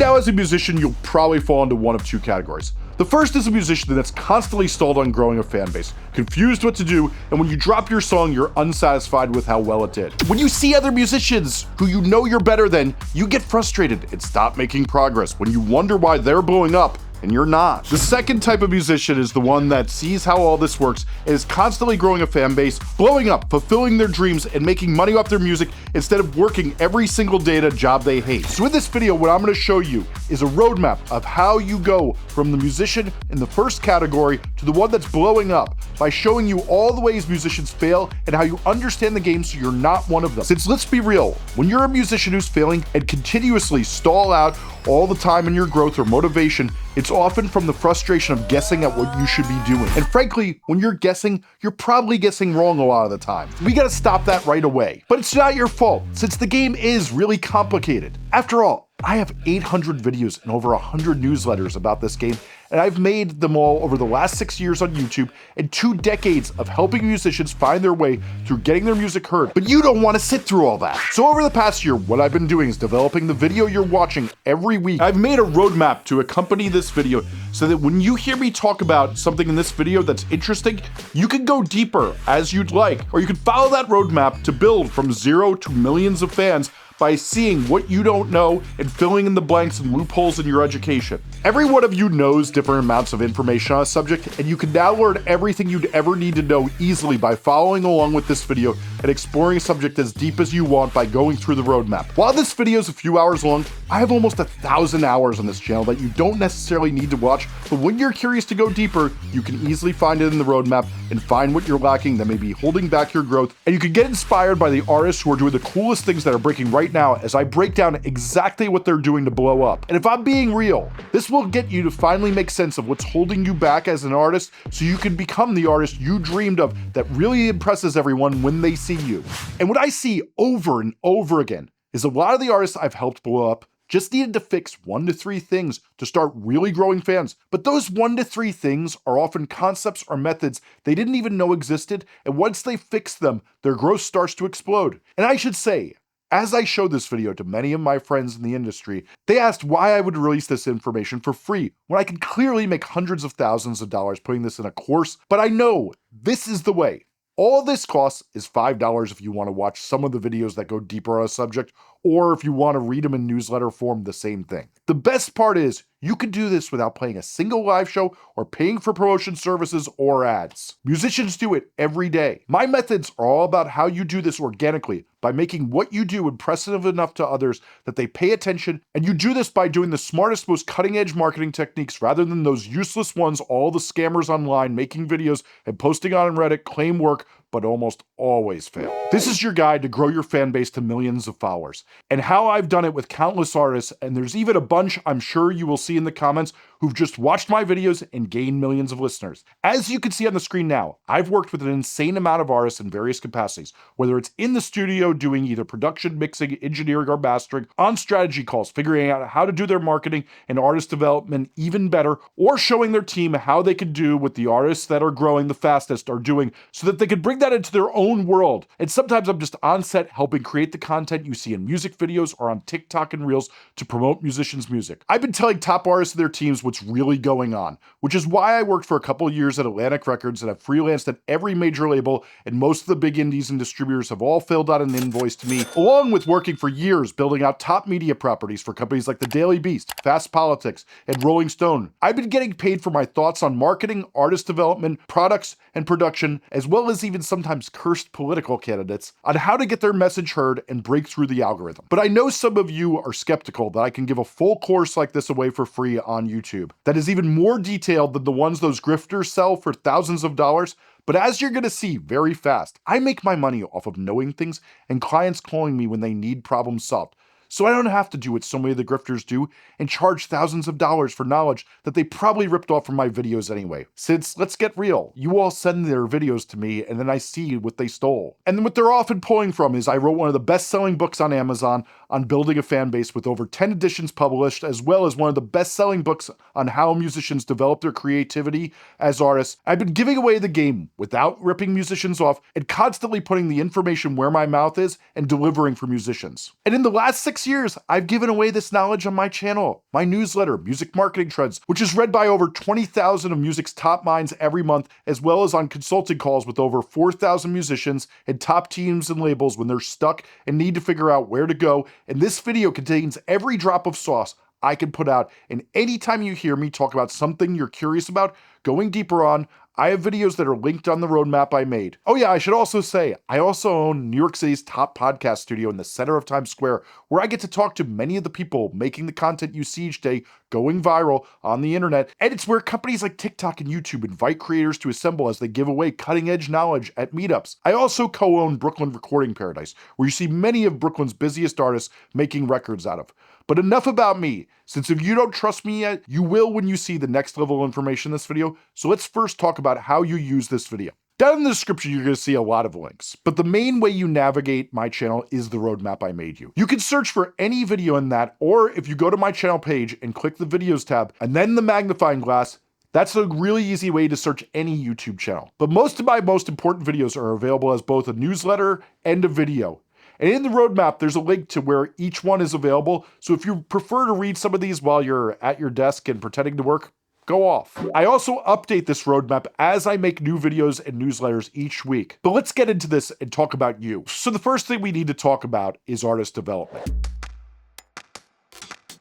now, as a musician, you'll probably fall into one of two categories. The first is a musician that's constantly stalled on growing a fan base, confused what to do, and when you drop your song, you're unsatisfied with how well it did. When you see other musicians who you know you're better than, you get frustrated and stop making progress when you wonder why they're blowing up and you're not. The second type of musician is the one that sees how all this works and is constantly growing a fan base, blowing up, fulfilling their dreams, and making money off their music instead of working every single day at a job they hate. So in this video, what I'm gonna show you is a roadmap of how you go from the musician in the first category to the one that's blowing up by showing you all the ways musicians fail and how you understand the game so you're not one of them. Since let's be real, when you're a musician who's failing and continuously stall out all the time in your growth or motivation, it's often from the frustration of guessing at what you should be doing. And frankly, when you're guessing, you're probably guessing wrong a lot of the time. We gotta stop that right away. But it's not your fault, since the game is really complicated. After all, I have 800 videos and over 100 newsletters about this game, and I've made them all over the last 6 years on YouTube and 2 decades of helping musicians find their way through getting their music heard. But you don't want to sit through all that. So over the past year, what I've been doing is developing the video you're watching every week. I've made a roadmap to accompany this video so that when you hear me talk about something in this video that's interesting, you can go deeper as you'd like, or you can follow that roadmap to build from 0 to millions of fans by seeing what you don't know and filling in the blanks and loopholes in your education. Every one of you knows different amounts of information on a subject, and you can now learn everything you'd ever need to know easily by following along with this video and exploring a subject as deep as you want by going through the roadmap. While this video is a few hours long, I have almost 1,000 hours on this channel that you don't necessarily need to watch, but when you're curious to go deeper, you can easily find it in the roadmap and find what you're lacking that may be holding back your growth, and you can get inspired by the artists who are doing the coolest things that are breaking right now as I break down exactly what they're doing to blow up. And if I'm being real, this will get you to finally make sense of what's holding you back as an artist so you can become the artist you dreamed of that really impresses everyone when they see you. And what I see over and over again is a lot of the artists I've helped blow up just needed to fix 1 to 3 things to start really growing fans. But those 1 to 3 things are often concepts or methods they didn't even know existed, and once they fix them, their growth starts to explode. And I should say, as I showed this video to many of my friends in the industry, they asked why I would release this information for free when I can clearly make hundreds of thousands of dollars putting this in a course, but I know this is the way. All this costs is $5 if you want to watch some of the videos that go deeper on a subject, or if you want to read them in newsletter form, the same thing. The best part is you can do this without playing a single live show or paying for promotion services or ads. Musicians do it every day. My methods are all about how you do this organically by making what you do impressive enough to others that they pay attention, and you do this by doing the smartest, most cutting-edge marketing techniques rather than those useless ones all the scammers online making videos and posting on Reddit claim work but almost always fail. This is your guide to grow your fan base to millions of followers, and how I've done it with countless artists, and there's even a bunch I'm sure you will see in the comments who've just watched my videos and gained millions of listeners. As you can see on the screen now, I've worked with an insane amount of artists in various capacities, whether it's in the studio doing either production, mixing, engineering, or mastering, on strategy calls, figuring out how to do their marketing and artist development even better, or showing their team how they could do what the artists that are growing the fastest are doing so that they could bring that into their own world. And sometimes I'm just on set helping create the content you see in music videos or on TikTok and Reels to promote musicians' music. I've been telling top artists and their teams what's really going on, which is why I worked for a couple of years at Atlantic Records and have freelanced at every major label, and most of the big indies and distributors have all filled out an invoice to me, along with working for years building out top media properties for companies like The Daily Beast, Fast Politics, and Rolling Stone. I've been getting paid for my thoughts on marketing, artist development, products, and production, as well as even sometimes cursed political candidates, on how to get their message heard and break through the algorithm. But I know some of you are skeptical that I can give a full course like this away for free on YouTube that is even more detailed than the ones those grifters sell for thousands of dollars. But as you're gonna see very fast, I make my money off of knowing things and clients calling me when they need problems solved. So I don't have to do what so many of the grifters do and charge thousands of dollars for knowledge that they probably ripped off from my videos anyway. Since, let's get real, you all send their videos to me and then I see what they stole. And then what they're often pulling from is I wrote one of the best-selling books on Amazon on building a fan base with over 10 editions published, as well as one of the best-selling books on how musicians develop their creativity as artists. I've been giving away the game without ripping musicians off and constantly putting the information where my mouth is and delivering for musicians. And in the last 6 6 years, I've given away this knowledge on my channel, my newsletter, Music Marketing Trends, which is read by over 20,000 of music's top minds every month, as well as on consulting calls with over 4,000 musicians and top teams and labels when they're stuck and need to figure out where to go. And this video contains every drop of sauce I can put out. And anytime you hear me talk about something you're curious about, going deeper on, I have videos that are linked on the roadmap I made. Oh yeah, I should also say, I also own New York City's top podcast studio in the center of Times Square, where I get to talk to many of the people making the content you see each day going viral on the internet. And it's where companies like TikTok and YouTube invite creators to assemble as they give away cutting-edge knowledge at meetups. I also co-own Brooklyn Recording Paradise, where you see many of Brooklyn's busiest artists making records out of. But enough about me, since if you don't trust me yet, you will when you see the next level information in this video. So let's first talk about how you use this video. Down in the description, you're going to see a lot of links, but the main way you navigate my channel is the roadmap I made you. You can search for any video in that, or if you go to my channel page and click the videos tab and then the magnifying glass, that's a really easy way to search any YouTube channel. But most of my most important videos are available as both a newsletter and a video. And in the roadmap, there's a link to where each one is available. So if you prefer to read some of these while you're at your desk and pretending to work, go off. I also update this roadmap as I make new videos and newsletters each week. But let's get into this and talk about you. So the first thing we need to talk about is artist development,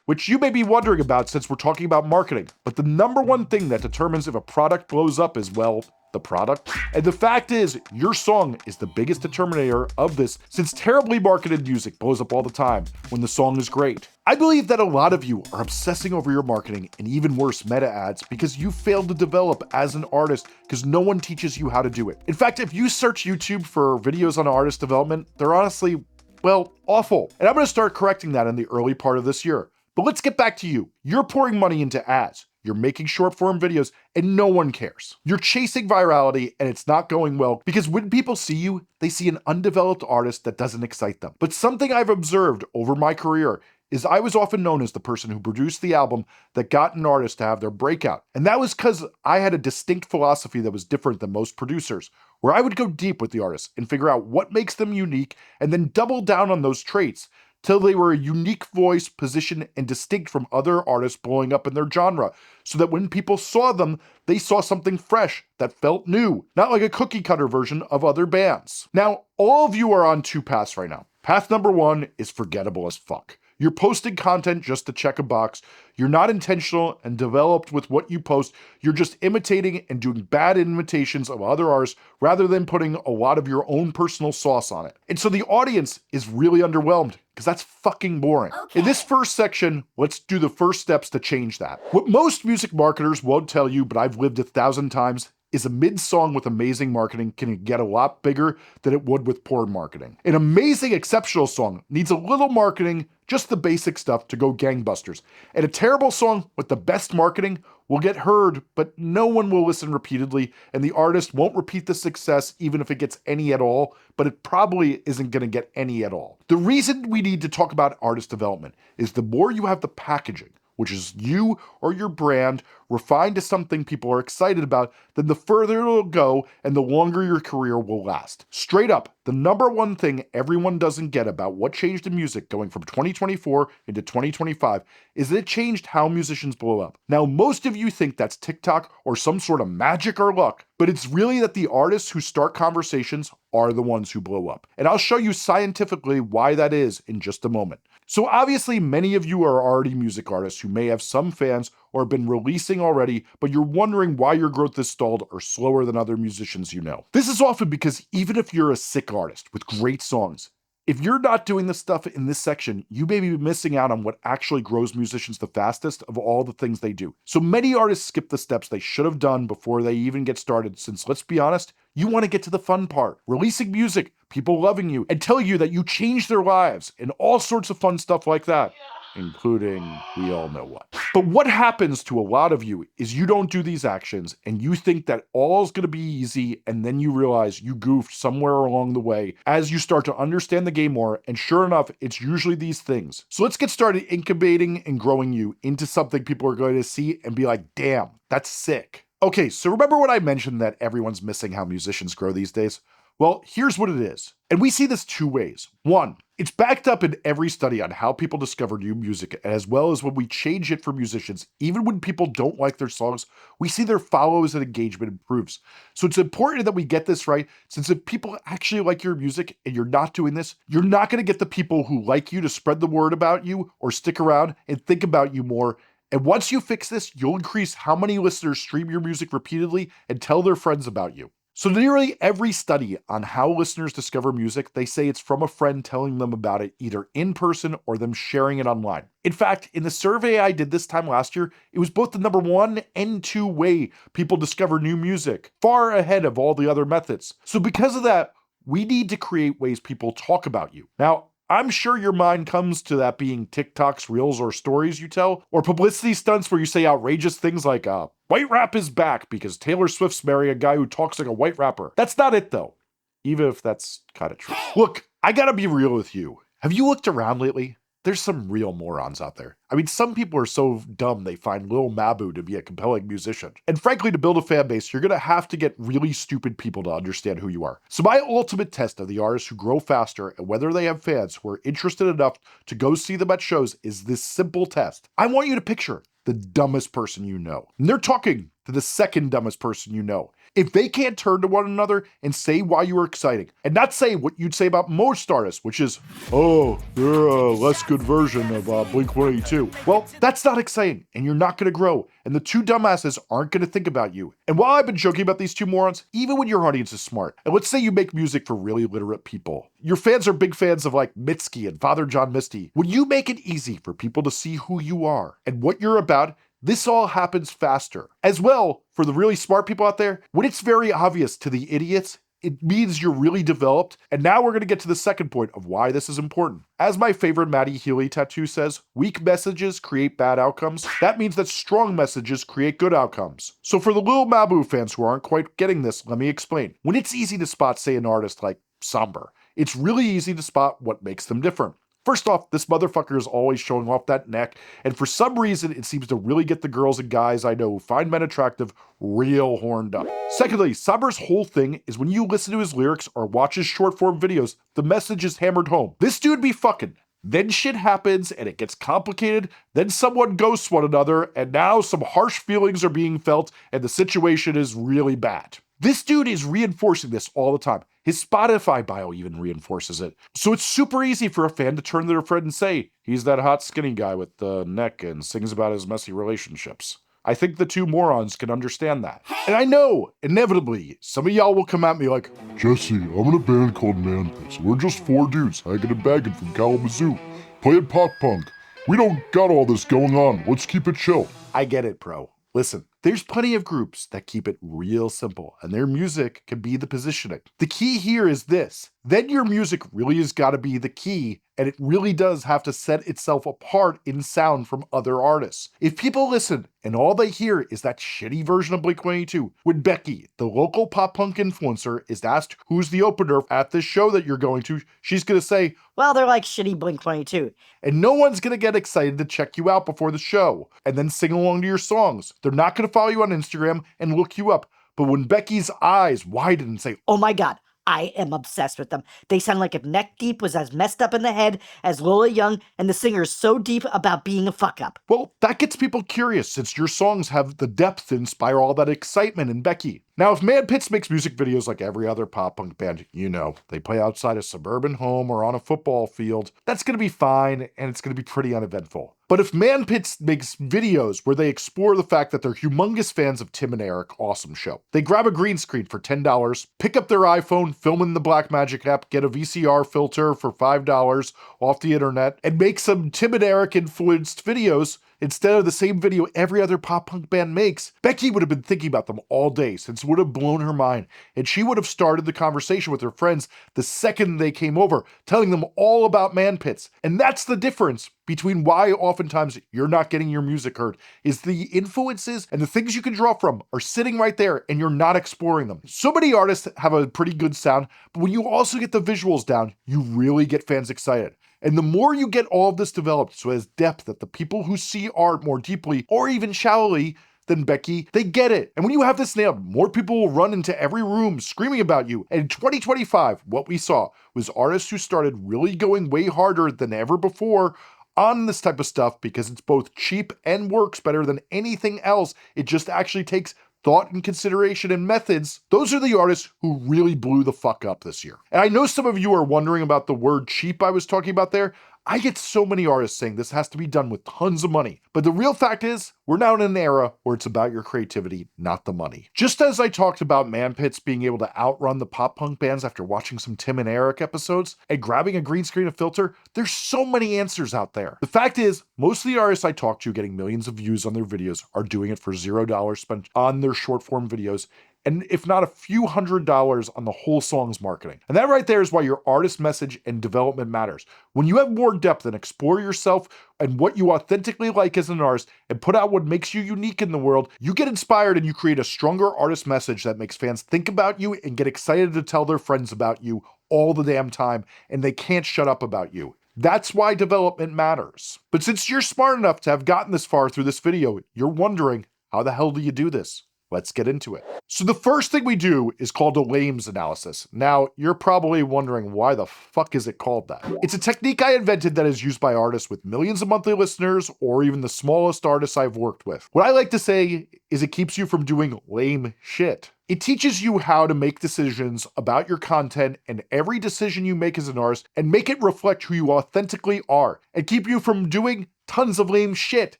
which you may be wondering about since we're talking about marketing. But the number one thing that determines if a product blows up is, well, the product. And the fact is, your song is the biggest determinator of this, since terribly marketed music blows up all the time when the song is great. I believe that a lot of you are obsessing over your marketing and even worse, meta ads, because you failed to develop as an artist because no one teaches you how to do it. In fact, if you search YouTube for videos on artist development, they're honestly, well, awful. And I'm going to start correcting that in the early part of this year. But let's get back to you. You're pouring money into ads. You're making short form videos and no one cares. You're chasing virality and it's not going well because when people see you, they see an undeveloped artist that doesn't excite them. But something I've observed over my career is I was often known as the person who produced the album that got an artist to have their breakout. And that was because I had a distinct philosophy that was different than most producers, where I would go deep with the artist and figure out what makes them unique and then double down on those traits till they were a unique voice, position, and distinct from other artists blowing up in their genre, so that when people saw them, they saw something fresh that felt new, not like a cookie cutter version of other bands. Now, all of you are on two paths right now. Path number one is forgettable as fuck. You're posting content just to check a box. You're not intentional and developed with what you post. You're just imitating and doing bad imitations of other artists rather than putting a lot of your own personal sauce on it. And so the audience is really underwhelmed because that's fucking boring. Okay. In this first section, let's do the first steps to change that. What most music marketers won't tell you, but I've lived 1,000 times, is a mid-song with amazing marketing can get a lot bigger than it would with poor marketing. An amazing, exceptional song needs a little marketing, just the basic stuff, to go gangbusters. And a terrible song with the best marketing will get heard, but no one will listen repeatedly, and the artist won't repeat the success even if it gets any at all, but it probably isn't gonna get any at all. The reason we need to talk about artist development is the more you have the packaging, which is you or your brand, refined to something people are excited about, then the further it'll go and the longer your career will last. Straight up, the number one thing everyone doesn't get about what changed in music going from 2024 into 2025 is that it changed how musicians blow up. Now, most of you think that's TikTok or some sort of magic or luck, but it's really that the artists who start conversations are the ones who blow up. And I'll show you scientifically why that is in just a moment. So obviously, many of you are already music artists who may have some fans or have been releasing already, but you're wondering why your growth is stalled or slower than other musicians you know. This is often because even if you're a sick artist with great songs, if you're not doing the stuff in this section, you may be missing out on what actually grows musicians the fastest of all the things they do. So many artists skip the steps they should have done before they even get started, since let's be honest, you want to get to the fun part, releasing music, people loving you, and telling you that you changed their lives, and all sorts of fun stuff like that. Including we all know what. But what happens to a lot of you is you don't do these actions and you think that all's gonna be easy, and then you realize you goofed somewhere along the way as you start to understand the game more, and sure enough, it's usually these things. So let's get started incubating and growing you into something people are going to see and be like, damn, that's sick. Okay, so remember when I mentioned that everyone's missing how musicians grow these days? Well, here's what it is. And we see this two ways. One, It's backed up in every study on how people discover new music, as well as when we change it for musicians. Even when people don't like their songs, we see their follows and engagement improves. So it's important that we get this right, since if people actually like your music and you're not doing this, you're not going to get the people who like you to spread the word about you or stick around and think about you more. And once you fix this, you'll increase how many listeners stream your music repeatedly and tell their friends about you. So nearly every study on how listeners discover music, they say it's from a friend telling them about it either in person or them sharing it online. In fact, in the survey I did this time last year, it was both the number 1 and 2 way people discover new music, far ahead of all the other methods. So because of that, we need to create ways people talk about you. Now, I'm sure your mind comes to that being TikToks, Reels, or stories you tell, or publicity stunts where you say outrageous things like, white rap is back because Taylor Swift's marrying a guy who talks like a white rapper. That's not it though, even if that's kind of true. Look, I gotta be real with you. Have you looked around lately? There's some real morons out there. I mean, some people are so dumb they find Lil Mabu to be a compelling musician. And frankly, to build a fan base, you're gonna have to get really stupid people to understand who you are. So my ultimate test of the artists who grow faster and whether they have fans who are interested enough to go see them at shows is this simple test. I want you to picture the dumbest person you know. And they're talking to the second dumbest person you know. If they can't turn to one another and say why you were exciting, and not say what you'd say about most artists, which is, oh, they're a less good version of Blink-182. Well, that's not exciting, and you're not gonna grow, and the two dumbasses aren't gonna think about you. And while I've been joking about these two morons, even when your audience is smart, and let's say you make music for really literate people, your fans are big fans of like Mitski and Father John Misty, when you make it easy for people to see who you are and what you're about, this all happens faster. As well, for the really smart people out there, when it's very obvious to the idiots, it means you're really developed. And now we're gonna get to the second point of why this is important. As my favorite Matty Healy tattoo says, weak messages create bad outcomes. That means that strong messages create good outcomes. So for the Lil Mabu fans who aren't quite getting this, let me explain. When it's easy to spot, say, an artist like Somber, it's really easy to spot what makes them different. First off, this motherfucker is always showing off that neck, and for some reason, it seems to really get the girls and guys I know who find men attractive real horned up. Secondly, Somber's whole thing is when you listen to his lyrics or watch his short form videos, the message is hammered home. This dude be fucking. Then shit happens and it gets complicated, then someone ghosts one another, and now some harsh feelings are being felt and the situation is really bad. This dude is reinforcing this all the time. His Spotify bio even reinforces it. So it's super easy for a fan to turn to their friend and say, he's that hot skinny guy with the neck and sings about his messy relationships. I think the two morons can understand that. And I know, inevitably, some of y'all will come at me like, Jesse, I'm in a band called Manpits. We're just 4 dudes hanging and bagging from Kalamazoo, playing pop punk. We don't got all this going on. Let's keep it chill. I get it, bro. Listen, there's plenty of groups that keep it real simple, and their music can be the positioning. The key here is this. Then your music really has got to be the key, and it really does have to set itself apart in sound from other artists. If people listen and all they hear is that shitty version of Blink-182, when Becky, the local pop punk influencer, is asked who's the opener at this show that you're going to, she's gonna say, well, they're like shitty Blink-182. And no one's gonna get excited to check you out before the show and then sing along to your songs. They're not gonna follow you on Instagram and look you up. But when Becky's eyes widen and say, oh my God, I am obsessed with them. They sound like if Neck Deep was as messed up in the head as Lola Young, and the singer is so deep about being a fuck up. Well, that gets people curious since your songs have the depth to inspire all that excitement in Becky. Now, if Manpits makes music videos like every other pop punk band, you know, they play outside a suburban home or on a football field, that's gonna be fine and it's gonna be pretty uneventful. But if Manpits makes videos where they explore the fact that they're humongous fans of Tim and Eric Awesome Show, they grab a green screen for $10, pick up their iPhone, film in the Blackmagic app, get a VCR filter for $5 off the internet, and make some Tim and Eric influenced videos instead of the same video every other pop punk band makes, Becky would have been thinking about them all day since it would have blown her mind, and she would have started the conversation with her friends the second they came over, telling them all about Manpits. And that's the difference between why oftentimes you're not getting your music heard, is the influences and the things you can draw from are sitting right there and you're not exploring them. So many artists have a pretty good sound, but when you also get the visuals down, you really get fans excited. And the more you get all of this developed so it has depth that the people who see art more deeply or even shallowly, than Becky, they get it. And when you have this nailed, more people will run into every room screaming about you. And in 2025, what we saw was artists who started really going way harder than ever before on this type of stuff because it's both cheap and works better than anything else. It just actually takes thought and consideration and methods. Those are the artists who really blew the fuck up this year. And I know some of you are wondering about the word cheap I was talking about there. I get so many artists saying this has to be done with tons of money. But the real fact is, we're now in an era where it's about your creativity, not the money. Just as I talked about Man Pits being able to outrun the pop punk bands after watching some Tim and Eric episodes and grabbing a green screen and filter, there's so many answers out there. The fact is, most of the artists I talk to getting millions of views on their videos are doing it for $0 spent on their short form videos, and if not a few $100s on the whole song's marketing. And that right there is why your artist message and development matters. When you have more depth and explore yourself and what you authentically like as an artist and put out what makes you unique in the world, you get inspired and you create a stronger artist message that makes fans think about you and get excited to tell their friends about you all the damn time, and they can't shut up about you. That's why development matters. But since you're smart enough to have gotten this far through this video, you're wondering, how the hell do you do this? Let's get into it. So the first thing we do is called a LAMES analysis. Now, you're probably wondering why the fuck is it called that? It's a technique I invented that is used by artists with millions of monthly listeners or even the smallest artists I've worked with. What I like to say is it keeps you from doing lame shit. It teaches you how to make decisions about your content and every decision you make as an artist and make it reflect who you authentically are and keep you from doing tons of lame shit.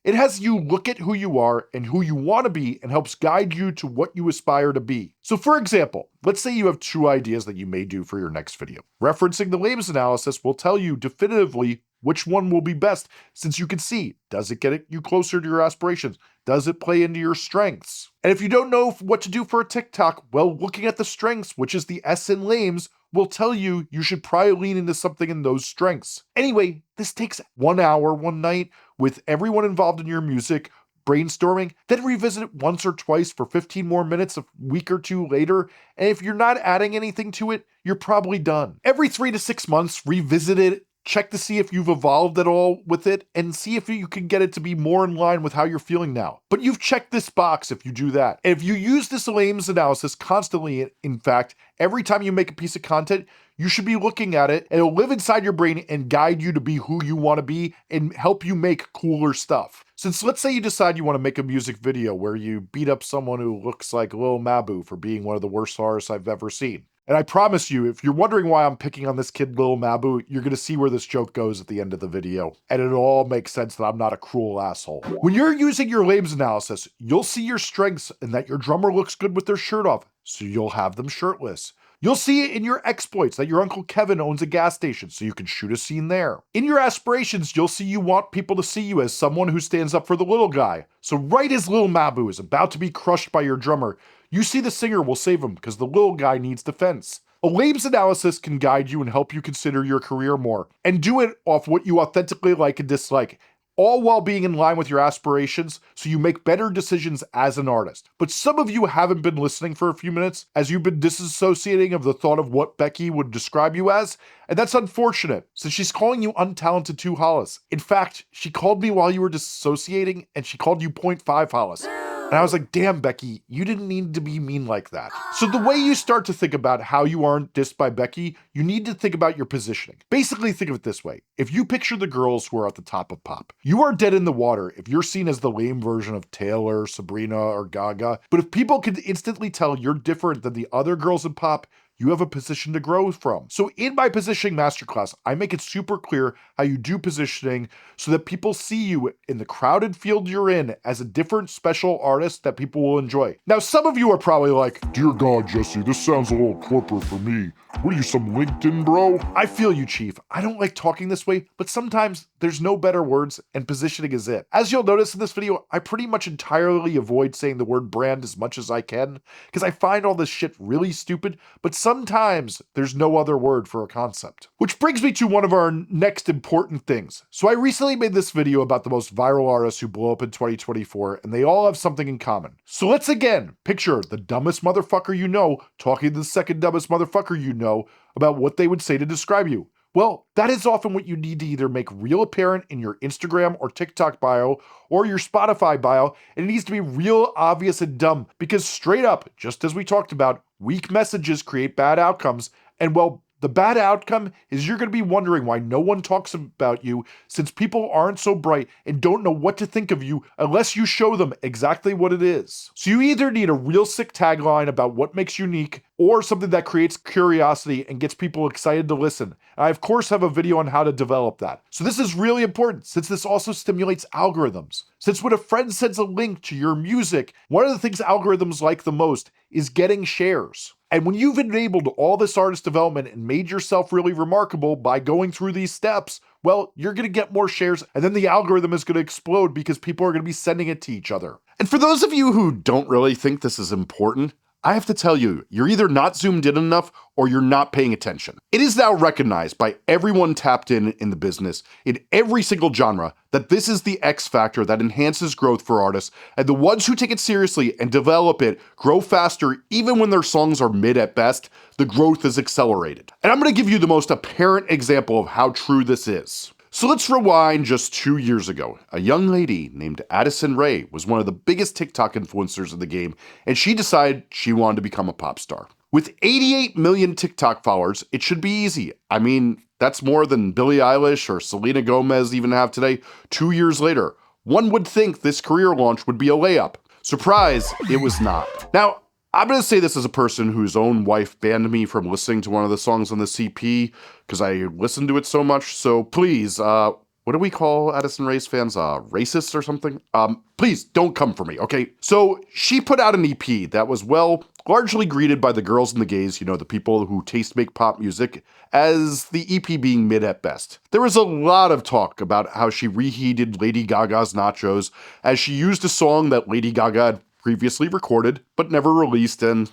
It has you look at who you are and who you want to be and helps guide you to what you aspire to be. So for example, let's say you have 2 ideas that you may do for your next video. Referencing the LAMES analysis will tell you definitively which one will be best, since you can see, does it get you closer to your aspirations? Does it play into your strengths? And if you don't know what to do for a TikTok, well, looking at the strengths, which is the S in LAMES, will tell you you should probably lean into something in those strengths. Anyway, this takes 1 hour, one night with everyone involved in your music, brainstorming, then revisit it once or twice for 15 more minutes a week or 2 later. And if you're not adding anything to it, you're probably done. Every 3 to 6 months, revisit it, check to see if you've evolved at all with it, and see if you can get it to be more in line with how you're feeling now. But you've checked this box if you do that. And if you use this LAMES analysis constantly, in fact, every time you make a piece of content, you should be looking at it, and it'll live inside your brain and guide you to be who you want to be and help you make cooler stuff. Since let's say you decide you want to make a music video where you beat up someone who looks like Lil Mabu for being one of the worst artists I've ever seen. And I promise you, if you're wondering why I'm picking on this kid Lil Mabu, you're going to see where this joke goes at the end of the video. And it all makes sense that I'm not a cruel asshole. When you're using your LAMES analysis, you'll see your strengths and that your drummer looks good with their shirt off, so you'll have them shirtless. You'll see it in your exploits that your Uncle Kevin owns a gas station, so you can shoot a scene there. In your aspirations, you'll see you want people to see you as someone who stands up for the little guy. So right as Lil Mabu is about to be crushed by your drummer, you see the singer will save him because the little guy needs defense. A LAMES analysis can guide you and help you consider your career more, and do it off what you authentically like and dislike, all while being in line with your aspirations so you make better decisions as an artist. But some of you haven't been listening for a few minutes as you've been disassociating of the thought of what Becky would describe you as, and that's unfortunate since she's calling you untalented 2 Hollis. In fact, she called me while you were disassociating and she called you 0.5 Hollis. And I was like, damn, Becky, you didn't need to be mean like that. So the way you start to think about how you aren't dissed by Becky, you need to think about your positioning. Basically, think of it this way. If you picture the girls who are at the top of pop, you are dead in the water if you're seen as the lame version of Taylor, Sabrina, or Gaga. But if people can instantly tell you're different than the other girls in pop, you have a position to grow from. So in my positioning masterclass, I make it super clear how you do positioning so that people see you in the crowded field you're in as a different special artist that people will enjoy. Now, some of you are probably like, dear God, Jesse, this sounds a little corporate for me. What are you, some LinkedIn bro? I feel you, Chief. I don't like talking this way, but sometimes there's no better words and positioning is it. As you'll notice in this video, I pretty much entirely avoid saying the word brand as much as I can because I find all this shit really stupid, but sometimes there's no other word for a concept. Which brings me to one of our next important things. So I recently made this video about the most viral artists who blow up in 2024, and they all have something in common. So let's again picture the dumbest motherfucker you know talking to the second dumbest motherfucker you know about what they would say to describe you. Well, that is often what you need to either make real apparent in your Instagram or TikTok bio or your Spotify bio, and it needs to be real obvious and dumb because straight up, just as we talked about, weak messages create bad outcomes, and well, the bad outcome is you're going to be wondering why no one talks about you since people aren't so bright and don't know what to think of you unless you show them exactly what it is. So you either need a real sick tagline about what makes you unique or something that creates curiosity and gets people excited to listen. And I of course have a video on how to develop that. So this is really important since this also stimulates algorithms. Since when a friend sends a link to your music, one of the things algorithms like the most is getting shares. And when you've enabled all this artist development and made yourself really remarkable by going through these steps, well, you're going to get more shares and then the algorithm is going to explode because people are going to be sending it to each other. And for those of you who don't really think this is important, I have to tell you, you're either not zoomed in enough or you're not paying attention. It is now recognized by everyone tapped in the business, in every single genre, that this is the X factor that enhances growth for artists, and the ones who take it seriously and develop it grow faster even when their songs are mid at best. The growth is accelerated. And I'm going to give you the most apparent example of how true this is. So let's rewind just 2 years ago. A young lady named Addison Rae was one of the biggest TikTok influencers in the game, and she decided she wanted to become a pop star. With 88 million TikTok followers, it should be easy. I mean, that's more than Billie Eilish or Selena Gomez even have today. 2 years later, one would think this career launch would be a layup. Surprise, it was not. Now, I'm going to say this as a person whose own wife banned me from listening to one of the songs on the CP because I listened to it so much. So please, what do we call Addison Rae's fans? Racists or something? Please don't come for me, okay? So she put out an EP that was, well, largely greeted by the girls and the gays, the people who make pop music, as the EP being mid at best. There was a lot of talk about how she reheated Lady Gaga's Nachos as she used a song that Lady Gaga had previously recorded, but never released, and,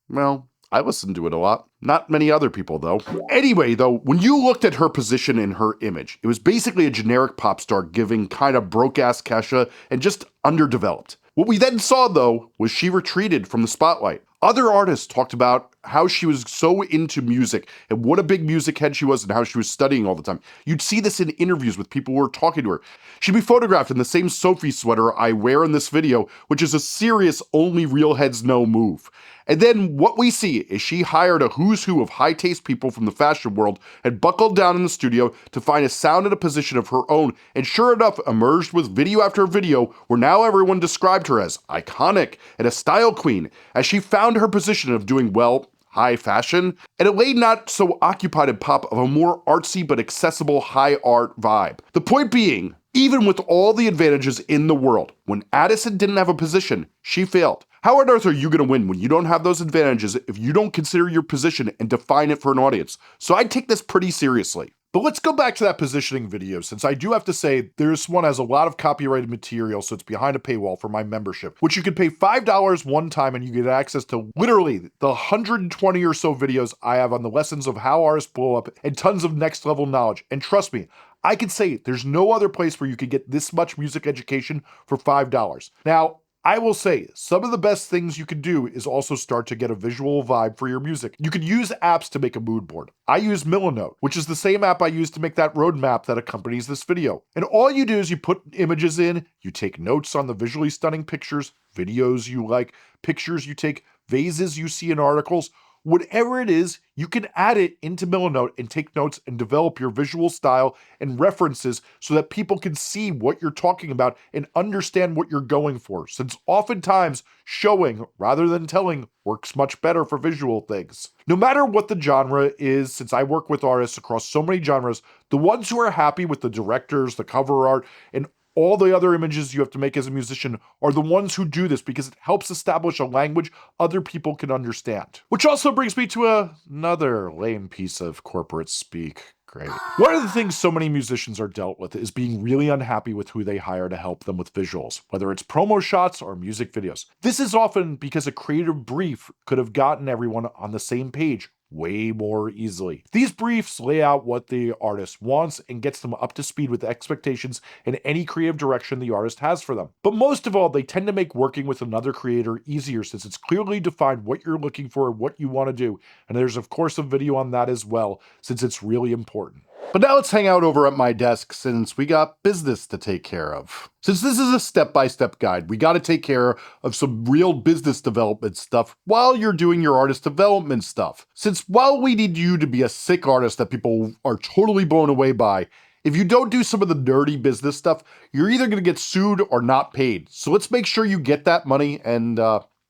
well, I listened to it a lot. Not many other people, though. Anyway, though, when you looked at her position in her image, it was basically a generic pop star giving kind of broke-ass Kesha and just underdeveloped. What we then saw, though, was she retreated from the spotlight. Other artists talked about how she was so into music and what a big music head she was and how she was studying all the time. You'd see this in interviews with people who were talking to her. She'd be photographed in the same Sophie sweater I wear in this video, which is a serious only real heads know move. And then what we see is she hired a who's who of high taste people from the fashion world and buckled down in the studio to find a sound and a position of her own, and sure enough emerged with video after video where now everyone described her as iconic and a style queen, as she found her position of doing, well, high fashion, and a late not so occupied in pop of a more artsy but accessible high art vibe. The point being, even with all the advantages in the world, when Addison didn't have a position, she failed. How on earth are you going to win when you don't have those advantages if you don't consider your position and define it for an audience? So I take this pretty seriously. But let's go back to that positioning video, since I do have to say this one has a lot of copyrighted material, so it's behind a paywall for my membership, which you can pay $5 one time and you get access to literally the 120 or so videos I have on the lessons of how artists blow up and tons of next level knowledge. And trust me, I can say there's no other place where you could get this much music education for $5. Now, I will say, some of the best things you can do is also start to get a visual vibe for your music. You can use apps to make a mood board. I use Milanote, which is the same app I use to make that roadmap that accompanies this video. And all you do is you put images in, you take notes on the visually stunning pictures, videos you like, pictures you take, vases you see in articles. Whatever it is, you can add it into Milanote and take notes and develop your visual style and references so that people can see what you're talking about and understand what you're going for, since oftentimes showing rather than telling works much better for visual things. No matter what the genre is, since I work with artists across so many genres, the ones who are happy with the directors, the cover art, and all the other images you have to make as a musician are the ones who do this because it helps establish a language other people can understand. Which also brings me to another lame piece of corporate speak. Great. One of the things so many musicians are dealt with is being really unhappy with who they hire to help them with visuals, whether it's promo shots or music videos. This is often because a creative brief could have gotten everyone on the same page way more easily. These briefs lay out what the artist wants and gets them up to speed with the expectations and any creative direction the artist has for them. But most of all, they tend to make working with another creator easier since it's clearly defined what you're looking for and what you want to do. And there's of course a video on that as well, since it's really important. But now let's hang out over at my desk since we got business to take care of. Since this is a step-by-step guide, we gotta take care of some real business development stuff while you're doing your artist development stuff. Since while we need you to be a sick artist that people are totally blown away by, if you don't do some of the nerdy business stuff, you're either gonna get sued or not paid. So let's make sure you get that money and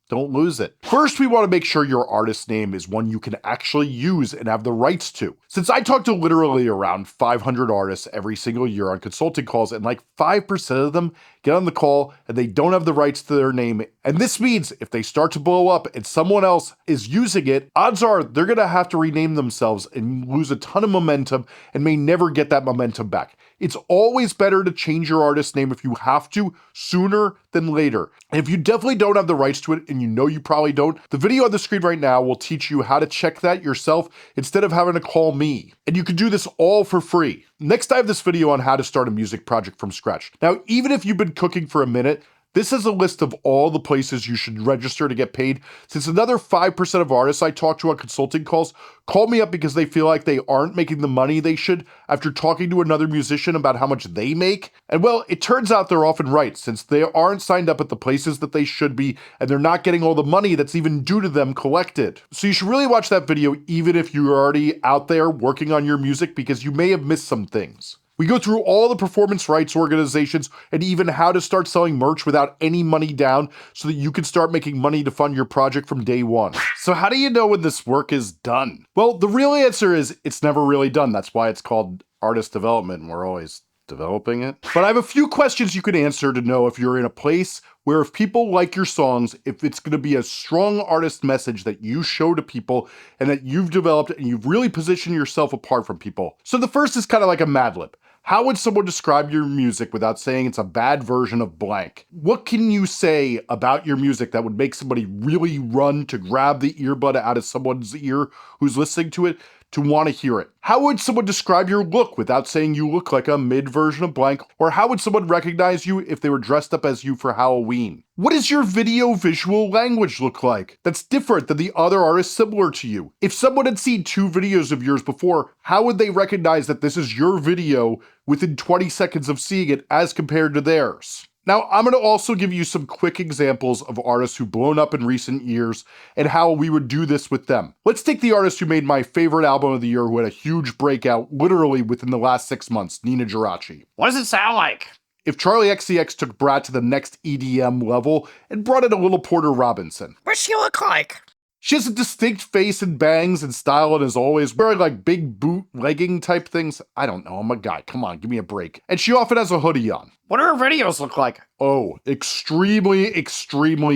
don't lose it. First, we want to make sure your artist name is one you can actually use and have the rights to. Since I talk to literally around 500 artists every single year on consulting calls, and like 5% of them get on the call and they don't have the rights to their name. And this means if they start to blow up and someone else is using it, odds are they're gonna have to rename themselves and lose a ton of momentum and may never get that momentum back. It's always better to change your artist name if you have to, sooner than later. And if you definitely don't have the rights to it, and you know you probably don't, the video on the screen right now will teach you how to check that yourself instead of having to call me. And you can do this all for free. Next, I have this video on how to start a music project from scratch. Now, even if you've been cooking for a minute, this is a list of all the places you should register to get paid, since another 5% of artists I talk to on consulting calls call me up because they feel like they aren't making the money they should after talking to another musician about how much they make. And well, it turns out they're often right, since they aren't signed up at the places that they should be, and they're not getting all the money that's even due to them collected. So you should really watch that video even if you're already out there working on your music, because you may have missed some things. We go through all the performance rights organizations and even how to start selling merch without any money down so that you can start making money to fund your project from day one. So how do you know when this work is done? Well, the real answer is it's never really done. That's why it's called artist development, and we're always developing it. But I have a few questions you can answer to know if you're in a place where if people like your songs, if it's gonna be a strong artist message that you show to people and that you've developed and you've really positioned yourself apart from people. So the first is kind of like a Mad Lib. How would someone describe your music without saying it's a bad version of blank? What can you say about your music that would make somebody really run to grab the earbud out of someone's ear who's listening to it to want to hear it? How would someone describe your look without saying you look like a mid version of blank? Or how would someone recognize you if they were dressed up as you for Halloween? What does your video visual language look like that's different than the other artists similar to you? If someone had seen 2 videos of yours before, how would they recognize that this is your video within 20 seconds of seeing it as compared to theirs? Now, I'm going to also give you some quick examples of artists who've blown up in recent years and how we would do this with them. Let's take the artist who made my favorite album of the year, who had a huge breakout literally within the last 6 months, Nina Geraci. What does it sound like? If Charlie XCX took Brat to the next EDM level and brought in a little Porter Robinson. What's she look like? She has a distinct face and bangs and style and is always wearing like big boot legging type things. I don't know, I'm a guy, come on, give me a break. And she often has a hoodie on. What do her videos look like? Oh, extremely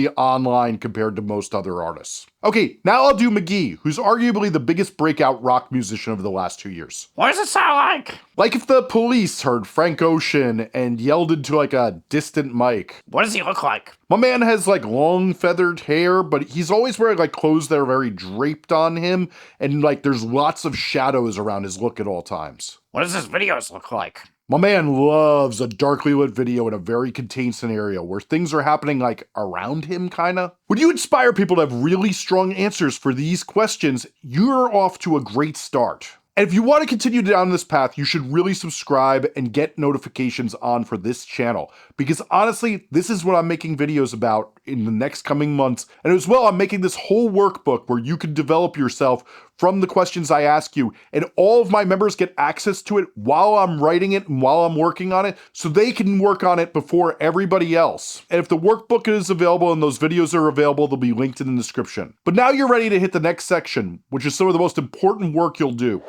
online compared to most other artists. Okay, now I'll do McGee, who's arguably the biggest breakout rock musician of the last 2 years. What does it sound like? Like if the Police heard Frank Ocean and yelled into like a distant mic. What does he look like? My man has like long feathered hair, but he's always wearing like clothes that are very draped on him, and like there's lots of shadows around his look at all times. What does his videos look like? My man loves a darkly lit video in a very contained scenario where things are happening like around him, kinda. When you inspire people to have really strong answers for these questions, you're off to a great start. And if you want to continue down this path, you should really subscribe and get notifications on for this channel. Because honestly, this is what I'm making videos about in the next coming months. And as well, I'm making this whole workbook where you can develop yourself from the questions I ask you. And all of my members get access to it while I'm writing it and while I'm working on it, so they can work on it before everybody else. And if the workbook is available and those videos are available, they'll be linked in the description. But now you're ready to hit the next section, which is some of the most important work you'll do.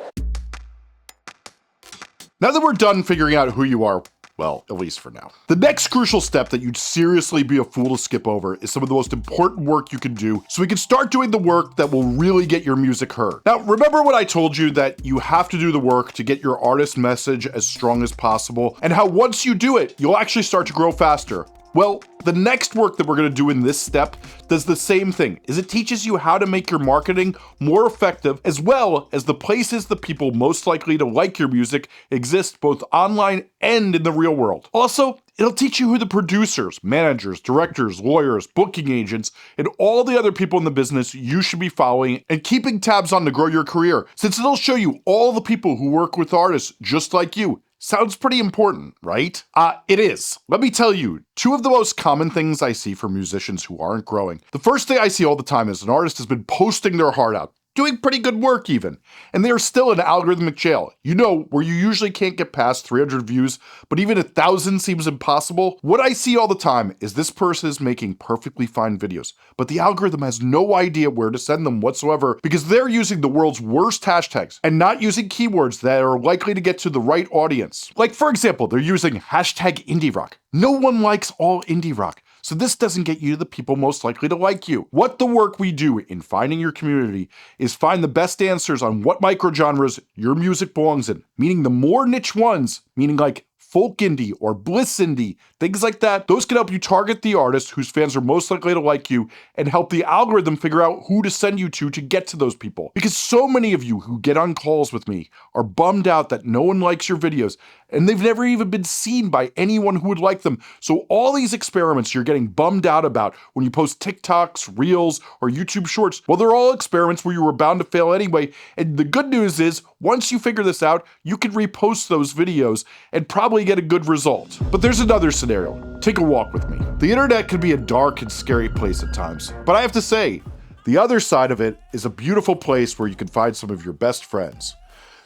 Now that we're done figuring out who you are, well, at least for now, the next crucial step that you'd seriously be a fool to skip over is some of the most important work you can do so we can start doing the work that will really get your music heard. Now, remember when I told you that you have to do the work to get your artist message as strong as possible, and how once you do it, you'll actually start to grow faster? Well, the next work that we're going to do in this step does the same thing, is it teaches you how to make your marketing more effective, as well as the places the people most likely to like your music exist both online and in the real world. Also, it'll teach you who the producers, managers, directors, lawyers, booking agents, and all the other people in the business you should be following and keeping tabs on to grow your career, since it'll show you all the people who work with artists just like you. Sounds pretty important, right? It is. Let me tell you, two of the most common things I see from musicians who aren't growing. The first thing I see all the time is an artist has been posting their heart out, doing pretty good work even, and they're still in algorithmic jail. You know, where you usually can't get past 300 views, but even 1,000 seems impossible. What I see all the time is this person is making perfectly fine videos, but the algorithm has no idea where to send them whatsoever because they're using the world's worst hashtags and not using keywords that are likely to get to the right audience. Like, for example, they're using hashtag indie rock. No one likes all indie rock. So this doesn't get you to the people most likely to like you. What the work we do in finding your community is find the best answers on what microgenres your music belongs in, meaning the more niche ones, meaning like folk indie or bliss indie, things like that. Those can help you target the artists whose fans are most likely to like you and help the algorithm figure out who to send you to get to those people. Because so many of you who get on calls with me are bummed out that no one likes your videos and they've never even been seen by anyone who would like them. So all these experiments you're getting bummed out about when you post TikToks, Reels, or YouTube Shorts, well, they're all experiments where you were bound to fail anyway. And the good news is, once you figure this out, you can repost those videos and probably get a good result. But there's another scenario. Take a walk with me. The internet can be a dark and scary place at times, but I have to say, the other side of it is a beautiful place where you can find some of your best friends.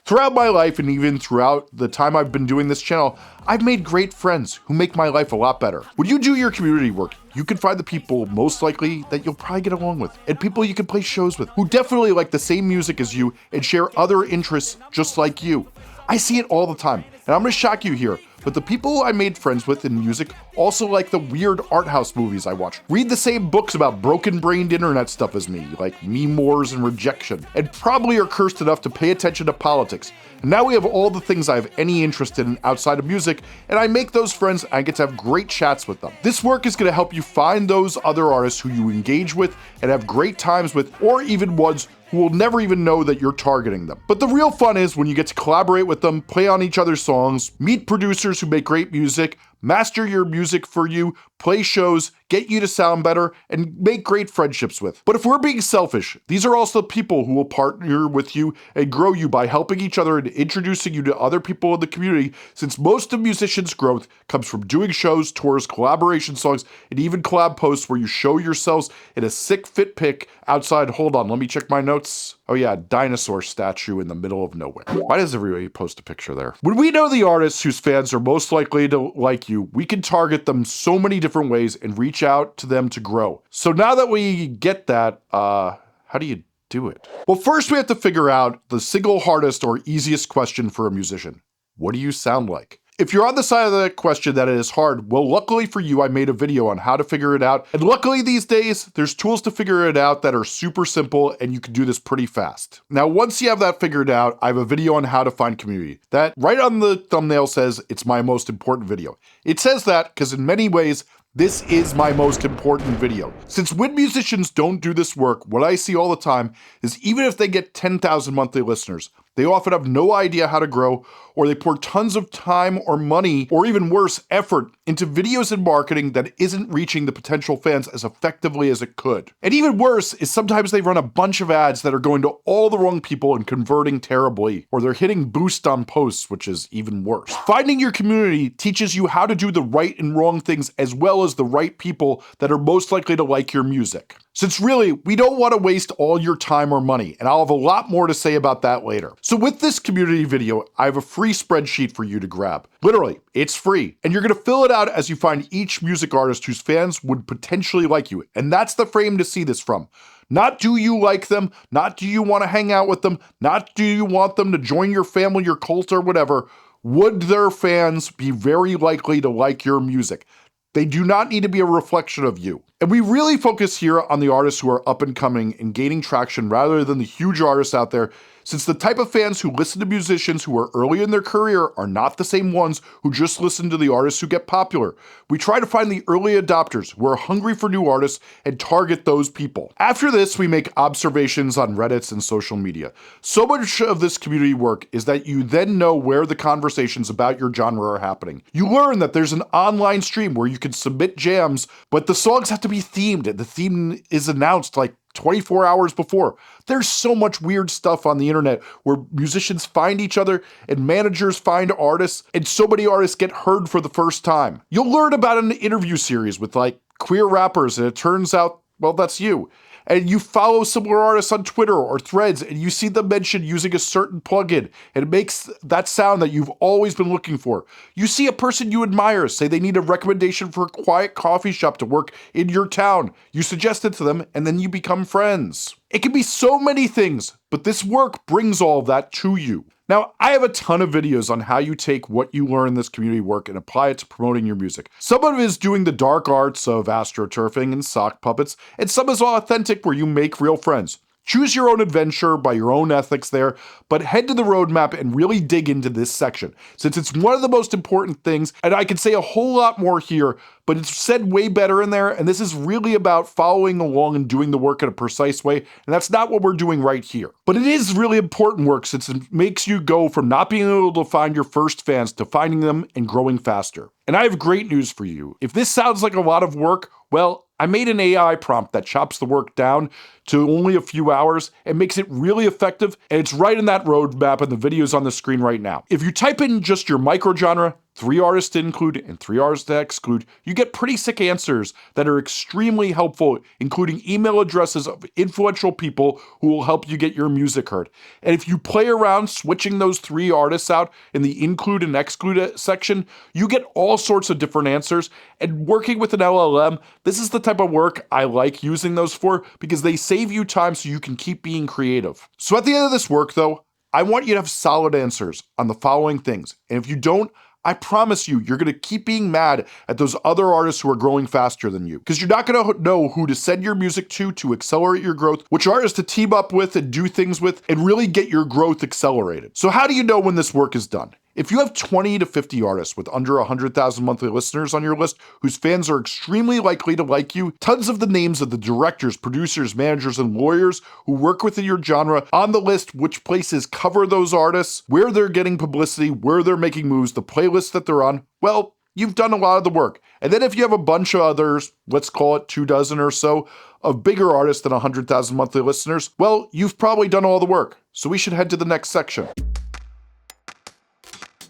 Throughout my life, and even throughout the time I've been doing this channel, I've made great friends who make my life a lot better. When you do your community work, you can find the people most likely that you'll probably get along with, and people you can play shows with, who definitely like the same music as you and share other interests just like you. I see it all the time, and I'm gonna shock you here, but the people I made friends with in music also like the weird art house movies I watch, read the same books about broken-brained internet stuff as me, like meme wars and rejection, and probably are cursed enough to pay attention to politics. And now we have all the things I have any interest in outside of music, and I make those friends and I get to have great chats with them. This work is gonna help you find those other artists who you engage with and have great times with, or even ones who will never even know that you're targeting them. But the real fun is when you get to collaborate with them, play on each other's songs, meet producers who make great music, master your music for you, play shows, get you to sound better, and make great friendships with. But if we're being selfish, these are also people who will partner with you and grow you by helping each other and introducing you to other people in the community, since most of musicians' growth comes from doing shows, tours, collaboration songs, and even collab posts where you show yourselves in a sick fit pic outside. Hold on, let me check my notes. Oh yeah, dinosaur statue in the middle of nowhere. Why does everybody post a picture there? When we know the artists whose fans are most likely to like you, we can target them so many different ways and reach out to them to grow. So now that we get that, how do you do it? Well, first we have to figure out the single hardest or easiest question for a musician. What do you sound like? If you're on the side of that question that it is hard, well, luckily for you, I made a video on how to figure it out. And luckily these days, there's tools to figure it out that are super simple and you can do this pretty fast. Now, once you have that figured out, I have a video on how to find community. That right on the thumbnail says it's my most important video. It says that because in many ways, this is my most important video. Since when musicians don't do this work, what I see all the time is even if they get 10,000 monthly listeners, they often have no idea how to grow, or they pour tons of time or money, or even worse, effort into videos and marketing that isn't reaching the potential fans as effectively as it could. And even worse is sometimes they run a bunch of ads that are going to all the wrong people and converting terribly, or they're hitting boost on posts, which is even worse. Finding your community teaches you how to do the right and wrong things as well as the right people that are most likely to like your music. Since really, we don't want to waste all your time or money, and I'll have a lot more to say about that later. So with this community video, I have a free spreadsheet for you to grab. Literally, it's free, and you're gonna fill it out as you find each music artist whose fans would potentially like you, and that's the frame to see this from. Not do you like them, not do you want to hang out with them, not do you want them to join your family, your cult, or whatever. Would their fans be very likely to like your music? They do not need to be a reflection of you. And we really focus here on the artists who are up and coming and gaining traction rather than the huge artists out there, since the type of fans who listen to musicians who are early in their career are not the same ones who just listen to the artists who get popular. We try to find the early adopters who are hungry for new artists and target those people. After this, we make observations on Reddits and social media. So much of this community work is that you then know where the conversations about your genre are happening. You learn that there's an online stream where you can submit jams, but the songs have to be themed, and the theme is announced like 24 hours before. There's so much weird stuff on the internet where musicians find each other and managers find artists, and so many artists get heard for the first time. You'll learn about an interview series with like queer rappers, and it turns out, well, that's you. And you follow similar artists on Twitter or Threads, and you see them mentioned using a certain plugin, and it makes that sound that you've always been looking for. You see a person you admire say they need a recommendation for a quiet coffee shop to work in your town. You suggest it to them, and then you become friends. It can be so many things, but this work brings all of that to you. Now, I have a ton of videos on how you take what you learn in this community work and apply it to promoting your music. Some of it is doing the dark arts of astroturfing and sock puppets, and some is authentic where you make real friends. Choose your own adventure by your own ethics there, but head to the roadmap and really dig into this section, since it's one of the most important things, and I could say a whole lot more here, but it's said way better in there, and this is really about following along and doing the work in a precise way, and that's not what we're doing right here. But it is really important work since it makes you go from not being able to find your first fans to finding them and growing faster. And I have great news for you. If this sounds like a lot of work, well, I made an AI prompt that chops the work down to only a few hours and makes it really effective, and it's right in that roadmap and the videos on the screen right now. If you type in just your microgenre, 3 artists to include and 3 artists to exclude, you get pretty sick answers that are extremely helpful, including email addresses of influential people who will help you get your music heard. And if you play around switching those 3 artists out in the include and exclude section, you get all sorts of different answers. And working with an LLM, this is the type of work I like using those for because they save you time so you can keep being creative. So at the end of this work though, I want you to have solid answers on the following things. And if you don't, I promise you, you're going to keep being mad at those other artists who are growing faster than you. Because you're not going to know who to send your music to accelerate your growth, which artists to team up with and do things with, and really get your growth accelerated. So how do you know when this work is done? If you have 20 to 50 artists with under 100,000 monthly listeners on your list whose fans are extremely likely to like you, tons of the names of the directors, producers, managers, and lawyers who work within your genre on the list, which places cover those artists, where they're getting publicity, where they're making moves, the playlists that they're on, well, you've done a lot of the work. And then if you have a bunch of others, let's call it 24 or so, of bigger artists than 100,000 monthly listeners, well, you've probably done all the work. So we should head to the next section.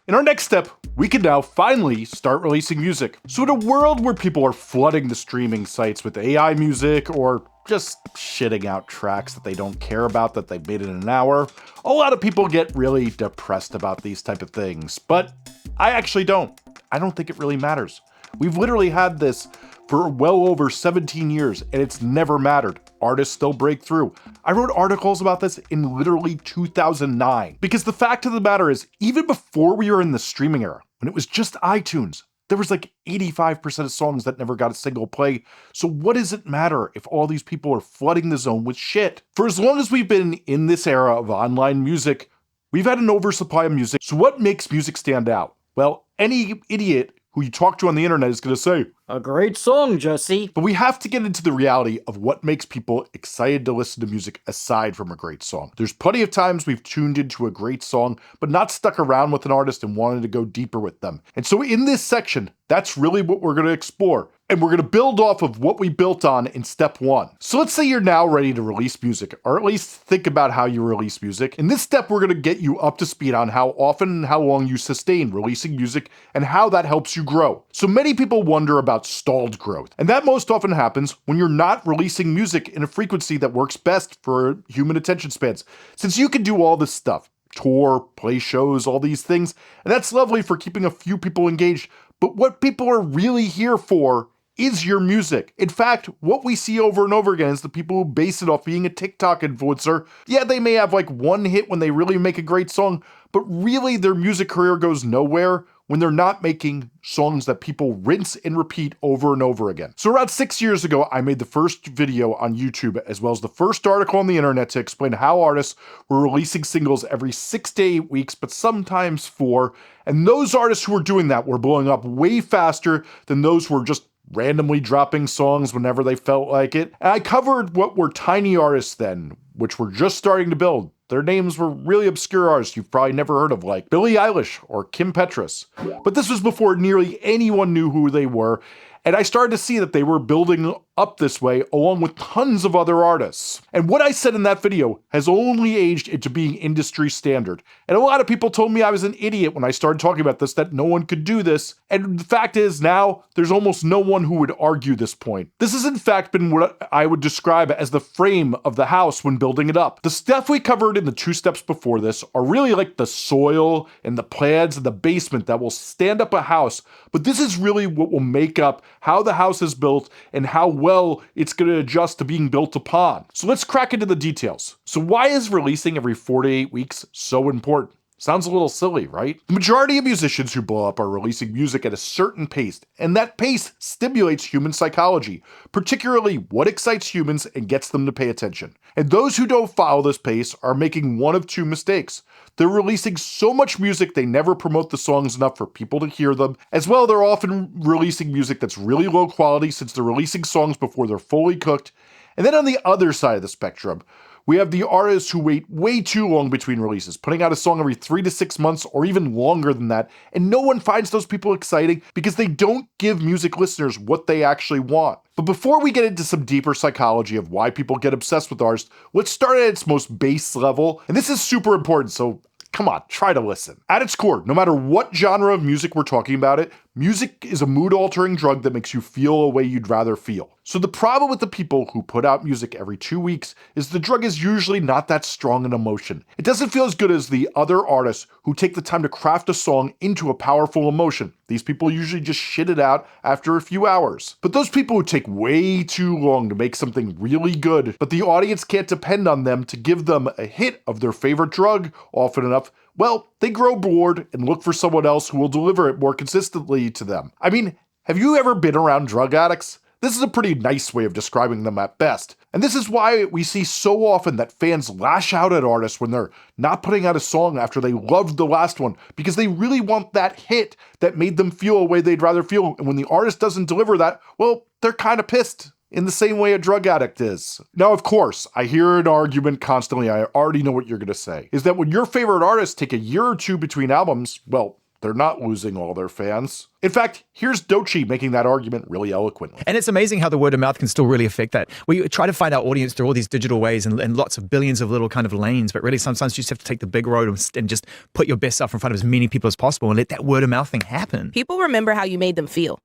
In our next step, we can now finally start releasing music. So in a world where people are flooding the streaming sites with AI music or just shitting out tracks that they don't care about that they made in an hour, a lot of people get really depressed about these type of things. But I actually don't. I don't think it really matters. We've literally had this for well over 17 years and it's never mattered. Artists still break through. I wrote articles about this in literally 2009. Because the fact of the matter is, even before we were in the streaming era, when it was just iTunes, there was like 85% of songs that never got a single play. So what does it matter if all these people are flooding the zone with shit? For as long as we've been in this era of online music, we've had an oversupply of music. So what makes music stand out? Well, any idiot who you talk to on the internet is going to say, A great song, Jesse. but we have to get into the reality of what makes people excited to listen to music aside from a great song. There's plenty of times we've tuned into a great song, but not stuck around with an artist and wanted to go deeper with them. And so in this section, that's really what we're going to explore. And we're going to build off of what we built on in step 1. So let's say you're now ready to release music, or at least think about how you release music. In this step, we're going to get you up to speed on how often and how long you sustain releasing music and how that helps you grow. So many people wonder about stalled growth, and that most often happens when you're not releasing music in a frequency that works best for human attention spans. Since you can do all this stuff, tour, play shows, all these things, and that's lovely for keeping a few people engaged, but what people are really here for is your music. In fact, what we see over and over again is the people who base it off being a TikTok influencer. Yeah, they may have like one hit when they really make a great song, but really their music career goes nowhere when they're not making songs that people rinse and repeat over and over again. So around 6 years ago, I made the first video on YouTube, as well as the first article on the internet to explain how artists were releasing singles every 6 to 8 weeks, but sometimes 4. And those artists who were doing that were blowing up way faster than those who were just randomly dropping songs whenever they felt like it. And I covered what were tiny artists then, which were just starting to build. Their names were really obscure artists you've probably never heard of, like Billie Eilish or Kim Petras. But this was before nearly anyone knew who they were, and I started to see that they were building up this way along with tons of other artists. And what I said in that video has only aged into being industry standard. And a lot of people told me I was an idiot when I started talking about this, that no one could do this. And the fact is now there's almost no one who would argue this point. This has in fact been what I would describe as the frame of the house when building it up. The stuff we covered in the 2 steps before this are really like the soil and the plans and the basement that will stand up a house. But this is really what will make up how the house is built and how well it's going to adjust to being built upon. So let's crack into the details. So why is releasing every 4 to 8 weeks so important? Sounds a little silly, right? The majority of musicians who blow up are releasing music at a certain pace, and that pace stimulates human psychology, particularly what excites humans and gets them to pay attention. And those who don't follow this pace are making one of 2 mistakes. They're releasing so much music they never promote the songs enough for people to hear them. As well, they're often releasing music that's really low quality since they're releasing songs before they're fully cooked. And then on the other side of the spectrum, we have the artists who wait way too long between releases, putting out a song every 3 to 6 months or even longer than that, and no one finds those people exciting because they don't give music listeners what they actually want. But before we get into some deeper psychology of why people get obsessed with artists, let's start at its most base level, and this is super important, so come on, try to listen. At its core, no matter what genre of music we're talking about it, music is a mood-altering drug that makes you feel a way you'd rather feel. So the problem with the people who put out music every 2 weeks is the drug is usually not that strong an emotion. It doesn't feel as good as the other artists who take the time to craft a song into a powerful emotion. These people usually just shit it out after a few hours. But those people who take way too long to make something really good, but the audience can't depend on them to give them a hit of their favorite drug often enough, well, they grow bored and look for someone else who will deliver it more consistently to them. I mean, have you ever been around drug addicts? This is a pretty nice way of describing them at best. And this is why we see so often that fans lash out at artists when they're not putting out a song after they loved the last one, because they really want that hit that made them feel a way they'd rather feel. And when the artist doesn't deliver that, well, they're kind of pissed. In the same way a drug addict is. Now, of course, I hear an argument constantly, I already know what you're gonna say, is that when your favorite artists take a year or 2 between albums, well, they're not losing all their fans. In fact, here's Doechii making that argument really eloquently. And it's amazing how the word of mouth can still really affect that. We try to find our audience through all these digital ways and lots of billions of little kind of lanes, but really sometimes you just have to take the big road and just put your best stuff in front of as many people as possible and let that word of mouth thing happen. People remember how you made them feel.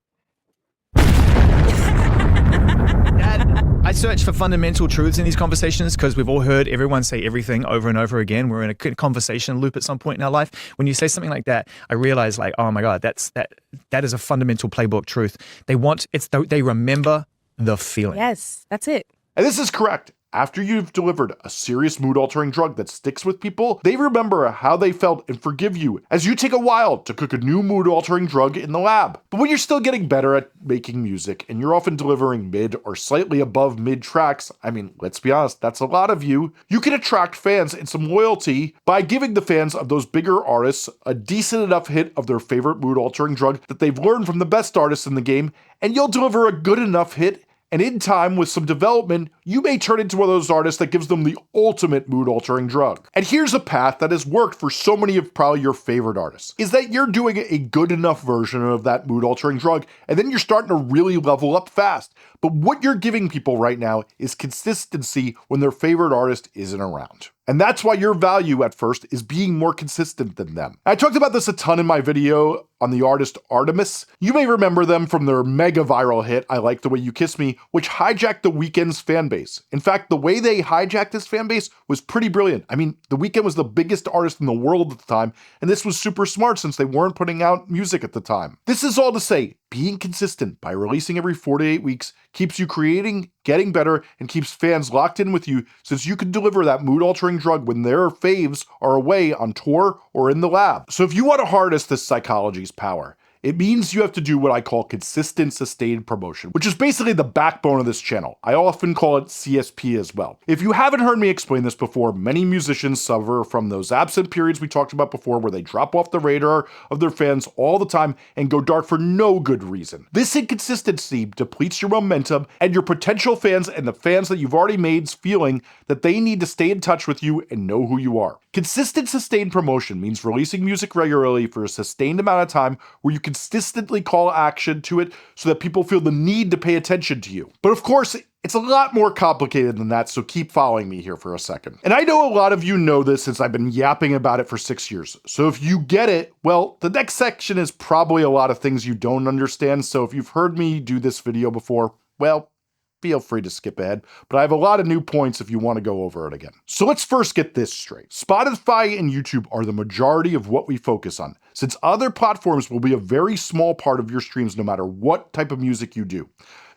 I search for fundamental truths in these conversations because we've all heard everyone say everything over and over again. We're in a conversation loop at some point in our life. When you say something like that, I realize like, oh my God, that is a fundamental playbook truth. They remember the feeling. Yes, that's it. And this is correct. After you've delivered a serious mood-altering drug that sticks with people, they remember how they felt and forgive you as you take a while to cook a new mood-altering drug in the lab. But when you're still getting better at making music and you're often delivering mid or slightly above mid tracks, I mean, let's be honest, that's a lot of you can attract fans and some loyalty by giving the fans of those bigger artists a decent enough hit of their favorite mood-altering drug that they've learned from the best artists in the game, and you'll deliver a good enough hit. And in time, with some development, you may turn into one of those artists that gives them the ultimate mood-altering drug. And here's a path that has worked for so many of probably your favorite artists, is that you're doing a good enough version of that mood-altering drug, and then you're starting to really level up fast. But what you're giving people right now is consistency when their favorite artist isn't around. And that's why your value at first is being more consistent than them. I talked about this a ton in my video on the artist Artemis. You may remember them from their mega viral hit, I Like the Way You Kiss Me, which hijacked The Weeknd's fan base. In fact, the way they hijacked this fan base was pretty brilliant. I mean, The Weeknd was the biggest artist in the world at the time, and this was super smart since they weren't putting out music at the time. This is all to say, being consistent by releasing every 4 to 8 weeks keeps you creating getting better, and keeps fans locked in with you since you can deliver that mood-altering drug when their faves are away on tour or in the lab. So if you want to harness this psychology's power, it means you have to do what I call consistent, sustained promotion, which is basically the backbone of this channel. I often call it CSP as well. If you haven't heard me explain this before, many musicians suffer from those absent periods we talked about before where they drop off the radar of their fans all the time and go dark for no good reason. This inconsistency depletes your momentum and your potential fans and the fans that you've already made's feeling that they need to stay in touch with you and know who you are. Consistent, sustained promotion means releasing music regularly for a sustained amount of time where you consistently call action to it so that people feel the need to pay attention to you. But of course, it's a lot more complicated than that, so keep following me here for a second. And I know a lot of you know this since I've been yapping about it for 6 years. So if you get it, well, the next section is probably a lot of things you don't understand. So if you've heard me do this video before, well, feel free to skip ahead, but I have a lot of new points if you want to go over it again. So let's first get this straight. Spotify and YouTube are the majority of what we focus on, since other platforms will be a very small part of your streams no matter what type of music you do.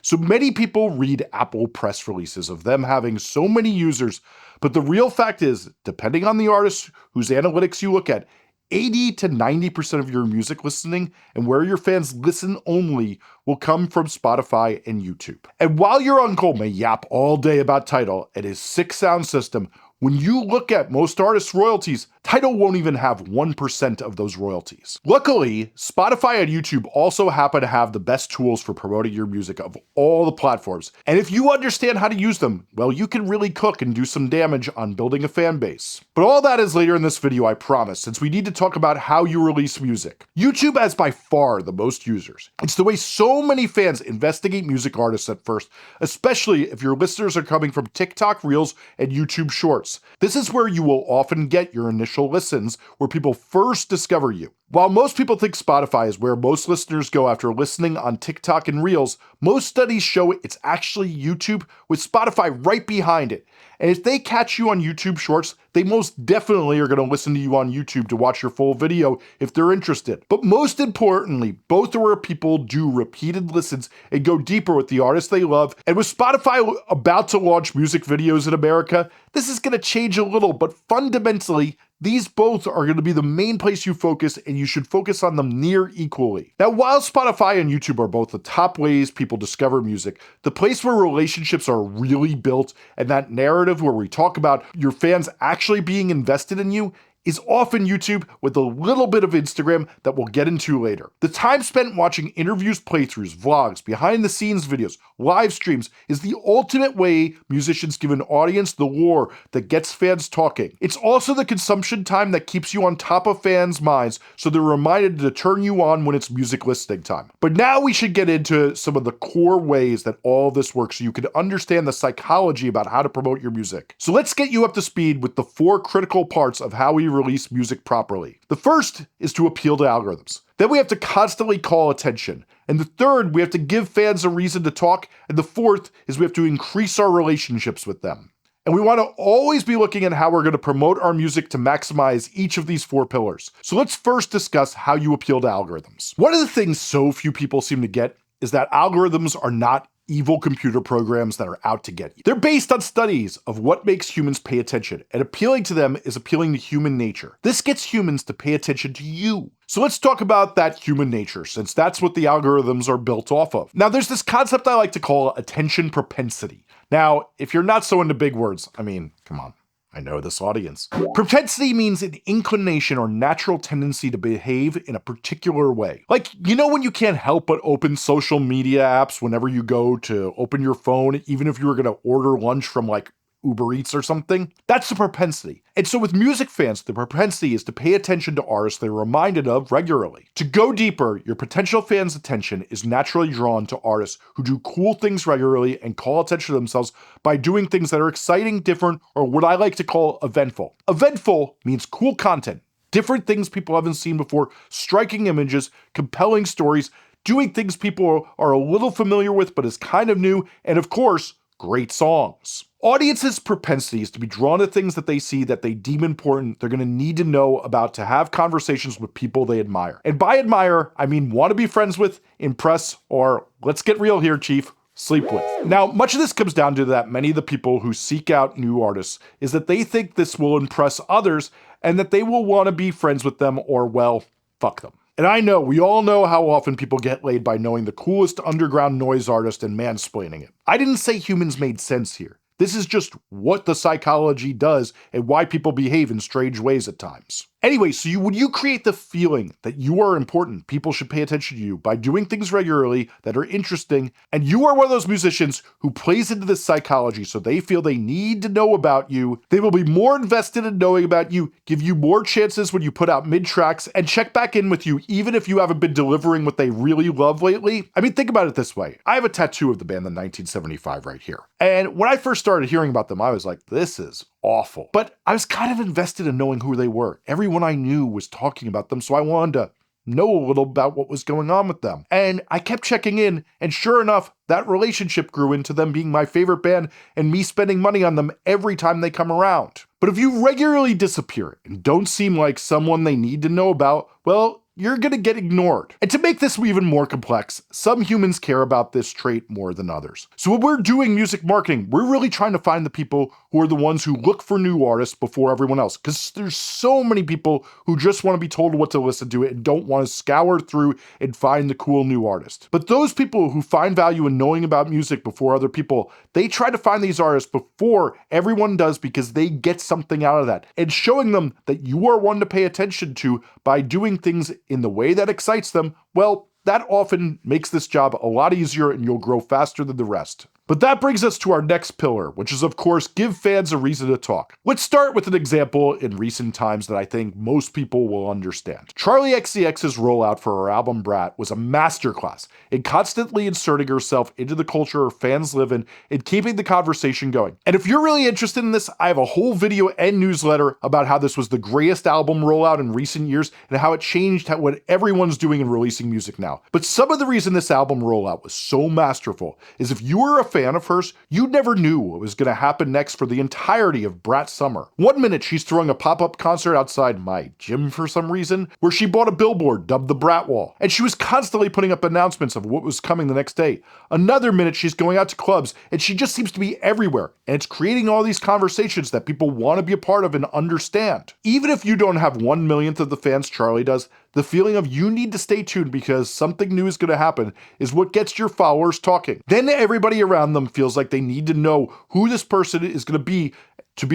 So many people read Apple press releases of them having so many users, but the real fact is, depending on the artist whose analytics you look at, 80 to 90% of your music listening and where your fans listen only will come from Spotify and YouTube. And while your uncle may yap all day about Tidal and his sick sound system, when you look at most artists' royalties, Tidal won't even have 1% of those royalties. Luckily, Spotify and YouTube also happen to have the best tools for promoting your music of all the platforms. And if you understand how to use them, well, you can really cook and do some damage on building a fan base. But all that is later in this video, I promise, since we need to talk about how you release music. YouTube has by far the most users. It's the way so many fans investigate music artists at first, especially if your listeners are coming from TikTok Reels and YouTube Shorts. This is where you will often get your initial listens, where people first discover you. While most people think Spotify is where most listeners go after listening on TikTok and Reels, most studies show it's actually YouTube with Spotify right behind it. And if they catch you on YouTube Shorts, they most definitely are going to listen to you on YouTube to watch your full video if they're interested. But most importantly, both are where people do repeated listens and go deeper with the artists they love. And with Spotify about to launch music videos in America, this is going to change a little, but fundamentally, these both are going to be the main place you focus, and you should focus on them near equally. Now, while Spotify and YouTube are both the top ways people discover music, the place where relationships are really built and that narrative where we talk about your fans actually being invested in you is often YouTube with a little bit of Instagram that we'll get into later. The time spent watching interviews, playthroughs, vlogs, behind the scenes videos, live streams is the ultimate way musicians give an audience the lore that gets fans talking. It's also the consumption time that keeps you on top of fans' minds so they're reminded to turn you on when it's music listening time. But now we should get into some of the core ways that all this works so you can understand the psychology about how to promote your music. So let's get you up to speed with the 4 critical parts of how we release music properly. The first is to appeal to algorithms. Then we have to constantly call attention. And the third, we have to give fans a reason to talk. And the fourth is we have to increase our relationships with them. And we want to always be looking at how we're going to promote our music to maximize each of these 4 pillars. So let's first discuss how you appeal to algorithms. One of the things so few people seem to get is that algorithms are not evil computer programs that are out to get you. They're based on studies of what makes humans pay attention, and appealing to them is appealing to human nature. This gets humans to pay attention to you. So let's talk about that human nature, since that's what the algorithms are built off of. Now, there's this concept I like to call attention propensity. Now, if you're not so into big words, I mean, come on. I know this audience. Propensity means an inclination or natural tendency to behave in a particular way. Like, you know when you can't help but open social media apps whenever you go to open your phone, even if you were going to order lunch from like Uber Eats or something? That's the propensity. And so with music fans, the propensity is to pay attention to artists they're reminded of regularly. To go deeper, your potential fans' attention is naturally drawn to artists who do cool things regularly and call attention to themselves by doing things that are exciting, different, or what I like to call eventful. Eventful means cool content, different things people haven't seen before, striking images, compelling stories, doing things people are a little familiar with but is kind of new, and of course, great songs. Audiences' propensity is to be drawn to things that they see that they deem important, they're going to need to know about to have conversations with people they admire. And by admire, I mean want to be friends with, impress, or let's get real here, Chief, sleep with. Now, much of this comes down to that many of the people who seek out new artists is that they think this will impress others and that they will want to be friends with them or, well, fuck them. And I know, we all know how often people get laid by knowing the coolest underground noise artist and mansplaining it. I didn't say humans made sense here. This is just what the psychology does and why people behave in strange ways at times. Anyway, so would you create the feeling that you are important, people should pay attention to you by doing things regularly that are interesting, and you are one of those musicians who plays into this psychology so they feel they need to know about you, they will be more invested in knowing about you, give you more chances when you put out mid-tracks, and check back in with you even if you haven't been delivering what they really love lately? I mean, think about it this way. I have a tattoo of the band The 1975 right here. And when I first started hearing about them, I was like, this is awful. But I was kind of invested in knowing who they were. Everyone I knew was talking about them, so I wanted to know a little about what was going on with them. And I kept checking in, and sure enough, that relationship grew into them being my favorite band and me spending money on them every time they come around. But if you regularly disappear and don't seem like someone they need to know about, well, you're gonna get ignored. And to make this even more complex, some humans care about this trait more than others. So when we're doing music marketing, we're really trying to find the people who are the ones who look for new artists before everyone else, because there's so many people who just want to be told what to listen to and don't want to scour through and find the cool new artist. But those people who find value in knowing about music before other people, they try to find these artists before everyone does because they get something out of that. And showing them that you are one to pay attention to by doing things in the way that excites them, well, that often makes this job a lot easier and you'll grow faster than the rest. But that brings us to our next pillar, which is, of course, give fans a reason to talk. Let's start with an example in recent times that I think most people will understand. Charli XCX's rollout for her album Brat was a masterclass in constantly inserting herself into the culture her fans live in and keeping the conversation going. And if you're really interested in this, I have a whole video and newsletter about how this was the greatest album rollout in recent years and how it changed what everyone's doing in releasing music now. But some of the reason this album rollout was so masterful is if you were a fan of hers, you never knew what was going to happen next for the entirety of Brat Summer. One minute she's throwing a pop-up concert outside my gym for some reason, where she bought a billboard dubbed the Brat Wall, and she was constantly putting up announcements of what was coming the next day. Another minute she's going out to clubs, and she just seems to be everywhere, and it's creating all these conversations that people want to be a part of and understand. Even if you don't have 1/millionth of the fans Charli does, the feeling of you need to stay tuned because something new is going to happen is what gets your followers talking. Then everybody around them feels like they need to know who this person is going to be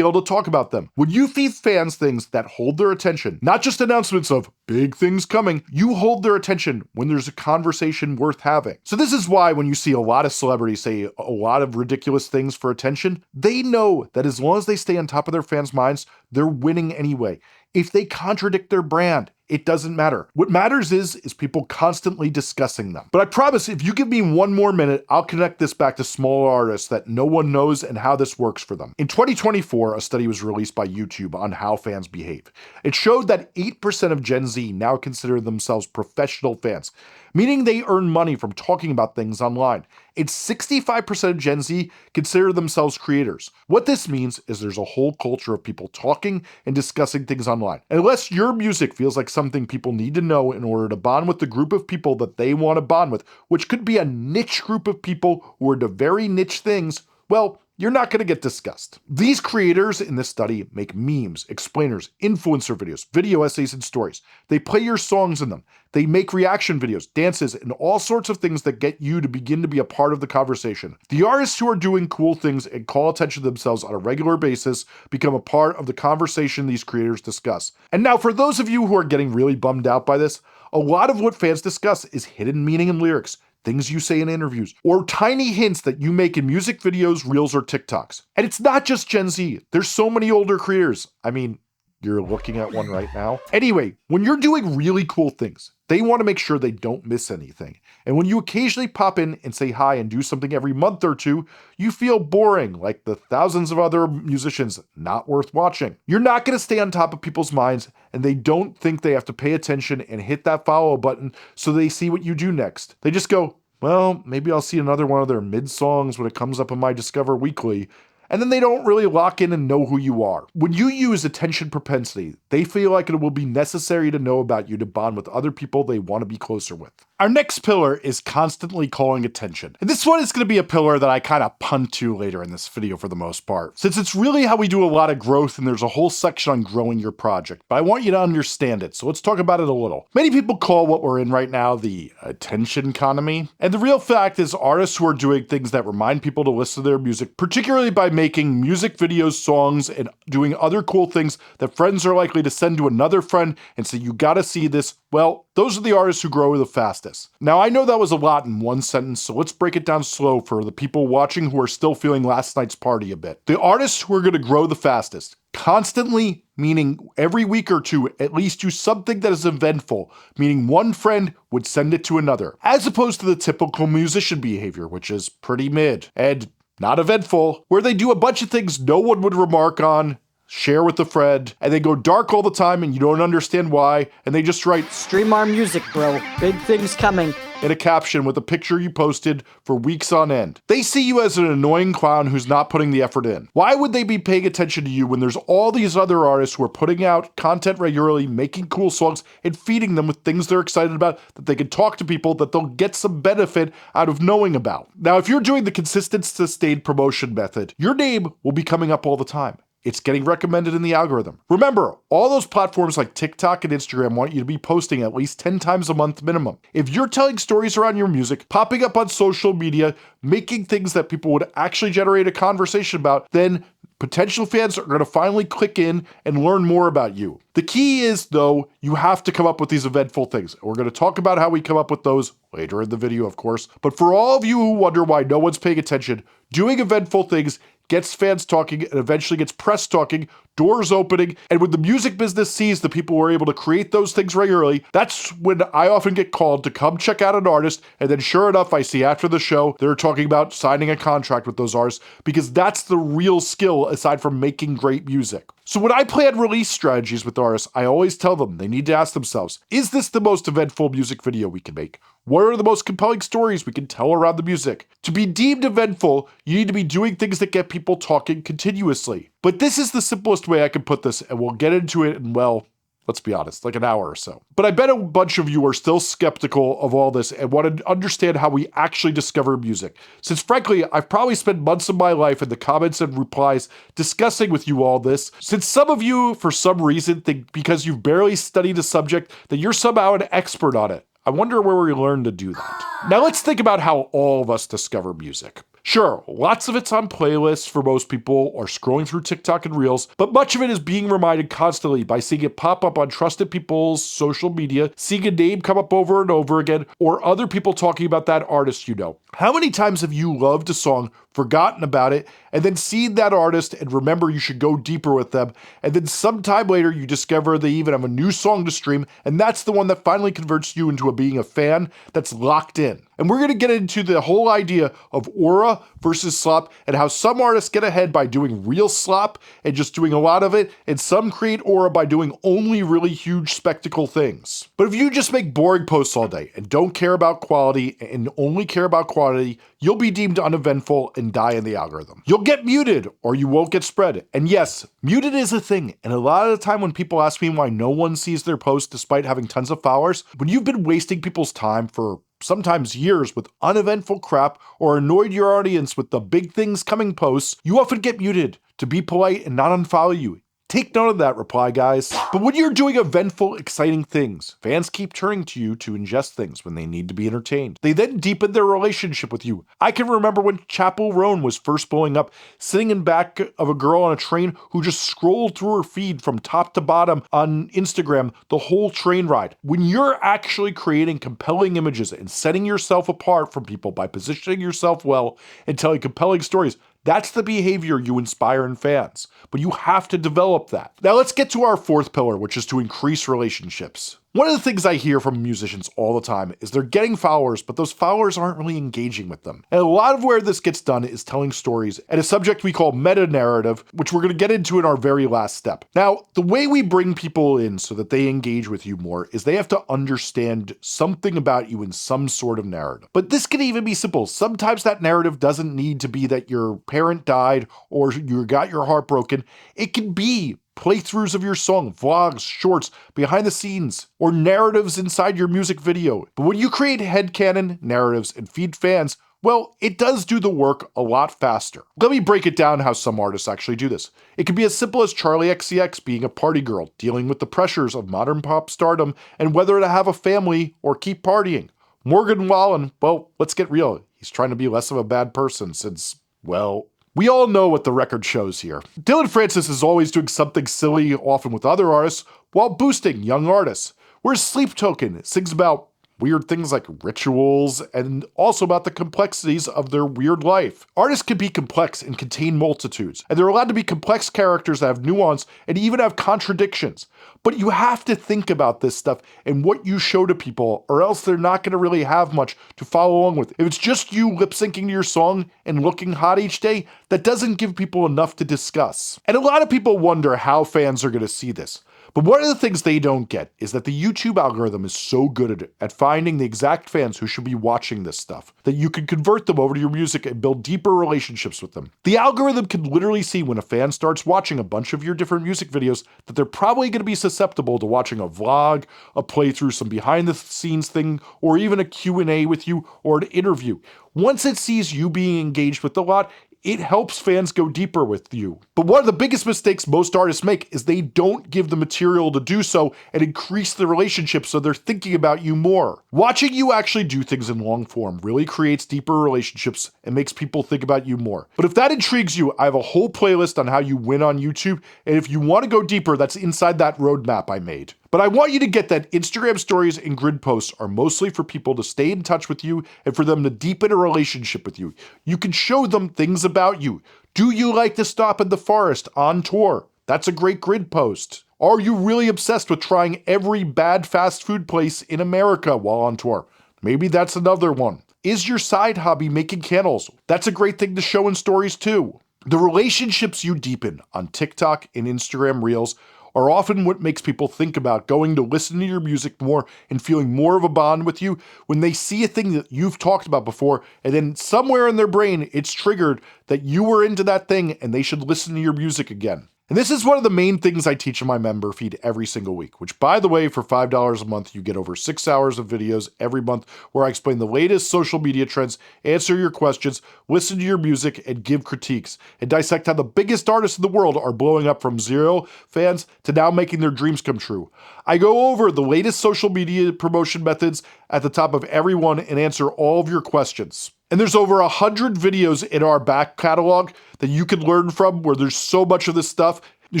able to talk about them. When you feed fans things that hold their attention, not just announcements of big things coming, you hold their attention when there's a conversation worth having. So this is why when you see a lot of celebrities say a lot of ridiculous things for attention, they know that as long as they stay on top of their fans' minds, they're winning anyway. If they contradict their brand, it doesn't matter. What matters is people constantly discussing them. But I promise if you give me one more minute, I'll connect this back to smaller artists that no one knows and how this works for them. In 2024, a study was released by YouTube on how fans behave. It showed that 8% of Gen Z now consider themselves professional fans, meaning they earn money from talking about things online. And 65% of Gen Z consider themselves creators. What this means is there's a whole culture of people talking and discussing things online. And unless your music feels like something people need to know in order to bond with the group of people that they want to bond with, which could be a niche group of people who are into very niche things, well, you're not going to get discussed. These creators in this study make memes, explainers, influencer videos, video essays, and stories. They play your songs in them. They make reaction videos, dances, and all sorts of things that get you to begin to be a part of the conversation. The artists who are doing cool things and call attention to themselves on a regular basis become a part of the conversation these creators discuss. And now for those of you who are getting really bummed out by this, a lot of what fans discuss is hidden meaning in lyrics, things you say in interviews, or tiny hints that you make in music videos, reels, or TikToks. And it's not just Gen Z. There's so many older creators. I mean, you're looking at one right now. Anyway, when you're doing really cool things, they want to make sure they don't miss anything. And when you occasionally pop in and say hi and do something every month or two, you feel boring, like the thousands of other musicians not worth watching. You're not going to stay on top of people's minds, and they don't think they have to pay attention and hit that follow button so they see what you do next. They just go, well, maybe I'll see another one of their mid songs when it comes up on my Discover Weekly. and then they don't really lock in and know who you are. When you use attention propensity, they feel like it will be necessary to know about you to bond with other people they want to be closer with. Our next pillar is constantly calling attention. And this one is going to be a pillar that I kind of punt to later in this video for the most part, since it's really how we do a lot of growth and there's a whole section on growing your project. But I want you to understand it, so let's talk about it a little. Many people call what we're in right now the attention economy. And the real fact is artists who are doing things that remind people to listen to their music, particularly by making music videos, songs, and doing other cool things that friends are likely to send to another friend and say, you gotta see this. Well, those are the artists who grow the fastest. Now, I know that was a lot in one sentence, so let's break it down slow for the people watching who are still feeling last night's party a bit. The artists who are going to grow the fastest, constantly, meaning every week or two, at least do something that is eventful, meaning one friend would send it to another, as opposed to the typical musician behavior, which is pretty mid and not eventful, where they do a bunch of things no one would remark on, share with a friend, and they go dark all the time and you don't understand why, and they just write Stream our music, bro. Big things coming. in a caption with a picture you posted for weeks on end. They see you as an annoying clown who's not putting the effort in. Why would they be paying attention to you when there's all these other artists who are putting out content regularly, making cool songs, and feeding them with things they're excited about that they can talk to people that they'll get some benefit out of knowing about? Now, if you're doing the consistent, sustained promotion method, your name will be coming up all the time. It's getting recommended in the algorithm. Remember, all those platforms like TikTok and Instagram want you to be posting at least 10 times a month minimum. If you're telling stories around your music, popping up on social media, making things that people would actually generate a conversation about, then potential fans are going to finally click in and learn more about you. The key is, though, you have to come up with these eventful things. We're going to talk about how we come up with those later in the video, of course. But for all of you who wonder why no one's paying attention, doing eventful things gets fans talking and eventually gets press talking, doors opening, and when the music business sees the people who are able to create those things regularly, that's when I often get called to come check out an artist, and then sure enough, I see after the show, they're talking about signing a contract with those artists, because that's the real skill aside from making great music. So when I plan release strategies with artists, I always tell them they need to ask themselves, is this the most eventful music video we can make? What are the most compelling stories we can tell around the music? To be deemed eventful, you need to be doing things that get people talking continuously. But this is the simplest way I can put this, and we'll get into it in, well, let's be honest, like an hour or so. But I bet a bunch of you are still skeptical of all this and want to understand how we actually discover music. Since frankly, I've probably spent months of my life in the comments and replies discussing with you all this, since some of you, for some reason, think because you've barely studied a subject that you're somehow an expert on it. I wonder where we learned to do that. Now let's think about how all of us discover music. Sure, lots of it's on playlists for most people or scrolling through TikTok and Reels, but much of it is being reminded constantly by seeing it pop up on trusted people's social media, seeing a name come up over and over again, or other people talking about that artist you know. How many times have you loved a song, forgotten about it, and then seen that artist and remember you should go deeper with them, and then sometime later you discover they even have a new song to stream, and that's the one that finally converts you into being a fan that's locked in. And we're going to get into the whole idea of aura versus slop and how some artists get ahead by doing real slop and just doing a lot of it, and some create aura by doing only really huge spectacle things. But if you just make boring posts all day and don't care about quality and only care about quantity, you'll be deemed uneventful and die in the algorithm. You'll get muted or you won't get spread. And yes, muted is a thing. And a lot of the time when people ask me why no one sees their posts despite having tons of followers, when you've been wasting people's time for sometimes years with uneventful crap or annoyed your audience with the big things coming posts, you often get muted to be polite and not unfollow you. Take note of that, reply guys. But when you're doing eventful, exciting things, fans keep turning to you to ingest things when they need to be entertained. They then deepen their relationship with you. I can remember when Chappell Roan was first blowing up, sitting in back of a girl on a train who just scrolled through her feed from top to bottom on Instagram the whole train ride. When you're actually creating compelling images and setting yourself apart from people by positioning yourself well and telling compelling stories, that's the behavior you inspire in fans, but you have to develop that. Now let's get to our fourth pillar, which is to increase relationships. One of the things I hear from musicians all the time is they're getting followers, but those followers aren't really engaging with them. And a lot of where this gets done is telling stories and a subject we call meta-narrative, which we're going to get into in our very last step. Now, the way we bring people in so that they engage with you more is they have to understand something about you in some sort of narrative. But this can even be simple. Sometimes that narrative doesn't need to be that your parent died or you got your heart broken. It can be playthroughs of your song, vlogs, shorts, behind the scenes, or narratives inside your music video. But when you create headcanon, narratives, and feed fans, well, it does do the work a lot faster. Let me break it down how some artists actually do this. It can be as simple as Charli XCX being a party girl, dealing with the pressures of modern pop stardom and whether to have a family or keep partying. Morgan Wallen, well, let's get real. He's trying to be less of a bad person since, well, we all know what the record shows here. Dillon Francis is always doing something silly, often with other artists, while boosting young artists. Whereas Sleep Token sings about weird things like rituals and also about the complexities of their weird life. Artists can be complex and contain multitudes, and they're allowed to be complex characters that have nuance and even have contradictions. But you have to think about this stuff and what you show to people, or else they're not going to really have much to follow along with. If it's just you lip syncing to your song and looking hot each day, that doesn't give people enough to discuss. And a lot of people wonder how fans are going to see this. But one of the things they don't get is that the YouTube algorithm is so good at finding the exact fans who should be watching this stuff that you can convert them over to your music and build deeper relationships with them. The algorithm can literally see when a fan starts watching a bunch of your different music videos that they're probably going to be susceptible to watching a vlog, a playthrough, some behind the scenes thing, or even a Q&A with you or an interview. Once it sees you being engaged with a lot, it helps fans go deeper with you. But one of the biggest mistakes most artists make is they don't give the material to do so and increase the relationship so they're thinking about you more. Watching you actually do things in long form really creates deeper relationships and makes people think about you more. But if that intrigues you, I have a whole playlist on how you win on YouTube, and if you want to go deeper, that's inside that roadmap I made. But I want you to get that Instagram stories and grid posts are mostly for people to stay in touch with you and for them to deepen a relationship with you. You can show them things about you. Do you like to stop in the forest on tour? That's a great grid post. Are you really obsessed with trying every bad fast food place in America while on tour? Maybe that's another one. Is your side hobby making candles? That's a great thing to show in stories too. The relationships you deepen on TikTok and Instagram Reels are often what makes people think about going to listen to your music more and feeling more of a bond with you when they see a thing that you've talked about before, and then somewhere in their brain it's triggered that you were into that thing and they should listen to your music again. And this is one of the main things I teach in my member feed every single week, which, by the way, for $5 a month, you get over 6 hours of videos every month where I explain the latest social media trends, answer your questions, listen to your music, and give critiques, and dissect how the biggest artists in the world are blowing up from 0 fans to now making their dreams come true. I go over the latest social media promotion methods at the top of every one and answer all of your questions. And there's over 100 videos in our back catalog that you can learn from where there's so much of this stuff. You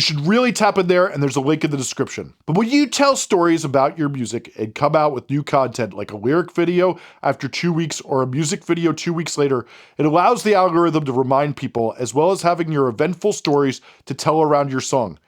should really tap in there, and there's a link in the description. But when you tell stories about your music and come out with new content like a lyric video after 2 weeks or a music video 2 weeks later, it allows the algorithm to remind people, as well as having your eventful stories to tell around your song.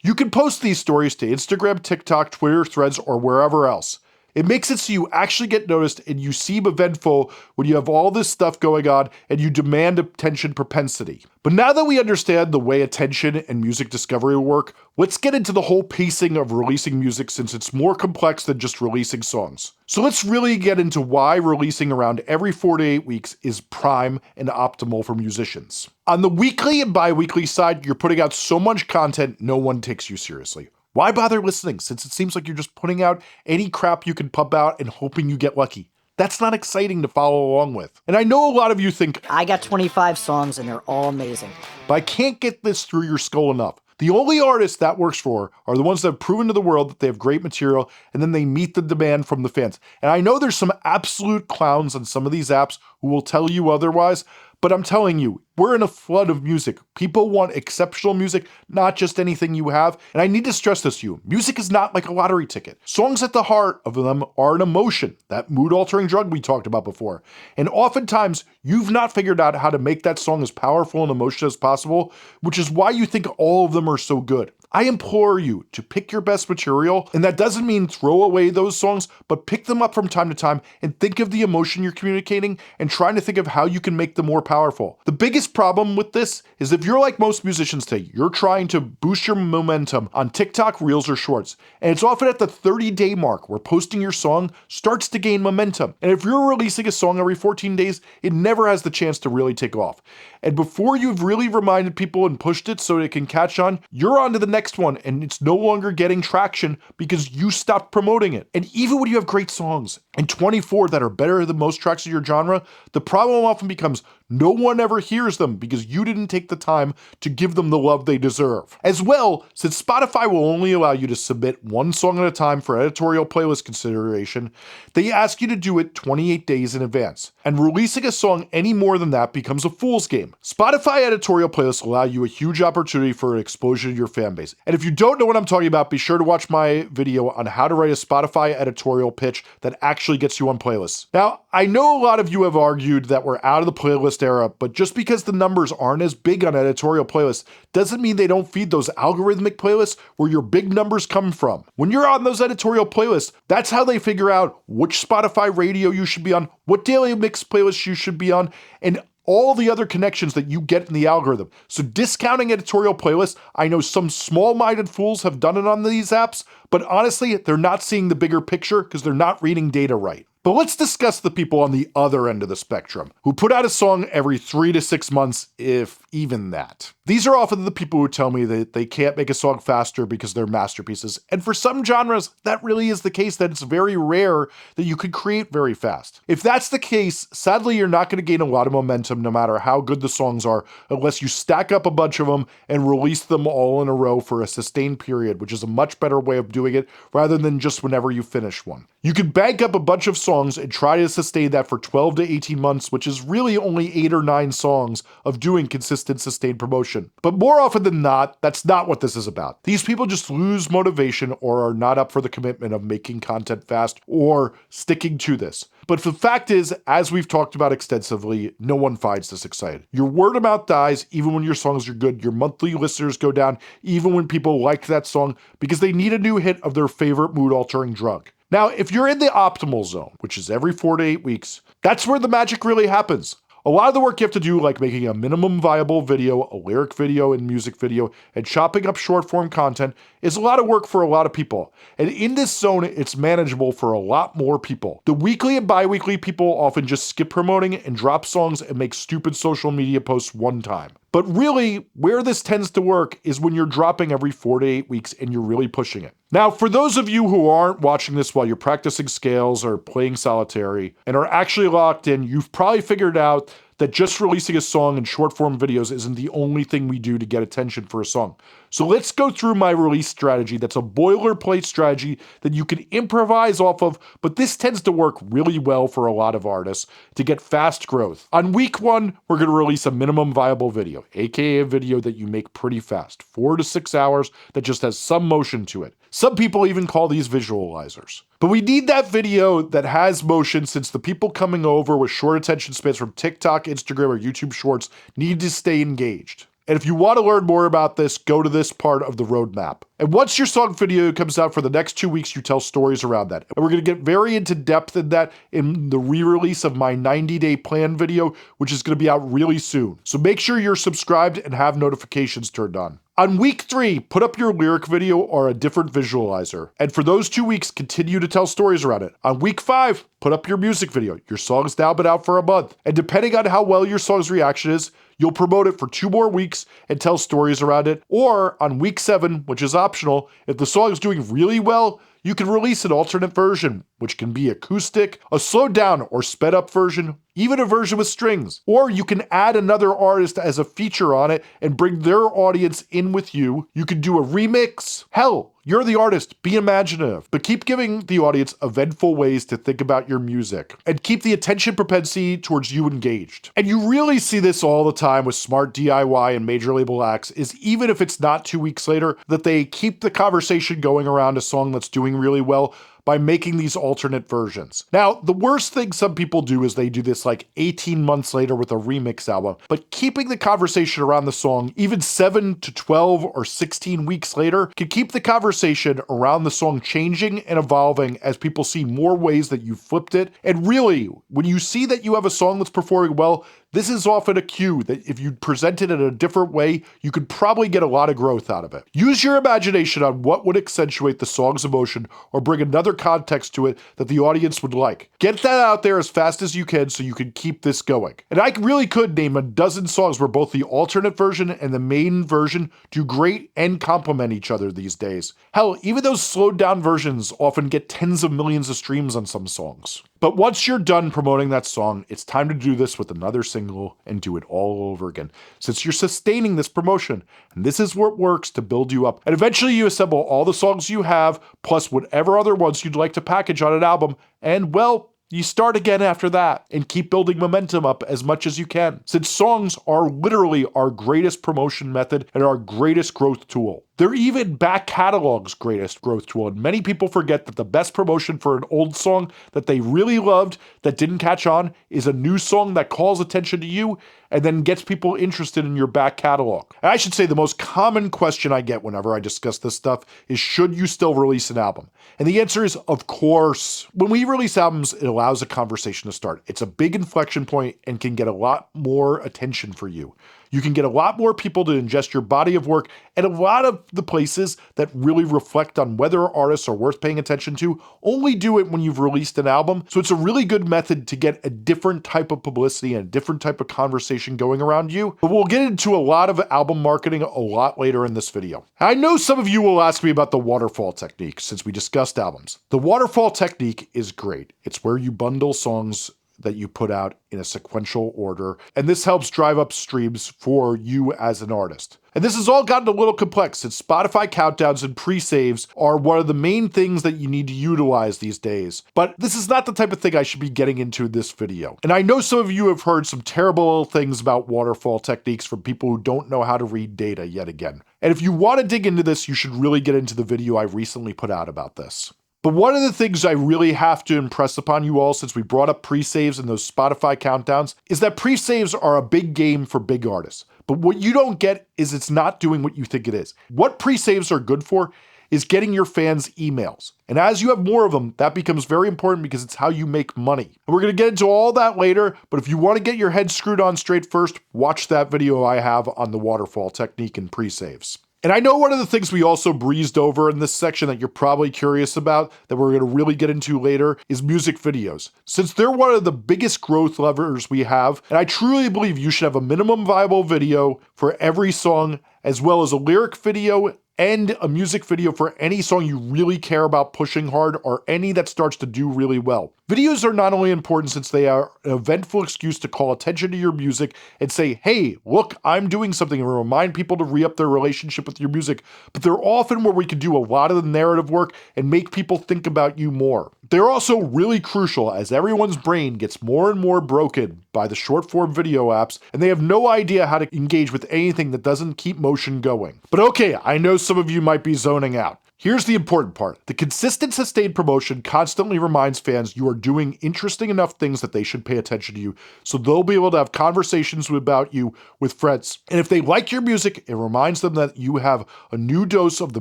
You can post these stories to Instagram, TikTok, Twitter, Threads, or wherever else. It makes it so you actually get noticed and you seem eventful when you have all this stuff going on and you demand attention propensity. But now that we understand the way attention and music discovery work, let's get into the whole pacing of releasing music since it's more complex than just releasing songs. So let's really get into why releasing around every 4 to 8 weeks is prime and optimal for musicians. On the weekly and bi-weekly side, you're putting out so much content no one takes you seriously. Why bother listening since it seems like you're just putting out any crap you can pump out and hoping you get lucky? That's not exciting to follow along with. And I know a lot of you think, I got 25 songs and they're all amazing. but I can't get this through your skull enough. The only artists that works for are the ones that have proven to the world that they have great material and then they meet the demand from the fans. And I know there's some absolute clowns on some of these apps who will tell you otherwise, but I'm telling you, we're in a flood of music. People want exceptional music, not just anything you have. And I need to stress this to you. Music is not like a lottery ticket. Songs at the heart of them are an emotion, that mood-altering drug we talked about before. And oftentimes, you've not figured out how to make that song as powerful and emotional as possible, which is why you think all of them are so good. I implore you to pick your best material, and that doesn't mean throw away those songs, but pick them up from time to time and think of the emotion you're communicating and trying to think of how you can make them more powerful. The biggest problem with this is if you're like most musicians today, you're trying to boost your momentum on TikTok, Reels, or Shorts, and it's often at the 30-day mark where posting your song starts to gain momentum. And if you're releasing a song every 14 days, it never has the chance to really take off. And before you've really reminded people and pushed it so it can catch on, you're on to the next one and it's no longer getting traction because you stopped promoting it. And even when you have great songs and 24 that are better than most tracks of your genre, the problem often becomes no one ever hears them because you didn't take the time to give them the love they deserve. As well, since Spotify will only allow you to submit one song at a time for editorial playlist consideration, they ask you to do it 28 days in advance. And releasing a song any more than that becomes a fool's game. Spotify editorial playlists allow you a huge opportunity for exposure to your fan base. And if you don't know what I'm talking about, be sure to watch my video on how to write a Spotify editorial pitch that actually gets you on playlists. Now, I know a lot of you have argued that we're out of the playlist era, but just because the numbers aren't as big on editorial playlists doesn't mean they don't feed those algorithmic playlists where your big numbers come from. When you're on those editorial playlists, that's how they figure out which Spotify radio you should be on, what daily mix playlists you should be on, and all the other connections that you get in the algorithm. So discounting editorial playlists, I know some small-minded fools have done it on these apps, but honestly, they're not seeing the bigger picture because they're not reading data right. But let's discuss the people on the other end of the spectrum, who put out a song every 3 to 6 months, if even that. These are often the people who tell me that they can't make a song faster because they're masterpieces. And for some genres, that really is the case, that it's very rare that you could create very fast. If that's the case, sadly, you're not going to gain a lot of momentum no matter how good the songs are, unless you stack up a bunch of them and release them all in a row for a sustained period, which is a much better way of doing it rather than just whenever you finish one. You could bank up a bunch of songs and try to sustain that for 12 to 18 months, which is really only 8 or 9 songs of doing consistent sustained promotion. But more often than not, that's not what this is about. These people just lose motivation or are not up for the commitment of making content fast or sticking to this. But the fact is, as we've talked about extensively, no one finds this exciting. Your word of mouth dies even when your songs are good. Your monthly listeners go down even when people like that song because they need a new hit of their favorite mood-altering drug. Now, if you're in the optimal zone, which is every 4 to 8 weeks, that's where the magic really happens. A lot of the work you have to do, like making a minimum viable video, a lyric video and music video, and chopping up short form content, is a lot of work for a lot of people. And in this zone, it's manageable for a lot more people. The weekly and bi-weekly people often just skip promoting and drop songs and make stupid social media posts one time. But really, where this tends to work is when you're dropping every 4 to 8 weeks and you're really pushing it. Now, for those of you who aren't watching this while you're practicing scales or playing solitary and are actually locked in, you've probably figured out that just releasing a song in short form videos isn't the only thing we do to get attention for a song. So let's go through my release strategy. That's a boilerplate strategy that you can improvise off of, but this tends to work really well for a lot of artists to get fast growth. On week 1, we're going to release a minimum viable video, aka a video that you make pretty fast, 4 to 6 hours that just has some motion to it. Some people even call these visualizers. But we need that video that has motion since the people coming over with short attention spans from TikTok, Instagram, or YouTube Shorts need to stay engaged. And if you want to learn more about this, go to this part of the roadmap. And once your song video comes out for the next 2 weeks, you tell stories around that. And we're going to get very into depth in that in the re-release of my 90-day plan video, which is going to be out really soon. So make sure you're subscribed and have notifications turned on. On week 3, put up your lyric video or a different visualizer. And for those 2 weeks, continue to tell stories around it. On week 5, put up your music video. Your song's now been out for a month. And depending on how well your song's reaction is, you'll promote it for 2 more weeks and tell stories around it. Or on week 7, which is optional, if the song is doing really well, you can release an alternate version which can be acoustic, a slowed down or sped up version, even a version with strings. Or you can add another artist as a feature on it and bring their audience in with you. You can do a remix. Hell, you're the artist, be imaginative, but keep giving the audience eventful ways to think about your music and keep the attention propensity towards you engaged. And you really see this all the time with smart DIY and major label acts, is even if it's not 2 weeks later, that they keep the conversation going around a song that's doing really well by making these alternate versions. Now, the worst thing some people do is they do this like 18 months later with a remix album, but keeping the conversation around the song even 7 to 12 or 16 weeks later can keep the conversation around the song changing and evolving as people see more ways that you flipped it. And really, when you see that you have a song that's performing well, this is often a cue that if you present it in a different way, you could probably get a lot of growth out of it. Use your imagination on what would accentuate the song's emotion or bring another context to it that the audience would like. Get that out there as fast as you can so you can keep this going. And I really could name a dozen songs where both the alternate version and the main version do great and complement each other these days. Hell, even those slowed down versions often get tens of millions of streams on some songs. But once you're done promoting that song, it's time to do this with another single and do it all over again, since you're sustaining this promotion. And this is what works to build you up. And eventually you assemble all the songs you have, plus whatever other ones you'd like to package on an album, and well, you start again after that and keep building momentum up as much as you can, since songs are literally our greatest promotion method and our greatest growth tool. They're even back catalog's greatest growth tool, and many people forget that the best promotion for an old song that they really loved that didn't catch on is a new song that calls attention to you and then gets people interested in your back catalog. And I should say the most common question I get whenever I discuss this stuff is, should you still release an album? And the answer is, of course. When we release albums, it allows a conversation to start. It's a big inflection point and can get a lot more attention for you. You can get a lot more people to ingest your body of work, and a lot of the places that really reflect on whether artists are worth paying attention to only do it when you've released an album. So it's a really good method to get a different type of publicity and a different type of conversation going around you. But we'll get into a lot of album marketing a lot later in this video. I know some of you will ask me about the waterfall technique since we discussed albums. The waterfall technique is great. It's where you bundle songs that you put out in a sequential order, and this helps drive up streams for you as an artist. And this has all gotten a little complex since Spotify countdowns and pre-saves are one of the main things that you need to utilize these days. But this is not the type of thing I should be getting into in this video. And I know some of you have heard some terrible things about waterfall techniques from people who don't know how to read data yet again. And if you want to dig into this, you should really get into the video I recently put out about this. But one of the things I really have to impress upon you all, since we brought up pre-saves and those Spotify countdowns, is that pre-saves are a big game for big artists. But what you don't get is it's not doing what you think it is. What pre-saves are good for is getting your fans emails. And as you have more of them, that becomes very important because it's how you make money. And we're going to get into all that later, but if you want to get your head screwed on straight first, watch that video I have on the waterfall technique and pre-saves. And I know one of the things we also breezed over in this section that you're probably curious about, that we're going to really get into later, is music videos. Since they're one of the biggest growth levers we have, and I truly believe you should have a minimum viable video for every song, as well as a lyric video and a music video for any song you really care about pushing hard or any that starts to do really well. Videos are not only important since they are an eventful excuse to call attention to your music and say, hey, look, I'm doing something, and remind people to re-up their relationship with your music, but they're often where we can do a lot of the narrative work and make people think about you more. They're also really crucial as everyone's brain gets more and more broken by the short form video apps, and they have no idea how to engage with anything that doesn't keep motion going. But okay, I know some of you might be zoning out. Here's the important part. The consistent, sustained promotion constantly reminds fans you are doing interesting enough things that they should pay attention to you, so they'll be able to have conversations about you with friends. And if they like your music, it reminds them that you have a new dose of the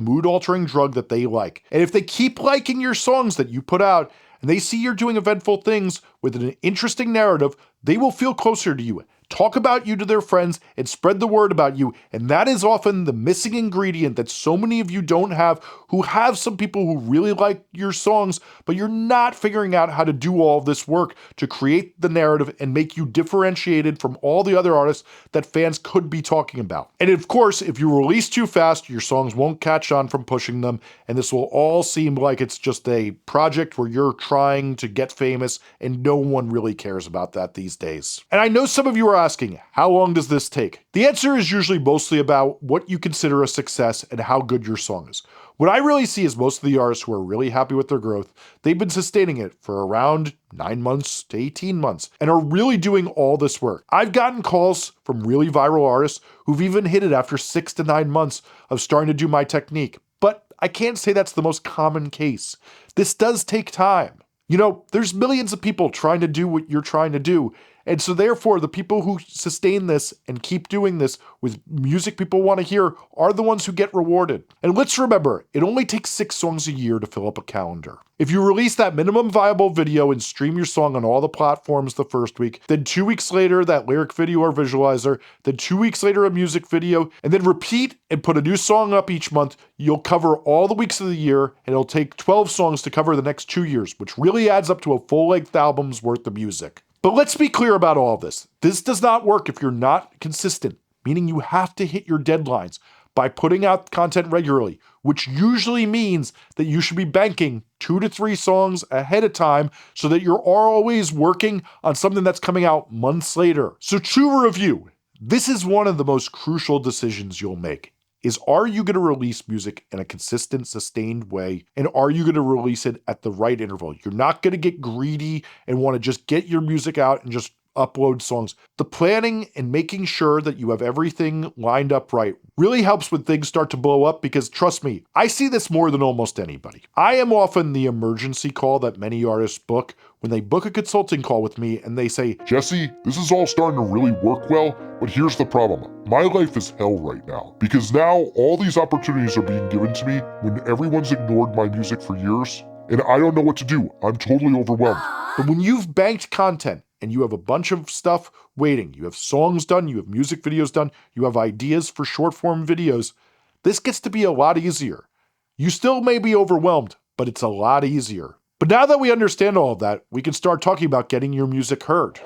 mood-altering drug that they like. And if they keep liking your songs that you put out, and they see you're doing eventful things with an interesting narrative, they will feel closer to you. talk about you to their friends, and spread the word about you. And that is often the missing ingredient that so many of you don't have, who have some people who really like your songs, but you're not figuring out how to do all of this work to create the narrative and make you differentiated from all the other artists that fans could be talking about. And of course, if you release too fast, your songs won't catch on from pushing them, and this will all seem like it's just a project where you're trying to get famous, and no one really cares about that these days. And I know some of you are asking, how long does this take? The answer is usually mostly about what you consider a success and how good your song is. What I really see is most of the artists who are really happy with their growth, they've been sustaining it for around 9 months to 18 months and are really doing all this work. I've gotten calls from really viral artists who've even hit it after 6 to 9 months of starting to do my technique. But I can't say that's the most common case. This does take time. You know, there's millions of people trying to do what you're trying to do. And so therefore, the people who sustain this and keep doing this with music people want to hear are the ones who get rewarded. And let's remember, it only takes 6 songs a year to fill up a calendar. If you release that minimum viable video and stream your song on all the platforms the first week, then 2 weeks later, that lyric video or visualizer, then 2 weeks later, a music video, and then repeat and put a new song up each month, you'll cover all the weeks of the year, and it'll take 12 songs to cover the next 2 years, which really adds up to a full-length album's worth of music. But let's be clear about all this. This does not work if you're not consistent, meaning you have to hit your deadlines by putting out content regularly, which usually means that you should be banking 2 to 3 songs ahead of time so that you're always working on something that's coming out months later. So to review, this is one of the most crucial decisions you'll make. Is, are you going to release music in a consistent, sustained way? And are you going to release it at the right interval? You're not going to get greedy and want to just get your music out and just upload songs. The planning and making sure that you have everything lined up right really helps when things start to blow up, because trust me, I see this more than almost anybody. I am often the emergency call that many artists book when they book a consulting call with me and they say, Jesse, this is all starting to really work well, but here's the problem. My life is hell right now, because now all these opportunities are being given to me when everyone's ignored my music for years, and I don't know what to do. I'm totally overwhelmed. But when you've banked content and you have a bunch of stuff waiting, you have songs done, you have music videos done, you have ideas for short form videos, this gets to be a lot easier. You still may be overwhelmed, but it's a lot easier. But now that we understand all of that, we can start talking about getting your music heard.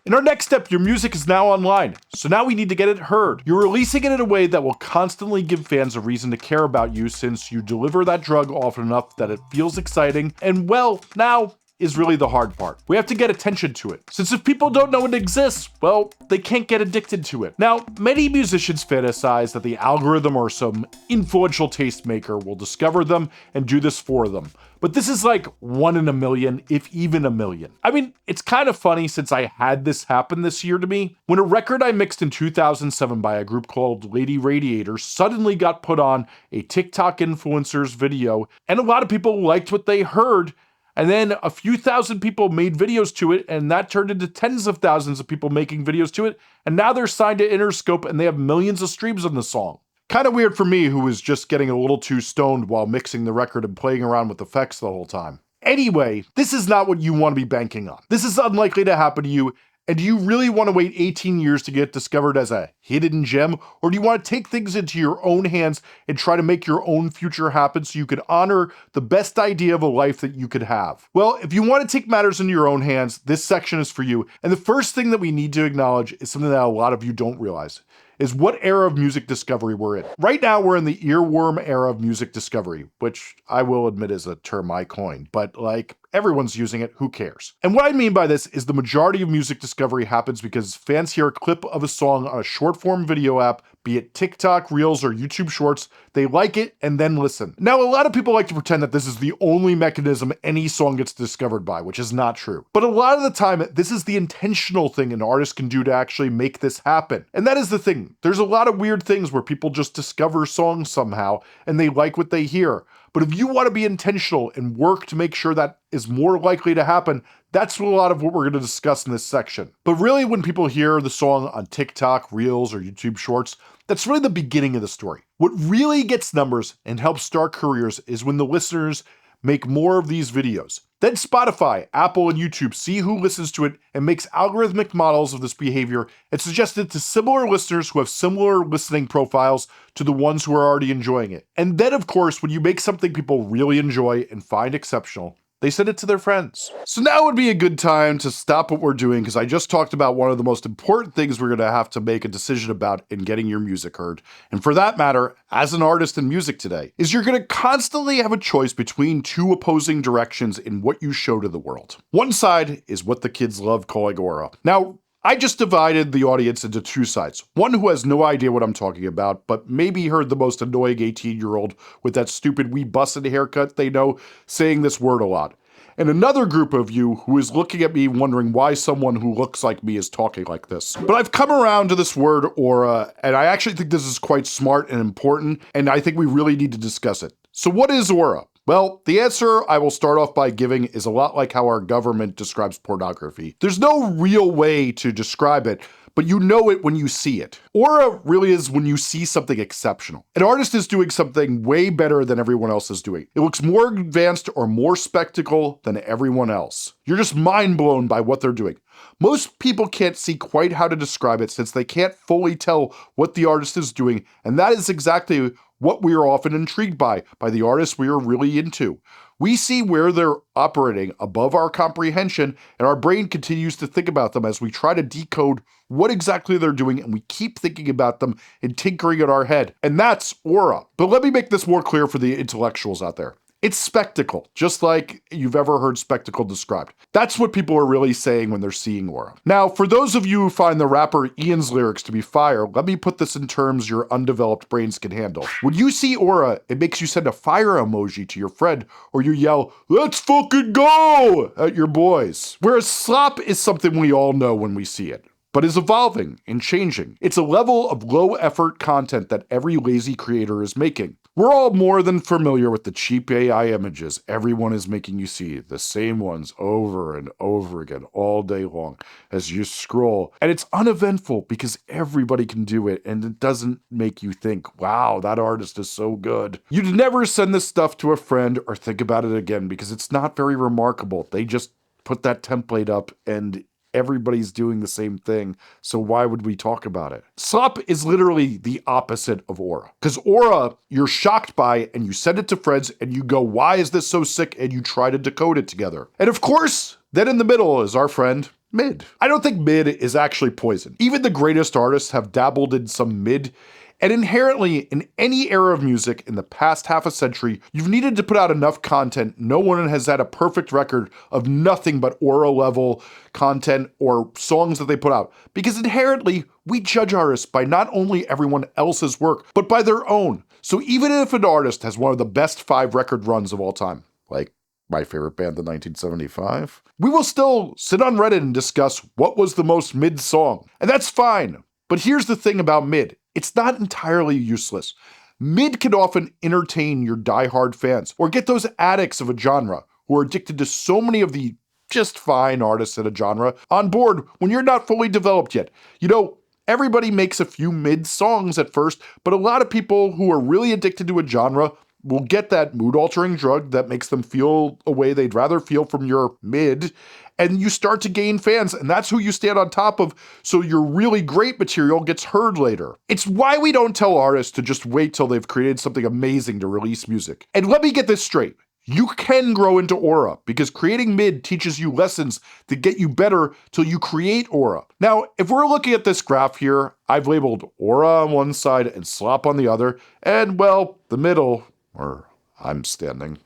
In our next step, your music is now online, so now we need to get it heard. You're releasing it in a way that will constantly give fans a reason to care about you, since you deliver that drug often enough that it feels exciting, and well, now is really the hard part. We have to get attention to it, since if people don't know it exists, well, they can't get addicted to it. Now, many musicians fantasize that the algorithm or some influential tastemaker will discover them and do this for them. But this is like 1 in a million, if even a million. I mean, it's kind of funny since I had this happen this year to me. When a record I mixed in 2007 by a group called Lady Radiator suddenly got put on a TikTok influencer's video, and a lot of people liked what they heard, and then a few thousand people made videos to it, and that turned into tens of thousands of people making videos to it, and now they're signed to Interscope and they have millions of streams on the song. Kind of weird for me, who was just getting a little too stoned while mixing the record and playing around with effects the whole time. Anyway, this is not what you want to be banking on. This is unlikely to happen to you. And do you really want to wait 18 years to get discovered as a hidden gem? Or do you want to take things into your own hands and try to make your own future happen so you can honor the best idea of a life that you could have? Well, if you want to take matters into your own hands, this section is for you. And the first thing that we need to acknowledge is something that a lot of you don't realize, is what era of music discovery we're in. Right now, we're in the earworm era of music discovery, which I will admit is a term I coined, but like, everyone's using it, who cares? And what I mean by this is the majority of music discovery happens because fans hear a clip of a song on a short form video app, be it TikTok, Reels, or YouTube Shorts, they like it and then listen. Now, a lot of people like to pretend that this is the only mechanism any song gets discovered by, which is not true. But a lot of the time, this is the intentional thing an artist can do to actually make this happen. And that is the thing. There's a lot of weird things where people just discover songs somehow and they like what they hear. But if you want to be intentional and work to make sure that is more likely to happen, that's a lot of what we're going to discuss in this section. But really, when people hear the song on TikTok, Reels, or YouTube Shorts, that's really the beginning of the story. What really gets numbers and helps start careers is when the listeners make more of these videos. Then Spotify, Apple, and YouTube see who listens to it and makes algorithmic models of this behavior and suggest it to similar listeners who have similar listening profiles to the ones who are already enjoying it. And then, of course, when you make something people really enjoy and find exceptional, they send it to their friends. So now would be a good time to stop what we're doing because I just talked about one of the most important things we're gonna have to make a decision about in getting your music heard. And for that matter, as an artist in music today, is you're gonna constantly have a choice between two opposing directions in what you show to the world. One side is what the kids love calling aura. Now, I just divided the audience into two sides. One who has no idea what I'm talking about, but maybe heard the most annoying 18-year-old with that stupid wee busted haircut they know saying this word a lot. And another group of you who is looking at me wondering why someone who looks like me is talking like this. But I've come around to this word aura, and I actually think this is quite smart and important, and I think we really need to discuss it. So what is aura? Well, the answer I will start off by giving is a lot like how our government describes pornography. There's no real way to describe it, but you know it when you see it. Aura really is when you see something exceptional. An artist is doing something way better than everyone else is doing. It looks more advanced or more spectacle than everyone else. You're just mind blown by what they're doing. Most people can't see quite how to describe it since they can't fully tell what the artist is doing, and that is exactly what we are often intrigued by the artists we are really into. We see where they're operating above our comprehension, and our brain continues to think about them as we try to decode what exactly they're doing, and we keep thinking about them and tinkering in our head. And that's aura. But let me make this more clear for the intellectuals out there. It's spectacle, just like you've ever heard spectacle described. That's what people are really saying when they're seeing aura. Now, for those of you who find the rapper Ian's lyrics to be fire, let me put this in terms your undeveloped brains can handle. When you see aura, it makes you send a fire emoji to your friend, or you yell, "Let's fucking go!" at your boys. Whereas slop is something we all know when we see it, but is evolving and changing. It's a level of low effort content that every lazy creator is making. We're all more than familiar with the cheap AI images everyone is making you see, the same ones over and over again all day long as you scroll. And it's uneventful because everybody can do it and it doesn't make you think, wow, that artist is so good. You'd never send this stuff to a friend or think about it again because it's not very remarkable. They just put that template up and everybody's doing the same thing, so why would we talk about it? Slop is literally the opposite of aura. Because aura, you're shocked by and you send it to friends and you go, why is this so sick? And you try to decode it together. And of course, then in the middle is our friend, mid. I don't think mid is actually poison. Even the greatest artists have dabbled in some mid. And inherently, in any era of music in the past half a century, you've needed to put out enough content. No one has had a perfect record of nothing but aura level content or songs that they put out. Because inherently, we judge artists by not only everyone else's work, but by their own. So even if an artist has one of the best 5 record runs of all time, like my favorite band, the 1975, we will still sit on Reddit and discuss what was the most mid song. And that's fine. But here's the thing about mid. It's not entirely useless. Mid can often entertain your diehard fans or get those addicts of a genre who are addicted to so many of the just fine artists in a genre on board when you're not fully developed yet. You know, everybody makes a few mid songs at first, but a lot of people who are really addicted to a genre will get that mood-altering drug that makes them feel a way they'd rather feel from your mid, and you start to gain fans, and that's who you stand on top of, so your really great material gets heard later. It's why we don't tell artists to just wait till they've created something amazing to release music. And let me get this straight. You can grow into aura because creating mid teaches you lessons that get you better till you create aura. Now, if we're looking at this graph here, I've labeled aura on one side and slop on the other, and well, the middle, or I'm standing,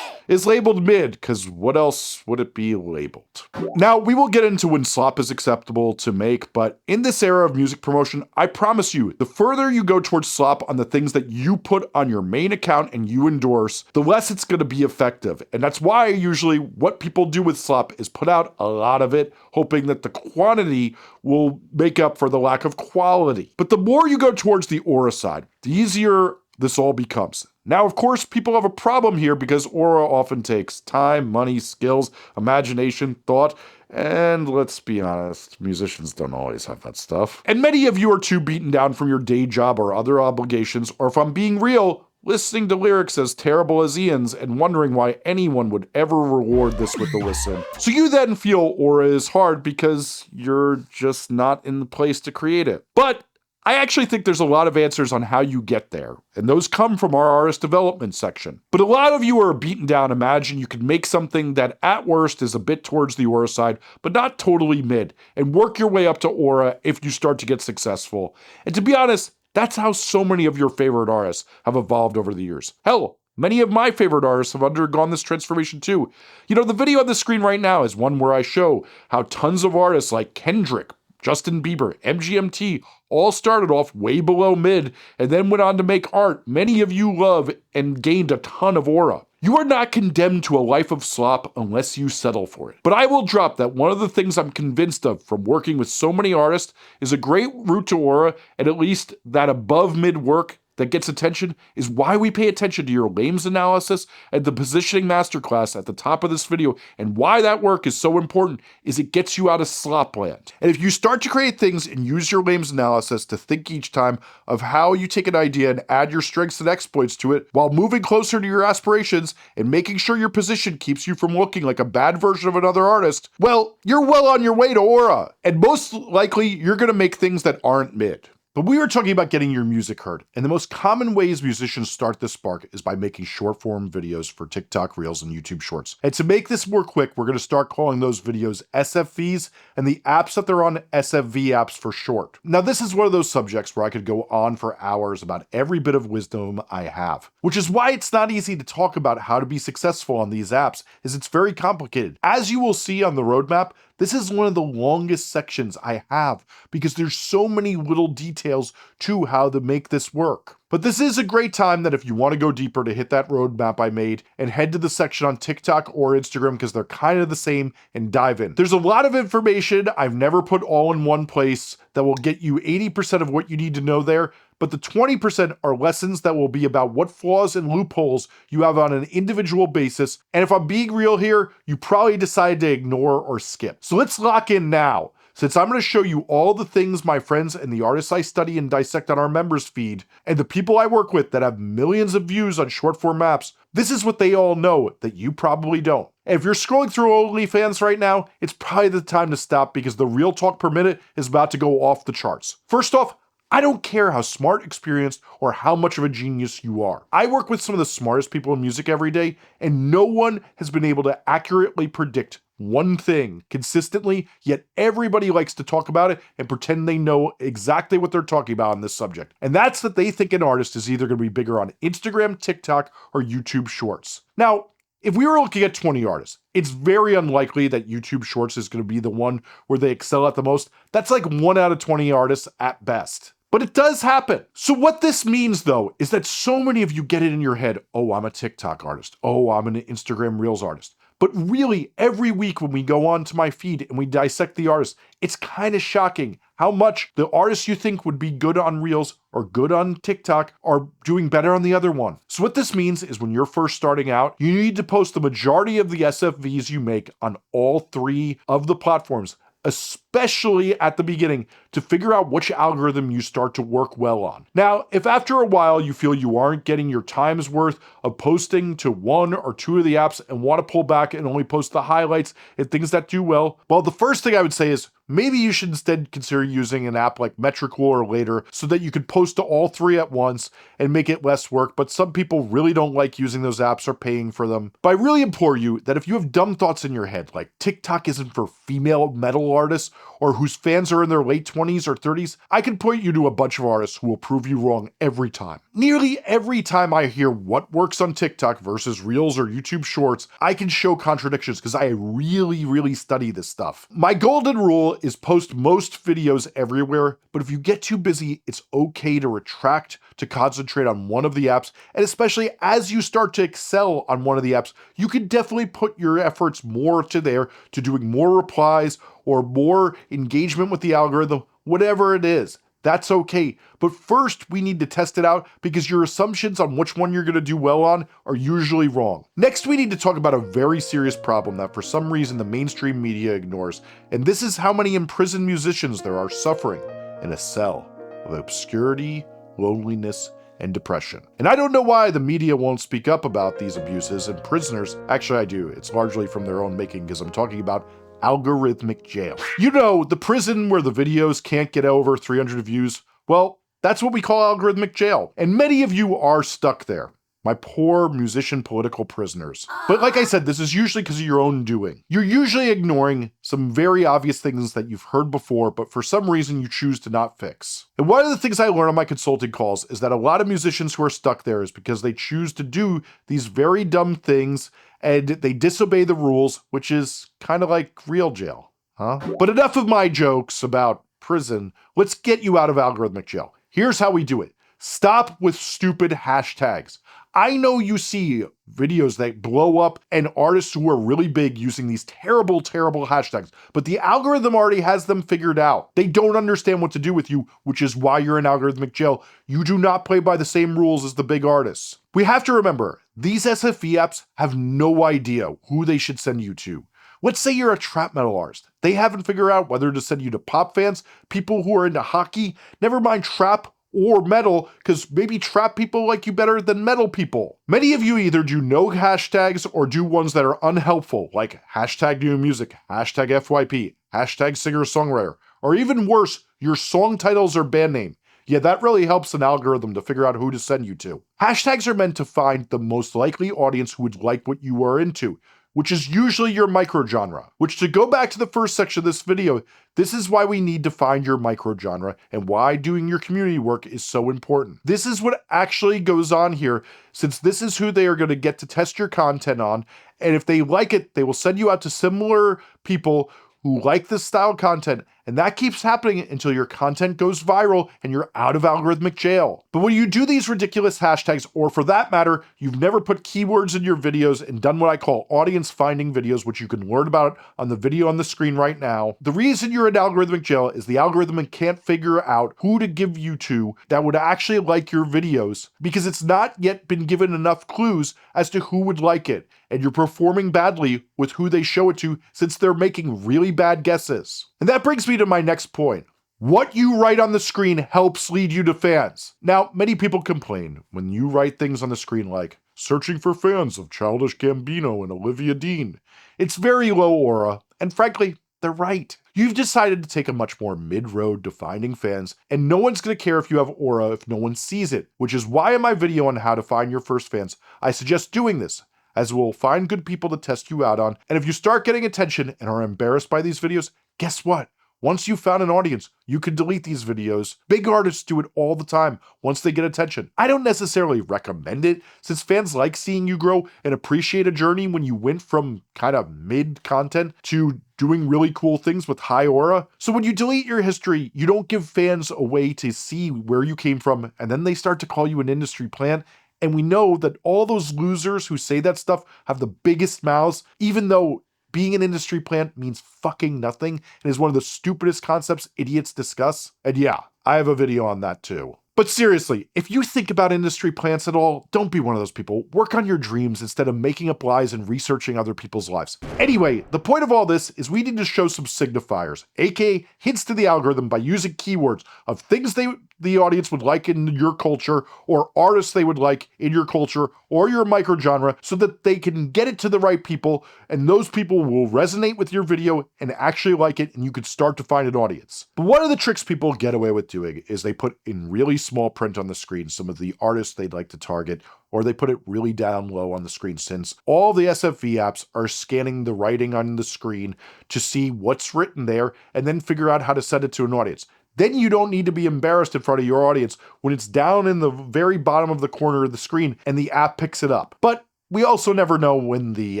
is labeled mid, because what else would it be labeled? Now, we will get into when slop is acceptable to make, but in this era of music promotion, I promise you, the further you go towards slop on the things that you put on your main account and you endorse, the less it's going to be effective. And that's why usually what people do with slop is put out a lot of it, hoping that the quantity will make up for the lack of quality. But the more you go towards the aura side, the easier this all becomes. Now, of course, people have a problem here because aura often takes time, money, skills, imagination, thought, and let's be honest, musicians don't always have that stuff. And many of you are too beaten down from your day job or other obligations, or if I'm being real, listening to lyrics as terrible as Ian's and wondering why anyone would ever reward this with a listen. So you then feel Aura is hard because you're just not in the place to create it. But I actually think there's a lot of answers on how you get there, and those come from our artist development section. But a lot of you are beaten down. Imagine you could make something that at worst is a bit towards the Aura side, but not totally mid, and work your way up to Aura if you start to get successful. And to be honest, that's how so many of your favorite artists have evolved over the years. Hell, many of my favorite artists have undergone this transformation too. You know, the video on the screen right now is one where I show how tons of artists like Kendrick, Justin Bieber, MGMT all started off way below mid and then went on to make art many of you love and gained a ton of aura. You are not condemned to a life of slop unless you settle for it. But I will drop that one of the things I'm convinced of from working with so many artists is a great route to aura, and at least that above mid work that gets attention is why we pay attention to your LAMES analysis and the positioning masterclass at the top of this video, and why that work is so important is it gets you out of slop land. And if you start to create things and use your LAMES analysis to think each time of how you take an idea and add your strengths and exploits to it while moving closer to your aspirations and making sure your position keeps you from looking like a bad version of another artist, well, you're well on your way to aura. And most likely, you're gonna make things that aren't mid. But we were talking about getting your music heard, and the most common ways musicians start this spark is by making short form videos for TikTok Reels and YouTube Shorts. And to make this more quick, we're going to start calling those videos SFVs, and the apps that they're on SFV apps for short. Now this is one of those subjects where I could go on for hours about every bit of wisdom I have, which is why it's not easy to talk about how to be successful on these apps, as it's very complicated. As you will see on the roadmap, this is one of the longest sections I have because there's so many little details to how to make this work. But this is a great time that if you want to go deeper to hit that roadmap I made and head to the section on TikTok or Instagram because they're kind of the same and dive in. There's a lot of information I've never put all in one place that will get you 80% of what you need to know there, but the 20% are lessons that will be about what flaws and loopholes you have on an individual basis. And if I'm being real here, you probably decided to ignore or skip. So let's lock in now. Since I'm going to show you all the things my friends and the artists I study and dissect on our members feed, and the people I work with that have millions of views on short form apps, this is what they all know that you probably don't. And if you're scrolling through OnlyFans right now, it's probably the time to stop because the real talk per minute is about to go off the charts. First off, I don't care how smart, experienced, or how much of a genius you are. I work with some of the smartest people in music every day, and no one has been able to accurately predict one thing consistently, yet everybody likes to talk about it and pretend they know exactly what they're talking about on this subject. And that's that they think an artist is either going to be bigger on Instagram, TikTok, or YouTube Shorts. Now, if we were looking at 20 artists, it's very unlikely that YouTube Shorts is going to be the one where they excel at the most. That's like 1 out of 20 artists at best. But it does happen. So what this means though, is that so many of you get it in your head, oh, I'm a TikTok artist. Oh, I'm an Instagram Reels artist. But really, every week when we go on to my feed and we dissect the artists, it's kind of shocking how much the artists you think would be good on Reels or good on TikTok are doing better on the other one. So what this means is when you're first starting out, you need to post the majority of the SFVs you make on all 3 of the platforms, especially at the beginning, to figure out which algorithm you start to work well on. Now, if after a while you feel you aren't getting your time's worth of posting to 1 or 2 of the apps and want to pull back and only post the highlights and things that do well, the first thing I would say is maybe you should instead consider using an app like Metricool or Later so that you could post to all 3 at once and make it less work, but some people really don't like using those apps or paying for them. But I really implore you that if you have dumb thoughts in your head, like TikTok isn't for female metal artists or whose fans are in their late 20s or 30s, I can point you to a bunch of artists who will prove you wrong every time. Nearly every time I hear what works on TikTok versus Reels or YouTube Shorts, I can show contradictions because I really study this stuff. My golden rule is post most videos everywhere, but if you get too busy, it's okay to retract to concentrate on one of the apps, and especially as you start to excel on one of the apps, you can definitely put your efforts more to there to doing more replies or more engagement with the algorithm, whatever it is. That's okay. But first, we need to test it out because your assumptions on which one you're going to do well on are usually wrong. Next, we need to talk about a very serious problem that for some reason the mainstream media ignores, and this is how many imprisoned musicians there are suffering in a cell of obscurity, loneliness, and depression. And I don't know why the media won't speak up about these abuses and prisoners. Actually, I do. It's largely from their own making because I'm talking about algorithmic jail. You know, the prison where the videos can't get over 300 views. Well, that's what we call algorithmic jail. And many of you are stuck there. My poor musician political prisoners. But like I said, this is usually because of your own doing. You're usually ignoring some very obvious things that you've heard before, but for some reason you choose to not fix. And one of the things I learned on my consulting calls is that a lot of musicians who are stuck there is because they choose to do these very dumb things and they disobey the rules, which is kind of like real jail, huh? But enough of my jokes about prison. Let's get you out of algorithmic jail. Here's how we do it. Stop with stupid hashtags. I know you see videos that blow up and artists who are really big using these terrible, terrible hashtags, but the algorithm already has them figured out. They don't understand what to do with you, which is why you're in algorithmic jail. You do not play by the same rules as the big artists. We have to remember, these SFE apps have no idea who they should send you to. Let's say you're a trap metal artist. They haven't figured out whether to send you to pop fans, people who are into hockey, never mind trap, or metal, because maybe trap people like you better than metal people. Many of you either do no hashtags or do ones that are unhelpful, like hashtag new music, hashtag FYP, hashtag singer-songwriter, or even worse, your song titles or band name. Yeah, that really helps an algorithm to figure out who to send you to. Hashtags are meant to find the most likely audience who would like what you are into, which is usually your microgenre. Which, to go back to the first section of this video, this is why we need to find your microgenre and why doing your community work is so important. This is what actually goes on here, since this is who they are going to get to test your content on, and if they like it, they will send you out to similar people who like this style content, and that keeps happening until your content goes viral and you're out of algorithmic jail. But when you do these ridiculous hashtags, or for that matter, you've never put keywords in your videos and done what I call audience finding videos, which you can learn about on the video on the screen right now, the reason you're in algorithmic jail is the algorithm can't figure out who to give you to that would actually like your videos, because it's not yet been given enough clues as to who would like it, and you're performing badly with who they show it to since they're making really bad guesses. And that brings me to my next point. What you write on the screen helps lead you to fans. Now, many people complain when you write things on the screen like, searching for fans of Childish Gambino and Olivia Dean. It's very low aura, and frankly, they're right. You've decided to take a much more mid-road to finding fans, and no one's going to care if you have aura if no one sees it, which is why in my video on how to find your first fans, I suggest doing this, as we'll find good people to test you out on, and if you start getting attention and are embarrassed by these videos, guess what? Once you've found an audience, you can delete these videos. Big artists do it all the time once they get attention. I don't necessarily recommend it, since fans like seeing you grow and appreciate a journey when you went from kind of mid-content to doing really cool things with high aura. So when you delete your history, you don't give fans a way to see where you came from, and then they start to call you an industry plant. And we know that all those losers who say that stuff have the biggest mouths, even though being an industry plant means fucking nothing and is one of the stupidest concepts idiots discuss. And yeah, I have a video on that too. But seriously, if you think about industry plants at all, don't be one of those people. Work on your dreams instead of making up lies and researching other people's lives. Anyway, the point of all this is we need to show some signifiers, aka hints to the algorithm, by using keywords of things the audience would like in your culture, or artists they would like in your culture or your microgenre, so that they can get it to the right people, and those people will resonate with your video and actually like it, and you can start to find an audience. But one of the tricks people get away with doing is they put in really small print on the screen some of the artists they'd like to target, or they put it really down low on the screen, since all the SFE apps are scanning the writing on the screen to see what's written there and then figure out how to send it to an audience. Then you don't need to be embarrassed in front of your audience when it's down in the very bottom of the corner of the screen and the app picks it up. But we also never know when the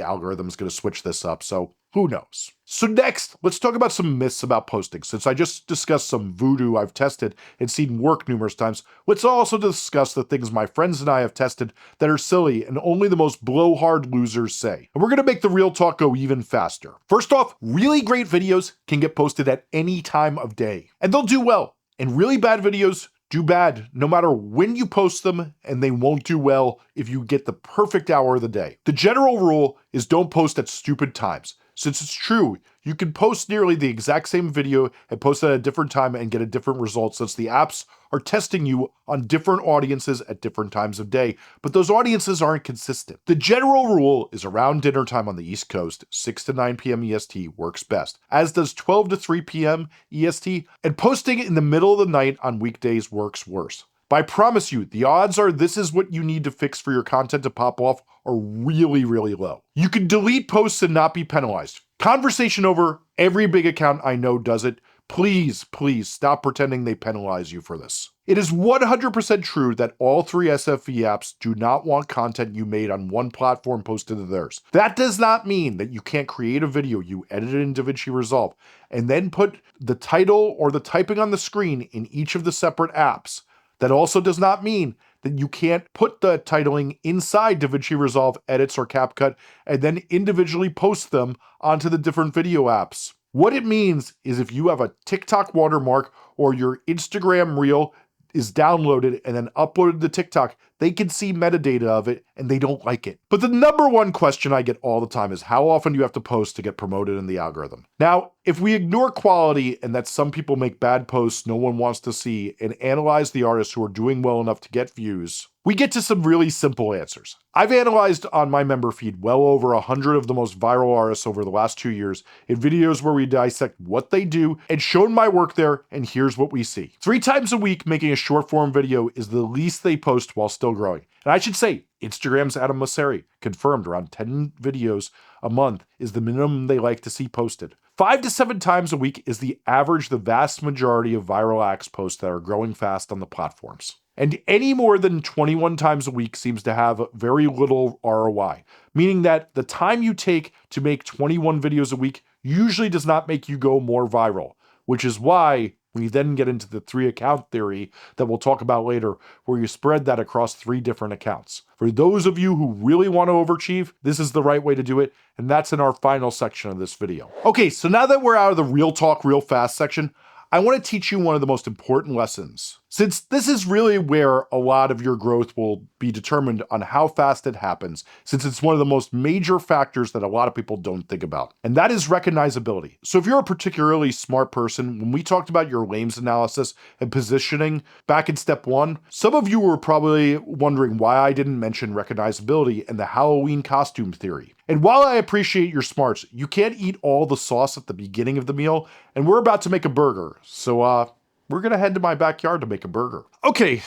algorithm is going to switch this up, so who knows? So next, let's talk about some myths about posting. Since I just discussed some voodoo I've tested and seen work numerous times, let's also discuss the things my friends and I have tested that are silly and only the most blowhard losers say. And we're gonna make the real talk go even faster. First off, really great videos can get posted at any time of day, and they'll do well. And really bad videos do bad no matter when you post them, and they won't do well if you get the perfect hour of the day. The general rule is don't post at stupid times. since it's true. You can post nearly the exact same video and post it at a different time and get a different result, since the apps are testing you on different audiences at different times of day, but those audiences aren't consistent. The general rule is around dinner time on the East Coast, 6 to 9 p.m. EST works best, as does 12 to 3 p.m. EST, and posting in the middle of the night on weekdays works worse. But I promise you, the odds are this is what you need to fix for your content to pop off are really, really low. You can delete posts and not be penalized. Conversation over, every big account I know does it. Please, please stop pretending they penalize you for this. It is 100% true that all 3 SFE apps do not want content you made on one platform posted to theirs. That does not mean that you can't create a video you edited in DaVinci Resolve and then put the title or the typing on the screen in each of the separate apps. That also does not mean that you can't put the titling inside DaVinci Resolve edits or CapCut and then individually post them onto the different video apps. What it means is if you have a TikTok watermark or your Instagram reel is downloaded and then uploaded to TikTok, they can see metadata of it and they don't like it. But the number one question I get all the time is how often do you have to post to get promoted in the algorithm? Now, if we ignore quality and that some people make bad posts no one wants to see and analyze the artists who are doing well enough to get views, we get to some really simple answers. I've analyzed on my member feed well over 100 of the most viral artists over the last 2 years in videos where we dissect what they do and shown my work there, and here's what we see. 3 times a week making a short form video is the least they post while still growing. And I should say, Instagram's Adam Mosseri confirmed around 10 videos a month is the minimum they like to see posted. 5 to 7 times a week is the average the vast majority of viral acts posts that are growing fast on the platforms. And any more than 21 times a week seems to have very little ROI, meaning that the time you take to make 21 videos a week usually does not make you go more viral, which is why we then get into the 3 account theory that we'll talk about later, where you spread that across 3 different accounts. For those of you who really want to overachieve, this is the right way to do it, and that's in our final section of this video. Okay, so now that we're out of the real talk real fast section, I want to teach you one of the most important lessons, since this is really where a lot of your growth will be determined on how fast it happens, since it's one of the most major factors that a lot of people don't think about, and that is recognizability. So if you're a particularly smart person, when we talked about your LAMES analysis and positioning back in step 1, some of you were probably wondering why I didn't mention recognizability and the Halloween costume theory. And while I appreciate your smarts, you can't eat all the sauce at the beginning of the meal, and we're about to make a burger. So we're gonna head to my backyard to make a burger. Okay,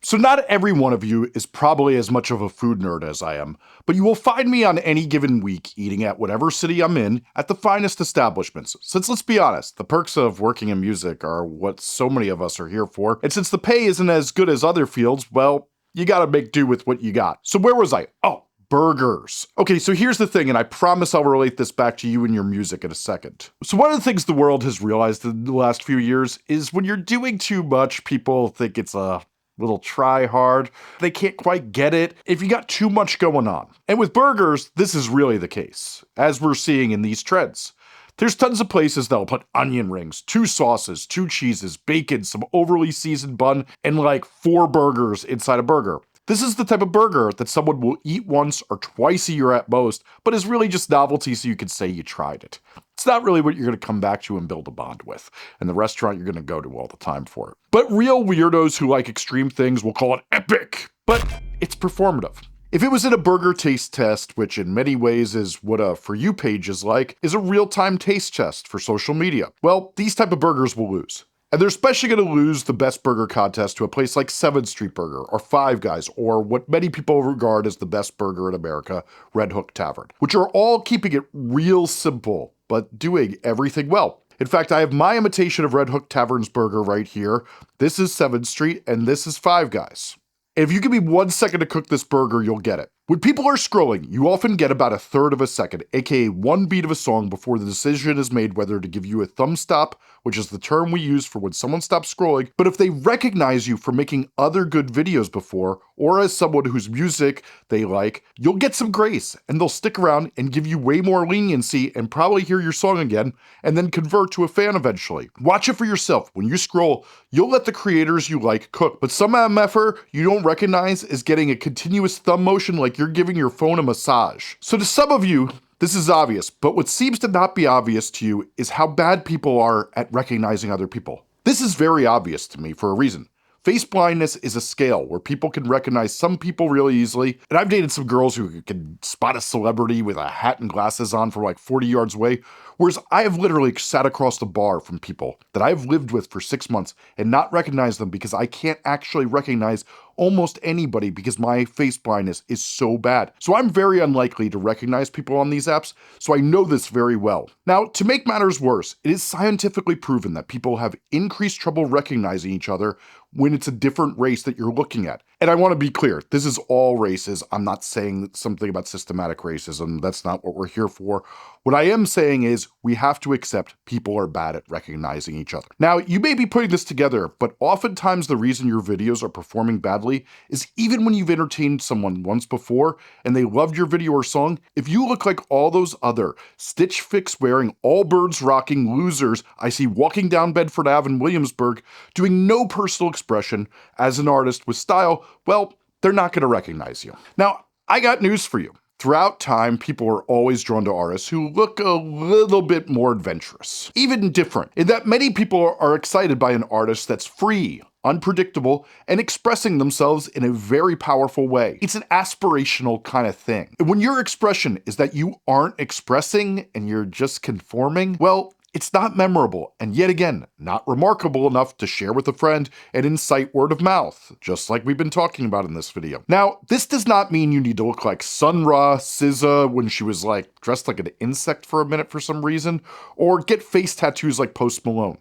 so not every one of you is probably as much of a food nerd as I am, but you will find me on any given week eating at whatever city I'm in at the finest establishments. Since let's be honest, the perks of working in music are what so many of us are here for, and since the pay isn't as good as other fields, well, you gotta make do with what you got. So where was I? Oh, burgers. Okay, so here's the thing, and I promise I'll relate this back to you and your music in a second. So one of the things the world has realized in the last few years is when you're doing too much, people think it's a little try hard. They can't quite get it if you got too much going on. And with burgers, this is really the case, as we're seeing in these trends. There's tons of places that'll put onion rings, 2 sauces, 2 cheeses, bacon, some overly seasoned bun, and like 4 burgers inside a burger. This is the type of burger that someone will eat once or twice a year at most, but is really just novelty so you can say you tried it. It's not really what you're going to come back to and build a bond with, and the restaurant you're going to go to all the time for it. But real weirdos who like extreme things will call it epic, but it's performative. If it was in a burger taste test, which in many ways is what a For You page is like, is a real-time taste test for social media, well, these type of burgers will lose. And they're especially going to lose the best burger contest to a place like 7th Street Burger or Five Guys or what many people regard as the best burger in America, Red Hook Tavern, which are all keeping it real simple, but doing everything well. In fact, I have my imitation of Red Hook Tavern's burger right here. This is 7th Street and this is Five Guys. If you give me 1 second to cook this burger, you'll get it. When people are scrolling, you often get about 1/3 of a second, aka 1 beat of a song before the decision is made whether to give you a thumb stop, which is the term we use for when someone stops scrolling, but if they recognize you for making other good videos before, or as someone whose music they like, you'll get some grace, and they'll stick around and give you way more leniency and probably hear your song again, and then convert to a fan eventually. Watch it for yourself. When you scroll, you'll let the creators you like cook, but some MFer you don't recognize is getting a continuous thumb motion like you're giving your phone a massage. So to some of you, This is obvious, but what seems to not be obvious to you is how bad people are at recognizing other people. This is very obvious to me for a reason. Face blindness is a scale where people can recognize some people really easily, and I've dated some girls who can spot a celebrity with a hat and glasses on from like 40 yards away, whereas I have literally sat across the bar from people that I've lived with for 6 months and not recognized them because I can't actually recognize almost anybody because my face blindness is so bad. So I'm very unlikely to recognize people on these apps, so I know this very well. Now, to make matters worse, it is scientifically proven that people have increased trouble recognizing each other when it's a different race that you're looking at. And I want to be clear, this is all races. I'm not saying something about systematic racism. That's not what we're here for. What I am saying is we have to accept people are bad at recognizing each other. Now, you may be putting this together, but oftentimes the reason your videos are performing badly is even when you've entertained someone once before and they loved your video or song, if you look like all those other Stitch Fix wearing, all birds rocking losers I see walking down Bedford Ave in Williamsburg, doing no personal expression as an artist with style, well, they're not going to recognize you. Now, I got news for you. Throughout time, people are always drawn to artists who look a little bit more adventurous, even different, in that many people are excited by an artist that's free, unpredictable, and expressing themselves in a very powerful way. It's an aspirational kind of thing. And when your expression is that you aren't expressing and you're just conforming, well, it's not memorable, and yet again, not remarkable enough to share with a friend and incite word of mouth, just like we've been talking about in this video. Now, this does not mean you need to look like Sun Ra SZA when she was like dressed like an insect for a minute for some reason, or get face tattoos like Post Malone.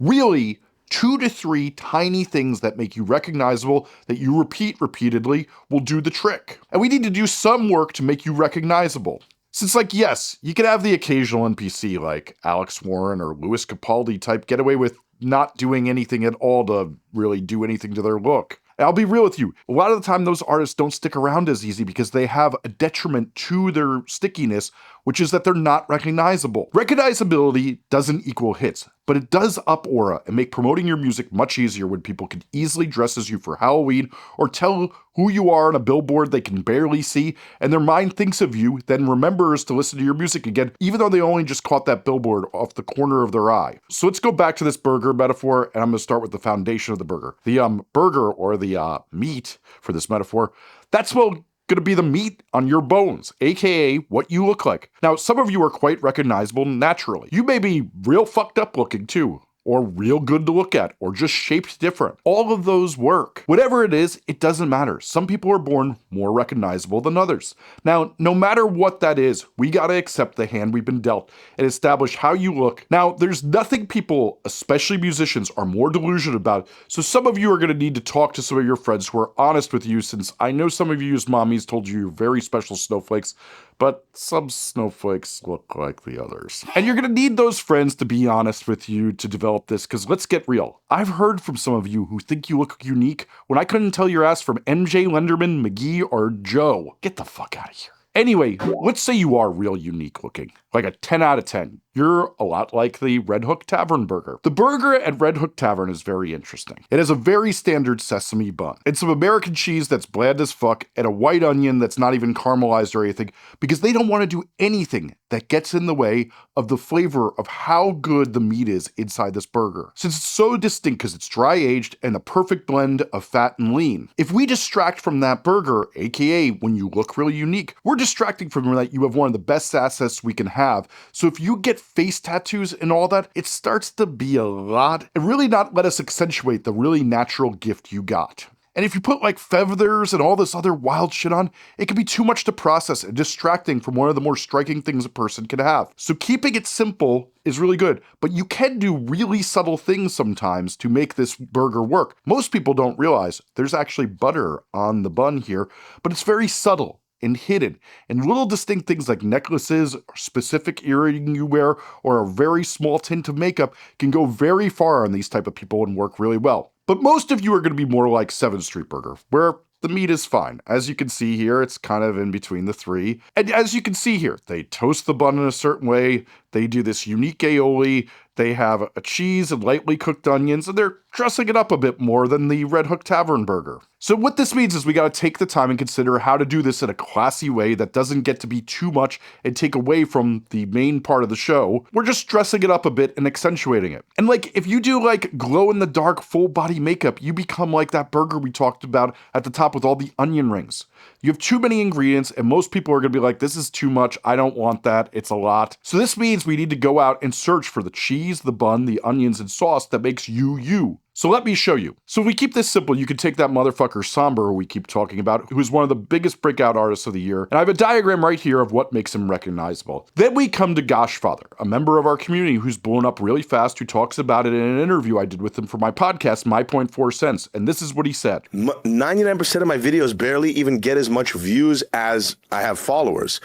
Really, 2 to 3 tiny things that make you recognizable that you repeat repeatedly will do the trick. And we need to do some work to make you recognizable. Since, like, yes, you can have the occasional NPC like Alex Warren or Louis Capaldi type get away with not doing anything at all to really do anything to their look. And I'll be real with you, a lot of the time those artists don't stick around as easy because they have a detriment to their stickiness, which is that they're not recognizable. Recognizability doesn't equal hits, but it does up aura and make promoting your music much easier when people can easily dress as you for Halloween or tell who you are on a billboard they can barely see, and their mind thinks of you, then remembers to listen to your music again, even though they only just caught that billboard off the corner of their eye. So let's go back to this burger metaphor, and I'm gonna start with the foundation of the burger. The burger, or the meat for this metaphor, that's what gonna be the meat on your bones, aka what you look like. Now, some of you are quite recognizable naturally. You may be real fucked up looking too, or real good to look at, or just shaped different. All of those work. Whatever it is, it doesn't matter. Some people are born more recognizable than others. Now, no matter what that is, we gotta accept the hand we've been dealt and establish how you look. Now, there's nothing people, especially musicians, are more delusional about, so some of you are gonna need to talk to some of your friends who are honest with you, since I know some of you's mommies told you you're very special snowflakes, but some snowflakes look like the others. And you're gonna need those friends to be honest with you to develop this, because let's get real. I've heard from some of you who think you look unique when I couldn't tell your ass from MJ Lenderman, McGee, or Joe. Get the fuck out of here. Anyway, let's say you are real unique looking, like a 10 out of 10. You're a lot like the Red Hook Tavern burger. The burger at Red Hook Tavern is very interesting. It has a very standard sesame bun, and some American cheese that's bland as fuck, and a white onion that's not even caramelized or anything, because they don't want to do anything that gets in the way of the flavor of how good the meat is inside this burger. Since it's so distinct because it's dry aged and the perfect blend of fat and lean. If we distract from that burger, aka when you look really unique, we're distracting from that you have one of the best assets we can have. So if you get face tattoos and all that, it starts to be a lot and really not let us accentuate the really natural gift you got. And if you put like feathers and all this other wild shit on, it can be too much to process and distracting from one of the more striking things a person can have. So keeping it simple is really good, but you can do really subtle things sometimes to make this burger work. Most people don't realize there's actually butter on the bun here, but it's very subtle and hidden, and little distinct things like necklaces, or specific earring you wear, or a very small tint of makeup can go very far on these type of people and work really well. But most of you are going to be more like 7th Street Burger, where the meat is fine. As you can see here, it's kind of in between the three. And as you can see here, they toast the bun in a certain way, They do this unique aioli. They have a cheese and lightly cooked onions, and they're dressing it up a bit more than the Red Hook Tavern burger. So what this means is we gotta take the time and consider how to do this in a classy way that doesn't get to be too much and take away from the main part of the show. We're just dressing it up a bit and accentuating it. And like, if you do like glow-in-the-dark full body makeup, you become like that burger we talked about at the top with all the onion rings. You have too many ingredients, and most people are gonna be like, this is too much, I don't want that, it's a lot. So this means we need to go out and search for the cheese, the bun, the onions, and sauce that makes you, you. So let me show you. So if we keep this simple, you can take that motherfucker Somber we keep talking about, who is one of the biggest breakout artists of the year, and I have a diagram right here of what makes him recognizable. Then we come to Goshfather, a member of our community who's blown up really fast, who talks about it in an interview I did with him for my podcast, My Point 4 Cents, and this is what he said. 99% of my videos barely even get as much views as I have followers,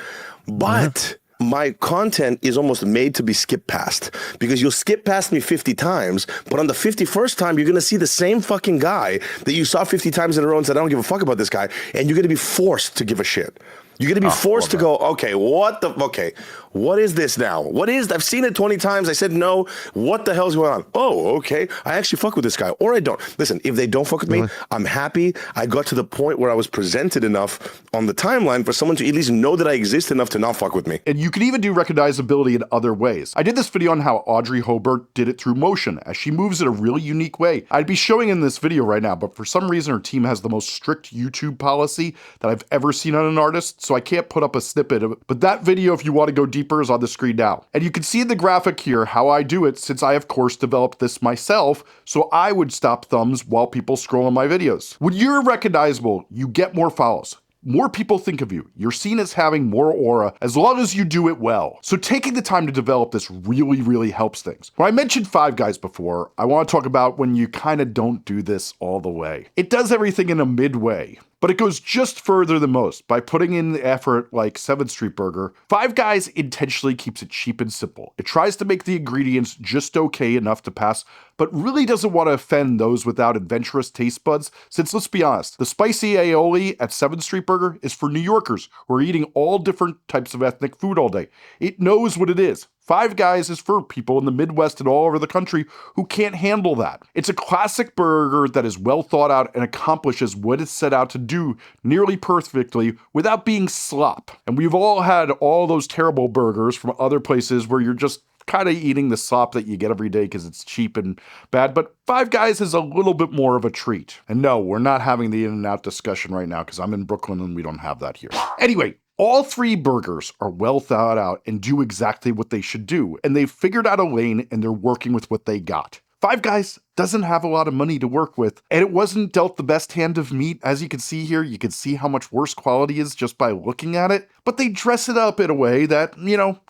but my content is almost made to be skipped past, because you'll skip past me 50 times, but on the 51st time, you're going to see the same fucking guy that you saw 50 times in a row and said, I don't give a fuck about this guy. And you're going to be forced to give a shit. You're going to be forced to go, okay, what is this now? I've seen it 20 times. I said no. What the hell's going on? Oh, okay. I actually fuck with this guy, or I don't. Listen, if they don't fuck with me, I'm happy I got to the point where I was presented enough on the timeline for someone to at least know that I exist enough to not fuck with me. And you can even do recognizability in other ways. I did this video on how Audrey Hobart did it through motion, as she moves in a really unique way. I'd be showing in this video right now, but for some reason her team has the most strict YouTube policy that I've ever seen on an artist, so I can't put up a snippet of it. But that video, if you want to go deeper, is on the screen now. And you can see in the graphic here how I do it, since I of course developed this myself, so I would stop thumbs while people scroll on my videos. When you're recognizable, you get more follows. More people think of you. You're seen as having more aura as long as you do it well. So taking the time to develop this really, really helps things. When I mentioned Five Guys before, I want to talk about when you kind of don't do this all the way. It does everything in a midway, but it goes just further than most by putting in the effort like 7th Street Burger. Five Guys intentionally keeps it cheap and simple. It tries to make the ingredients just okay enough to pass, but really doesn't want to offend those without adventurous taste buds, since let's be honest, the spicy aioli at 7th Street Burger is for New Yorkers who are eating all different types of ethnic food all day. It knows what it is. Five Guys is for people in the Midwest and all over the country who can't handle that. It's a classic burger that is well thought out and accomplishes what it's set out to do nearly perfectly without being slop. And we've all had all those terrible burgers from other places where you're just kind of eating the slop that you get every day because it's cheap and bad, but Five Guys is a little bit more of a treat. And no, we're not having the In-N-Out discussion right now because I'm in Brooklyn and we don't have that here. Anyway, all three burgers are well thought out and do exactly what they should do, and they've figured out a lane and they're working with what they got. Five Guys doesn't have a lot of money to work with, and it wasn't dealt the best hand of meat. As you can see here, you can see how much worse quality is just by looking at it, but they dress it up in a way that,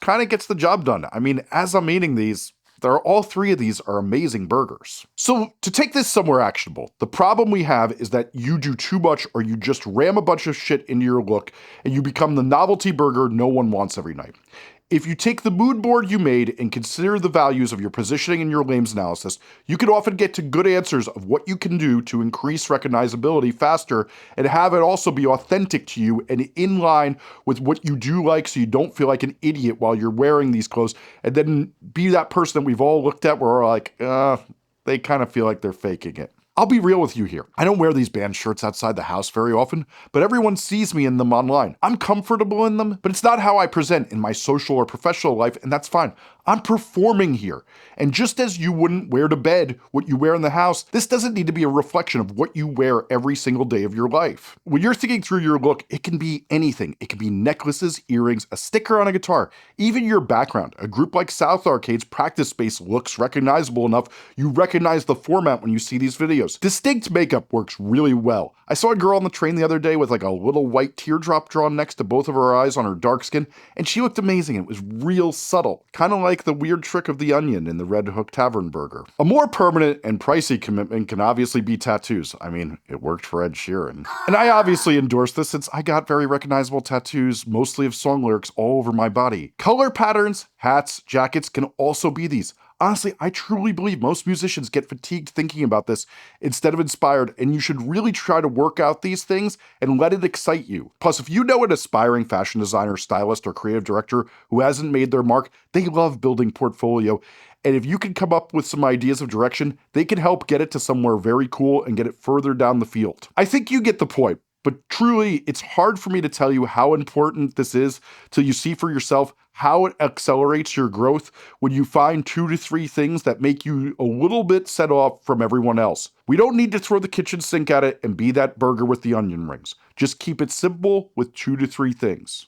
kind of gets the job done. I mean, as I'm eating these, all three of these are amazing burgers. So to take this somewhere actionable, the problem we have is that you do too much or you just ram a bunch of shit into your look and you become the novelty burger no one wants every night. If you take the mood board you made and consider the values of your positioning and your lames analysis, you can often get to good answers of what you can do to increase recognizability faster and have it also be authentic to you and in line with what you do like, so you don't feel like an idiot while you're wearing these clothes, and then be that person that we've all looked at where we're like, they kind of feel like they're faking it. I'll be real with you here. I don't wear these band shirts outside the house very often, but everyone sees me in them online. I'm comfortable in them, but it's not how I present in my social or professional life, and that's fine. I'm performing here. And just as you wouldn't wear to bed what you wear in the house, this doesn't need to be a reflection of what you wear every single day of your life. When you're thinking through your look, it can be anything. It can be necklaces, earrings, a sticker on a guitar, even your background. A group like South Arcade's practice space looks recognizable enough you recognize the format when you see these videos. Distinct makeup works really well. I saw a girl on the train the other day with like a little white teardrop drawn next to both of her eyes on her dark skin, and she looked amazing. It was real subtle, kind of like the weird trick of the onion in the Red Hook Tavern burger. A more permanent and pricey commitment can obviously be tattoos. I mean, it worked for Ed Sheeran. And I obviously endorse this since I got very recognizable tattoos, mostly of song lyrics, all over my body. Color patterns, hats, jackets can also be these. honestly, I truly believe most musicians get fatigued thinking about this instead of inspired, and you should really try to work out these things and let it excite you. Plus, if you know an aspiring fashion designer, stylist, or creative director who hasn't made their mark, they love building portfolio. And if you can come up with some ideas of direction, they can help get it to somewhere very cool and get it further down the field. I think you get the point. But truly, it's hard for me to tell you how important this is till you see for yourself how it accelerates your growth when you find 2 to 3 things that make you a little bit set off from everyone else. We don't need to throw the kitchen sink at it and be that burger with the onion rings. Just keep it simple with 2 to 3 things.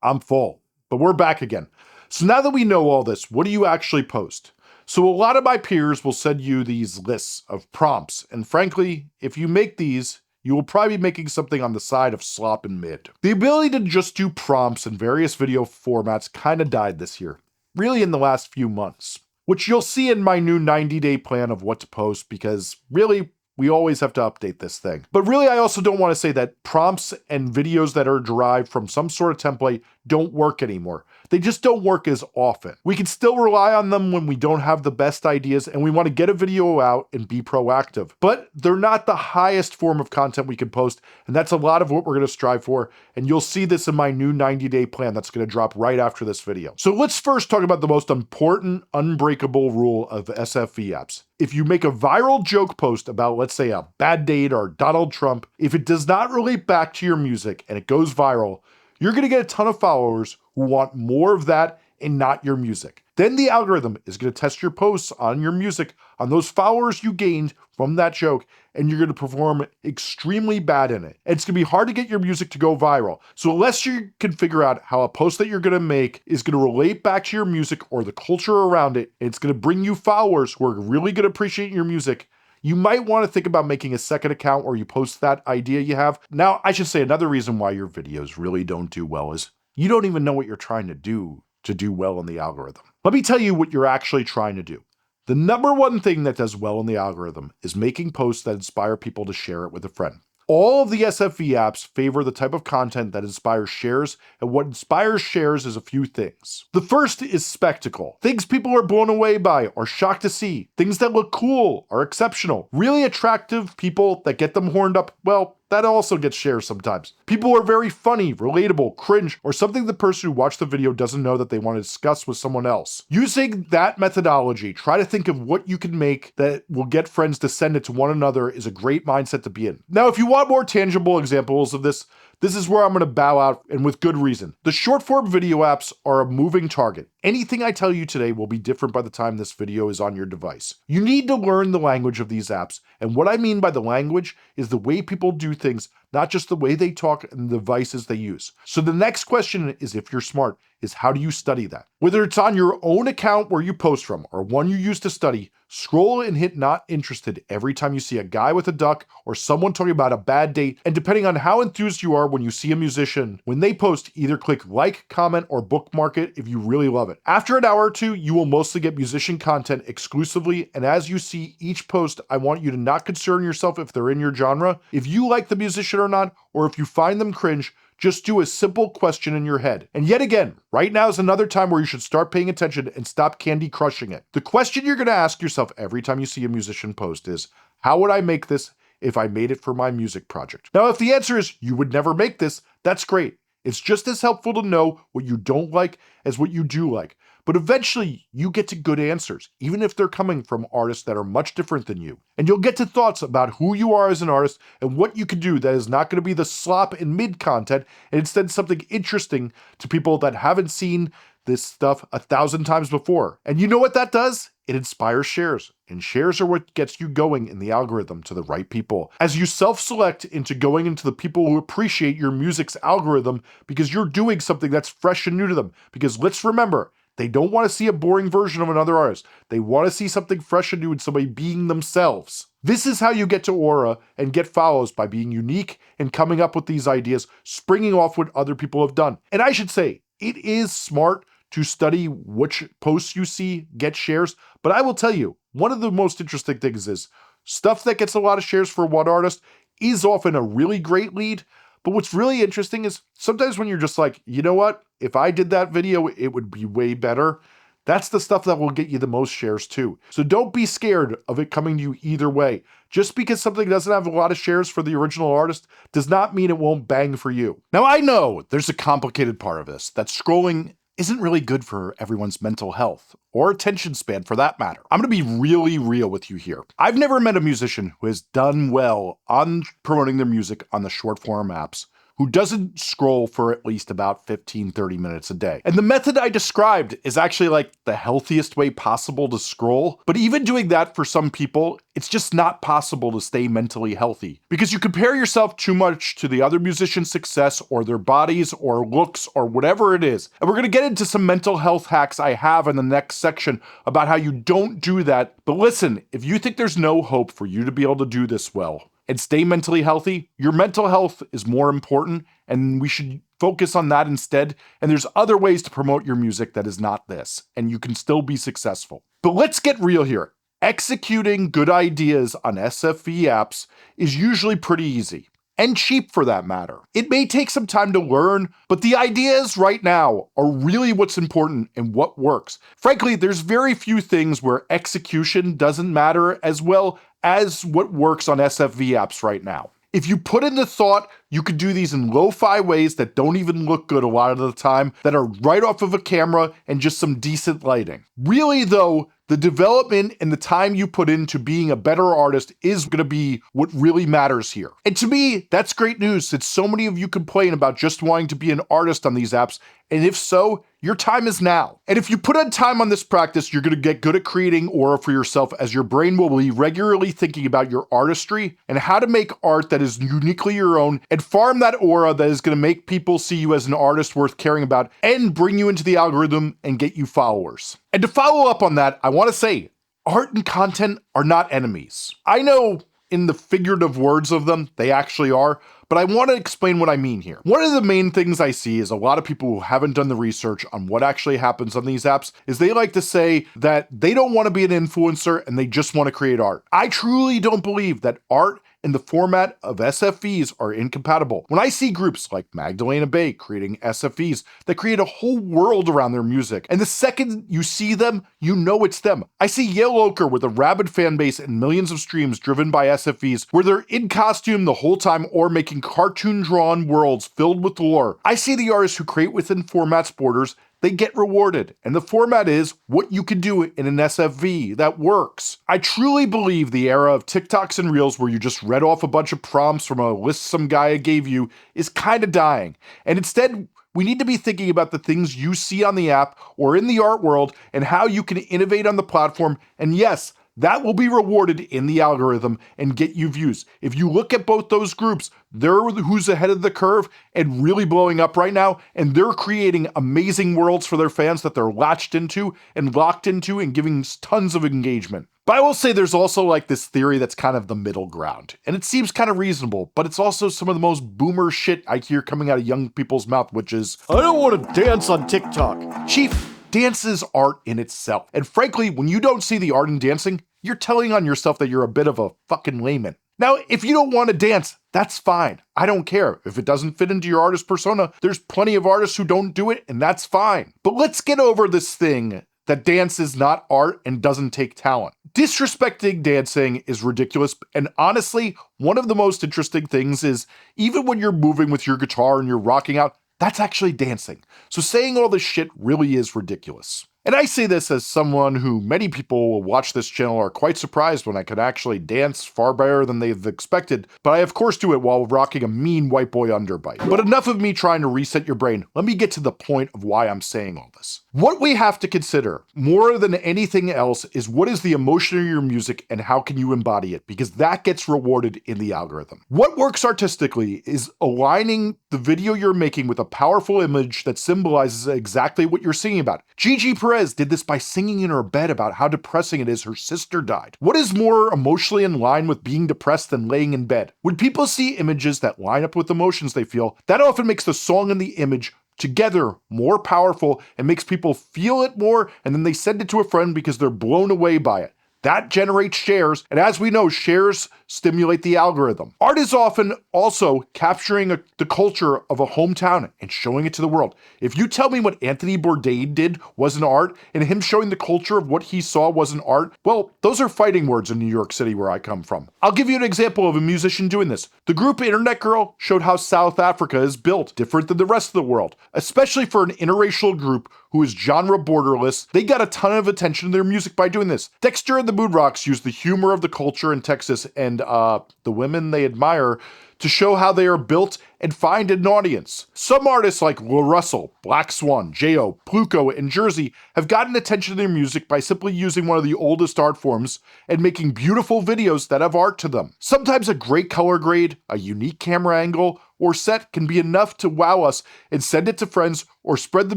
I'm full, but we're back again. So now that we know all this, what do you actually post? So a lot of my peers will send you these lists of prompts, and frankly, if you make these, you will probably be making something on the side of slop and mid. The ability to just do prompts in various video formats kind of died this year, really in the last few months, which you'll see in my new 90-day plan of what to post, because really, we always have to update this thing. But really, I also don't want to say that prompts and videos that are derived from some sort of template don't work anymore. They just don't work as often. We can still rely on them when we don't have the best ideas and we want to get a video out and be proactive. But they're not the highest form of content we can post, and that's a lot of what we're going to strive for, and you'll see this in my new 90-day plan that's going to drop right after this video. So let's first talk about the most important unbreakable rule of SFV apps. If you make a viral joke post about, let's say, a bad date or Donald Trump, if it does not relate back to your music and it goes viral, you're going to get a ton of followers who want more of that and not your music. Then the algorithm is going to test your posts on your music on those followers you gained from that joke, and you're going to perform extremely bad in it. And it's going to be hard to get your music to go viral. So unless you can figure out how a post that you're going to make is going to relate back to your music or the culture around it, and it's going to bring you followers who are really going to appreciate your music, you might want to think about making a second account where you post that idea you have. Now, I should say another reason why your videos really don't do well is you don't even know what you're trying to do well in the algorithm. Let me tell you what you're actually trying to do. The number one thing that does well in the algorithm is making posts that inspire people to share it with a friend. All of the SFV apps favor the type of content that inspires shares, and what inspires shares is a few things. The first is spectacle. Things people are blown away by or shocked to see. Things that look cool or exceptional. Really attractive people that get them horned up, well, that also gets shares sometimes. People are very funny, relatable, cringe, or something the person who watched the video doesn't know that they want to discuss with someone else. Using that methodology, try to think of what you can make that will get friends to send it to one another is a great mindset to be in. Now, if you want more tangible examples of this is where I'm going to bow out, and with good reason. The short form video apps are a moving target. Anything I tell you today will be different by the time this video is on your device. You need to learn the language of these apps, and what I mean by the language is the way people do things, not just the way they talk and the devices they use. So the next question is, if you're smart, is how do you study that? Whether it's on your own account where you post from or one you use to study, scroll and hit not interested every time you see a guy with a duck or someone talking about a bad date, and depending on how enthused you are when you see a musician, when they post, either click like, comment, or bookmark it if you really love it. After an hour or two, you will mostly get musician content exclusively, and as you see each post, I want you to not concern yourself if they're in your genre. If you like the musician or not, or if you find them cringe, just do a simple question in your head. And yet again, right now is another time where you should start paying attention and stop candy crushing it. The question you're going to ask yourself every time you see a musician post is, how would I make this if I made it for my music project? Now, if the answer is you would never make this, that's great. It's just as helpful to know what you don't like as what you do like. But eventually, you get to good answers, even if they're coming from artists that are much different than you. And you'll get to thoughts about who you are as an artist and what you can do that is not going to be the slop and mid content, and instead something interesting to people that haven't seen this stuff 1,000 times before. And you know what that does? It inspires shares. And shares are what gets you going in the algorithm to the right people. As you self-select into going into the people who appreciate your music's algorithm because you're doing something that's fresh and new to them. Because let's remember, they don't want to see a boring version of another artist. They want to see something fresh and new and somebody being themselves. This is how you get to Aura and get follows, by being unique and coming up with these ideas, springing off what other people have done. And I should say, it is smart to study which posts you see get shares, but I will tell you, one of the most interesting things is stuff that gets a lot of shares for one artist is often a really great lead. But what's really interesting is sometimes when you're just like, you know what? If I did that video, it would be way better. That's the stuff that will get you the most shares too. So don't be scared of it coming to you either way. Just because something doesn't have a lot of shares for the original artist does not mean it won't bang for you. Now I know there's a complicated part of this, that scrolling isn't really good for everyone's mental health, or attention span for that matter. I'm gonna be really real with you here. I've never met a musician who has done well on promoting their music on the short form apps who doesn't scroll for at least about 15-30 minutes a day. And the method I described is actually like the healthiest way possible to scroll, but even doing that for some people, it's just not possible to stay mentally healthy because you compare yourself too much to the other musician's success or their bodies or looks or whatever it is. And we're gonna get into some mental health hacks I have in the next section about how you don't do that. But listen, if you think there's no hope for you to be able to do this well, and stay mentally healthy, your mental health is more important and we should focus on that instead. And there's other ways to promote your music that is not this, and you can still be successful. But let's get real here. Executing good ideas on SFV apps is usually pretty easy. And cheap for that matter. It may take some time to learn, but the ideas right now are really what's important and what works. Frankly, there's very few things where execution doesn't matter as well as what works on SFV apps right now. If you put in the thought, you could do these in lo-fi ways that don't even look good a lot of the time, that are right off of a camera and just some decent lighting. Really though, the development and the time you put into being a better artist is gonna be what really matters here. And to me, that's great news since so many of you complain about just wanting to be an artist on these apps, and if so, your time is now. And if you put in time on this practice, you're gonna get good at creating aura for yourself as your brain will be regularly thinking about your artistry and how to make art that is uniquely your own and farm that aura that is gonna make people see you as an artist worth caring about and bring you into the algorithm and get you followers. And to follow up on that, I wanna say, art and content are not enemies. I know in the figurative words of them, they actually are, but I want to explain what I mean here. One of the main things I see is a lot of people who haven't done the research on what actually happens on these apps is they like to say that they don't want to be an influencer and they just want to create art. I truly don't believe that art in the format of SFVs are incompatible. When I see groups like Magdalena Bay creating SFVs that create a whole world around their music, and the second you see them, you know it's them. I see Yale Ochre with a rabid fan base and millions of streams driven by SFVs where they're in costume the whole time or making cartoon-drawn worlds filled with lore. I see the artists who create within formats borders, they get rewarded, and the format is what you can do in an SFV that works. I truly believe the era of TikToks and Reels where you just read off a bunch of prompts from a list some guy gave you is kind of dying, and instead, we need to be thinking about the things you see on the app or in the art world and how you can innovate on the platform, and yes, that will be rewarded in the algorithm and get you views. If you look at both those groups, they're who's ahead of the curve and really blowing up right now, and they're creating amazing worlds for their fans that they're latched into and locked into and giving tons of engagement. But I will say there's also like this theory that's kind of the middle ground, and it seems kind of reasonable, but it's also some of the most boomer shit I hear coming out of young people's mouth, which is, I don't want to dance on TikTok. Chief, dance is art in itself. And frankly, when you don't see the art in dancing, you're telling on yourself that you're a bit of a fucking layman. Now, if you don't want to dance, that's fine. I don't care. If it doesn't fit into your artist persona, there's plenty of artists who don't do it, and that's fine. But let's get over this thing that dance is not art and doesn't take talent. Disrespecting dancing is ridiculous, and honestly, one of the most interesting things is even when you're moving with your guitar and you're rocking out, that's actually dancing. So saying all this shit really is ridiculous. And I say this as someone who many people will watch this channel are quite surprised when I can actually dance far better than they've expected, but I of course do it while rocking a mean white boy underbite. But enough of me trying to reset your brain, let me get to the point of why I'm saying all this. What we have to consider, more than anything else, is what is the emotion of your music and how can you embody it, because that gets rewarded in the algorithm. What works artistically is aligning the video you're making with a powerful image that symbolizes exactly what you're singing about. Gigi Perez did this by singing in her bed about how depressing it is her sister died. What is more emotionally in line with being depressed than laying in bed? When people see images that line up with emotions they feel, that often makes the song and the image together more powerful and makes people feel it more, and then they send it to a friend because they're blown away by it. That generates shares, and as we know, shares stimulate the algorithm. Art is often also capturing the culture of a hometown and showing it to the world. If you tell me what Anthony Bourdain did wasn't art, and him showing the culture of what he saw wasn't art, well, those are fighting words in New York City where I come from. I'll give you an example of a musician doing this. The group Internet Girl showed how South Africa is built, different than the rest of the world, especially for an interracial group who is genre borderless. They got a ton of attention in their music by doing this. Dexter and the Mood Rocks use the humor of the culture in Texas and the women they admire to show how they are built and find an audience. Some artists like Lil Russell, Black Swan, J.O., Pluko, and Jersey have gotten attention in their music by simply using one of the oldest art forms and making beautiful videos that have art to them. Sometimes a great color grade, a unique camera angle, or set can be enough to wow us and send it to friends or spread the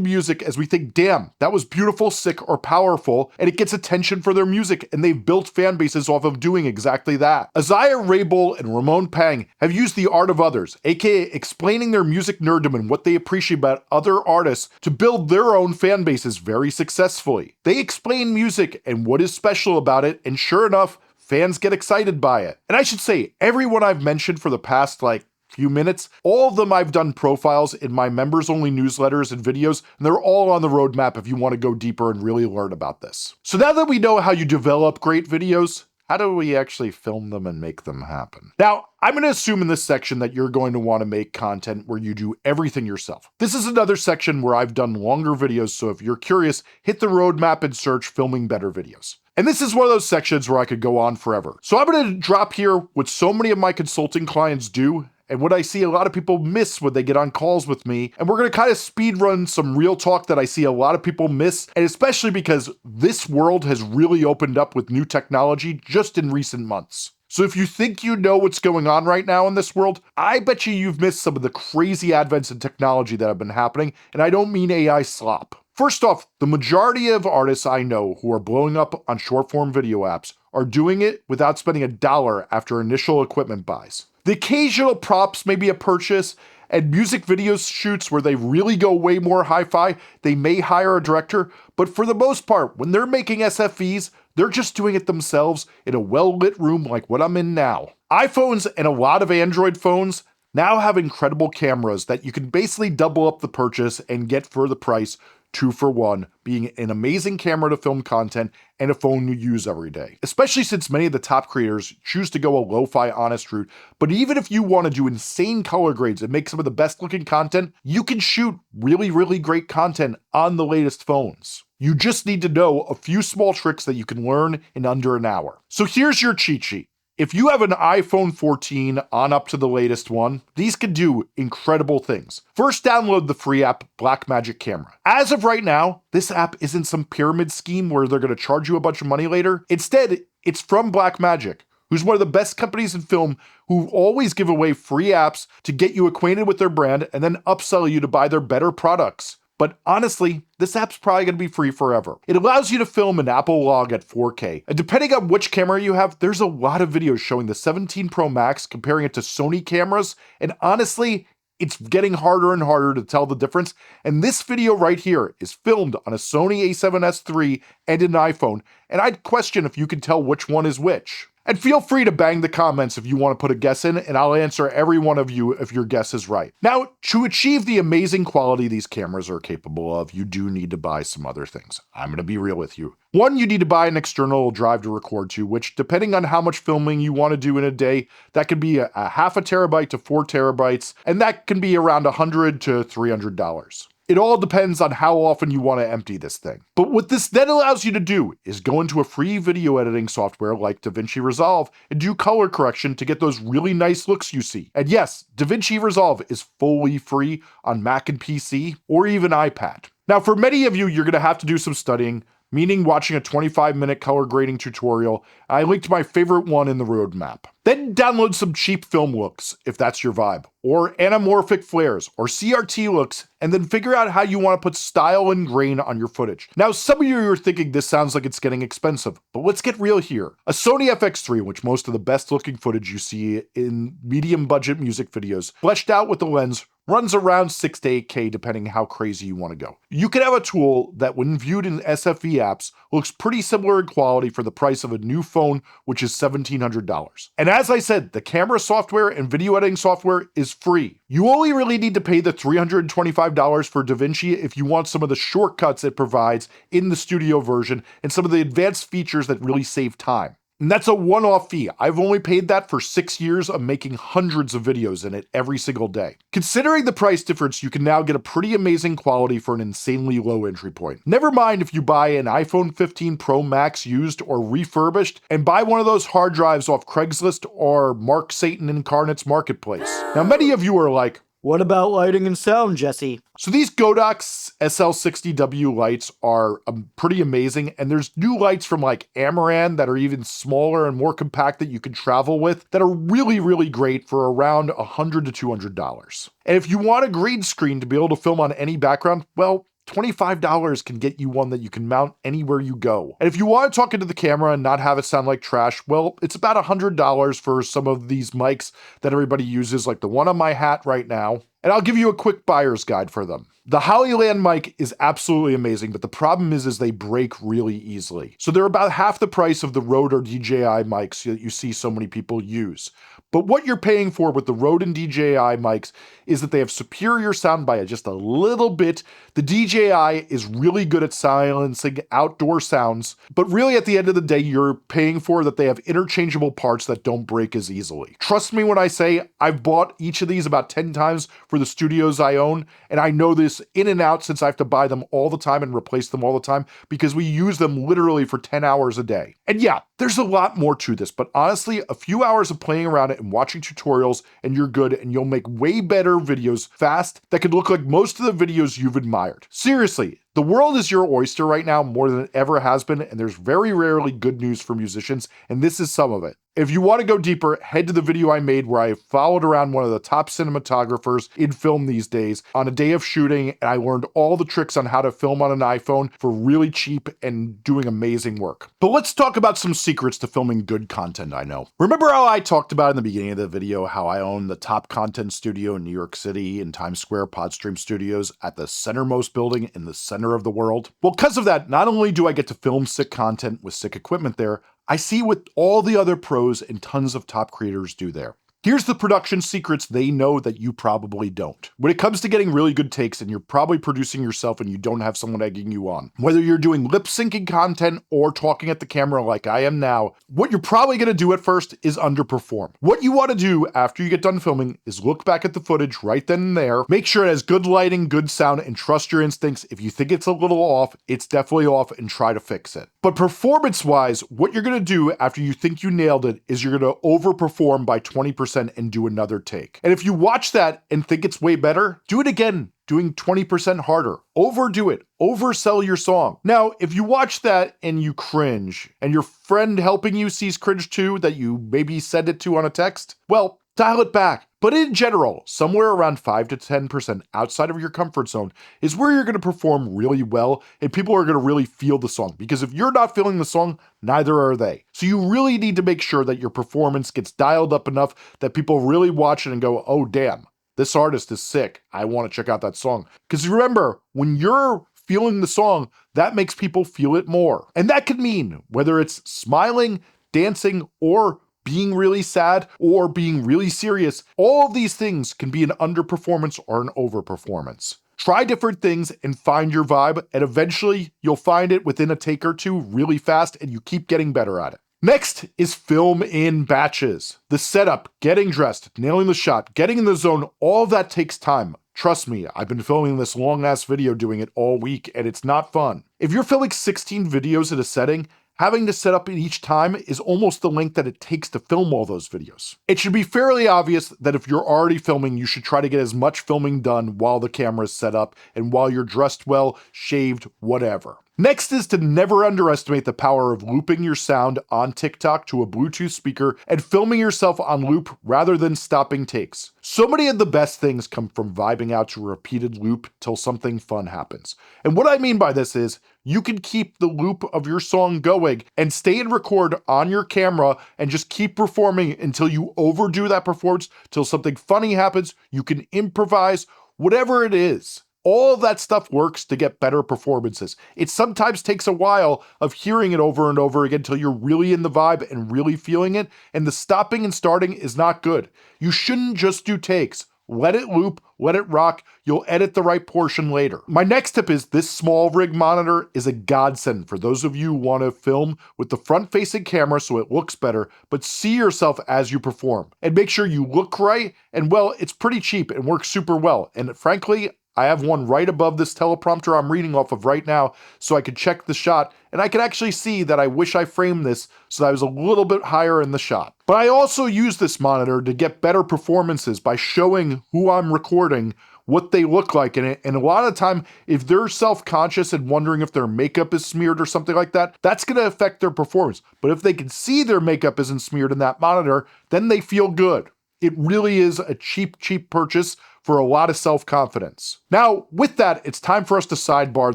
music as we think, damn, that was beautiful, sick, or powerful, and it gets attention for their music, and they've built fan bases off of doing exactly that. Isaiah Rabel and Ramon Pang have used the art of others, aka explaining their music nerddom and what they appreciate about other artists to build their own fan bases very successfully. They explain music and what is special about it, and sure enough, fans get excited by it. And I should say, everyone I've mentioned for the past few minutes, all of them I've done profiles in my members only newsletters and videos, and they're all on the roadmap if you want to go deeper and really learn about this. So now that we know how you develop great videos, how do we actually film them and make them happen? Now, I'm going to assume in this section that you're going to want to make content where you do everything yourself. This is another section where I've done longer videos, so if you're curious, hit the roadmap and search filming better videos. And this is one of those sections where I could go on forever. So I'm going to drop here what so many of my consulting clients do and what I see a lot of people miss when they get on calls with me. And we're going to kind of speed run some real talk that I see a lot of people miss, and especially because this world has really opened up with new technology just in recent months. So if you think you know what's going on right now in this world, I bet you've missed some of the crazy advents in technology that have been happening, and I don't mean AI slop. First off, the majority of artists I know who are blowing up on short-form video apps are doing it without spending $1 after initial equipment buys. The occasional props may be a purchase, and music video shoots where they really go way more hi-fi, they may hire a director, but for the most part, when they're making SFVs, they're just doing it themselves in a well-lit room like what I'm in now. iPhones and a lot of Android phones now have incredible cameras that you can basically double up the purchase and get for the price 2 for 1, being an amazing camera to film content and a phone you use every day. Especially since many of the top creators choose to go a lo-fi honest route, but even if you want to do insane color grades and make some of the best looking content, you can shoot really, really great content on the latest phones. You just need to know a few small tricks that you can learn in under an hour. So here's your cheat sheet. If you have an iPhone 14 on up to the latest one, these can do incredible things. First, download the free app Blackmagic Camera. As of right now, this app isn't some pyramid scheme where they're going to charge you a bunch of money later. Instead, it's from Blackmagic, who's one of the best companies in film who always give away free apps to get you acquainted with their brand and then upsell you to buy their better products. But honestly, this app's probably going to be free forever. It allows you to film an Apple log at 4K. And depending on which camera you have, there's a lot of videos showing the 17 Pro Max comparing it to Sony cameras. And honestly, it's getting harder and harder to tell the difference. And this video right here is filmed on a Sony a7S III and an iPhone. And I'd question if you can tell which one is which. And feel free to bang the comments if you want to put a guess in, and I'll answer every one of you if your guess is right. Now, to achieve the amazing quality these cameras are capable of, you do need to buy some other things. I'm going to be real with you. One, you need to buy an external drive to record to, which depending on how much filming you want to do in a day, that could be a half a terabyte to 4 terabytes, and that can be around $100 to $300. It all depends on how often you want to empty this thing. But what this then allows you to do is go into a free video editing software like DaVinci Resolve and do color correction to get those really nice looks you see. And yes, DaVinci Resolve is fully free on Mac and PC or even iPad. Now, for many of you, you're going to have to do some studying, meaning watching a 25-minute color grading tutorial. I linked my favorite one in the roadmap. Then download some cheap film looks, if that's your vibe, or anamorphic flares, or CRT looks, and then figure out how you want to put style and grain on your footage. Now, some of you are thinking this sounds like it's getting expensive, but let's get real here. A Sony FX3, which most of the best looking footage you see in medium budget music videos, fleshed out with the lens, runs around 6 to 8K depending how crazy you want to go. You can have a tool that when viewed in SFV apps looks pretty similar in quality for the price of a new phone, which is $1,700. And as I said, the camera software and video editing software is free. You only really need to pay the $325 for DaVinci if you want some of the shortcuts it provides in the studio version and some of the advanced features that really save time. And that's a one-off fee. I've only paid that for 6 years of making hundreds of videos in it every single day. Considering the price difference, you can now get a pretty amazing quality for an insanely low entry point. Never mind if you buy an iPhone 15 Pro Max used or refurbished and buy one of those hard drives off Craigslist or Mark Satan Incarnate's Marketplace. Now, many of you are like, What about lighting and sound, Jesse? so these Godox SL60W lights are pretty amazing, and there's new lights from like Amaran that are even smaller and more compact that you can travel with that are really, really great for around $100 to $200. And if you want a green screen to be able to film on any background, well, $25 can get you one that you can mount anywhere you go. And if you want to talk into the camera and not have it sound like trash, well, it's about $100 for some of these mics that everybody uses, like the one on my hat right now. And I'll give you a quick buyer's guide for them. The Hollyland mic is absolutely amazing, but the problem is they break really easily. So they're about half the price of the Rode or DJI mics that you see so many people use. But what you're paying for with the Rode and DJI mics is that they have superior sound by just a little bit. The DJI is really good at silencing outdoor sounds, but really at the end of the day, you're paying for that they have interchangeable parts that don't break as easily. Trust me when I say I've bought each of these about 10 times for the studios I own, and I know this in and out since I have to buy them all the time and replace them all the time because we use them literally for 10 hours a day. And yeah, there's a lot more to this, but honestly, a few hours of playing around it and watching tutorials and you're good, and you'll make way better videos fast that could look like most of the videos you've admired. Seriously, the world is your oyster right now more than it ever has been, and there's very rarely good news for musicians, and this is some of it. If you want to go deeper, head to the video I made where I followed around one of the top cinematographers in film these days on a day of shooting, and I learned all the tricks on how to film on an iPhone for really cheap and doing amazing work. But let's talk about some secrets to filming good content I know. Remember how I talked about in the beginning of the video how I own the top content studio in New York City in Times Square, Podstream Studios, at the centermost building in the center of the world? Well, because of that, not only do I get to film sick content with sick equipment there, I see what all the other pros and tons of top creators do there. Here's the production secrets they know that you probably don't. When it comes to getting really good takes and you're probably producing yourself and you don't have someone egging you on, whether you're doing lip syncing content or talking at the camera like I am now, what you're probably gonna do at first is underperform. What you wanna do after you get done filming is look back at the footage right then and there, make sure it has good lighting, good sound, and trust your instincts. If you think it's a little off, it's definitely off, and try to fix it. But performance-wise, what you're gonna do after you think you nailed it is you're gonna overperform by 20% and do another take. And if you watch that and think it's way better, do it again, doing 20% harder. Overdo it. Oversell your song. Now, if you watch that and you cringe, and your friend helping you sees cringe too, that you maybe send it to on a text, well, dial it back. But in general, somewhere around 5 to 10% outside of your comfort zone is where you're going to perform really well, and people are going to really feel the song. Because if you're not feeling the song, neither are they. So you really need to make sure that your performance gets dialed up enough that people really watch it and go, oh damn, this artist is sick. I want to check out that song. Because remember, when you're feeling the song, that makes people feel it more. And that could mean whether it's smiling, dancing, or being really sad, or being really serious, all of these things can be an underperformance or an overperformance. Try different things and find your vibe, and eventually you'll find it within a take or two really fast, and you keep getting better at it. Next is film in batches. The setup, getting dressed, nailing the shot, getting in the zone, all of that takes time. Trust me, I've been filming this long-ass video doing it all week, and it's not fun. If you're filming 16 videos in a setting, having to set up each time is almost the length that it takes to film all those videos. It should be fairly obvious that if you're already filming, you should try to get as much filming done while the camera is set up and while you're dressed well, shaved, whatever. Next is to never underestimate the power of looping your sound on TikTok to a Bluetooth speaker and filming yourself on loop rather than stopping takes. So many of the best things come from vibing out to a repeated loop till something fun happens. And what I mean by this is, you can keep the loop of your song going and stay and record on your camera and just keep performing until you overdo that performance, till something funny happens, you can improvise, whatever it is. All of that stuff works to get better performances. It sometimes takes a while of hearing it over and over again until you're really in the vibe and really feeling it, and the stopping and starting is not good. You shouldn't just do takes. Let it loop, let it rock, you'll edit the right portion later. My next tip is this small rig monitor is a godsend for those of you who want to film with the front-facing camera so it looks better, but see yourself as you perform. And make sure you look right, and well, it's pretty cheap and works super well. And frankly, I have one right above this teleprompter I'm reading off of right now so I could check the shot, and I can actually see that I wish I framed this so that I was a little bit higher in the shot. But I also use this monitor to get better performances by showing who I'm recording, what they look like in it, and a lot of the time, if they're self-conscious and wondering if their makeup is smeared or something like that, that's gonna affect their performance. But if they can see their makeup isn't smeared in that monitor, then they feel good. It really is a cheap purchase for a lot of self-confidence. Now, with that, it's time for us to sidebar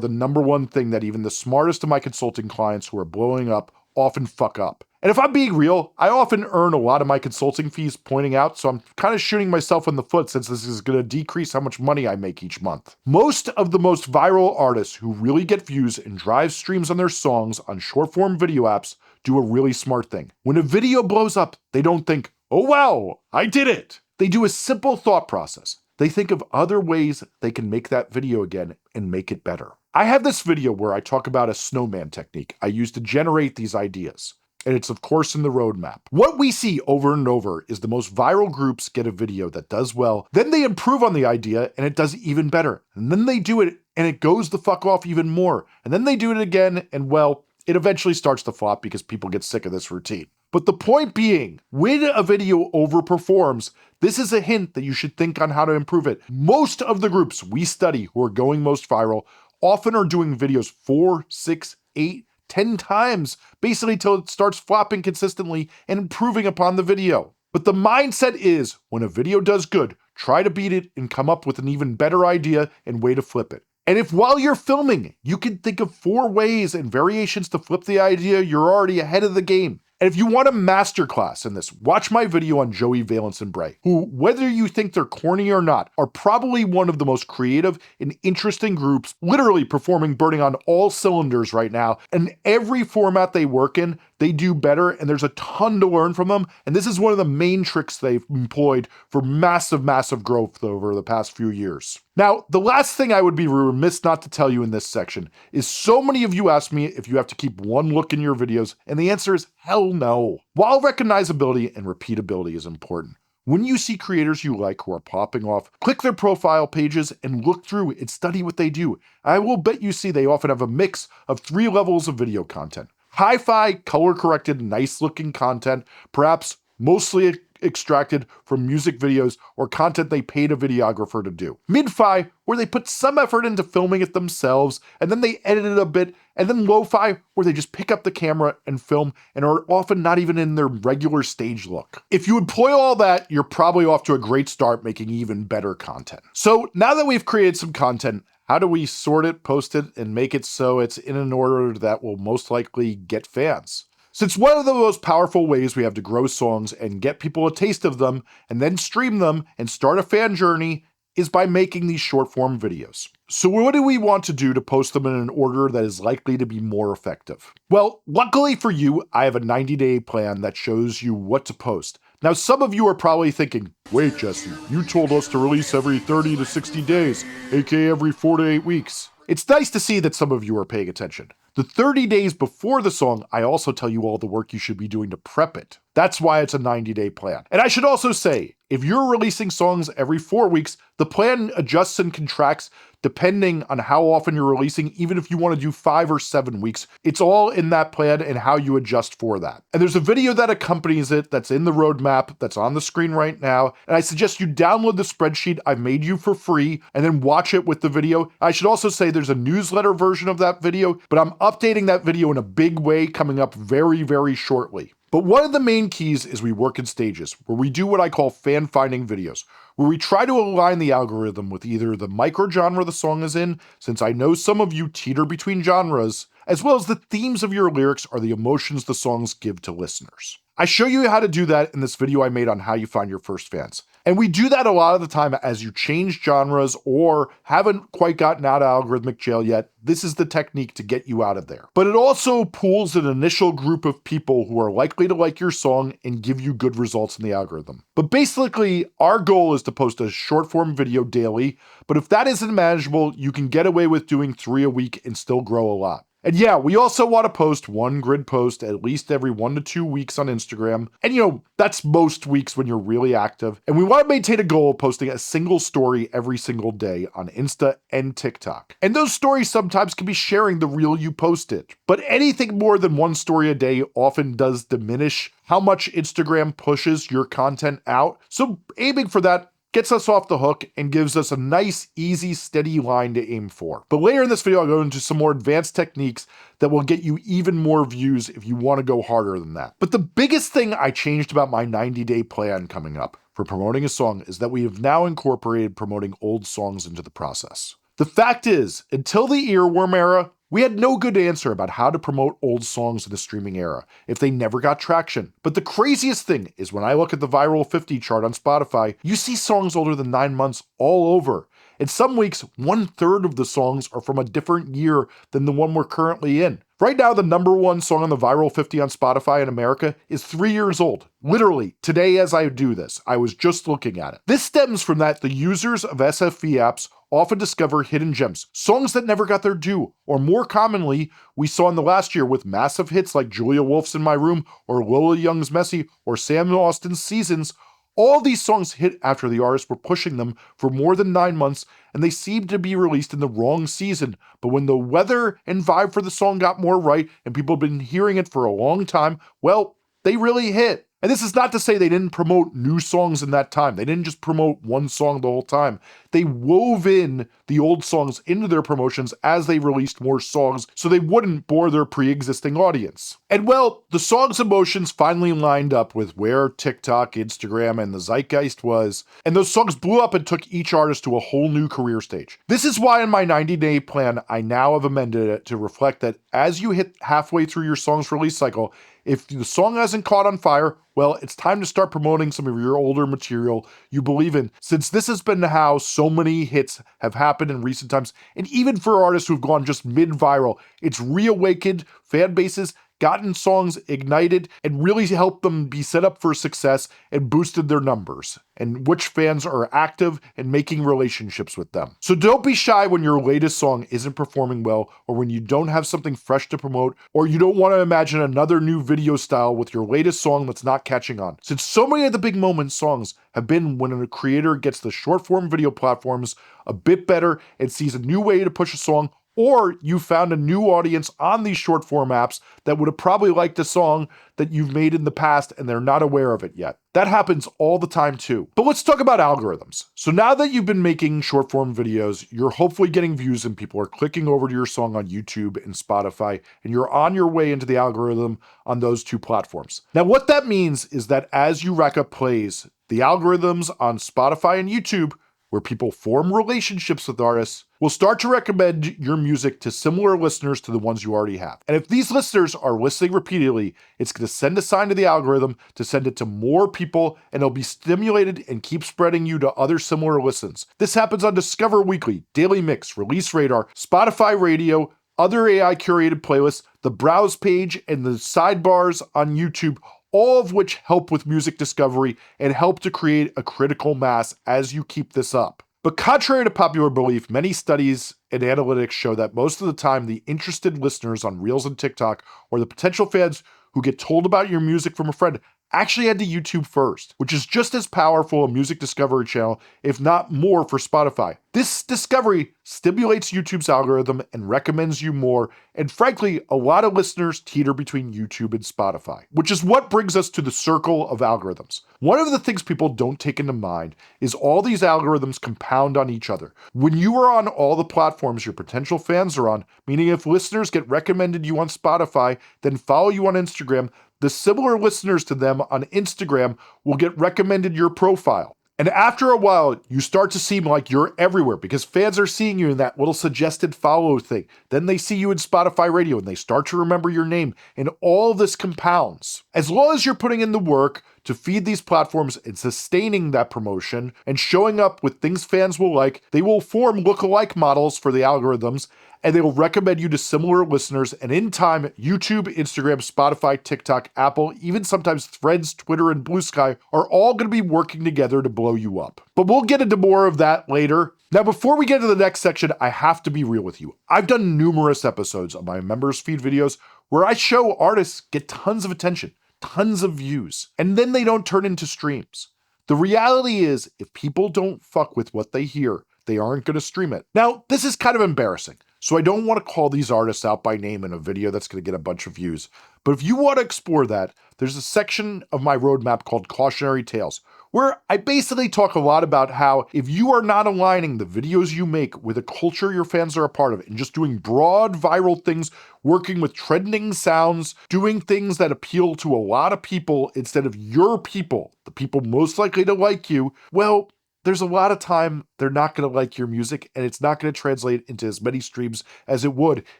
the number one thing that even the smartest of my consulting clients who are blowing up often fuck up. And if I'm being real, I often earn a lot of my consulting fees pointing out, so I'm kind of shooting myself in the foot since this is gonna decrease how much money I make each month. Most of the most viral artists who really get views and drive streams on their songs on short-form video apps do a really smart thing. When a video blows up, they don't think, oh wow, I did it. They do a simple thought process. They think of other ways they can make that video again and make it better. I have this video where I talk about a snowman technique I use to generate these ideas. And it's of course in the roadmap. What we see over and over is the most viral groups get a video that does well, then they improve on the idea and it does even better. And then they do it and it goes the fuck off even more. And then they do it again and well, it eventually starts to flop because people get sick of this routine. But the point being, when a video overperforms, this is a hint that you should think on how to improve it. Most of the groups we study who are going most viral often are doing videos 4, 6, 8, 10 times, basically till it starts flopping consistently and improving upon the video. But the mindset is, when a video does good, try to beat it and come up with an even better idea and way to flip it. And if while you're filming, you can think of 4 ways and variations to flip the idea, you're already ahead of the game. And if you want a masterclass in this, watch my video on Joey Valence and Bray, who, whether you think they're corny or not, are probably one of the most creative and interesting groups, literally performing burning on all cylinders right now. And every format they work in, they do better, and there's a ton to learn from them. And this is one of the main tricks they've employed for massive growth over the past few years. Now, the last thing I would be remiss not to tell you in this section is so many of you ask me if you have to keep one look in your videos, and the answer is hell no. While recognizability and repeatability is important, when you see creators you like who are popping off, click their profile pages and look through and study what they do. I will bet you see they often have a mix of 3 levels of video content. Hi-fi, color-corrected, nice-looking content, perhaps mostly extracted from music videos or content they paid a videographer to do. Mid-fi, where they put some effort into filming it themselves, and then they edit it a bit, and then lo-fi, where they just pick up the camera and film, and are often not even in their regular stage look. If you employ all that, you're probably off to a great start making even better content. So now that we've created some content, how do we sort it, post it, and make it so it's in an order that will most likely get fans? Since one of the most powerful ways we have to grow songs and get people a taste of them, and then stream them and start a fan journey, is by making these short form videos. So what do we want to do to post them in an order that is likely to be more effective? Well, luckily for you, I have a 90-day plan that shows you what to post. Now, some of you are probably thinking, wait, Jesse, you told us to release every 30 to 60 days, aka every 4 to 8 weeks. It's nice to see that some of you are paying attention. The 30 days before the song, I also tell you all the work you should be doing to prep it. That's why it's a 90-day plan. And I should also say, if you're releasing songs every 4 weeks, the plan adjusts and contracts depending on how often you're releasing, even if you want to do 5 or 7 weeks. It's all in that plan and how you adjust for that. And there's a video that accompanies it that's in the roadmap that's on the screen right now. And I suggest you download the spreadsheet I've made you for free and then watch it with the video. I should also say there's a newsletter version of that video, but I'm updating that video in a big way coming up very, very shortly. But one of the main keys is we work in stages, where we do what I call fan-finding videos, where we try to align the algorithm with either the microgenre the song is in, since I know some of you teeter between genres, as well as the themes of your lyrics or the emotions the songs give to listeners. I show you how to do that in this video I made on how you find your first fans. And we do that a lot of the time as you change genres or haven't quite gotten out of algorithmic jail yet. This is the technique to get you out of there. But it also pools an initial group of people who are likely to like your song and give you good results in the algorithm. But basically, our goal is to post a short form video daily, but if that isn't manageable, you can get away with doing 3 a week and still grow a lot. And yeah, we also want to post one grid post at least every 1 to 2 weeks on Instagram. And that's most weeks when you're really active. And we want to maintain a goal of posting a single story every single day on Insta and TikTok. And those stories sometimes can be sharing the reel you posted. But anything more than one story a day often does diminish how much Instagram pushes your content out. So aiming for that gets us off the hook and gives us a nice, easy, steady line to aim for. But later in this video, I'll go into some more advanced techniques that will get you even more views if you want to go harder than that. But the biggest thing I changed about my 90-day plan coming up for promoting a song is that we have now incorporated promoting old songs into the process. The fact is, until the earworm era, we had no good answer about how to promote old songs in the streaming era if they never got traction. But the craziest thing is when I look at the Viral 50 chart on Spotify, you see songs older than 9 months all over. And some weeks, 1/3 of the songs are from a different year than the one we're currently in. Right now, the #1 song on the Viral 50 on Spotify in America is 3 years old. Literally, today as I do this, I was just looking at it. This stems from that the users of SFV apps often discover hidden gems, songs that never got their due, or more commonly, we saw in the last year with massive hits like Julia Wolf's In My Room, or Lola Young's Messy, or Sam Austin's Seasons. All these songs hit after the artists were pushing them for more than 9 months, and they seemed to be released in the wrong season. But when the weather and vibe for the song got more right, and people have been hearing it for a long time, well, they really hit. And this is not to say they didn't promote new songs in that time. They didn't just promote one song the whole time. They wove in the old songs into their promotions as they released more songs so they wouldn't bore their pre-existing audience. And well, the song's emotions finally lined up with where TikTok, Instagram, and the zeitgeist was, and those songs blew up and took each artist to a whole new career stage. This is why in my 90-day plan, I now have amended it to reflect that as you hit halfway through your song's release cycle, if the song hasn't caught on fire, well, it's time to start promoting some of your older material you believe in, since this has been how so many hits have happened in recent times. And even for artists who've gone just mid-viral, it's reawakened fan bases, gotten songs ignited, and really helped them be set up for success and boosted their numbers, and which fans are active and making relationships with them. So don't be shy when your latest song isn't performing well, or when you don't have something fresh to promote, or you don't want to imagine another new video style with your latest song that's not catching on. Since so many of the big moment songs have been when a creator gets the short form video platforms a bit better and sees a new way to push a song, or you found a new audience on these short form apps that would have probably liked a song that you've made in the past and they're not aware of it yet. That happens all the time too. But let's talk about algorithms. So now that you've been making short form videos, you're hopefully getting views and people are clicking over to your song on YouTube and Spotify, and you're on your way into the algorithm on those two platforms. Now what that means is that as you rack up plays, the algorithms on Spotify and YouTube, where people form relationships with artists, will start to recommend your music to similar listeners to the ones you already have. And if these listeners are listening repeatedly, it's going to send a sign to the algorithm to send it to more people, and it'll be stimulated and keep spreading you to other similar listens. This happens on Discover Weekly, Daily Mix, Release Radar, Spotify Radio, other AI curated playlists, the browse page, and the sidebars on YouTube, all of which help with music discovery and help to create a critical mass as you keep this up. But contrary to popular belief, many studies and analytics show that most of the time the interested listeners on Reels and TikTok, or the potential fans who get told about your music from a friend, actually head to YouTube first, which is just as powerful a music discovery channel, if not more, for Spotify. This discovery stimulates YouTube's algorithm and recommends you more, and frankly, a lot of listeners teeter between YouTube and Spotify, which is what brings us to the circle of algorithms. One of the things people don't take into mind is all these algorithms compound on each other. When you are on all the platforms your potential fans are on, meaning if listeners get recommended you on Spotify, then follow you on Instagram, the similar listeners to them on Instagram will get recommended your profile. And after a while, you start to seem like you're everywhere because fans are seeing you in that little suggested follow thing. Then they see you in Spotify Radio and they start to remember your name, and all this compounds. As long as you're putting in the work to feed these platforms and sustaining that promotion and showing up with things fans will like, they will form lookalike models for the algorithms, and they will recommend you to similar listeners. And in time, YouTube, Instagram, Spotify, TikTok, Apple, even sometimes Threads, Twitter, and Blue Sky are all going to be working together to blow you up. But we'll get into more of that later. Now, before we get to the next section, I have to be real with you. I've done numerous episodes of my members feed videos where I show artists get tons of attention, tons of views, and then they don't turn into streams. The reality is, if people don't fuck with what they hear, they aren't going to stream it. Now, this is kind of embarrassing, so I don't want to call these artists out by name in a video that's going to get a bunch of views. But if you want to explore that, there's a section of my roadmap called Cautionary Tales, where I basically talk a lot about how if you are not aligning the videos you make with a culture your fans are a part of and just doing broad viral things, working with trending sounds, doing things that appeal to a lot of people instead of your people, the people most likely to like you, well, there's a lot of time they're not going to like your music, and it's not going to translate into as many streams as it would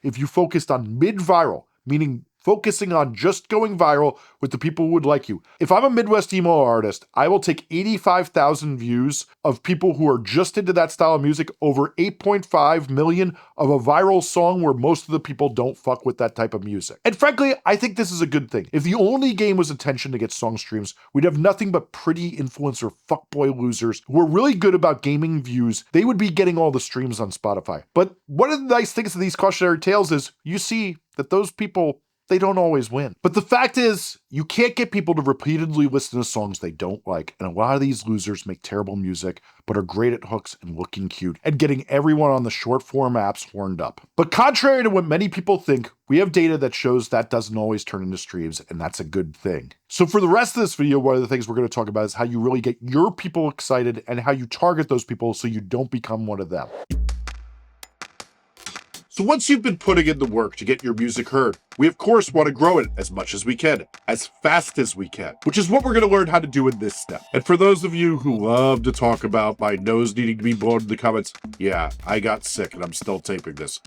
if you focused on mid-viral, meaning focusing on just going viral with the people who would like you. If I'm a Midwest emo artist, I will take 85,000 views of people who are just into that style of music over 8.5 million of a viral song where most of the people don't fuck with that type of music. And frankly, I think this is a good thing. If the only game was attention to get song streams, we'd have nothing but pretty influencer fuckboy losers who are really good about gaming views. They would be getting all the streams on Spotify. But one of the nice things of these cautionary tales is you see that those people, they don't always win. But the fact is, you can't get people to repeatedly listen to songs they don't like. And a lot of these losers make terrible music, but are great at hooks and looking cute and getting everyone on the short form apps horned up. But contrary to what many people think, we have data that shows that doesn't always turn into streams, and that's a good thing. So for the rest of this video, one of the things we're going to talk about is how you really get your people excited and how you target those people so you don't become one of them. So once you've been putting in the work to get your music heard, we of course want to grow it as much as we can, as fast as we can, which is what we're going to learn how to do in this step. And for those of you who love to talk about my nose needing to be blown in the comments, yeah, I got sick and I'm still taping this.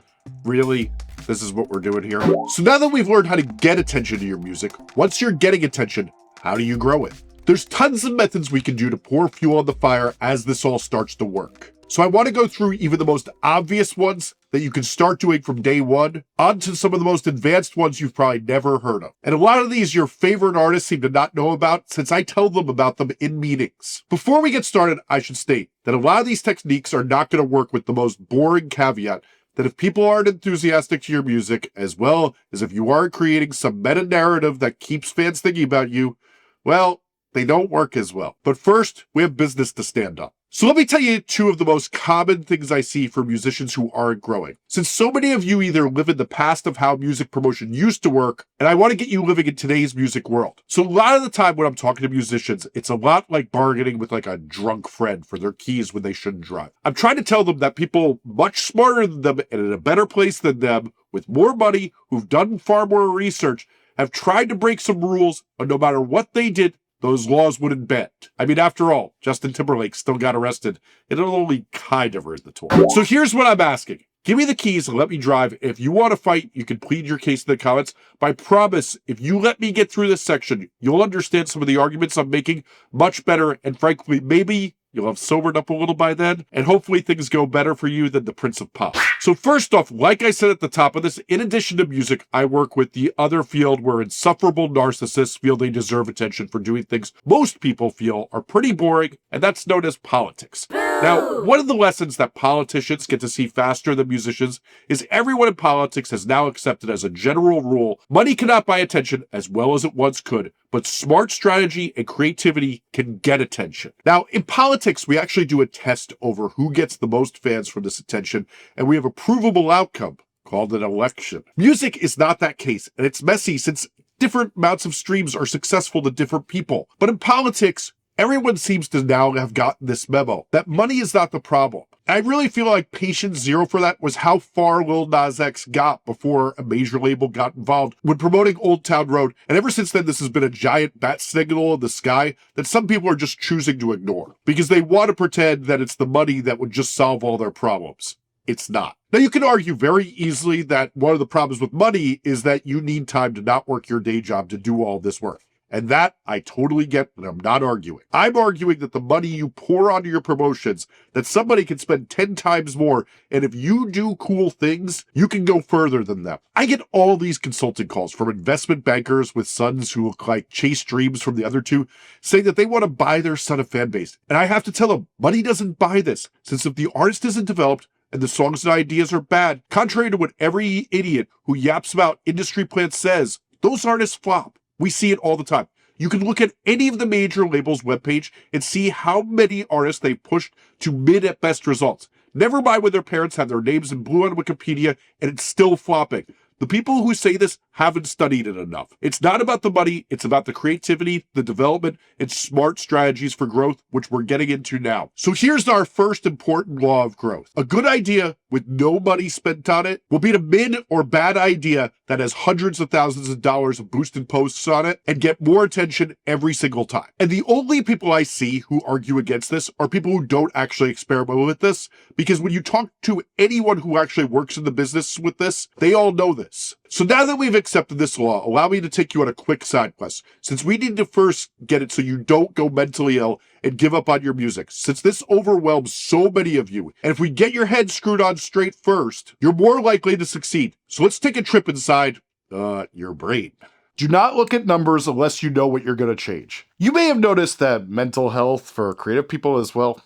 Really? This is what we're doing here? So now that we've learned how to get attention to your music, once you're getting attention, how do you grow it? There's tons of methods we can do to pour fuel on the fire as this all starts to work. So I want to go through even the most obvious ones that you can start doing from day one, onto some of the most advanced ones you've probably never heard of. And a lot of these your favorite artists seem to not know about since I tell them about them in meetings. Before we get started, I should state that a lot of these techniques are not going to work with the most boring caveat that if people aren't enthusiastic to your music, as well as if you aren't creating some meta-narrative that keeps fans thinking about you, well, they don't work as well. But first, we have business to stand up. So let me tell you two of the most common things I see for musicians who aren't growing. Since so many of you either live in the past of how music promotion used to work, and I want to get you living in today's music world. So a lot of the time when I'm talking to musicians, it's a lot like bargaining with like a drunk friend for their keys when they shouldn't drive. I'm trying to tell them that people much smarter than them and in a better place than them, with more money, who've done far more research, have tried to break some rules, and no matter what they did, those laws wouldn't bend. I mean, after all, Justin Timberlake still got arrested. It'll only kind of hurt the tour. So here's what I'm asking. Give me the keys and let me drive. If you want to fight, you can plead your case in the comments. But I promise, if you let me get through this section, you'll understand some of the arguments I'm making much better. And frankly, maybe you'll have sobered up a little by then, and hopefully things go better for you than the Prince of Pop. So first off, like I said at the top of this, in addition to music, I work with the other field where insufferable narcissists feel they deserve attention for doing things most people feel are pretty boring, and that's known as politics. Now, one of the lessons that politicians get to see faster than musicians is everyone in politics has now accepted as a general rule, money cannot buy attention as well as it once could, but smart strategy and creativity can get attention. Now, in politics, we actually do a test over who gets the most fans from this attention, and we have a provable outcome called an election. Music is not that case, and it's messy since different amounts of streams are successful to different people. But in politics, everyone seems to now have gotten this memo that money is not the problem. I really feel like patient zero for that was how far Lil Nas X got before a major label got involved when promoting Old Town Road. And ever since then, this has been a giant bat signal in the sky that some people are just choosing to ignore because they want to pretend that it's the money that would just solve all their problems. It's not. Now, you can argue very easily that one of the problems with money is that you need time to not work your day job to do all this work. And that I totally get, and I'm not arguing. I'm arguing that the money you pour onto your promotions, that somebody can spend 10 times more, and if you do cool things, you can go further than them. I get all these consulting calls from investment bankers with sons who look like Chase Dreams from the other two, saying that they want to buy their son a fan base. And I have to tell them, money doesn't buy this, since if the artist isn't developed, and the songs and ideas are bad, contrary to what every idiot who yaps about industry plans says, those artists flop. We see it all the time. You can look at any of the major labels' webpage and see how many artists they pushed to mid at best results. Never mind when their parents have their names in blue on Wikipedia and it's still flopping. The people who say this haven't studied it enough. It's not about the money, it's about the creativity, the development, and smart strategies for growth, which we're getting into now. So here's our first important law of growth. A good idea with no money spent on it will beat a mid or bad idea that has hundreds of thousands of dollars of boosted posts on it and get more attention every single time. And the only people I see who argue against this are people who don't actually experiment with this, because when you talk to anyone who actually works in the business with this, they all know this. So now that we've accepted this law, allow me to take you on a quick side quest, since we need to first get it so you don't go mentally ill and give up on your music, since this overwhelms so many of you. And if we get your head screwed on straight first, you're more likely to succeed. So let's take a trip inside your brain. Do not look at numbers unless you know what you're going to change. You may have noticed that mental health for creative people is, well,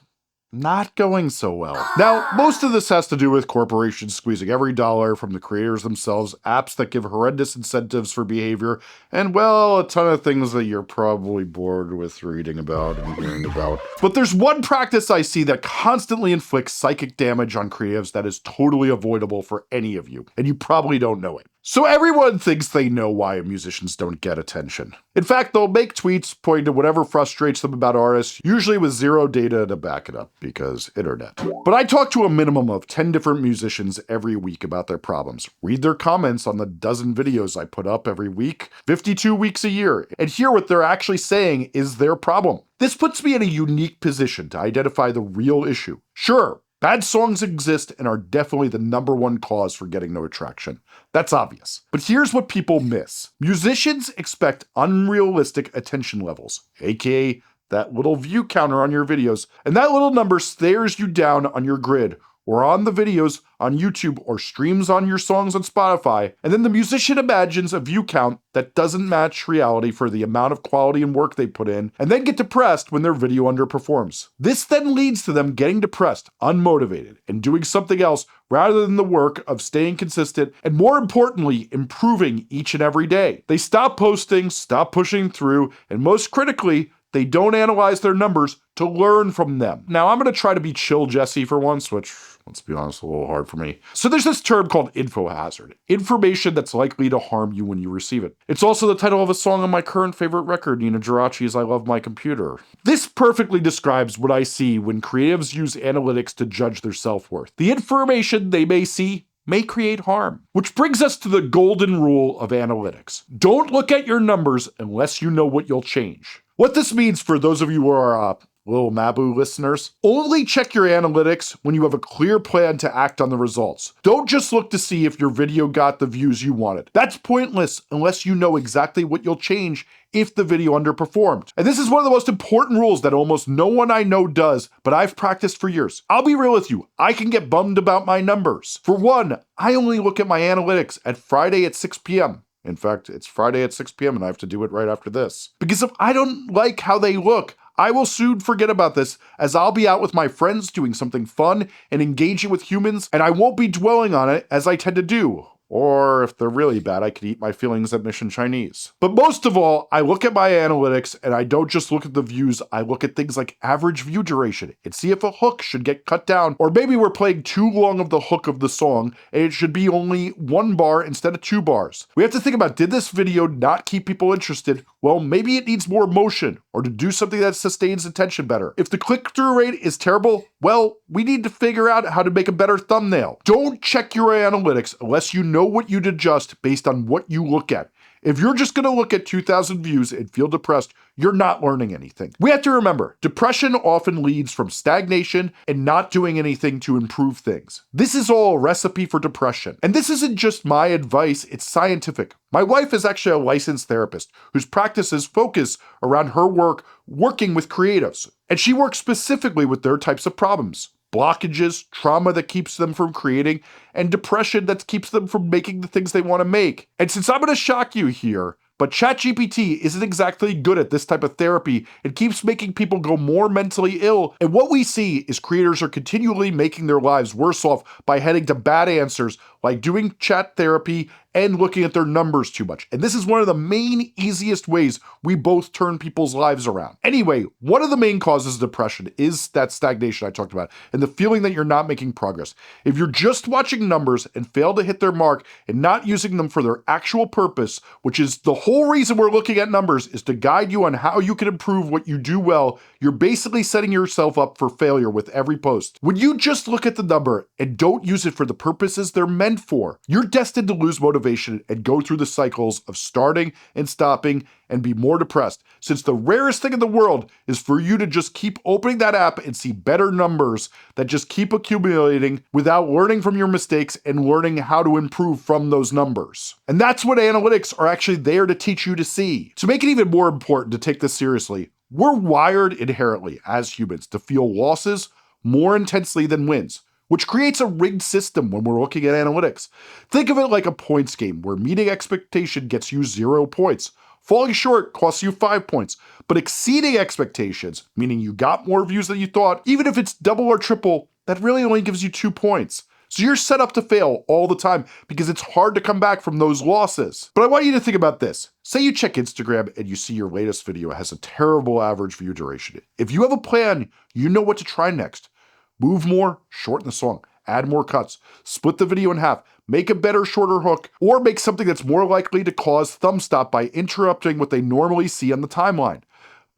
not going so well. Now, most of this has to do with corporations squeezing every dollar from the creators themselves, apps that give horrendous incentives for behavior, and, well, a ton of things that you're probably bored with reading about and hearing about. But there's one practice I see that constantly inflicts psychic damage on creatives that is totally avoidable for any of you, and you probably don't know it. So everyone thinks they know why musicians don't get attention. In fact, they'll make tweets pointing to whatever frustrates them about artists, usually with zero data to back it up, because internet. But I talk to a minimum of 10 different musicians every week about their problems, read their comments on the dozen videos I put up every week, 52 weeks a year, and hear what they're actually saying is their problem. This puts me in a unique position to identify the real issue. Sure, bad songs exist and are definitely the number one cause for getting no traction. That's obvious. But here's what people miss. Musicians expect unrealistic attention levels, aka that little view counter on your videos, and that little number stares you down on your grid or on the videos on YouTube or streams on your songs on Spotify, and then the musician imagines a view count that doesn't match reality for the amount of quality and work they put in, and then get depressed when their video underperforms. This then leads to them getting depressed, unmotivated, and doing something else rather than the work of staying consistent and, more importantly, improving each and every day. They stop posting, stop pushing through, and most critically, they don't analyze their numbers to learn from them. Now, I'm going to try to be chill Jesse for once, which, let's be honest, a little hard for me. So there's this term called info hazard, information that's likely to harm you when you receive it. It's also the title of a song on my current favorite record, Nina Geraci's I Love My Computer. This perfectly describes what I see when creatives use analytics to judge their self-worth. The information they may see may create harm. Which brings us to the golden rule of analytics. Don't look at your numbers unless you know what you'll change. What this means for those of you who are Lil Mabu listeners, only check your analytics when you have a clear plan to act on the results. Don't just look to see if your video got the views you wanted. That's pointless unless you know exactly what you'll change if the video underperformed. And this is one of the most important rules that almost no one I know does, but I've practiced for years. I'll be real with you, I can get bummed about my numbers. For one, I only look at my analytics at Friday at 6 p.m. In fact, it's Friday at 6 p.m. and I have to do it right after this. Because if I don't like how they look, I will soon forget about this, as I'll be out with my friends doing something fun and engaging with humans, and I won't be dwelling on it as I tend to do. Or if they're really bad, I could eat my feelings at Mission Chinese. But most of all, I look at my analytics and I don't just look at the views, I look at things like average view duration and see if a hook should get cut down, or maybe we're playing too long of the hook of the song and it should be only 1 bar instead of 2 bars. We have to think about, did this video not keep people interested well, maybe it needs more motion or to do something that sustains attention better. If the click-through rate is terrible, well, we need to figure out how to make a better thumbnail. Don't check your analytics unless you know what you'd adjust based on what you look at. If you're just going to look at 2,000 views and feel depressed, you're not learning anything. We have to remember, depression often leads from stagnation and not doing anything to improve things. This is all a recipe for depression. And this isn't just my advice, it's scientific. My wife is actually a licensed therapist whose practices focus around her work working with creatives. And she works specifically with their types of problems. Blockages, trauma that keeps them from creating, and depression that keeps them from making the things they want to make. And since I'm going to shock you here, but ChatGPT isn't exactly good at this type of therapy and keeps making people go more mentally ill. And what we see is creators are continually making their lives worse off by heading to bad answers like doing chat therapy and looking at their numbers too much. And this is one of the main easiest ways we both turn people's lives around. Anyway, one of the main causes of depression is that stagnation I talked about and the feeling that you're not making progress. If you're just watching numbers and fail to hit their mark and not using them for their actual purpose, which is the whole reason we're looking at numbers is to guide you on how you can improve what you do well, you're basically setting yourself up for failure with every post. When you just look at the number and don't use it for the purposes they're meant for, you're destined to lose motivation and go through the cycles of starting and stopping and be more depressed, since the rarest thing in the world is for you to just keep opening that app and see better numbers that just keep accumulating without learning from your mistakes and learning how to improve from those numbers. And that's what analytics are actually there to teach you to see. To make it even more important to take this seriously, we're wired inherently as humans to feel losses more intensely than wins, which creates a rigged system when we're looking at analytics. Think of it like a points game where meeting expectation gets you 0 points. Falling short costs you 5 points, but exceeding expectations, meaning you got more views than you thought, even if it's double or triple, that really only gives you 2 points. So you're set up to fail all the time because it's hard to come back from those losses. But I want you to think about this. Say you check Instagram and you see your latest video has a terrible average view duration. If you have a plan, you know what to try next. Move more, shorten the song, add more cuts, split the video in half, make a better, shorter hook, or make something that's more likely to cause thumb stop by interrupting what they normally see on the timeline.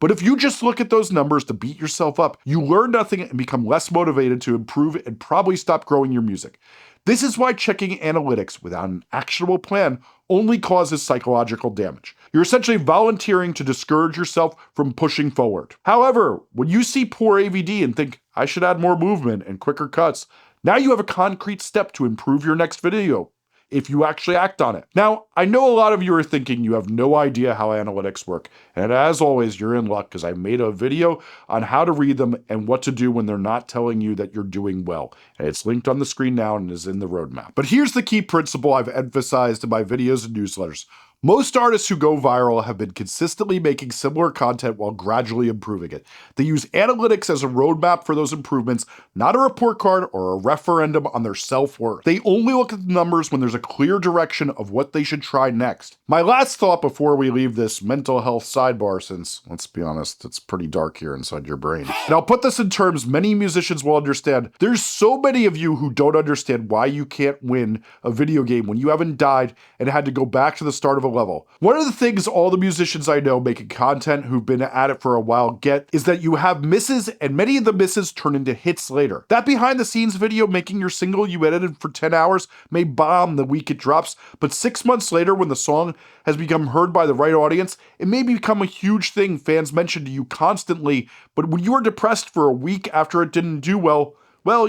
But if you just look at those numbers to beat yourself up, you learn nothing and become less motivated to improve and probably stop growing your music. This is why checking analytics without an actionable plan only causes psychological damage. You're essentially volunteering to discourage yourself from pushing forward. However, when you see poor AVD and think, I should add more movement and quicker cuts, now you have a concrete step to improve your next video, if you actually act on it. Now, I know a lot of you are thinking you have no idea how analytics work, and as always, you're in luck because I made a video on how to read them and what to do when they're not telling you that you're doing well. And it's linked on the screen now and is in the roadmap. But here's the key principle I've emphasized in my videos and newsletters. Most artists who go viral have been consistently making similar content while gradually improving it. They use analytics as a roadmap for those improvements, not a report card or a referendum on their self-worth. They only look at the numbers when there's a clear direction of what they should try next. My last thought before we leave this mental health sidebar, since, let's be honest, it's pretty dark here inside your brain. And I'll put this in terms many musicians will understand. There's so many of you who don't understand why you can't win a video game when you haven't died and had to go back to the start of a level. One of the things all the musicians I know making content who've been at it for a while get is that you have misses, and many of the misses turn into hits later. That behind the scenes video making your single you edited for 10 hours may bomb the week it drops, but 6 months later when the song has become heard by the right audience, it may become a huge thing fans mention to you constantly, but when you are depressed for a week after it didn't do well,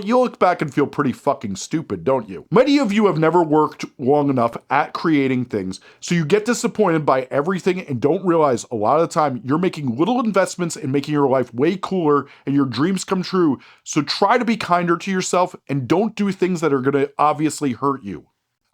you look back and feel pretty fucking stupid, don't you? Many of you have never worked long enough at creating things, so you get disappointed by everything and don't realize a lot of the time you're making little investments in making your life way cooler and your dreams come true. So try to be kinder to yourself and don't do things that are gonna obviously hurt you.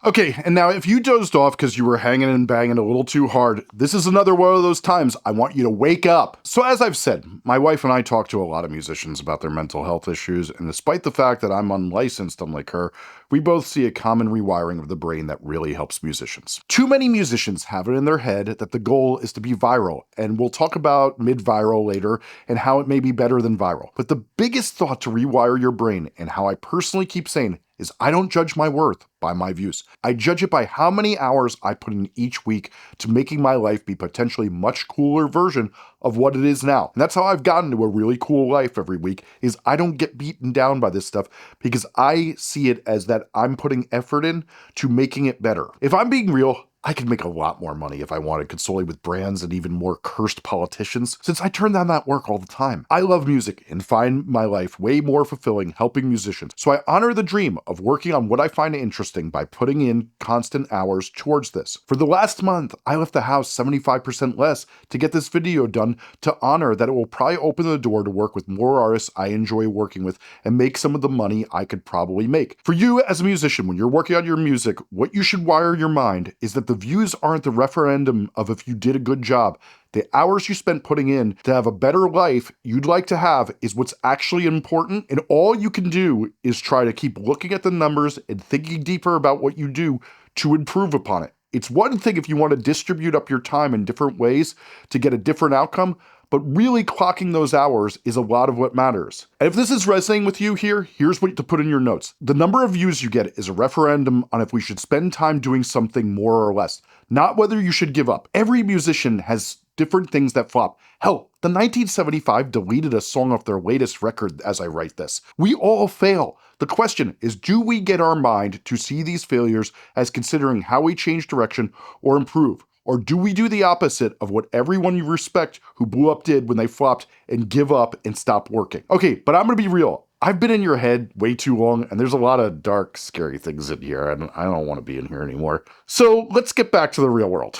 Okay, and now if you dozed off because you were hanging and banging a little too hard, this is another one of those times I want you to wake up. So as I've said, my wife and I talk to a lot of musicians about their mental health issues, and despite the fact that I'm unlicensed unlike her, we both see a common rewiring of the brain that really helps musicians. Too many musicians have it in their head that the goal is to be viral, and we'll talk about mid-viral later and how it may be better than viral. But the biggest thought to rewire your brain, and how I personally keep saying, is I don't judge my worth by my views. I judge it by how many hours I put in each week to making my life be potentially much cooler version of what it is now. And that's how I've gotten to a really cool life every week, is I don't get beaten down by this stuff because I see it as that I'm putting effort in to making it better. If I'm being real, I could make a lot more money if I wanted, consulting with brands and even more cursed politicians, since I turn down that work all the time. I love music and find my life way more fulfilling helping musicians, so I honor the dream of working on what I find interesting by putting in constant hours towards this. For the last month, I left the house 75% less to get this video done to honor that it will probably open the door to work with more artists I enjoy working with and make some of the money I could probably make. For you as a musician, when you're working on your music, what you should wire your mind is that the views aren't the referendum of if you did a good job. The hours you spent putting in to have a better life you'd like to have is what's actually important, and all you can do is try to keep looking at the numbers and thinking deeper about what you do to improve upon it. It's one thing if you want to distribute up your time in different ways to get a different outcome, but really clocking those hours is a lot of what matters. And if this is resonating with you here, here's what to put in your notes. The number of views you get is a referendum on if we should spend time doing something more or less, not whether you should give up. Every musician has different things that flop. Hell, the 1975 deleted a song off their latest record as I write this. We all fail. The question is, do we get our mind to see these failures as considering how we change direction or improve? Or do we do the opposite of what everyone you respect who blew up did when they flopped and give up and stop working? Okay, but I'm gonna be real. I've been in your head way too long, and there's a lot of dark, scary things in here, and I don't want to be in here anymore. So let's get back to the real world.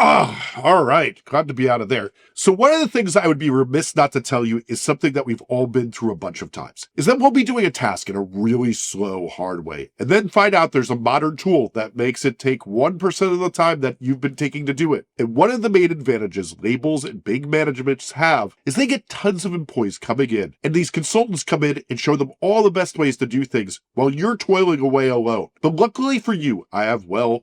All right. Glad to be out of there. So one of the things I would be remiss not to tell you is something that we've all been through a bunch of times, is that we'll be doing a task in a really slow, hard way, and then find out there's a modern tool that makes it take 1% of the time that you've been taking to do it. And one of the main advantages labels and big managements have is they get tons of employees coming in, and these consultants come in and show them all the best ways to do things while you're toiling away alone. But luckily for you, I have, well,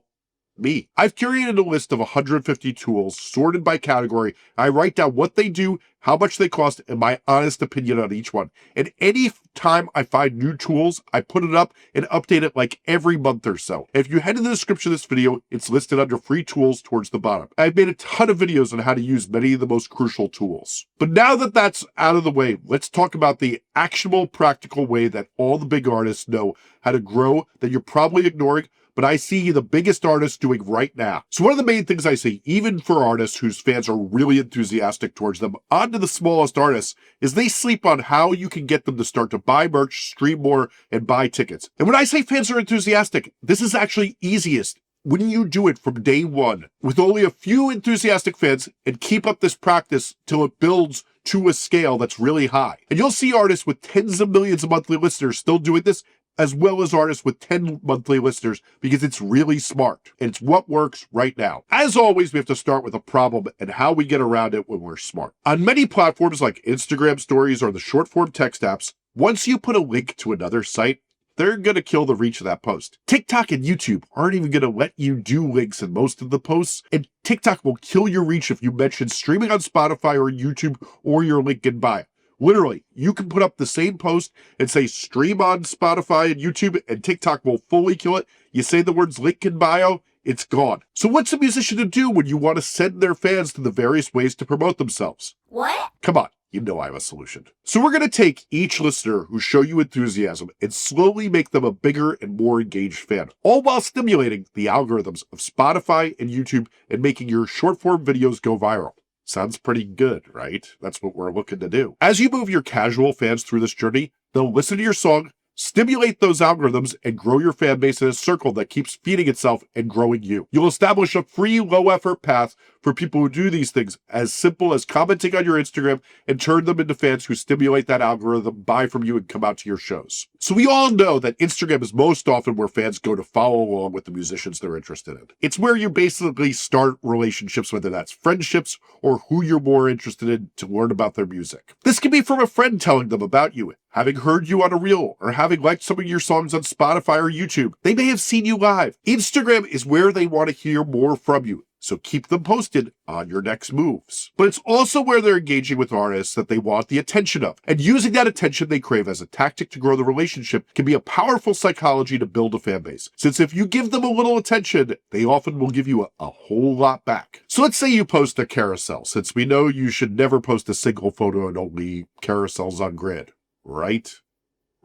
me. I've curated a list of 150 tools sorted by category. I write down what they do, how much they cost, and my honest opinion on each one. And any time I find new tools, I put it up and update it like every month or so. If you head to the description of this video, it's listed under free tools towards the bottom. I've made a ton of videos on how to use many of the most crucial tools. But now that that's out of the way, let's talk about the actionable, practical way that all the big artists know how to grow that you're probably ignoring, but I see the biggest artists doing right now. So one of the main things I see, even for artists whose fans are really enthusiastic towards them, on to the smallest artists, is they sleep on how you can get them to start to buy merch, stream more, and buy tickets. And when I say fans are enthusiastic, this is actually easiest when you do it from day one with only a few enthusiastic fans and keep up this practice till it builds to a scale that's really high. And you'll see artists with tens of millions of monthly listeners still doing this, as well as artists with 10 monthly listeners, because it's really smart and it's what works right now. As always, we have to start with a problem and how we get around it when we're smart. On many platforms like Instagram stories or the short form text apps, once you put a link to another site, they're going to kill the reach of that post. TikTok and YouTube aren't even going to let you do links in most of the posts, and TikTok will kill your reach if you mention streaming on Spotify or YouTube or your link in bio. Literally, you can put up the same post and say stream on Spotify and YouTube, and TikTok will fully kill it. You say the words link in bio, it's gone. So what's a musician to do when you want to send their fans to the various ways to promote themselves? What? Come on, you know I have a solution. So we're going to take each listener who show you enthusiasm and slowly make them a bigger and more engaged fan, all while stimulating the algorithms of Spotify and YouTube and making your short form videos go viral. Sounds pretty good, right? That's what we're looking to do. As you move your casual fans through this journey, they'll listen to your song, stimulate those algorithms, and grow your fan base in a circle that keeps feeding itself and growing you. You'll establish a free, low-effort path for people who do these things, as simple as commenting on your Instagram and turn them into fans who stimulate that algorithm, buy from you, and come out to your shows. So we all know that Instagram is most often where fans go to follow along with the musicians they're interested in. It's where you basically start relationships, whether that's friendships or who you're more interested in to learn about their music. This can be from a friend telling them about you, having heard you on a reel, or having liked some of your songs on Spotify or YouTube. They may have seen you live. Instagram is where they want to hear more from you. so keep them posted on your next moves. But it's also where they're engaging with artists that they want the attention of, and using that attention they crave as a tactic to grow the relationship can be a powerful psychology to build a fan base, since if you give them a little attention, they often will give you a whole lot back. So let's say you post a carousel, since we know you should never post a single photo and only carousels on Grid, right?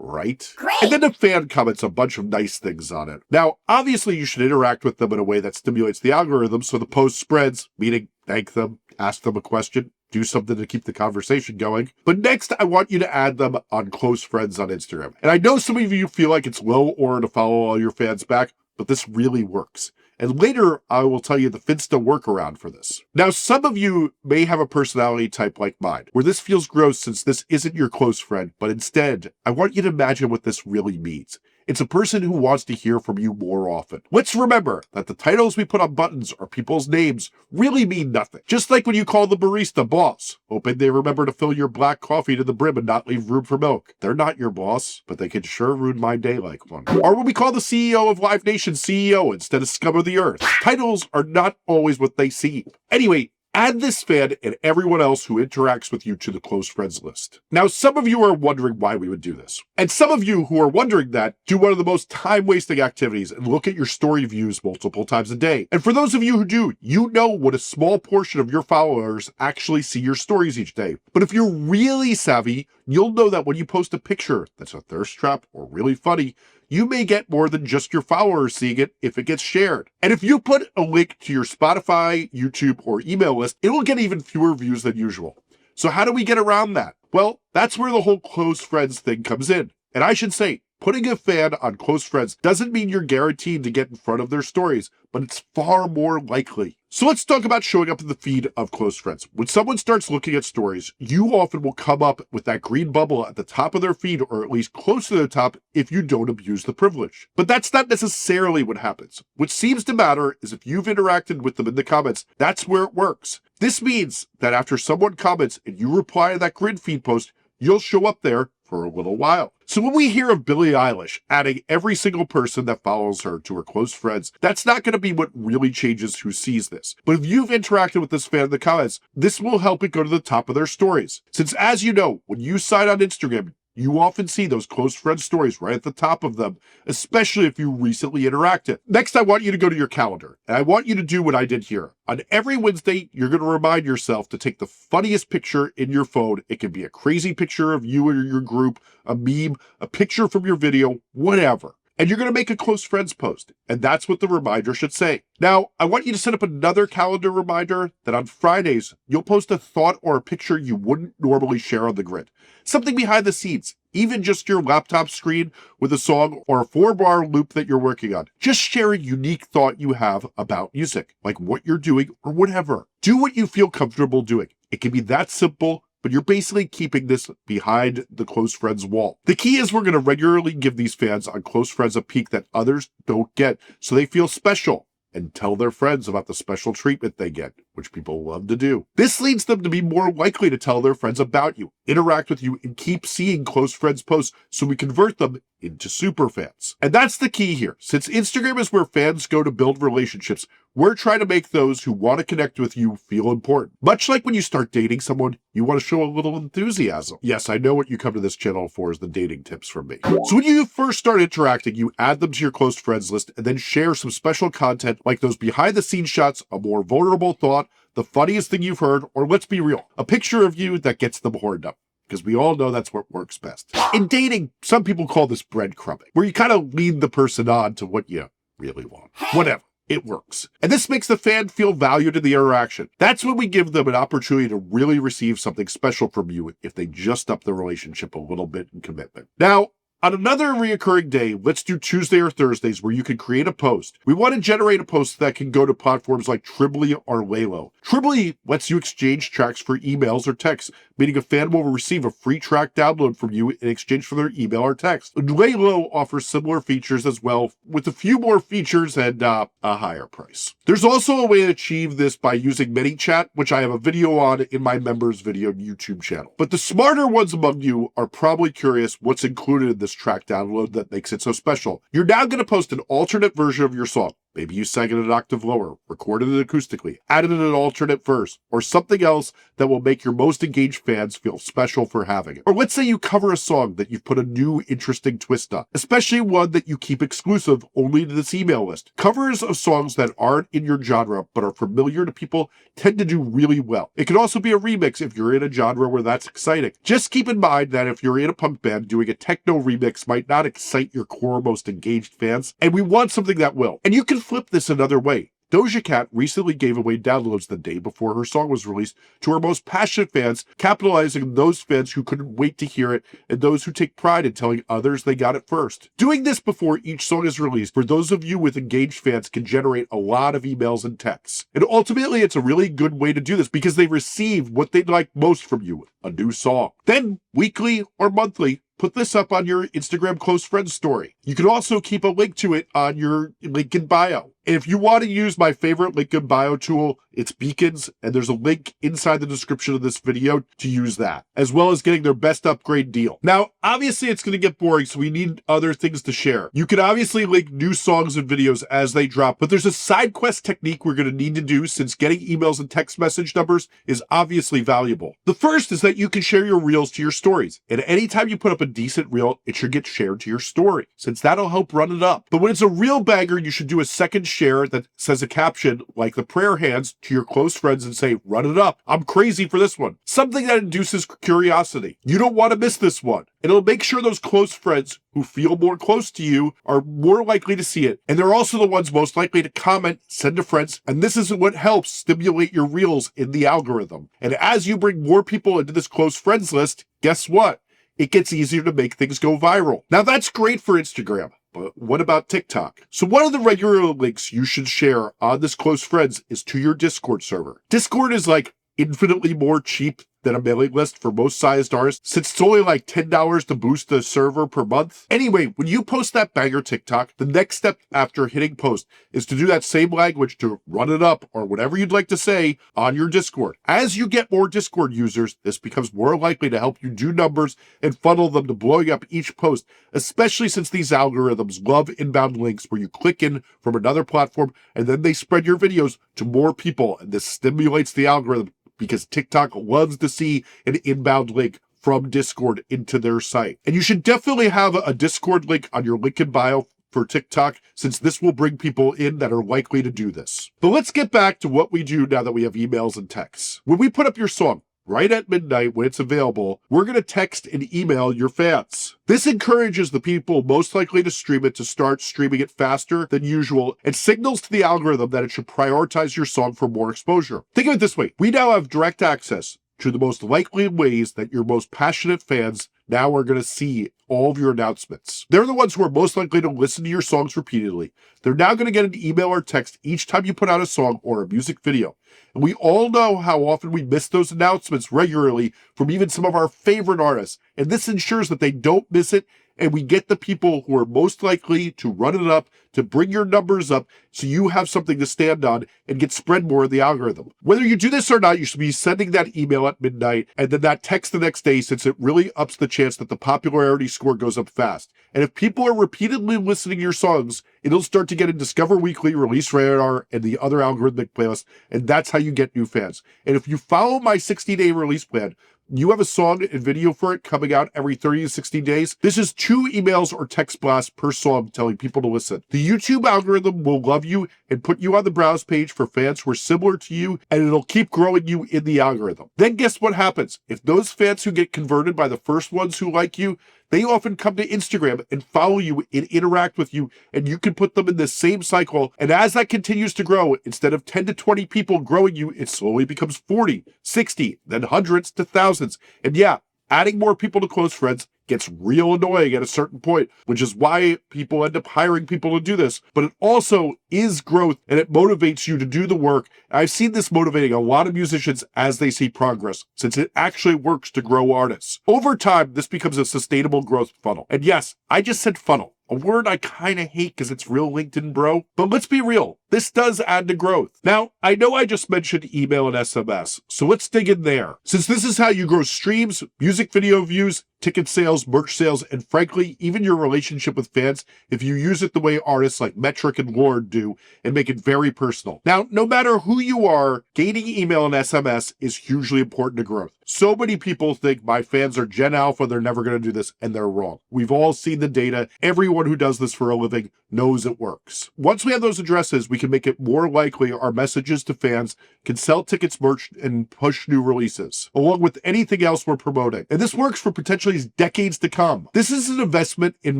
Right? Great. And then the fan comments a bunch of nice things on it. Now, obviously you should interact with them in a way that stimulates the algorithm so the post spreads, meaning thank them, ask them a question, do something to keep the conversation going. But next, I want you to add them on close friends on Instagram. And I know some of you feel like it's low order to follow all your fans back, but this really works. And later, I will tell you the Finsta workaround for this. Now, some of you may have a personality type like mine, where this feels gross since this isn't your close friend, but instead, I want you to imagine what this really means. It's a person who wants to hear from you more often. Let's remember that the titles we put on buttons or people's names really mean nothing. Just like when you call the barista boss, hoping they remember to fill your black coffee to the brim and not leave room for milk. They're not your boss, but they can sure ruin my day like one. Or when we call the CEO of Live Nation CEO instead of scum of the earth. Titles are not always what they seem. Anyway, add this fan and everyone else who interacts with you to the close friends list. Now, some of you are wondering why we would do this. And some of you who are wondering that do one of the most time-wasting activities and look at your story views multiple times a day. And for those of you who do, you know what a small portion of your followers actually see your stories each day. But if you're really savvy, you'll know that when you post a picture that's a thirst trap or really funny, you may get more than just your followers seeing it if it gets shared. And if you put a link to your Spotify, YouTube, or email list, it will get even fewer views than usual. So how do we get around that? Well, that's where the whole close friends thing comes in. And I should say, putting a fan on close friends doesn't mean you're guaranteed to get in front of their stories, but it's far more likely. So let's talk about showing up in the feed of close friends. When someone starts looking at stories, you often will come up with that green bubble at the top of their feed, or at least close to the top if you don't abuse the privilege. But that's not necessarily what happens. What seems to matter is if you've interacted with them in the comments, that's where it works. This means that after someone comments and you reply to that grid feed post, you'll show up there for a little while. So when we hear of Billie Eilish adding every single person that follows her to her close friends, that's not going to be what really changes who sees this. But if you've interacted with this fan in the comments, this will help it go to the top of their stories. Since as you know, when you sign on Instagram, you often see those close friend stories right at the top of them, especially if you recently interacted. Next, I want you to go to your calendar, and I want you to do what I did here. On every Wednesday, you're going to remind yourself to take the funniest picture in your phone. It can be a crazy picture of you or your group, a meme, a picture from your video, whatever. And you're going to make a close friends post. And that's what the reminder should say. Now, I want you to set up another calendar reminder that on Fridays, you'll post a thought or a picture you wouldn't normally share on the grid. Something behind the scenes, even just your laptop screen with a song or a 4-bar loop that you're working on. Just share a unique thought you have about music, like what you're doing or whatever. Do what you feel comfortable doing. It can be that simple, but you're basically keeping this behind the close friends wall. The key is we're going to regularly give these fans on close friends a peek that others don't get, so they feel special and tell their friends about the special treatment they get, which people love to do. This leads them to be more likely to tell their friends about you, interact with you, and keep seeing close friends posts so we convert them into super fans. And that's the key here. Since Instagram is where fans go to build relationships, we're trying to make those who want to connect with you feel important. Much like when you start dating someone, you want to show a little enthusiasm. Yes, I know what you come to this channel for is the dating tips from me. So when you first start interacting, you add them to your close friends list and then share some special content like those behind the scenes shots, a more vulnerable thought, the funniest thing you've heard, or let's be real, a picture of you that gets them horned up. Because we all know that's what works best. In dating, some people call this breadcrumbing, where you kind of lead the person on to what you really want. Whatever. It works. And this makes the fan feel valued in the interaction. That's when we give them an opportunity to really receive something special from you if they just up the relationship a little bit in commitment. Now, on another reoccurring day, let's do Tuesday or Thursdays where you can create a post. We want to generate a post that can go to platforms like Tribly or Laylo. Tribly lets you exchange tracks for emails or texts, meaning a fan will receive a free track download from you in exchange for their email or text. Laylo offers similar features as well, with a few more features and a higher price. There's also a way to achieve this by using ManyChat, which I have a video on in my members video YouTube channel. But the smarter ones among you are probably curious what's included in this track download that makes it so special. You're now going to post an alternate version of your song, Maybe you sang it an octave lower, recorded it acoustically, added an alternate verse, or something else that will make your most engaged fans feel special for having it. Or let's say you cover a song that you've put a new, interesting twist on, especially one that you keep exclusive only to this email list. Covers of songs that aren't in your genre but are familiar to people tend to do really well. It can also be a remix if you're in a genre where that's exciting. Just keep in mind that if you're in a punk band, doing a techno remix might not excite your core, most engaged fans, and we want something that will. And you can flip this another way. Doja Cat recently gave away downloads the day before her song was released to her most passionate fans, capitalizing on those fans who couldn't wait to hear it and those who take pride in telling others they got it first. Doing this before each song is released for those of you with engaged fans can generate a lot of emails and texts. And ultimately, it's a really good way to do this because they receive what they'd like most from you, a new song. Then, weekly or monthly, put this up on your Instagram close friends story. You can also keep a link to it on your link in bio. And if you want to use my favorite link in bio tool, it's Beacons, and there's a link inside the description of this video to use that, as well as getting their best upgrade deal. Now, obviously it's going to get boring, so we need other things to share. You can obviously link new songs and videos as they drop, but there's a side quest technique we're going to need to do since getting emails and text message numbers is obviously valuable. The first is that you can share your reels to your stories, and anytime you put up a decent reel, it should get shared to your story, since that'll help run it up. But when it's a real banger, you should do a second share that says a caption like the prayer hands to your close friends and say, run it up. I'm crazy for this one. Something that induces curiosity. You don't want to miss this one. It'll make sure those close friends who feel more close to you are more likely to see it. And they're also the ones most likely to comment, send to friends. And this is what helps stimulate your reels in the algorithm. And as you bring more people into this close friends list, guess what? It gets easier to make things go viral. Now that's great for Instagram. But what about TikTok? So one of the regular links you should share on this close friends is to your Discord server. Discord is like infinitely more cheap than a mailing list for most sized artists, since it's only like $10 to boost the server per month. Anyway, when you post that banger TikTok, the next step after hitting post is to do that same language to run it up or whatever you'd like to say on your Discord. As you get more Discord users, this becomes more likely to help you do numbers and funnel them to blowing up each post, especially since these algorithms love inbound links where you click in from another platform and then they spread your videos to more people, and this stimulates the algorithm because TikTok loves to see an inbound link from Discord into their site. And you should definitely have a Discord link on your link in bio for TikTok, since this will bring people in that are likely to do this. But let's get back to what we do now that we have emails and texts. When we put up your song, right at midnight when it's available, we're going to text and email your fans. This encourages the people most likely to stream it to start streaming it faster than usual and signals to the algorithm that it should prioritize your song for more exposure. Think of it this way. We now have direct access to the most likely ways that your most passionate fans now are going to see all of your announcements. They're the ones who are most likely to listen to your songs repeatedly. They're now going to get an email or text each time you put out a song or a music video. And we all know how often we miss those announcements regularly from even some of our favorite artists. And this ensures that they don't miss it, and we get the people who are most likely to run it up, to bring your numbers up, so you have something to stand on and get spread more in the algorithm. Whether you do this or not, you should be sending that email at midnight and then that text the next day, since it really ups the chance that the popularity score goes up fast. And if people are repeatedly listening to your songs, it'll start to get in Discover Weekly, Release Radar, and the other algorithmic playlists, and that's how you get new fans. And if you follow my 60-day release plan, you have a song and video for it coming out every 30 to 60 days. This is 2 emails or text blasts per song telling people to listen. The YouTube algorithm will love you and put you on the browse page for fans who are similar to you, and it'll keep growing you in the algorithm. Then guess what happens? If those fans who get converted by the first ones who like you, they often come to Instagram and follow you and interact with you, and you can put them in the same cycle. And as that continues to grow, instead of 10 to 20 people growing you, it slowly becomes 40, 60, then hundreds to thousands. And yeah, adding more people to close friends gets real annoying at a certain point, which is why people end up hiring people to do this. But it also is growth, and it motivates you to do the work. I've seen this motivating a lot of musicians as they see progress, since it actually works to grow artists. Over time, this becomes a sustainable growth funnel. And yes, I just said funnel, a word I kind of hate because it's real LinkedIn bro. But let's be real. This does add to growth. Now, I know I just mentioned email and SMS, so let's dig in there. Since this is how you grow streams, music video views, ticket sales, merch sales, and frankly, even your relationship with fans if you use it the way artists like Metric and Lord do and make it very personal. Now, no matter who you are, gaining email and SMS is hugely important to growth. So many people think my fans are Gen Alpha, they're never going to do this, and they're wrong. We've all seen the data. Everyone who does this for a living knows it works. Once we have those addresses, we can make it more likely our messages to fans can sell tickets, merch, and push new releases, along with anything else we're promoting. And this works for potentially decades to come. This is an investment in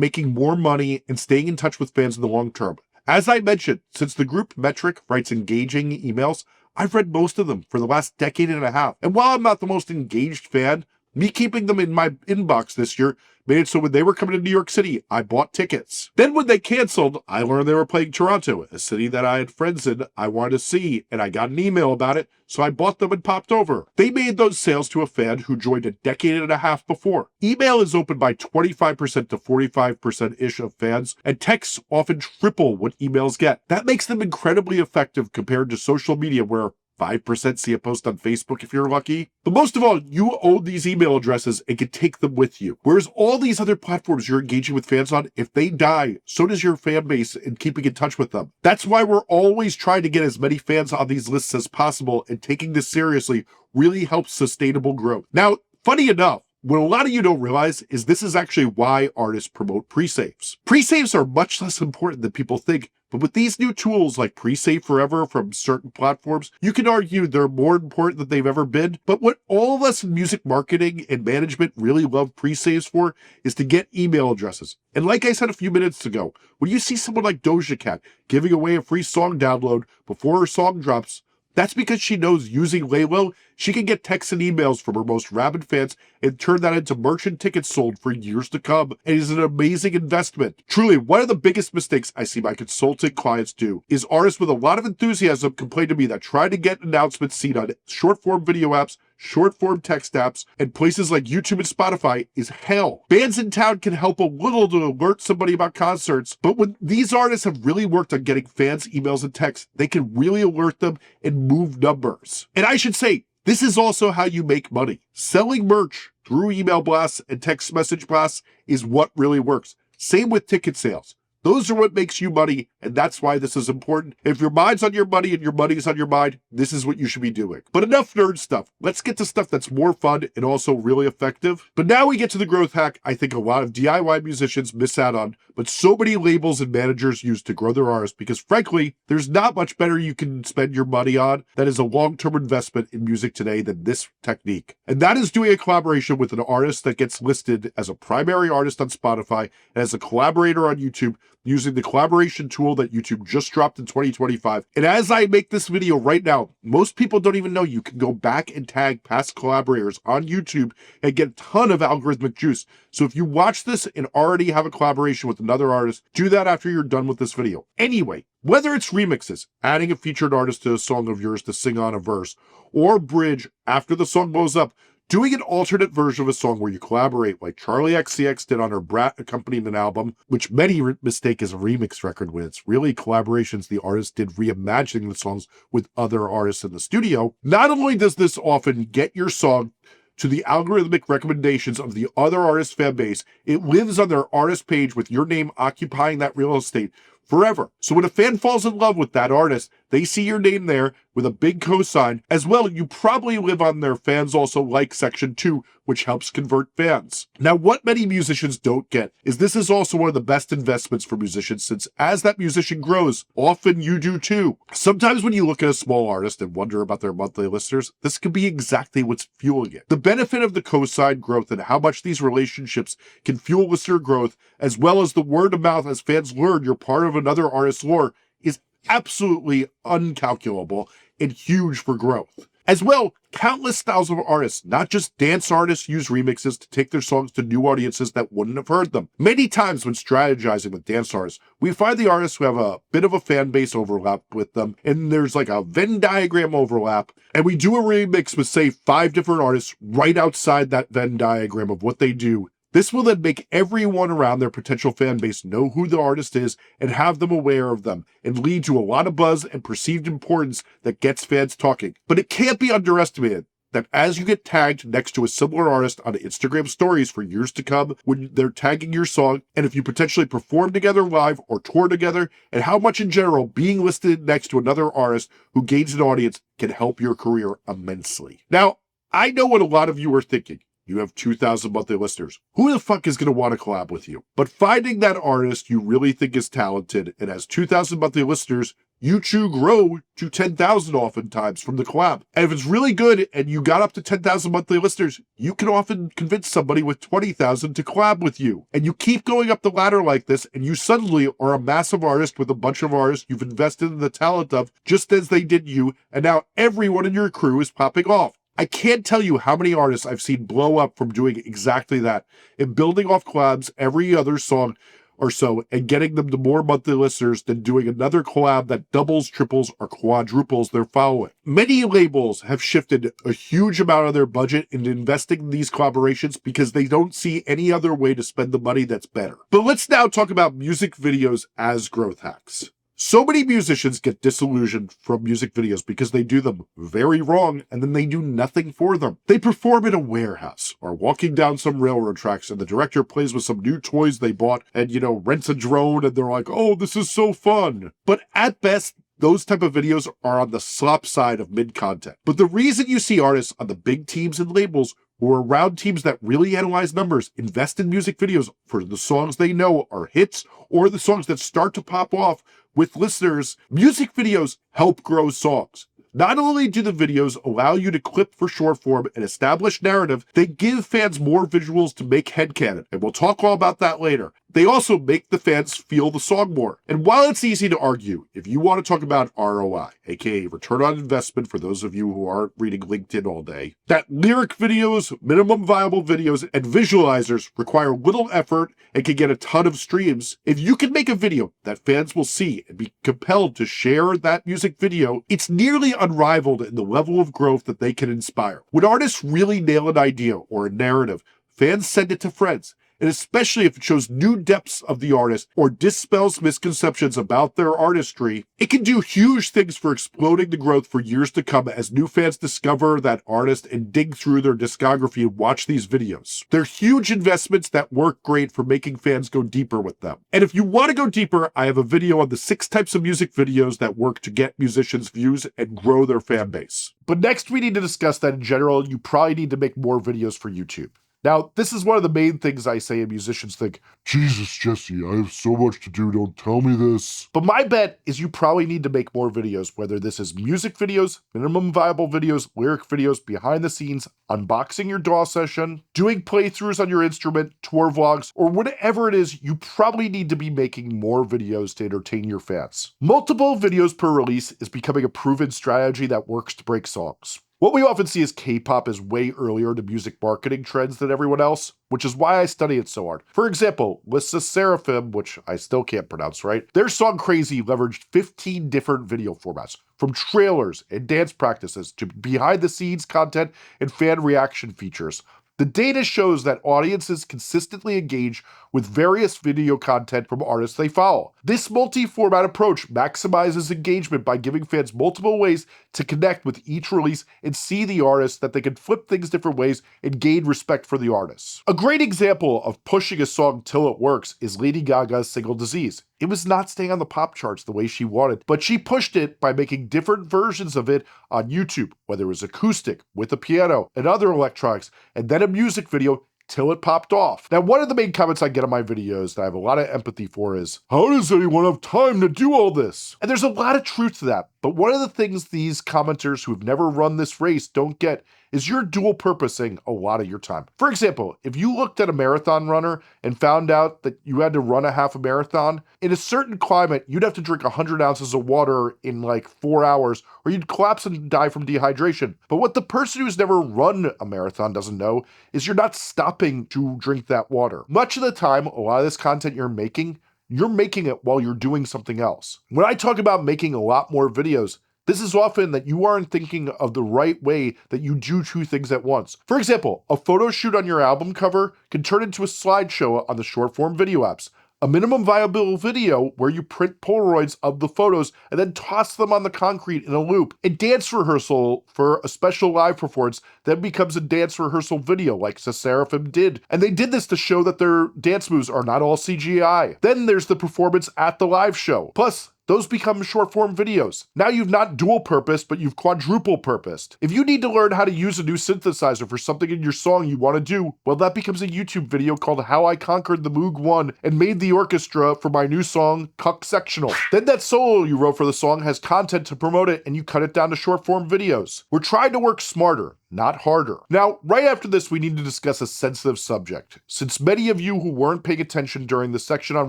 making more money and staying in touch with fans in the long term. As I mentioned, since the group Metric writes engaging emails, I've read most of them for the last decade and a half. And while I'm not the most engaged fan, me keeping them in my inbox this year made it so when they were coming to New York City, I bought tickets. Then when they canceled, I learned they were playing Toronto, a city that I had friends in I wanted to see, and I got an email about it, so I bought them and popped over. They made those sales to a fan who joined a decade and a half before. Email is opened by 25% to 45%-ish of fans, and texts often triple what emails get. That makes them incredibly effective compared to social media where 5% see a post on Facebook if you're lucky. But most of all, you own these email addresses and can take them with you. Whereas all these other platforms you're engaging with fans on, if they die, so does your fan base in keeping in touch with them. That's why we're always trying to get as many fans on these lists as possible, and taking this seriously really helps sustainable growth. Now, funny enough, what a lot of you don't realize is this is actually why artists promote pre-saves. Pre-saves are much less important than people think, but with these new tools like Pre-Save Forever from certain platforms, you can argue they're more important than they've ever been. But what all of us in music marketing and management really love pre-saves for is to get email addresses. And like I said a few minutes ago, when you see someone like Doja Cat giving away a free song download before her song drops, that's because she knows using Laylo, she can get texts and emails from her most rabid fans and turn that into merchant tickets sold for years to come. And is an amazing investment. Truly, one of the biggest mistakes I see my consulting clients do is artists with a lot of enthusiasm complain to me that trying to get announcements seen on short-form video apps, short-form text apps, and places like YouTube and Spotify is hell. Bands in town can help a little to alert somebody about concerts, but when these artists have really worked on getting fans' emails and texts, they can really alert them and move numbers. And I should say, this is also how you make money. Selling merch through email blasts and text message blasts is what really works. Same with ticket sales. Those are what makes you money, and that's why this is important. If your mind's on your money and your money's on your mind, this is what you should be doing. But enough nerd stuff. Let's get to stuff that's more fun and also really effective. But now we get to the growth hack I think a lot of DIY musicians miss out on, but so many labels and managers use to grow their artists, because frankly, there's not much better you can spend your money on that is a long-term investment in music today than this technique. And that is doing a collaboration with an artist that gets listed as a primary artist on Spotify and as a collaborator on YouTube, using the collaboration tool that YouTube just dropped in 2025. And as I make this video right now, most people don't even know you can go back and tag past collaborators on YouTube and get a ton of algorithmic juice. So if you watch this and already have a collaboration with another artist, do that after you're done with this video. Anyway, whether it's remixes, adding a featured artist to a song of yours to sing on a verse, or bridge after the song blows up, doing an alternate version of a song where you collaborate like Charlie XCX did on her Brat accompaniment album, which many mistake as a remix record when it's really collaborations the artist did reimagining the songs with other artists in the studio. Not only does this often get your song to the algorithmic recommendations of the other artist's fan base, it lives on their artist page with your name occupying that real estate forever. So when a fan falls in love with that artist, they see your name there with a big cosign. As well, you probably live on their fans also like section too, which helps convert fans. Now, what many musicians don't get is this is also one of the best investments for musicians, since as that musician grows, often you do too. Sometimes when you look at a small artist and wonder about their monthly listeners, this could be exactly what's fueling it. The benefit of the cosign growth and how much these relationships can fuel listener growth, as well as the word of mouth as fans learn you're part of another artist's lore, is absolutely uncalculable and huge for growth. As well, countless thousands of artists, not just dance artists, use remixes to take their songs to new audiences that wouldn't have heard them. Many times when strategizing with dance artists, we find the artists who have a bit of a fan base overlap with them, and there's like a Venn diagram overlap, and we do a remix with, say, 5 different artists right outside that Venn diagram of what they do. This will then make everyone around their potential fan base know who the artist is and have them aware of them, and lead to a lot of buzz and perceived importance that gets fans talking. But it can't be underestimated that as you get tagged next to a similar artist on Instagram stories for years to come, when they're tagging your song, and if you potentially perform together live or tour together, and how much in general being listed next to another artist who gains an audience can help your career immensely. Now, I know what a lot of you are thinking. You have 2,000 monthly listeners. Who the fuck is going to want to collab with you? But finding that artist you really think is talented and has 2,000 monthly listeners, you two grow to 10,000 oftentimes from the collab. And if it's really good and you got up to 10,000 monthly listeners, you can often convince somebody with 20,000 to collab with you. And you keep going up the ladder like this, and you suddenly are a massive artist with a bunch of artists you've invested in the talent of, just as they did you, and now everyone in your crew is popping off. I can't tell you how many artists I've seen blow up from doing exactly that, and building off collabs every other song or so and getting them to more monthly listeners than doing another collab that doubles, triples, or quadruples their following. Many labels have shifted a huge amount of their budget into investing in these collaborations because they don't see any other way to spend the money that's better. But let's now talk about music videos as growth hacks. So many musicians get disillusioned from music videos because they do them very wrong and then they do nothing for them. They perform in a warehouse or walking down some railroad tracks and the director plays with some new toys they bought and, rents a drone and they're like, oh, this is so fun. But at best, those type of videos are on the slop side of mid-content. But the reason you see artists on the big teams and labels who are around teams that really analyze numbers, invest in music videos for the songs they know are hits or the songs that start to pop off with listeners, music videos help grow songs. Not only do the videos allow you to clip for short form and establish narrative, they give fans more visuals to make headcanon, and we'll talk all about that later. They also make the fans feel the song more. And while it's easy to argue, if you want to talk about ROI, aka return on investment for those of you who aren't reading LinkedIn all day, that lyric videos, minimum viable videos, and visualizers require little effort and can get a ton of streams. If you can make a video that fans will see and be compelled to share that music video, it's nearly unrivaled in the level of growth that they can inspire. When artists really nail an idea or a narrative, fans send it to friends. And especially if it shows new depths of the artist or dispels misconceptions about their artistry, it can do huge things for exploding the growth for years to come as new fans discover that artist and dig through their discography and watch these videos. They're huge investments that work great for making fans go deeper with them. And if you want to go deeper, I have a video on the 6 types of music videos that work to get musicians views and grow their fan base. But next we need to discuss that in general, you probably need to make more videos for YouTube. Now, this is one of the main things I say, and musicians think, Jesus, Jesse, I have so much to do, don't tell me this. but my bet is you probably need to make more videos, whether this is music videos, minimum viable videos, lyric videos, behind the scenes, unboxing your DAW session, doing playthroughs on your instrument, tour vlogs, or whatever it is, you probably need to be making more videos to entertain your fans. Multiple videos per release is becoming a proven strategy that works to break songs. What we often see is K-pop is way earlier to music marketing trends than everyone else, which is why I study it so hard. For example, LE SSERAFIM, which I still can't pronounce right, their song Crazy leveraged 15 different video formats, from trailers and dance practices to behind-the-scenes content and fan reaction features. The data shows that audiences consistently engage with various video content from artists they follow. This multi-format approach maximizes engagement by giving fans multiple ways to connect with each release and see the artist, that they can flip things different ways and gain respect for the artists. A great example of pushing a song till it works is Lady Gaga's single Disease. It was not staying on the pop charts the way she wanted, but she pushed it by making different versions of it on YouTube, whether it was acoustic, with a piano, and other electronics, and then a music video till it popped off. Now, one of the main comments I get on my videos that I have a lot of empathy for is, how does anyone have time to do all this? And there's a lot of truth to that, but one of the things these commenters who've never run this race don't get is you're dual purposing a lot of your time. For example, if you looked at a marathon runner and found out that you had to run a half a marathon, in a certain climate, you'd have to drink 100 ounces of water in like 4 hours, or you'd collapse and die from dehydration. But what the person who's never run a marathon doesn't know is you're not stopping to drink that water. Much of the time, a lot of this content you're making it while you're doing something else. When I talk about making a lot more videos, This is often that you aren't thinking of the right way that you do two things at once. For example, a photo shoot on your album cover can turn into a slideshow on the short-form video apps. A minimum viable video where you print Polaroids of the photos and then toss them on the concrete in a loop. A dance rehearsal for a special live performance then becomes a dance rehearsal video like Seraphim did. And they did this to show that their dance moves are not all CGI. Then there's the performance at the live show. Plus, those become short-form videos. Now you've not dual-purposed, but you've quadruple-purposed. If you need to learn how to use a new synthesizer for something in your song you want to do, well, that becomes a YouTube video called How I Conquered the Moog 1 and Made the Orchestra for my new song, Cuck Sectional. Then that solo you wrote for the song has content to promote it, and you cut it down to short-form videos. We're trying to work smarter, not harder. Now, right after this, we need to discuss a sensitive subject. Since many of you who weren't paying attention during the section on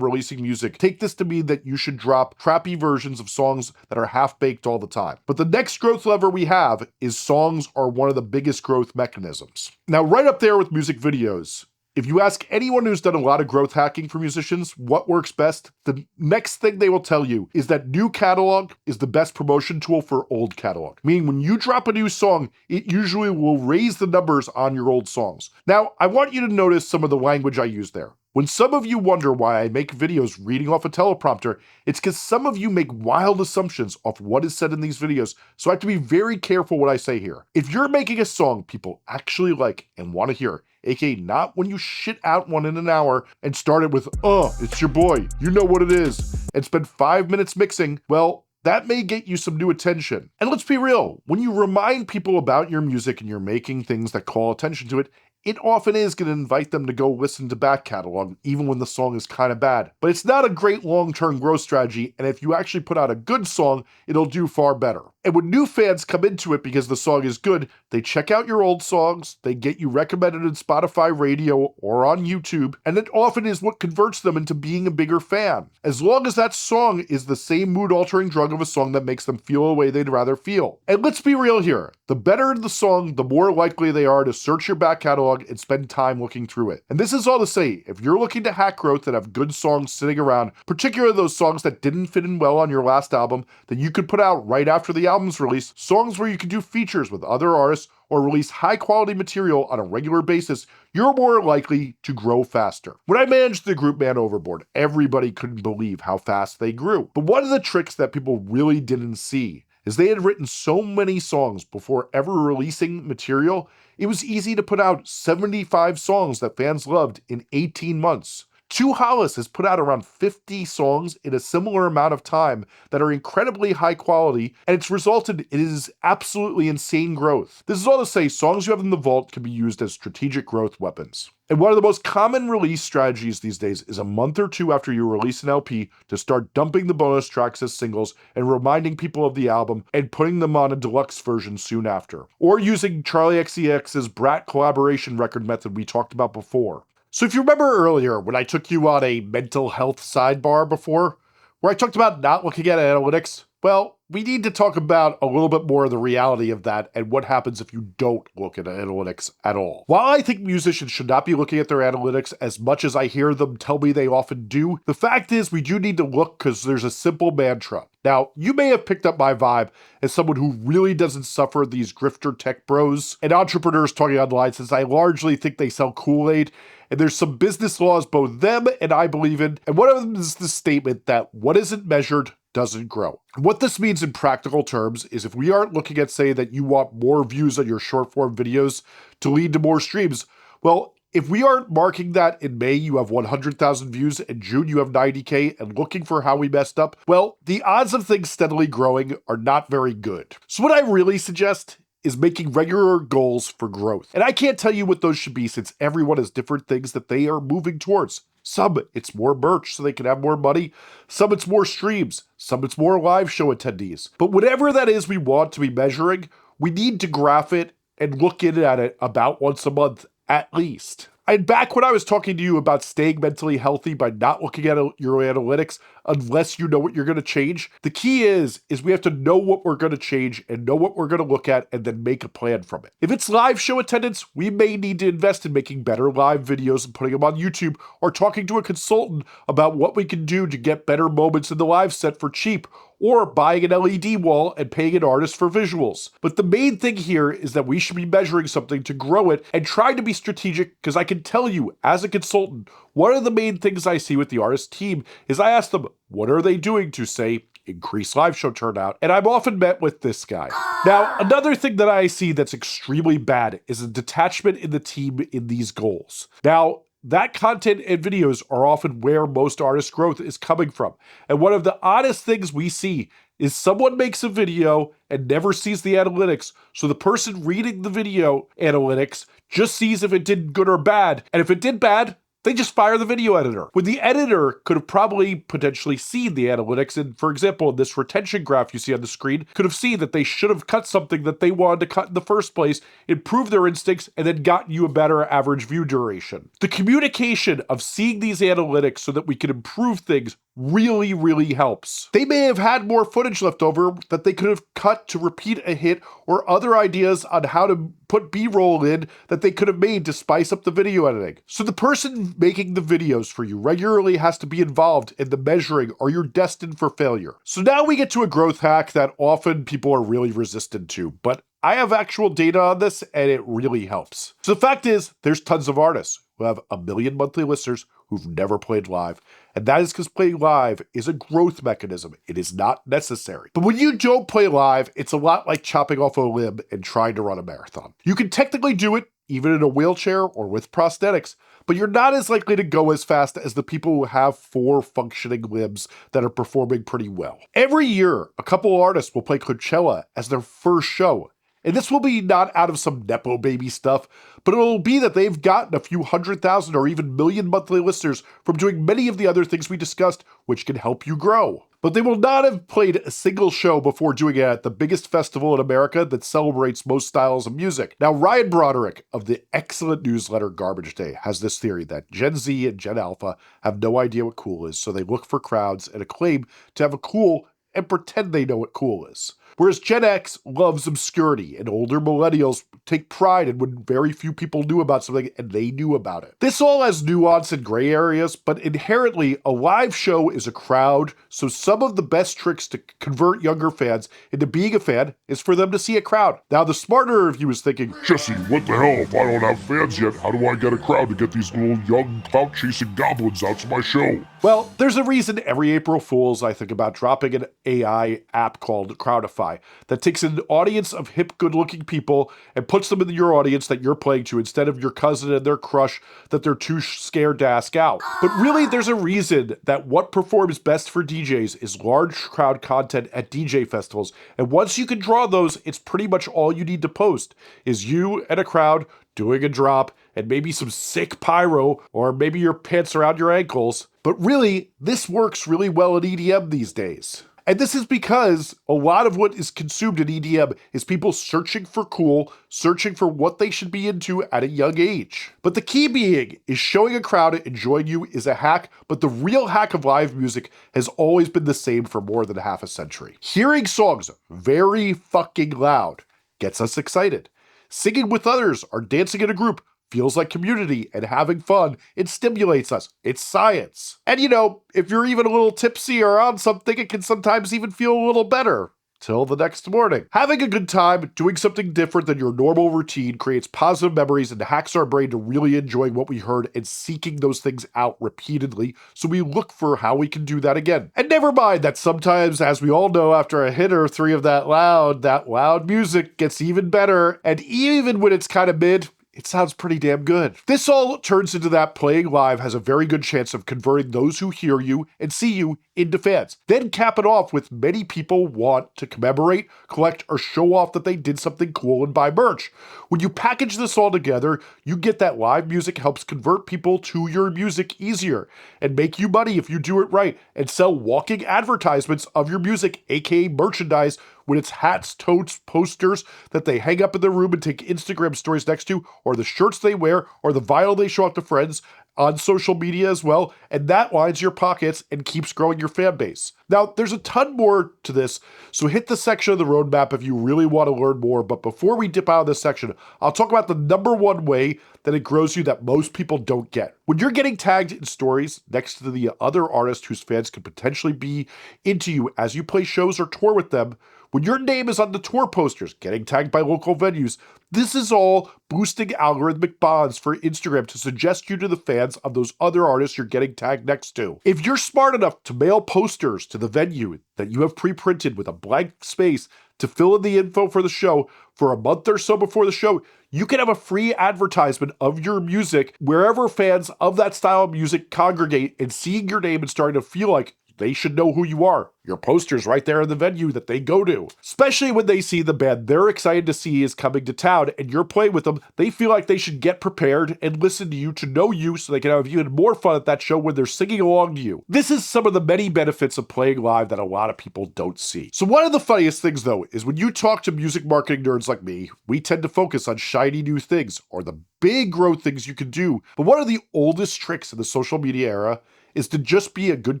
releasing music take this to mean that you should drop crappy versions of songs that are half-baked all the time. But the next growth lever we have is songs are one of the biggest growth mechanisms. Now, right up there with music videos, if you ask anyone who's done a lot of growth hacking for musicians what works best, the next thing they will tell you is that new catalog is the best promotion tool for old catalog. Meaning when you drop a new song, it usually will raise the numbers on your old songs. Now, I want you to notice some of the language I use there. When some of you wonder why I make videos reading off a teleprompter, it's because some of you make wild assumptions off what is said in these videos, so I have to be very careful what I say here. If you're making a song people actually like and want to hear, aka not when you shit out one in an hour and start it with, it's your boy, you know what it is, and spend 5 minutes mixing, well, that may get you some new attention. And let's be real, when you remind people about your music and you're making things that call attention to it, it often is going to invite them to go listen to back catalog, even when the song is kind of bad. But it's not a great long-term growth strategy, and if you actually put out a good song, it'll do far better. And when new fans come into it because the song is good, they check out your old songs, they get you recommended in Spotify radio or on YouTube, and it often is what converts them into being a bigger fan. As long as that song is the same mood-altering drug of a song that makes them feel a way they'd rather feel. And let's be real here, the better the song, the more likely they are to search your back catalog and spend time looking through it. And this is all to say, if you're looking to hack growth and have good songs sitting around, particularly those songs that didn't fit in well on your last album, that you could put out right after the album's release, songs where you could do features with other artists or release high quality material on a regular basis, you're more likely to grow faster. When I managed the group Man Overboard, everybody couldn't believe how fast they grew. But one of the tricks that people really didn't see is they had written so many songs before ever releasing material, it was easy to put out 75 songs that fans loved in 18 months. Two Hollis has put out around 50 songs in a similar amount of time that are incredibly high quality, and it's resulted in his absolutely insane growth. This is all to say, songs you have in the vault can be used as strategic growth weapons. And one of the most common release strategies these days is a month or two after you release an LP to start dumping the bonus tracks as singles and reminding people of the album and putting them on a deluxe version soon after. Or using Charlie XCX's Brat collaboration record method we talked about before. So if you remember earlier when I took you on a mental health sidebar before, where I talked about not looking at analytics, well, we need to talk about a little bit more of the reality of that and what happens if you don't look at analytics at all. While I think musicians should not be looking at their analytics as much as I hear them tell me they often do, the fact is we do need to look because there's a simple mantra. Now, you may have picked up my vibe as someone who really doesn't suffer these grifter tech bros and entrepreneurs talking online, since I largely think they sell Kool-Aid, and there's some business laws both them and I believe in, and one of them is the statement that what isn't measured doesn't grow. What this means in practical terms is if we aren't looking at, say, that you want more views on your short form videos to lead to more streams, well, if we aren't marking that in May you have 100,000 views, in June you have 90K, and looking for how we messed up, well, the odds of things steadily growing are not very good. So what I really suggest is making regular goals for growth. And I can't tell you what those should be since everyone has different things that they are moving towards. Some, it's more merch so they can have more money. Some, it's more streams. Some, it's more live show attendees. But whatever that is we want to be measuring, we need to graph it and look in at it about once a month at least. And back when I was talking to you about staying mentally healthy by not looking at your analytics unless you know what you're going to change, the key is we have to know what we're going to change and know what we're going to look at and then make a plan from it. If it's live show attendance, we may need to invest in making better live videos and putting them on YouTube, or talking to a consultant about what we can do to get better moments in the live set for cheap, or buying an LED wall and paying an artist for visuals. But the main thing here is that we should be measuring something to grow it and trying to be strategic, because I can tell you, as a consultant, one of the main things I see with the artist team is I ask them, what are they doing to, say, increase live show turnout? And I'm often met with this guy. Now, another thing that I see that's extremely bad is a detachment in the team in these goals. Now, that content and videos are often where most artist growth is coming from. And one of the oddest things we see is someone makes a video and never sees the analytics. So the person reading the video analytics just sees if it did good or bad. And if it did bad, they just fire the video editor. When the editor could have probably potentially seen the analytics, and for example, in this retention graph you see on the screen, could have seen that they should have cut something that they wanted to cut in the first place, improved their instincts, and then gotten you a better average view duration. The communication of seeing these analytics so that we can improve things really helps. They may have had more footage left over that they could have cut to repeat a hit, or other ideas on how to put B-roll in that they could have made to spice up the video editing. So the person making the videos for you regularly has to be involved in the measuring, or you're destined for failure. So now we get to a growth hack that often people are really resistant to, but I have actual data on this and it really helps. So the fact is, there's tons of artists who have 1 million monthly listeners who've never played live. And that is because playing live is a growth mechanism. It is not necessary. But when you don't play live, it's a lot like chopping off a limb and trying to run a marathon. You can technically do it even in a wheelchair or with prosthetics, but you're not as likely to go as fast as the people who have 4 functioning limbs that are performing pretty well. Every year, a couple artists will play Coachella as their first show. And this will be not out of some Nepo baby stuff, but it'll be that they've gotten a few 100,000 or even million monthly listeners from doing many of the other things we discussed, which can help you grow. But they will not have played a single show before doing it at the biggest festival in America that celebrates most styles of music. Now, Ryan Broderick of the excellent newsletter Garbage Day has this theory that Gen Z and Gen Alpha have no idea what cool is, so they look for crowds and acclaim to have a cool and pretend they know what cool is. Whereas Gen X loves obscurity, and older millennials take pride in when very few people knew about something and they knew about it. This all has nuance and gray areas, but inherently, a live show is a crowd, so some of the best tricks to convert younger fans into being a fan is for them to see a crowd. Now, the smarter of you is thinking, Jesse, what the hell? If I don't have fans yet, how do I get a crowd to get these little young clout-chasing goblins out to my show? well, there's a reason every April Fool's I think about dropping an AI app called Crowdify that takes an audience of hip, good-looking people and puts them in your audience that you're playing to instead of your cousin and their crush that they're too scared to ask out. But really, there's a reason that what performs best for DJs is large crowd content at DJ festivals. And once you can draw those, it's pretty much all you need to post is you and a crowd doing a drop and maybe some sick pyro, or maybe your pants around your ankles. But really, this works really well in EDM these days. And this is because a lot of what is consumed in EDM is people searching for cool, searching for what they should be into at a young age. But the key being is showing a crowd enjoying you is a hack, but the real hack of live music has always been the same for more than half a century. Hearing songs very fucking loud gets us excited. Singing with others or dancing in a group feels like community and having fun. It stimulates us. It's science. And you know, if you're even a little tipsy or on something, it can sometimes even feel a little better. Till the next morning. Having a good time, doing something different than your normal routine creates positive memories and hacks our brain to really enjoying what we heard and seeking those things out repeatedly, so we look for how we can do that again. And never mind that sometimes, as we all know, after a hit or 3 of that loud music gets even better, and even when it's kind of mid, it sounds pretty damn good. This all turns into that playing live has a very good chance of converting those who hear you and see you into fans. Then cap it off with many people want to commemorate, collect, or show off that they did something cool and buy merch. When you package this all together, you get that live music helps convert people to your music easier and make you money if you do it right and sell walking advertisements of your music, aka merchandise, when it's hats, totes, posters that they hang up in their room and take Instagram stories next to, or the shirts they wear, or the vinyl they show off to friends, on social media as well, and that lines your pockets and keeps growing your fan base. Now, there's a ton more to this, so hit the section of the roadmap if you really want to learn more, but before we dip out of this section, I'll talk about the number one way that it grows you that most people don't get. When you're getting tagged in stories next to the other artist whose fans could potentially be into you as you play shows or tour with them, when your name is on the tour posters, getting tagged by local venues, this is all boosting algorithmic bonds for Instagram to suggest you to the fans of those other artists you're getting tagged next to. If you're smart enough to mail posters to the venue that you have pre-printed with a blank space to fill in the info for the show for a month or so before the show, you can have a free advertisement of your music wherever fans of that style of music congregate, and seeing your name and starting to feel like they should know who you are. Your poster's right there in the venue that they go to. Especially when they see the band they're excited to see is coming to town and you're playing with them, they feel like they should get prepared and listen to you to know you so they can have even more fun at that show when they're singing along to you. This is some of the many benefits of playing live that a lot of people don't see. So one of the funniest things though is when you talk to music marketing nerds like me, we tend to focus on shiny new things or the big growth things you can do. But one of the oldest tricks in the social media era is to just be a good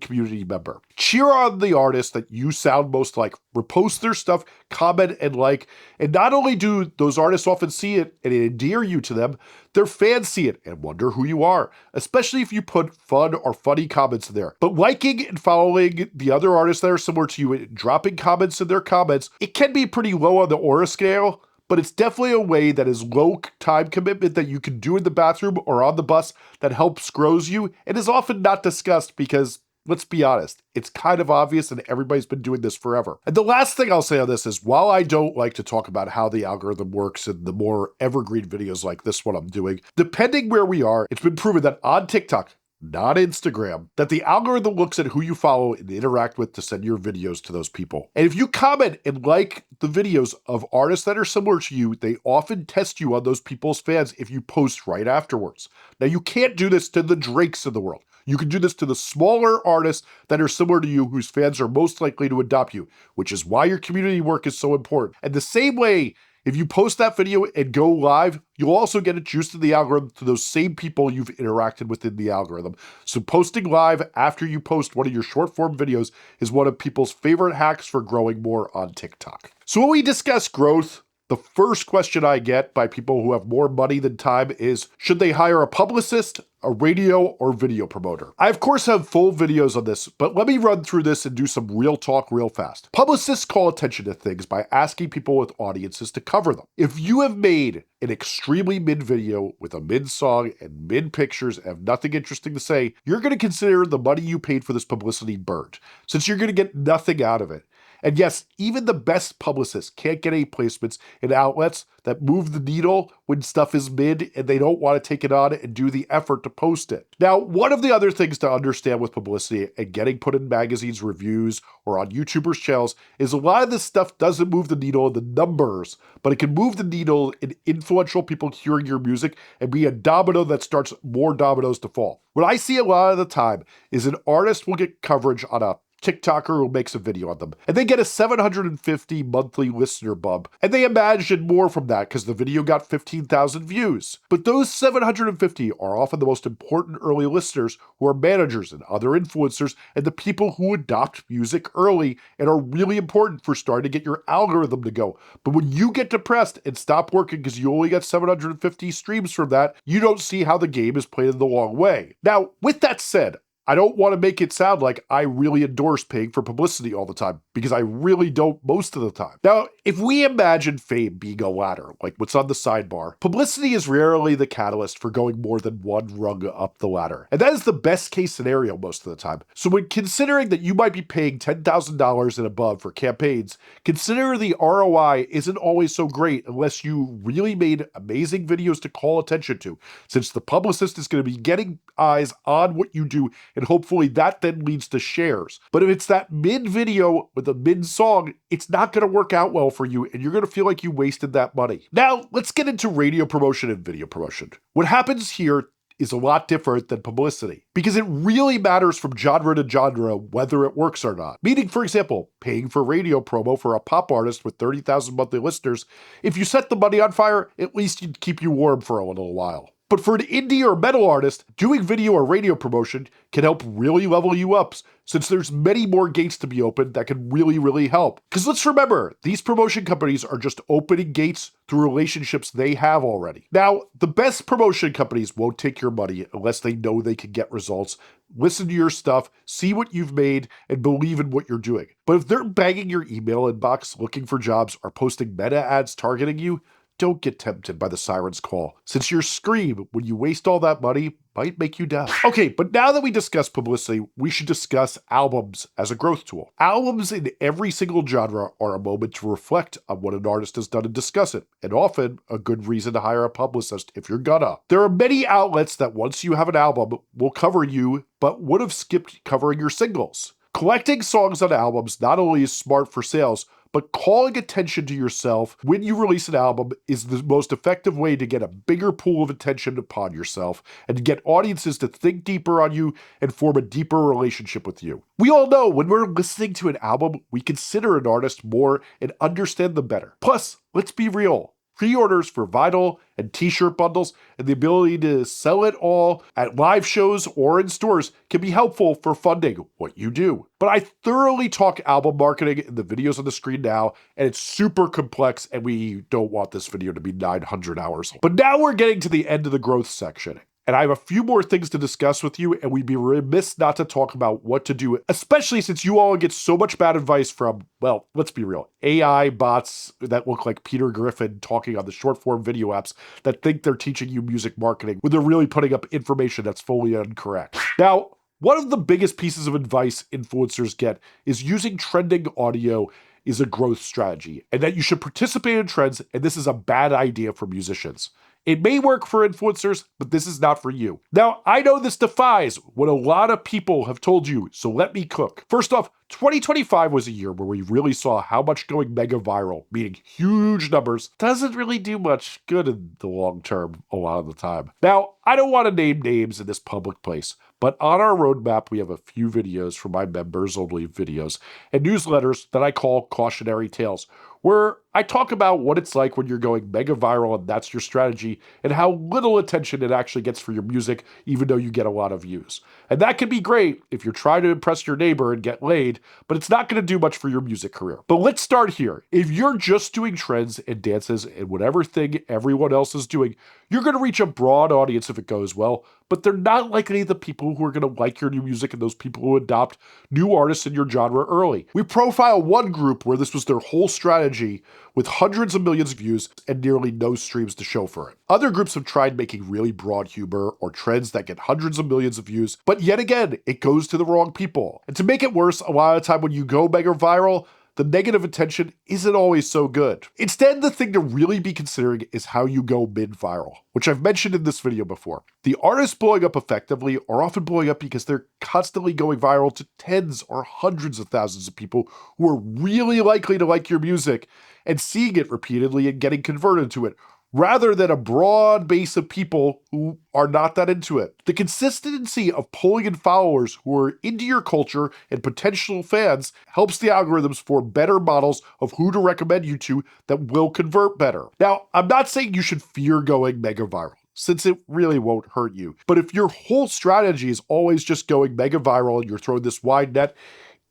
community member. Cheer on the artist that you sound most like, repost their stuff, comment and like, and not only do those artists often see it and endear you to them, their fans see it and wonder who you are, especially if you put fun or funny comments there. But liking and following the other artists that are similar to you and dropping comments in their comments, it can be pretty low on the aura scale, but it's definitely a way that is low time commitment that you can do in the bathroom or on the bus that helps grows you and is often not discussed because, let's be honest, it's kind of obvious and everybody's been doing this forever. And the last thing I'll say on this is, while I don't like to talk about how the algorithm works in the more evergreen videos like this one I'm doing, depending where we are, it's been proven that on TikTok, not Instagram, that the algorithm looks at who you follow and interact with to send your videos to those people. And if you comment and like the videos of artists that are similar to you, they often test you on those people's fans if you post right afterwards. Now, you can't do this to the Drakes of the world. You can do this to the smaller artists that are similar to you whose fans are most likely to adopt you, which is why your community work is so important. And the same way, if you post that video and go live, you'll also get it juiced in the algorithm to those same people you've interacted with in the algorithm. So posting live after you post one of your short form videos is one of people's favorite hacks for growing more on TikTok. So when we discuss growth, the first question I get by people who have more money than time is, should they hire a publicist, a radio, or video promoter? I of course have full videos on this, but let me run through this and do some real talk real fast. Publicists call attention to things by asking people with audiences to cover them. If you have made an extremely mid video with a mid song and mid pictures and have nothing interesting to say, you're going to consider the money you paid for this publicity burnt, since you're going to get nothing out of it. And yes, even the best publicists can't get any placements in outlets that move the needle when stuff is mid and they don't want to take it on and do the effort to post it. Now, one of the other things to understand with publicity and getting put in magazines, reviews, or on YouTubers' channels is a lot of this stuff doesn't move the needle in the numbers, but it can move the needle in influential people hearing your music and be a domino that starts more dominoes to fall. What I see a lot of the time is an artist will get coverage on a TikToker who makes a video on them, and they get a 750 monthly listener bump, and they imagine more from that because the video got 15,000 views. But those 750 are often the most important early listeners who are managers and other influencers and the people who adopt music early and are really important for starting to get your algorithm to go. But when you get depressed and stop working because you only got 750 streams from that, you don't see how the game is played in the long way. Now, with that said, I don't want to make it sound like I really endorse paying for publicity all the time, because I really don't most of the time. Now, if we imagine fame being a ladder, like what's on the sidebar, publicity is rarely the catalyst for going more than one rung up the ladder. And that is the best case scenario most of the time. So when considering that you might be paying $10,000 and above for campaigns, consider the ROI isn't always so great unless you really made amazing videos to call attention to, since the publicist is going to be getting eyes on what you do, and hopefully that then leads to shares. But if it's that mid video with a mid song, it's not going to work out well for you and you're going to feel like you wasted that money. Now, let's get into radio promotion and video promotion. What happens here is a lot different than publicity, because it really matters from genre to genre whether it works or not. Meaning, for example, paying for radio promo for a pop artist with 30,000 monthly listeners, if you set the money on fire, at least you'd keep you warm for a little while. But for an indie or metal artist, doing video or radio promotion can help really level you up, since there's many more gates to be opened that can really help. Because let's remember, these promotion companies are just opening gates through relationships they have already. Now, the best promotion companies won't take your money unless they know they can get results, listen to your stuff, see what you've made, and believe in what you're doing. But if they're banging your email inbox looking for jobs or posting meta ads targeting you, don't get tempted by the siren's call, since your scream when you waste all that money might make you down. Okay, but now that we discussed publicity, we should discuss albums as a growth tool. Albums in every single genre are a moment to reflect on what an artist has done and discuss it, and often a good reason to hire a publicist if you're gonna. There are many outlets that once you have an album will cover you, but would have skipped covering your singles. Collecting songs on albums not only is smart for sales, but calling attention to yourself when you release an album is the most effective way to get a bigger pool of attention upon yourself and to get audiences to think deeper on you and form a deeper relationship with you. We all know when we're listening to an album, we consider an artist more and understand them better. Plus, let's be real. Pre-orders for vinyl and t-shirt bundles and the ability to sell it all at live shows or in stores can be helpful for funding what you do. But I thoroughly talk album marketing in the videos on the screen now, and it's super complex, and we don't want this video to be 900 hours long. But now we're getting to the end of the growth section. And I have a few more things to discuss with you, and we'd be remiss not to talk about what to do, especially since you all get so much bad advice from, well, let's be real, AI bots that look like Peter Griffin talking on the short form video apps that think they're teaching you music marketing when they're really putting up information that's fully incorrect. Now, one of the biggest pieces of advice influencers get is using trending audio is a growth strategy, and that you should participate in trends, and this is a bad idea for musicians. It may work for influencers, but this is not for you. Now, I know this defies what a lot of people have told you, so let me cook. First off, 2025 was a year where we really saw how much going mega viral, meaning huge numbers, doesn't really do much good in the long term a lot of the time. Now, I don't want to name names in this public place, but on our roadmap, we have a few videos from my members-only videos and newsletters that I call Cautionary Tales, where I talk about what it's like when you're going mega viral and that's your strategy, and how little attention it actually gets for your music, even though you get a lot of views. And that can be great if you're trying to impress your neighbor and get laid, but it's not going to do much for your music career. But let's start here. If you're just doing trends and dances and whatever thing everyone else is doing, you're going to reach a broad audience if it goes well, but they're not likely the people who are going to like your new music and those people who adopt new artists in your genre early. We profile one group where this was their whole strategy with hundreds of millions of views and nearly no streams to show for it. Other groups have tried making really broad humor or trends that get hundreds of millions of views, but yet again, it goes to the wrong people. And to make it worse, a lot of the time when you go mega viral, the negative attention isn't always so good. Instead, the thing to really be considering is how you go mid-viral, which I've mentioned in this video before. The artists blowing up effectively are often blowing up because they're constantly going viral to tens or hundreds of thousands of people who are really likely to like your music and seeing it repeatedly and getting converted to it, rather than a broad base of people who are not that into it. The consistency of pulling in followers who are into your culture and potential fans helps the algorithms form better models of who to recommend you to that will convert better. Now, I'm not saying you should fear going mega viral, since it really won't hurt you. But if your whole strategy is always just going mega viral and you're throwing this wide net,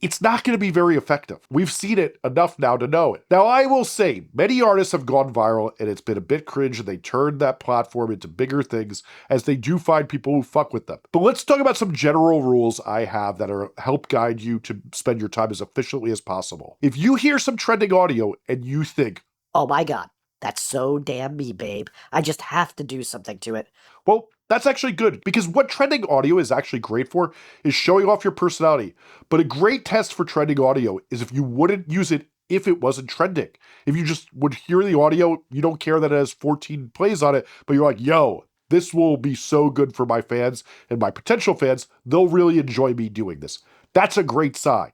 it's not going to be very effective. We've seen it enough now to know it. Now, I will say, many artists have gone viral and it's been a bit cringe and they turned that platform into bigger things as they do find people who fuck with them. But let's talk about some general rules I have that are help guide you to spend your time as efficiently as possible. If you hear some trending audio and you think, Oh my god, that's so damn me, babe. I just have to do something to it. well, that's actually good, because what trending audio is actually great for is showing off your personality. But a great test for trending audio is if you wouldn't use it if it wasn't trending. If you just would hear the audio, you don't care that it has 14 plays on it, but you're like, yo, this will be so good for my fans and my potential fans. They'll really enjoy me doing this. That's a great sign.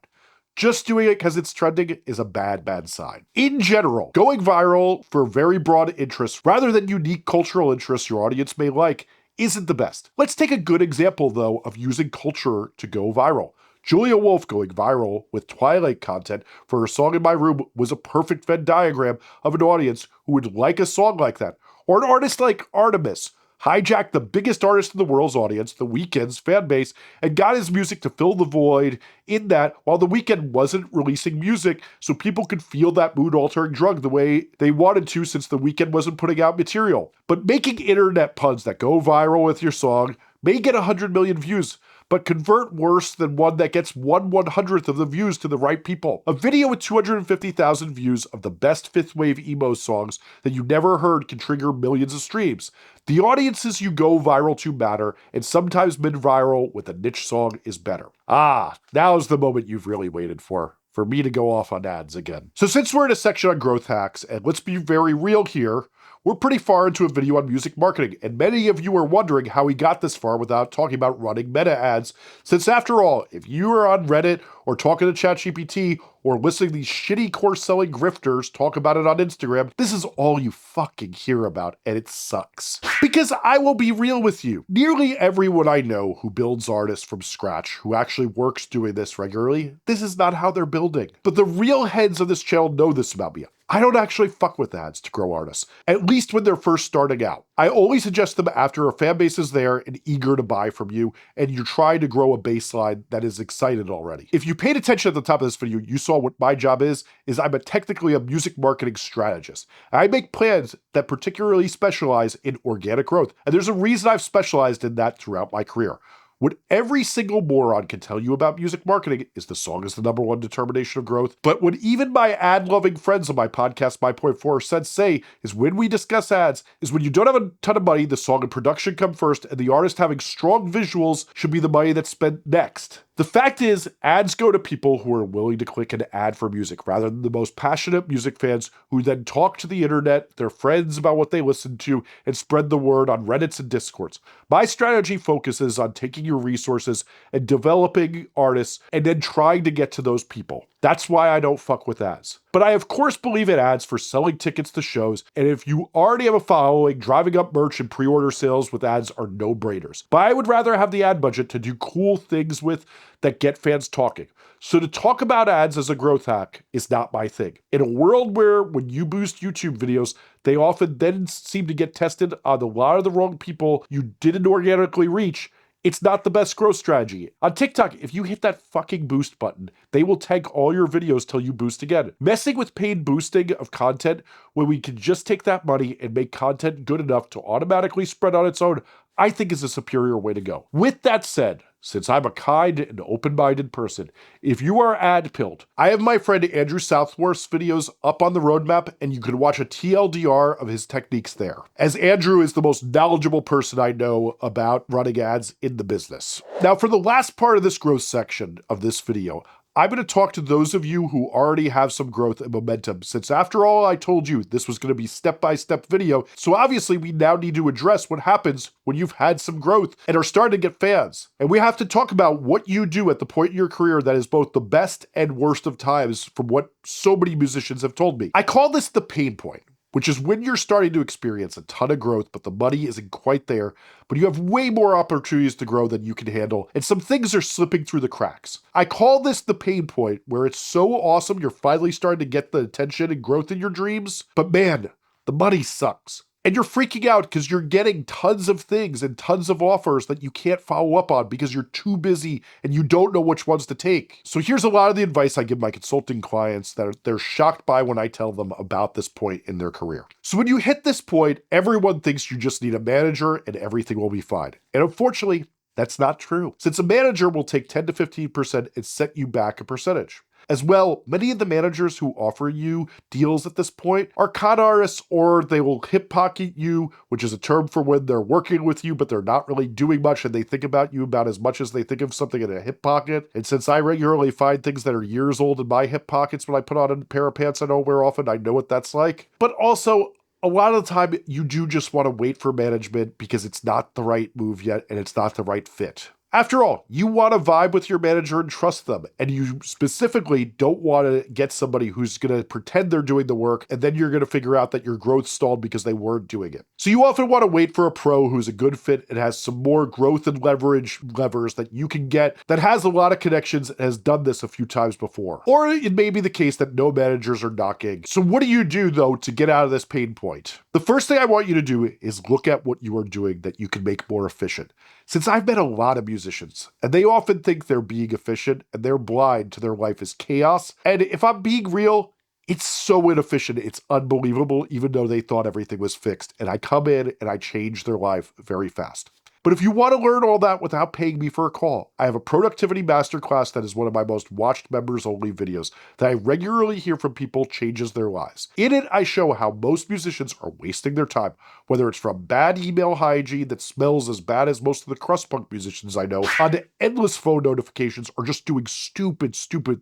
Just doing it because it's trending is a bad sign. In general, going viral for very broad interests rather than unique cultural interests your audience may like isn't the best. Let's take a good example, though, of using culture to go viral. Julia Wolf going viral with Twilight content for her song In My Room was a perfect Venn diagram of an audience who would like a song like that. Or an artist like Artemis, hijacked the biggest artist in the world's audience, The Weeknd's fan base, and got his music to fill the void in that while The Weeknd wasn't releasing music so people could feel that mood-altering drug the way they wanted to since The Weeknd wasn't putting out material. But making internet puns that go viral with your song may get 100 million views, but convert worse than one that gets 1/100th of the views to the right people. A video with 250,000 views of the best fifth wave emo songs that you never heard can trigger millions of streams. The audiences you go viral to matter, and sometimes mid-viral with a niche song is better. Now's the moment you've really waited for me to go off on ads again. So since we're in a section on growth hacks, and let's be very real here, we're pretty far into a video on music marketing, and many of you are wondering how we got this far without talking about running meta ads, since after all, if you are on Reddit or talking to ChatGPT or listening to these shitty course-selling grifters talk about it on Instagram, this is all you fucking hear about, and it sucks. Because I will be real with you, nearly everyone I know who builds artists from scratch, who actually works doing this regularly, this is not how they're building. But the real heads of this channel know this about me. I don't actually fuck with ads to grow artists, at least when they're first starting out. I only suggest them after a fan base is there and eager to buy from you, and you're trying to grow a baseline that is excited already. If you paid attention at the top of this video, you saw what my job is I'm technically a music marketing strategist. I make plans that particularly specialize in organic growth, and there's a reason I've specialized in that throughout my career. What every single moron can tell you about music marketing is the song is the #1 determination of growth. But what even my ad-loving friends on my podcast, My Point 4 Cents, say is when we discuss ads is when you don't have a ton of money, the song and production come first, and the artist having strong visuals should be the money that's spent next. The fact is, ads go to people who are willing to click an ad for music rather than the most passionate music fans who then talk to the internet, their friends about what they listen to, and spread the word on Reddits and Discords. My strategy focuses on taking your resources and developing artists and then trying to get to those people. That's why I don't fuck with ads. But I of course believe in ads for selling tickets to shows, and if you already have a following, driving up merch and pre-order sales with ads are no-brainers. But I would rather have the ad budget to do cool things with that get fans talking. So to talk about ads as a growth hack is not my thing. In a world where when you boost YouTube videos, they often then seem to get tested on a lot of the wrong people you didn't organically reach, it's not the best growth strategy. On TikTok, if you hit that fucking boost button, they will tag all your videos till you boost again. Messing with paid boosting of content when we can just take that money and make content good enough to automatically spread on its own, I think is a superior way to go. With that said, since I'm a kind and open-minded person, if you are ad-pilled, I have my friend Andrew Southworth's videos up on the roadmap, and you can watch a TLDR of his techniques there, as Andrew is the most knowledgeable person I know about running ads in the business. Now, for the last part of this growth section of this video, I'm going to talk to those of you who already have some growth and momentum, since after all I told you this was going to be step-by-step video, so obviously we now need to address what happens when you've had some growth and are starting to get fans. And we have to talk about what you do at the point in your career that is both the best and worst of times from what so many musicians have told me. I call this the pain point, which is when you're starting to experience a ton of growth, but the money isn't quite there, but you have way more opportunities to grow than you can handle, and some things are slipping through the cracks. I call this the pain point, where it's so awesome you're finally starting to get the attention and growth in your dreams, but man, the money sucks. And you're freaking out because you're getting tons of things and tons of offers that you can't follow up on because you're too busy and you don't know which ones to take. So here's a lot of the advice I give my consulting clients that they're shocked by when I tell them about this point in their career. So when you hit this point, everyone thinks you just need a manager and everything will be fine. And unfortunately, that's not true, since a manager will take 10 to 15% and set you back a percentage. As well, many of the managers who offer you deals at this point are con artists, or they will hip pocket you, which is a term for when they're working with you, but they're not really doing much and they think about you about as much as they think of something in a hip pocket. And since I regularly find things that are years old in my hip pockets when I put on a pair of pants I don't wear often, I know what that's like. But also, a lot of the time, you do just want to wait for management because it's not the right move yet and it's not the right fit. After all, you want to vibe with your manager and trust them, and you specifically don't want to get somebody who's going to pretend they're doing the work, and then you're going to figure out that your growth stalled because they weren't doing it. So you often want to wait for a pro who's a good fit and has some more growth and leverage levers that you can get, that has a lot of connections and has done this a few times before. Or it may be the case that no managers are knocking. So what do you do, though, to get out of this pain point? The first thing I want you to do is look at what you are doing that you can make more efficient. Since I've met a lot of musicians, and they often think they're being efficient, and they're blind to their life as chaos. And if I'm being real, it's so inefficient, it's unbelievable, even though they thought everything was fixed. And I come in and I change their life very fast. But if you want to learn all that without paying me for a call, I have a productivity masterclass that is one of my most watched members-only videos that I regularly hear from people changes their lives. In it, I show how most musicians are wasting their time, whether it's from bad email hygiene that smells as bad as most of the crust punk musicians I know, on to endless phone notifications, or just doing stupid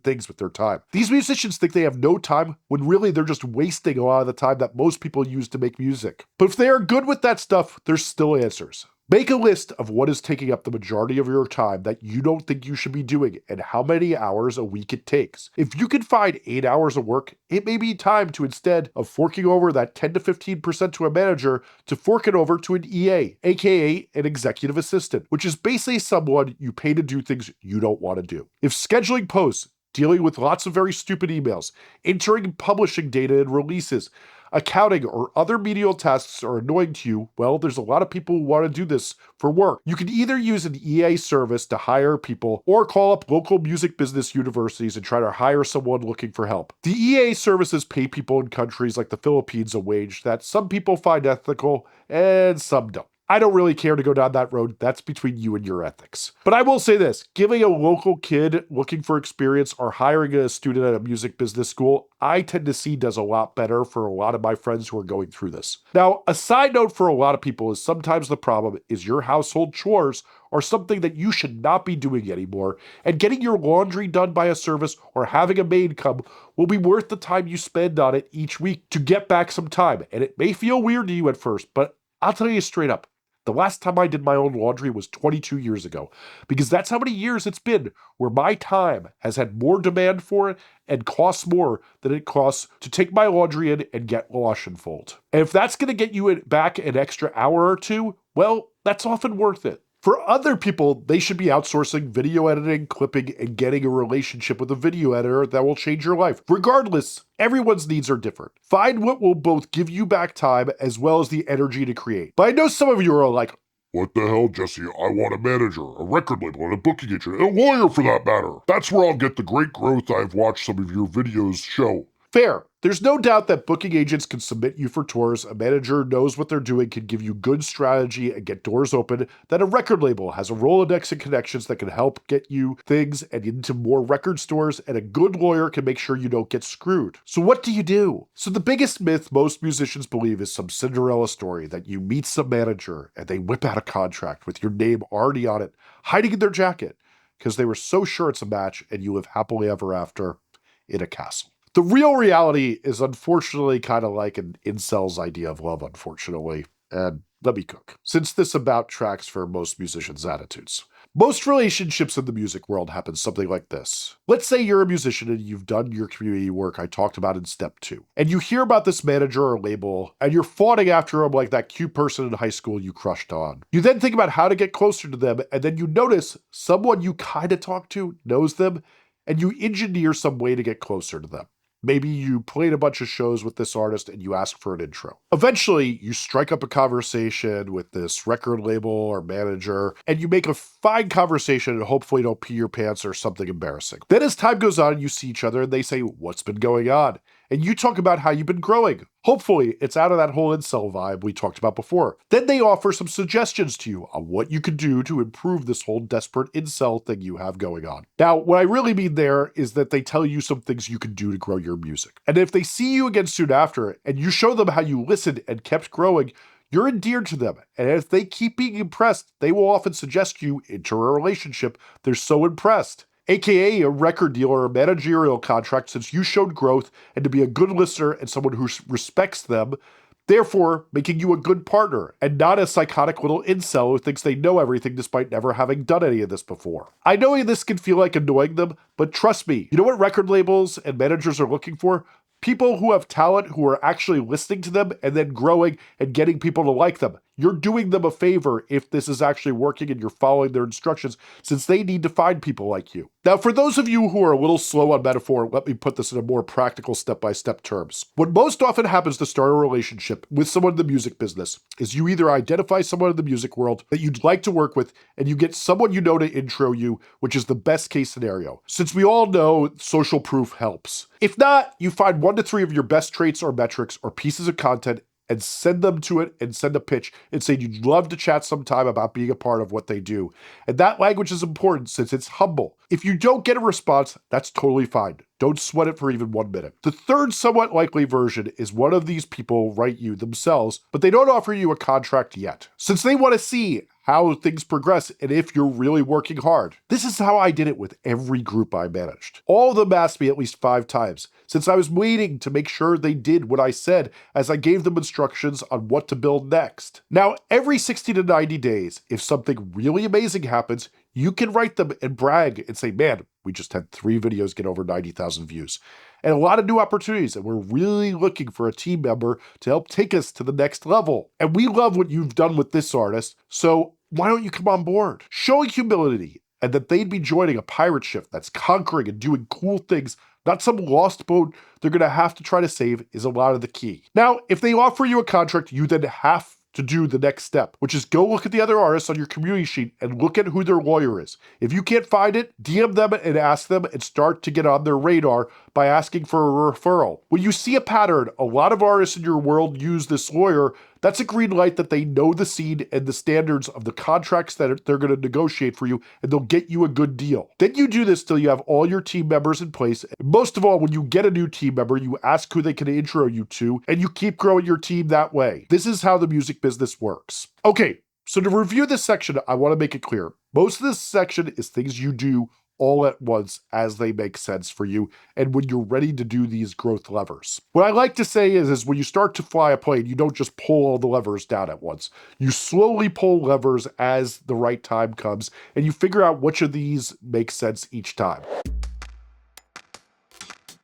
things with their time. These musicians think they have no time when really they're just wasting a lot of the time that most people use to make music. But if they are good with that stuff, there's still answers. Make a list of what is taking up the majority of your time that you don't think you should be doing and how many hours a week it takes. If you can find 8 hours of work, it may be time to, instead of forking over that 10 to 15% to a manager, to fork it over to an EA, aka an executive assistant, which is basically someone you pay to do things you don't want to do. If scheduling posts, dealing with lots of very stupid emails, entering and publishing data and releases, accounting, or other menial tasks are annoying to you, well, there's a lot of people who want to do this for work. You can either use an EA service to hire people or call up local music business universities and try to hire someone looking for help. The EA services pay people in countries like the Philippines a wage that some people find ethical and some don't. I don't really care to go down that road. That's between you and your ethics. But I will say this, giving a local kid looking for experience or hiring a student at a music business school, I tend to see does a lot better for a lot of my friends who are going through this. Now, a side note for a lot of people is sometimes the problem is your household chores are something that you should not be doing anymore, and getting your laundry done by a service or having a maid come will be worth the time you spend on it each week to get back some time. And it may feel weird to you at first, but I'll tell you straight up, the last time I did my own laundry was 22 years ago, because that's how many years it's been where my time has had more demand for it and costs more than it costs to take my laundry in and get wash and fold. And if that's going to get you back an extra hour or two, well, that's often worth it. For other people, they should be outsourcing video editing, clipping, and getting a relationship with a video editor that will change your life. Regardless, everyone's needs are different. Find what will both give you back time as well as the energy to create. But I know some of you are like, What the hell, Jesse? I want a manager, a record label, and a booking agent, and a lawyer for that matter. That's where I'll get the great growth I've watched some of your videos show. fair. There's no doubt that booking agents can submit you for tours, a manager knows what they're doing, can give you good strategy and get doors open, that a record label has a Rolodex and connections that can help get you things and into more record stores, and a good lawyer can make sure you don't get screwed. So what do you do? So the biggest myth most musicians believe is some Cinderella story that you meet some manager and they whip out a contract with your name already on it, hiding in their jacket, because they were so sure it's a match and you live happily ever after in a castle. The real reality is unfortunately kind of like an incel's idea of love, unfortunately. And let me cook, since this about tracks for most musicians' attitudes. Most relationships in the music world happen something like this. Let's say you're a musician and you've done your community work I talked about in step 2, and you hear about this manager or label, and you're fawning after them like that cute person in high school you crushed on. You then think about how to get closer to them, and then you notice someone you kind of talk to knows them, and you engineer some way to get closer to them. Maybe you played a bunch of shows with this artist and you ask for an intro. Eventually, you strike up a conversation with this record label or manager, and you make a fine conversation and hopefully don't pee your pants or something embarrassing. Then as time goes on, you see each other and they say, "What's been going on?" And you talk about how you've been growing. Hopefully, it's out of that whole incel vibe we talked about before. Then they offer some suggestions to you on what you could do to improve this whole desperate incel thing you have going on. Now, what I really mean there is that they tell you some things you can do to grow your music. And if they see you again soon after, and you show them how you listened and kept growing, you're endeared to them. And if they keep being impressed, they will often suggest you into a relationship. They're so impressed. AKA a record deal or a managerial contract, since you showed growth and to be a good listener and someone who respects them, therefore making you a good partner and not a psychotic little incel who thinks they know everything despite never having done any of this before. I know this can feel like annoying them, but trust me, you know what record labels and managers are looking for? People who have talent who are actually listening to them and then growing and getting people to like them. You're doing them a favor if this is actually working and you're following their instructions, since they need to find people like you. Now, for those of you who are a little slow on metaphor, let me put this in a more practical step-by-step terms. What most often happens to start a relationship with someone in the music business is you either identify someone in the music world that you'd like to work with, and you get someone you know to intro you, which is the best case scenario. Since we all know social proof helps. If not, you find 1 to 3 of your best traits or metrics or pieces of content and send them to it and send a pitch and say you'd love to chat sometime about being a part of what they do. And that language is important since it's humble. If you don't get a response, that's totally fine. Don't sweat it for even 1 minute. The third somewhat likely version is one of these people write you themselves, but they don't offer you a contract yet, since they want to see how things progress and if you're really working hard. This is how I did it with every group I managed. All of them asked me at least 5 times, since I was waiting to make sure they did what I said as I gave them instructions on what to build next. Now, every 60 to 90 days, if something really amazing happens, you can write them and brag and say, man, we just had 3 videos get over 90,000 views. And a lot of new opportunities, and we're really looking for a team member to help take us to the next level. And we love what you've done with this artist, so why don't you come on board? Showing humility and that they'd be joining a pirate ship that's conquering and doing cool things, not some lost boat they're gonna have to try to save, is a lot of the key. Now, if they offer you a contract, you then have to do the next step, which is go look at the other artists on your community sheet and look at who their lawyer is. If you can't find it, DM them and ask them and start to get on their radar by asking for a referral. When you see a pattern, a lot of artists in your world use this lawyer, that's a green light that they know the scene and the standards of the contracts that they're going to negotiate for you, and they'll get you a good deal. Then you do this till you have all your team members in place. And most of all, when you get a new team member, you ask who they can intro you to, and you keep growing your team that way. This is how the music business works. Okay, so to review this section, I want to make it clear. Most of this section is things you do all at once as they make sense for you and when you're ready to do these growth levers. What I like to say is when you start to fly a plane, you don't just pull all the levers down at once. You slowly pull levers as the right time comes, and you figure out which of these makes sense each time.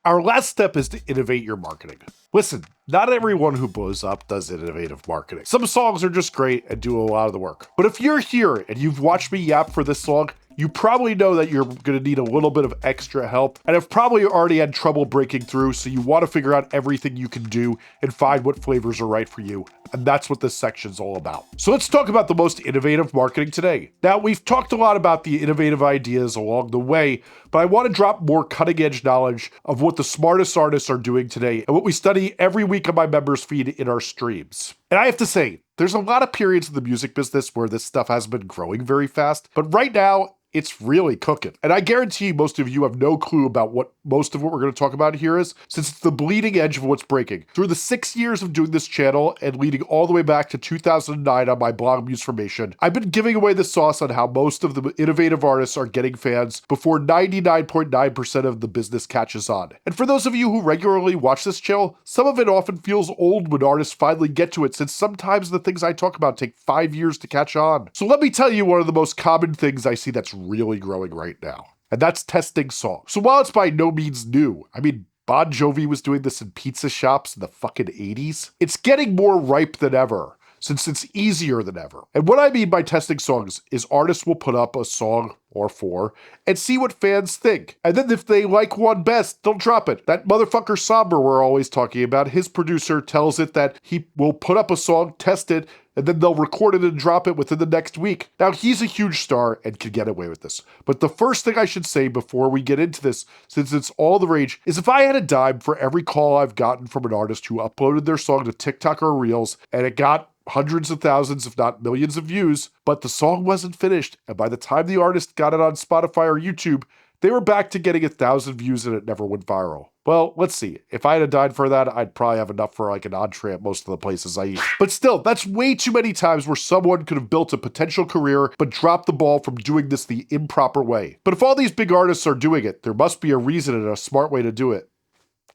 Our last step is to innovate your marketing. Listen, not everyone who blows up does innovative marketing. Some songs are just great and do a lot of the work. But if you're here and you've watched me yap for this song, you probably know that you're going to need a little bit of extra help and have probably already had trouble breaking through, so you want to figure out everything you can do and find what flavors are right for you. And that's what this section's all about. So let's talk about the most innovative marketing today. Now, we've talked a lot about the innovative ideas along the way, but I want to drop more cutting edge knowledge of what the smartest artists are doing today and what we study every week on my members feed in our streams. And I have to say, there's a lot of periods in the music business where this stuff hasn't been growing very fast, but right now, it's really cooking. And I guarantee most of you have no clue about what most of what we're going to talk about here is, since it's the bleeding edge of what's breaking. Through the 6 years of doing this channel and leading all the way back to 2009 on my blog Musformation, I've been giving away the sauce on how most of the innovative artists are getting fans before 99.9% of the business catches on. And for those of you who regularly watch this channel, some of it often feels old when artists finally get to it, since sometimes the things I talk about take 5 years to catch on. So let me tell you one of the most common things I see that's really growing right now, and that's testing songs. So while it's by no means new, I mean, Bon Jovi was doing this in pizza shops in the fucking 80s, it's getting more ripe than ever, since it's easier than ever. And what I mean by testing songs is artists will put up a song or 4 and see what fans think. And then if they like one best, they'll drop it. That motherfucker Somber we're always talking about, his producer tells it that he will put up a song, test it, and then they'll record it and drop it within the next week. Now, he's a huge star and can get away with this. But the first thing I should say before we get into this, since it's all the rage, is if I had a dime for every call I've gotten from an artist who uploaded their song to TikTok or Reels, and it got hundreds of thousands, if not millions of views, but the song wasn't finished, and by the time the artist got it on Spotify or YouTube, they were back to getting 1,000 views and it never went viral. Well, let's see. If I had a dime for that, I'd probably have enough for like an entree at most of the places I eat. But still, that's way too many times where someone could have built a potential career but dropped the ball from doing this the improper way. But if all these big artists are doing it, there must be a reason and a smart way to do it.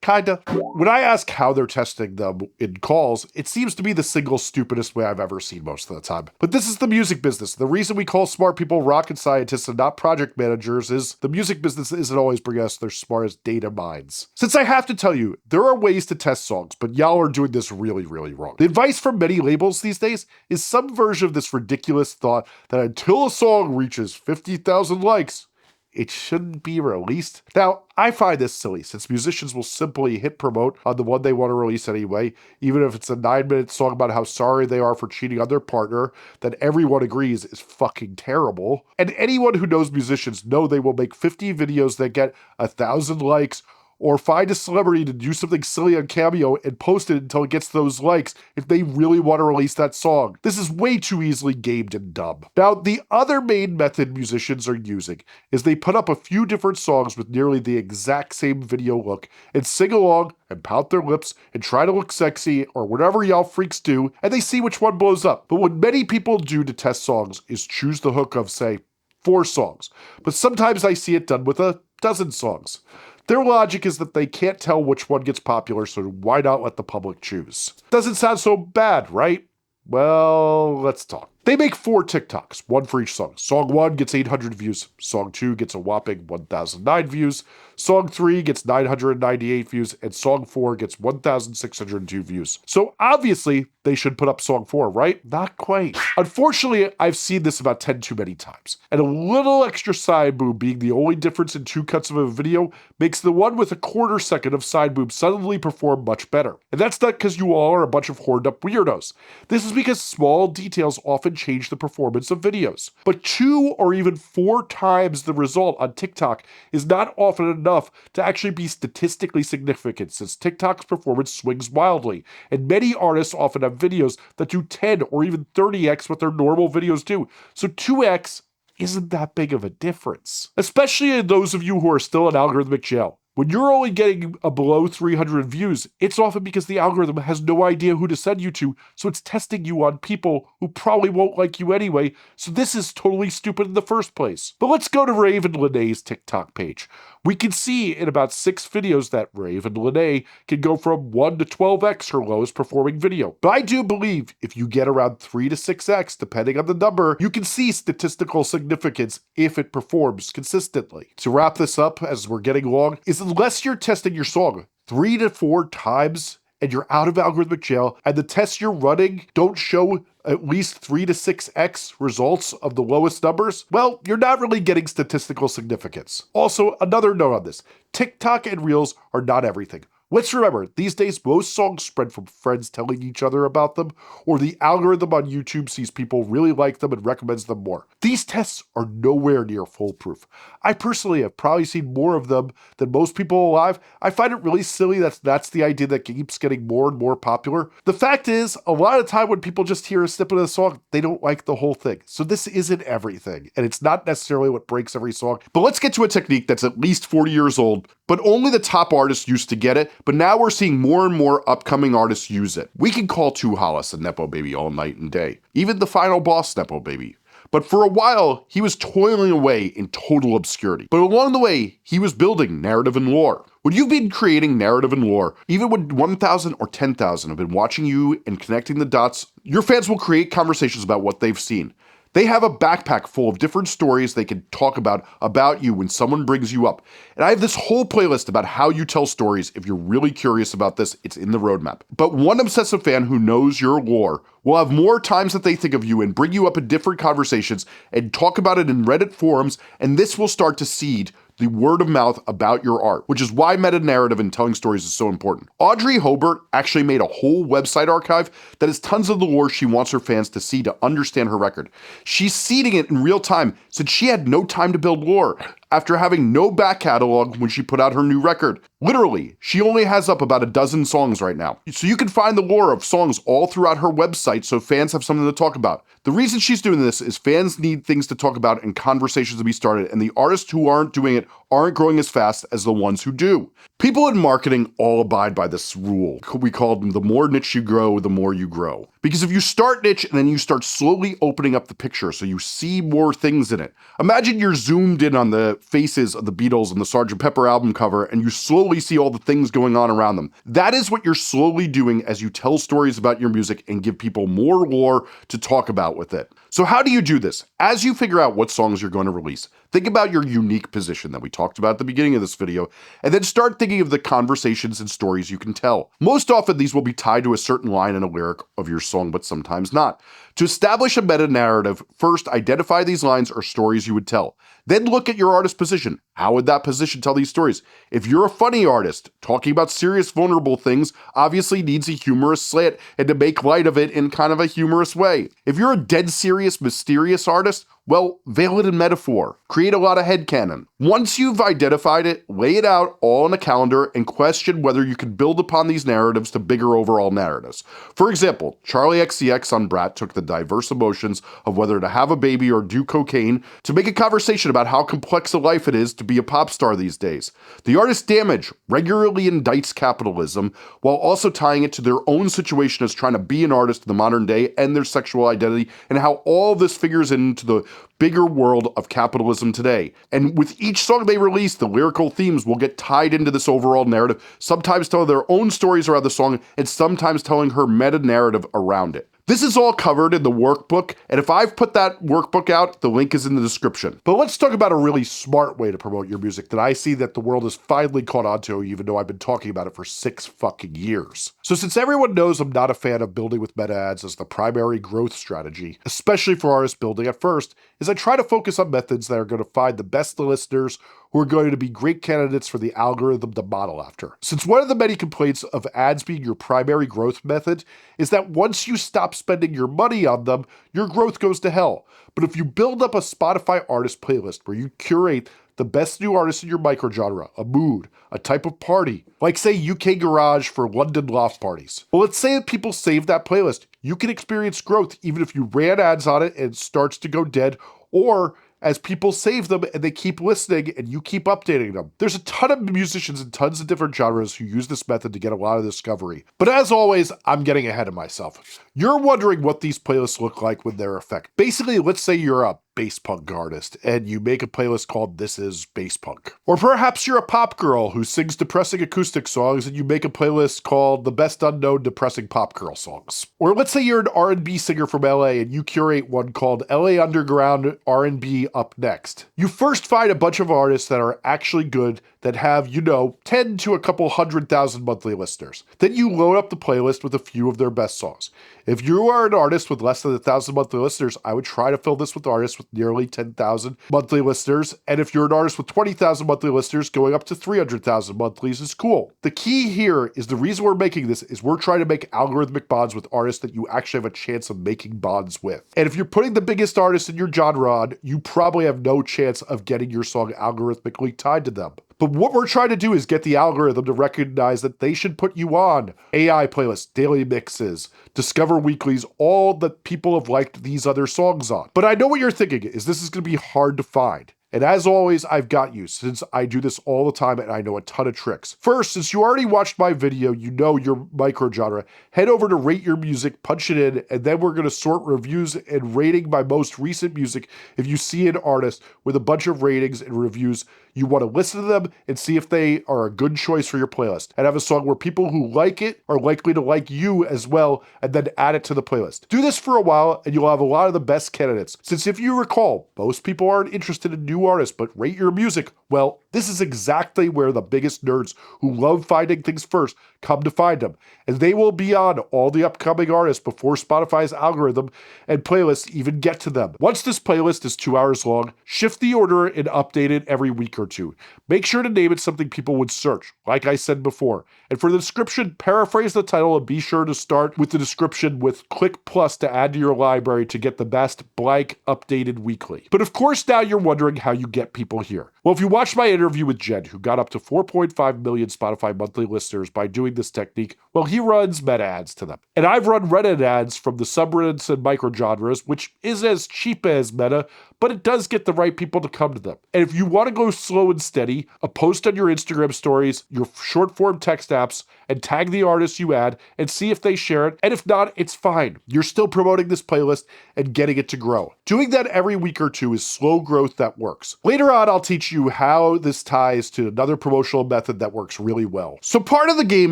Kinda. When I ask how they're testing them in calls, it seems to be the single stupidest way I've ever seen most of the time. But this is the music business. The reason we call smart people rocket scientists and not project managers is the music business isn't always bringing us their smartest data minds. Since I have to tell you, there are ways to test songs, but y'all are doing this really, really wrong. The advice from many labels these days is some version of this ridiculous thought that until a song reaches 50,000 likes, it shouldn't be released. Now, I find this silly since musicians will simply hit promote on the one they want to release anyway, even if it's a 9-minute song about how sorry they are for cheating on their partner that everyone agrees is fucking terrible. And anyone who knows musicians know they will make 50 videos that get 1,000 likes or find a celebrity to do something silly on Cameo and post it until it gets those likes if they really want to release that song. This is way too easily gamed and dumb. Now, the other main method musicians are using is they put up a few different songs with nearly the exact same video look and sing along and pout their lips and try to look sexy or whatever y'all freaks do, and they see which one blows up. But what many people do to test songs is choose the hook of, say, 4 songs. But sometimes I see it done with a dozen songs. Their logic is that they can't tell which one gets popular, so why not let the public choose? Doesn't sound so bad, right? Well, let's talk. They make 4 TikToks, one for each song. Song 1 gets 800 views. Song 2 gets a whopping 1,009 views. Song 3 gets 998 views. And Song 4 gets 1,602 views. So obviously, they should put up Song 4, right? Not quite. Unfortunately, I've seen this about 10 too many times. And a little extra side boob being the only difference in 2 cuts of a video makes the one with a quarter second of side boob suddenly perform much better. And that's not because you all are a bunch of horned up weirdos. This is because small details often change the performance of videos. But 2 or even 4 times the result on TikTok is not often enough to actually be statistically significant, since TikTok's performance swings wildly, and many artists often have videos that do 10 or even 30x what their normal videos do. So 2x isn't that big of a difference, especially in those of you who are still in algorithmic jail. When you're only getting a below 300 views, it's often because the algorithm has no idea who to send you to, so it's testing you on people who probably won't like you anyway, so this is totally stupid in the first place. But let's go to Raven Lenae's TikTok page. We can see in about 6 videos that Raven Lenae can go from 1 to 12x her lowest performing video. But I do believe if you get around 3 to 6x, depending on the number, you can see statistical significance if it performs consistently. To wrap this up, as we're getting long, is unless you're testing your song 3 to 4 times and you're out of algorithmic jail and the tests you're running don't show at least 3 to 6x results of the lowest numbers, well, you're not really getting statistical significance. Also, another note on this, TikTok and Reels are not everything. Let's remember, these days most songs spread from friends telling each other about them, or the algorithm on YouTube sees people really like them and recommends them more. These tests are nowhere near foolproof. I personally have probably seen more of them than most people alive. I find it really silly that that's the idea that keeps getting more and more popular. The fact is, a lot of the time when people just hear a snippet of the song, they don't like the whole thing. So this isn't everything, and it's not necessarily what breaks every song. But let's get to a technique that's at least 40 years old, but only the top artists used to get it, but now we're seeing more and more upcoming artists use it. We can call 2 Hollis a Nepo baby all night and day, even the final boss Nepo baby. But for a while, he was toiling away in total obscurity. But along the way, he was building narrative and lore. When you've been creating narrative and lore, even when 1,000 or 10,000 have been watching you and connecting the dots, your fans will create conversations about what they've seen. They have a backpack full of different stories they can talk about you when someone brings you up. And I have this whole playlist about how you tell stories. If you're really curious about this, it's in the roadmap. But one obsessive fan who knows your lore will have more times that they think of you and bring you up in different conversations and talk about it in Reddit forums, and this will start to seed the word of mouth about your art, which is why meta-narrative and telling stories is so important. Audrey Hobart actually made a whole website archive that has tons of the lore she wants her fans to see to understand her record. She's seeding it in real time since she had no time to build lore after having no back catalog when she put out her new record. Literally, she only has up about a dozen songs right now. So you can find the lore of songs all throughout her website so fans have something to talk about. The reason she's doing this is fans need things to talk about and conversations to be started, and the artists who aren't doing it aren't growing as fast as the ones who do. People in marketing all abide by this rule. We call them the more niche you grow, the more you grow. Because if you start niche and then you start slowly opening up the picture so you see more things in it. Imagine you're zoomed in on the faces of the Beatles and the Sgt. Pepper album cover, and you slowly see all the things going on around them. That is what you're slowly doing as you tell stories about your music and give people more lore to talk about with it. So how do you do this? As you figure out what songs you're going to release, think about your unique position that we talked about at the beginning of this video, and then start thinking of the conversations and stories you can tell. Most often, these will be tied to a certain line in a lyric of your song, but sometimes not. To establish a meta-narrative, first identify these lines or stories you would tell. Then look at your artist position. How would that position tell these stories? If you're a funny artist, talking about serious, vulnerable things obviously needs a humorous slant and to make light of it in kind of a humorous way. If you're a dead serious, mysterious artist, well, veil it in metaphor. Create a lot of headcanon. Once you've identified it, lay it out all on a calendar and question whether you can build upon these narratives to bigger overall narratives. For example, Charlie XCX on Brat took the diverse emotions of whether to have a baby or do cocaine to make a conversation about how complex a life it is to be a pop star these days. The artist Damage regularly indicts capitalism while also tying it to their own situation as trying to be an artist in the modern day and their sexual identity, and how all of this figures into the bigger world of capitalism today. And with each song they release, the lyrical themes will get tied into this overall narrative, sometimes telling their own stories around the song and sometimes telling her meta-narrative around it. This is all covered in the workbook, and if I've put that workbook out, the link is in the description. But let's talk about a really smart way to promote your music that I see that the world has finally caught on to, even though I've been talking about it for 6 fucking years. So since everyone knows I'm not a fan of building with meta ads as the primary growth strategy, especially for artist building at first, is I try to focus on methods that are going to find the best listeners who are going to be great candidates for the algorithm to model after. Since one of the many complaints of ads being your primary growth method is that once you stop spending your money on them, your growth goes to hell. But if you build up a Spotify artist playlist where you curate the best new artists in your microgenre, a mood, a type of party, like say UK Garage for London loft parties. Well, let's say that people save that playlist. You can experience growth even if you ran ads on it and it starts to go dead, or as people save them and they keep listening and you keep updating them. There's a ton of musicians in tons of different genres who use this method to get a lot of discovery. But as always, I'm getting ahead of myself. You're wondering what these playlists look like when they're effective. Basically, let's say you're a bass punk artist and you make a playlist called This Is Bass Punk. Or perhaps you're a pop girl who sings depressing acoustic songs and you make a playlist called The Best Unknown Depressing Pop Girl Songs. Or let's say you're an R&B singer from LA and you curate one called LA Underground R&B Up Next. You first find a bunch of artists that are actually good that have, 10 to a couple 100,000 monthly listeners. Then you load up the playlist with a few of their best songs. If you are an artist with less than 1,000 monthly listeners, I would try to fill this with artists with nearly 10,000 monthly listeners. And if you're an artist with 20,000 monthly listeners, going up to 300,000 monthlies is cool. The key here is the reason we're making this is we're trying to make algorithmic bonds with artists that you actually have a chance of making bonds with. And if you're putting the biggest artists in your genre on, you probably have no chance of getting your song algorithmically tied to them. But what we're trying to do is get the algorithm to recognize that they should put you on AI playlists, daily mixes, Discover Weeklies, all that people have liked these other songs on. But I know what you're thinking is this is going to be hard to find. And as always, I've got you, since I do this all the time and I know a ton of tricks. First, since you already watched my video, you know your microgenre, head over to Rate Your Music, punch it in, and then we're going to sort reviews and rating by most recent music. If you see an artist with a bunch of ratings and reviews, you want to listen to them and see if they are a good choice for your playlist, and have a song where people who like it are likely to like you as well, and then add it to the playlist. Do this for a while and you'll have a lot of the best candidates. Since if you recall, most people aren't interested in new artists, but Rate Your Music, well, this is exactly where the biggest nerds who love finding things first come to find them. And they will be on all the upcoming artists before Spotify's algorithm and playlists even get to them. Once this playlist is 2 hours long, shift the order and update it every week or two. Make sure to name it something people would search, like I said before. And for the description, paraphrase the title and be sure to start with the description with click plus to add to your library to get the best blank updated weekly. But of course now you're wondering how you get people here. Well, if you watched my interview with Jen, who got up to 4.5 million Spotify monthly listeners by doing this technique, well, he runs meta ads to them. And I've run Reddit ads from the subreddits and microgenres, which is as cheap as meta, but it does get the right people to come to them. And if you want to go slow and steady, a post on your Instagram stories, your short form text apps, and tag the artists you add and see if they share it. And if not, it's fine. You're still promoting this playlist and getting it to grow. Doing that every week or two is slow growth that works. Later on, I'll teach you how this ties to another promotional method that works really well. So part of the game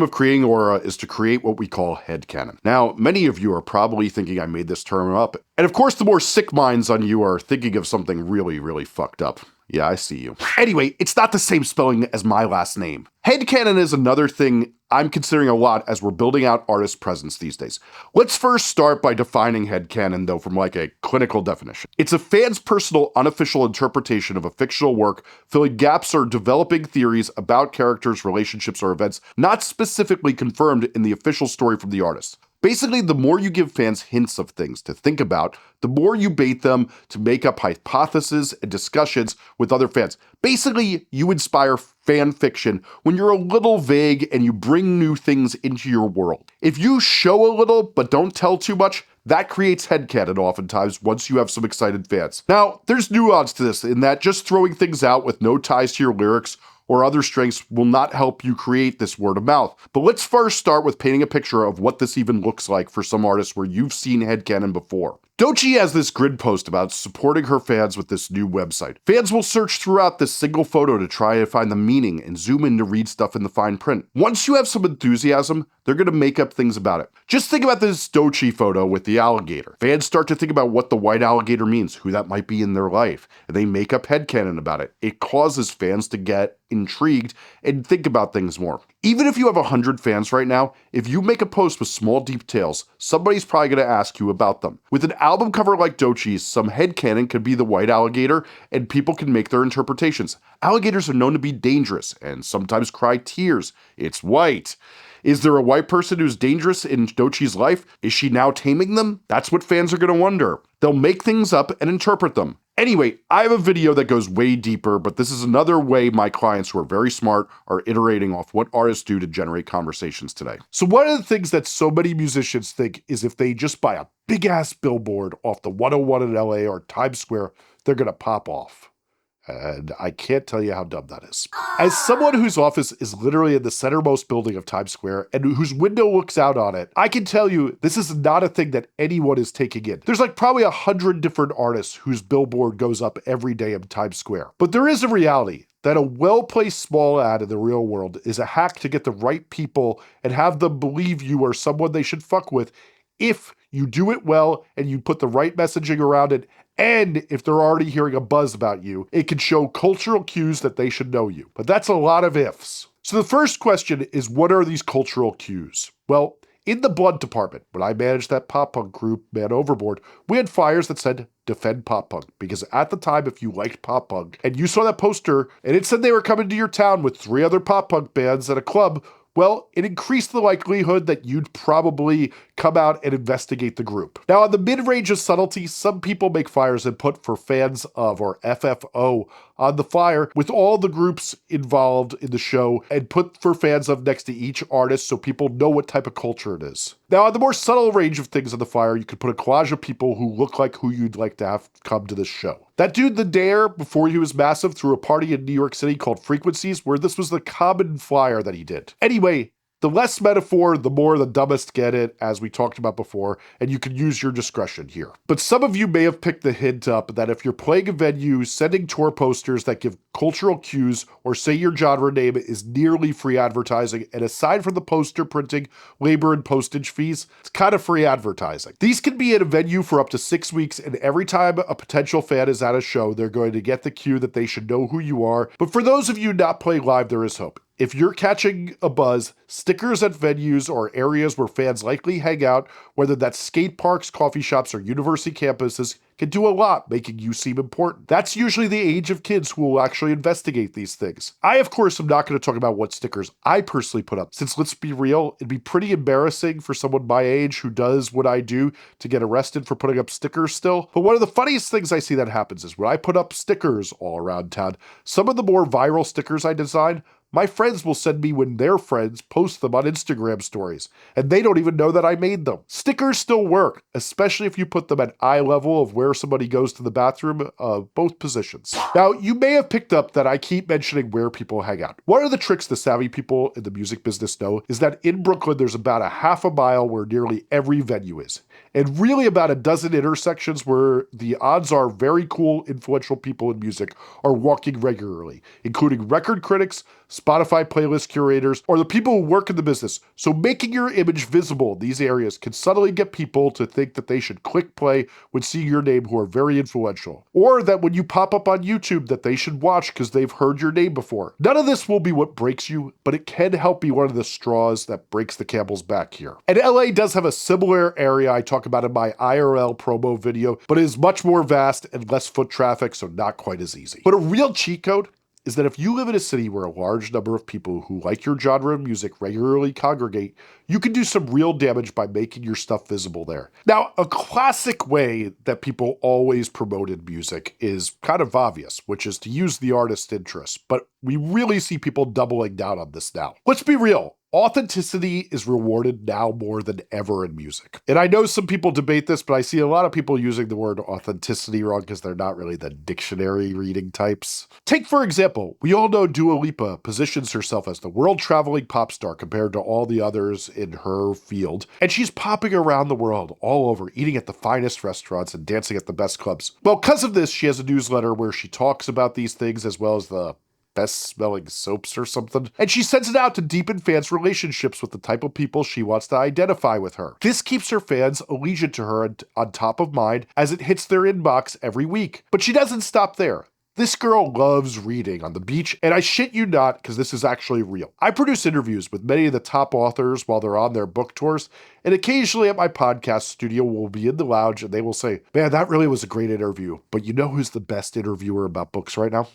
of creating aura is to create what we call headcanon. Now, many of you are probably thinking I made this term up. And of course, the more sick minds on you are thinking of something really, really fucked up. Yeah, I see you. Anyway, it's not the same spelling as my last name. Headcanon is another thing I'm considering a lot as we're building out artist presence these days. Let's first start by defining headcanon, though, from like a clinical definition. It's a fan's personal, unofficial interpretation of a fictional work, filling gaps or developing theories about characters, relationships, or events not specifically confirmed in the official story from the artist. Basically, the more you give fans hints of things to think about, the more you bait them to make up hypotheses and discussions with other fans. Basically, you inspire fan fiction when you're a little vague and you bring new things into your world. If you show a little but don't tell too much, that creates headcanon oftentimes once you have some excited fans. Now, there's nuance to this in that just throwing things out with no ties to your lyrics or other strengths will not help you create this word of mouth. But let's first start with painting a picture of what this even looks like for some artists where you've seen headcanon before. Doechii has this grid post about supporting her fans with this new website. Fans will search throughout this single photo to try to find the meaning and zoom in to read stuff in the fine print. Once you have some enthusiasm, they're going to make up things about it. Just think about this Doechii photo with the alligator. Fans start to think about what the white alligator means, who that might be in their life, and they make up headcanon about it. It causes fans to get intrigued and think about things more. Even if you have 100 fans right now, if you make a post with small details, somebody's probably going to ask you about them. With an album cover like Doechii's, some headcanon could be the white alligator, and people can make their interpretations. Alligators are known to be dangerous and sometimes cry tears. It's white. Is there a white person who's dangerous in Doechii's life? Is she now taming them? That's what fans are going to wonder. They'll make things up and interpret them. Anyway, I have a video that goes way deeper, but this is another way my clients who are very smart are iterating off what artists do to generate conversations today. So one of the things that so many musicians think is if they just buy a big ass billboard off the 101 in LA or Times Square, they're going to pop off. And I can't tell you how dumb that is. As someone whose office is literally in the centermost building of Times Square and whose window looks out on it, I can tell you this is not a thing that anyone is taking in. There's like probably 100 different artists whose billboard goes up every day in Times Square. But there is a reality that a well-placed small ad in the real world is a hack to get the right people and have them believe you are someone they should fuck with if you do it well and you put the right messaging around it. And if they're already hearing a buzz about you, it can show cultural cues that they should know you. But that's a lot of ifs. So the first question is, what are these cultural cues? Well, in the Blunt department, when I managed that pop punk group, Man Overboard, we had flyers that said, defend pop punk. Because at the time, if you liked pop punk and you saw that poster and it said they were coming to your town with 3 other pop punk bands at a club, well, it increased the likelihood that you'd probably come out and investigate the group. Now, on the mid-range of subtlety, some people make flyers and put for fans of, or FFO, on the flyer with all the groups involved in the show and put for fans of next to each artist so people know what type of culture it is. Now, on the more subtle range of things on the flyer, you could put a collage of people who look like who you'd like to have come to this show. That dude, The Dare, before he was massive, threw a party in New York City called Frequencies, where this was the common flyer that he did. Anyway, the less metaphor, the more the dumbest get it, as we talked about before, and you can use your discretion here. But some of you may have picked the hint up that if you're playing a venue, sending tour posters that give cultural cues or say your genre name is nearly free advertising, and aside from the poster printing, labor and postage fees, it's kind of free advertising. These can be at a venue for up to 6 weeks, and every time a potential fan is at a show, they're going to get the cue that they should know who you are. But for those of you not playing live, there is hope. If you're catching a buzz, stickers at venues or areas where fans likely hang out, whether that's skate parks, coffee shops, or university campuses, can do a lot, making you seem important. That's usually the age of kids who will actually investigate these things. I, of course, am not going to talk about what stickers I personally put up, since let's be real, it'd be pretty embarrassing for someone my age who does what I do to get arrested for putting up stickers still. But one of the funniest things I see that happens is when I put up stickers all around town, some of the more viral stickers I design, my friends will send me when their friends post them on Instagram stories, and they don't even know that I made them. Stickers still work, especially if you put them at eye level of where somebody goes to the bathroom, both positions. Now, you may have picked up that I keep mentioning where people hang out. One of the tricks the savvy people in the music business know is that in Brooklyn, there's about a half a mile where nearly every venue is, and really about a dozen intersections where the odds are very cool, influential people in music are walking regularly, including record critics, Spotify playlist curators, or the people who work in the business. So making your image visible in these areas can subtly get people to think that they should click play when seeing your name who are very influential. Or that when you pop up on YouTube that they should watch because they've heard your name before. None of this will be what breaks you, but it can help be one of the straws that breaks the camel's back here. And LA does have a similar area I talk about in my IRL promo video, but it is much more vast and less foot traffic, so not quite as easy. But a real cheat code is that if you live in a city where a large number of people who like your genre of music regularly congregate, you can do some real damage by making your stuff visible there. Now, a classic way that people always promoted music is kind of obvious, which is to use the artist's interest, but we really see people doubling down on this now. Let's be real. Authenticity is rewarded now more than ever in music. And I know some people debate this, but I see a lot of people using the word authenticity wrong because they're not really the dictionary reading types. Take, for example, we all know Dua Lipa positions herself as the world-traveling pop star compared to all the others in her field, and she's popping around the world all over, eating at the finest restaurants and dancing at the best clubs. Well, because of this, she has a newsletter where she talks about these things as well as the best-smelling soaps or something, and she sends it out to deepen fans' relationships with the type of people she wants to identify with her. This keeps her fans allegiant to her and on top of mind as it hits their inbox every week. But she doesn't stop there. This girl loves reading on the beach, and I shit you not, because this is actually real. I produce interviews with many of the top authors while they're on their book tours, and occasionally at my podcast studio we'll be in the lounge and they will say, "Man, that really was a great interview, but you know who's the best interviewer about books right now?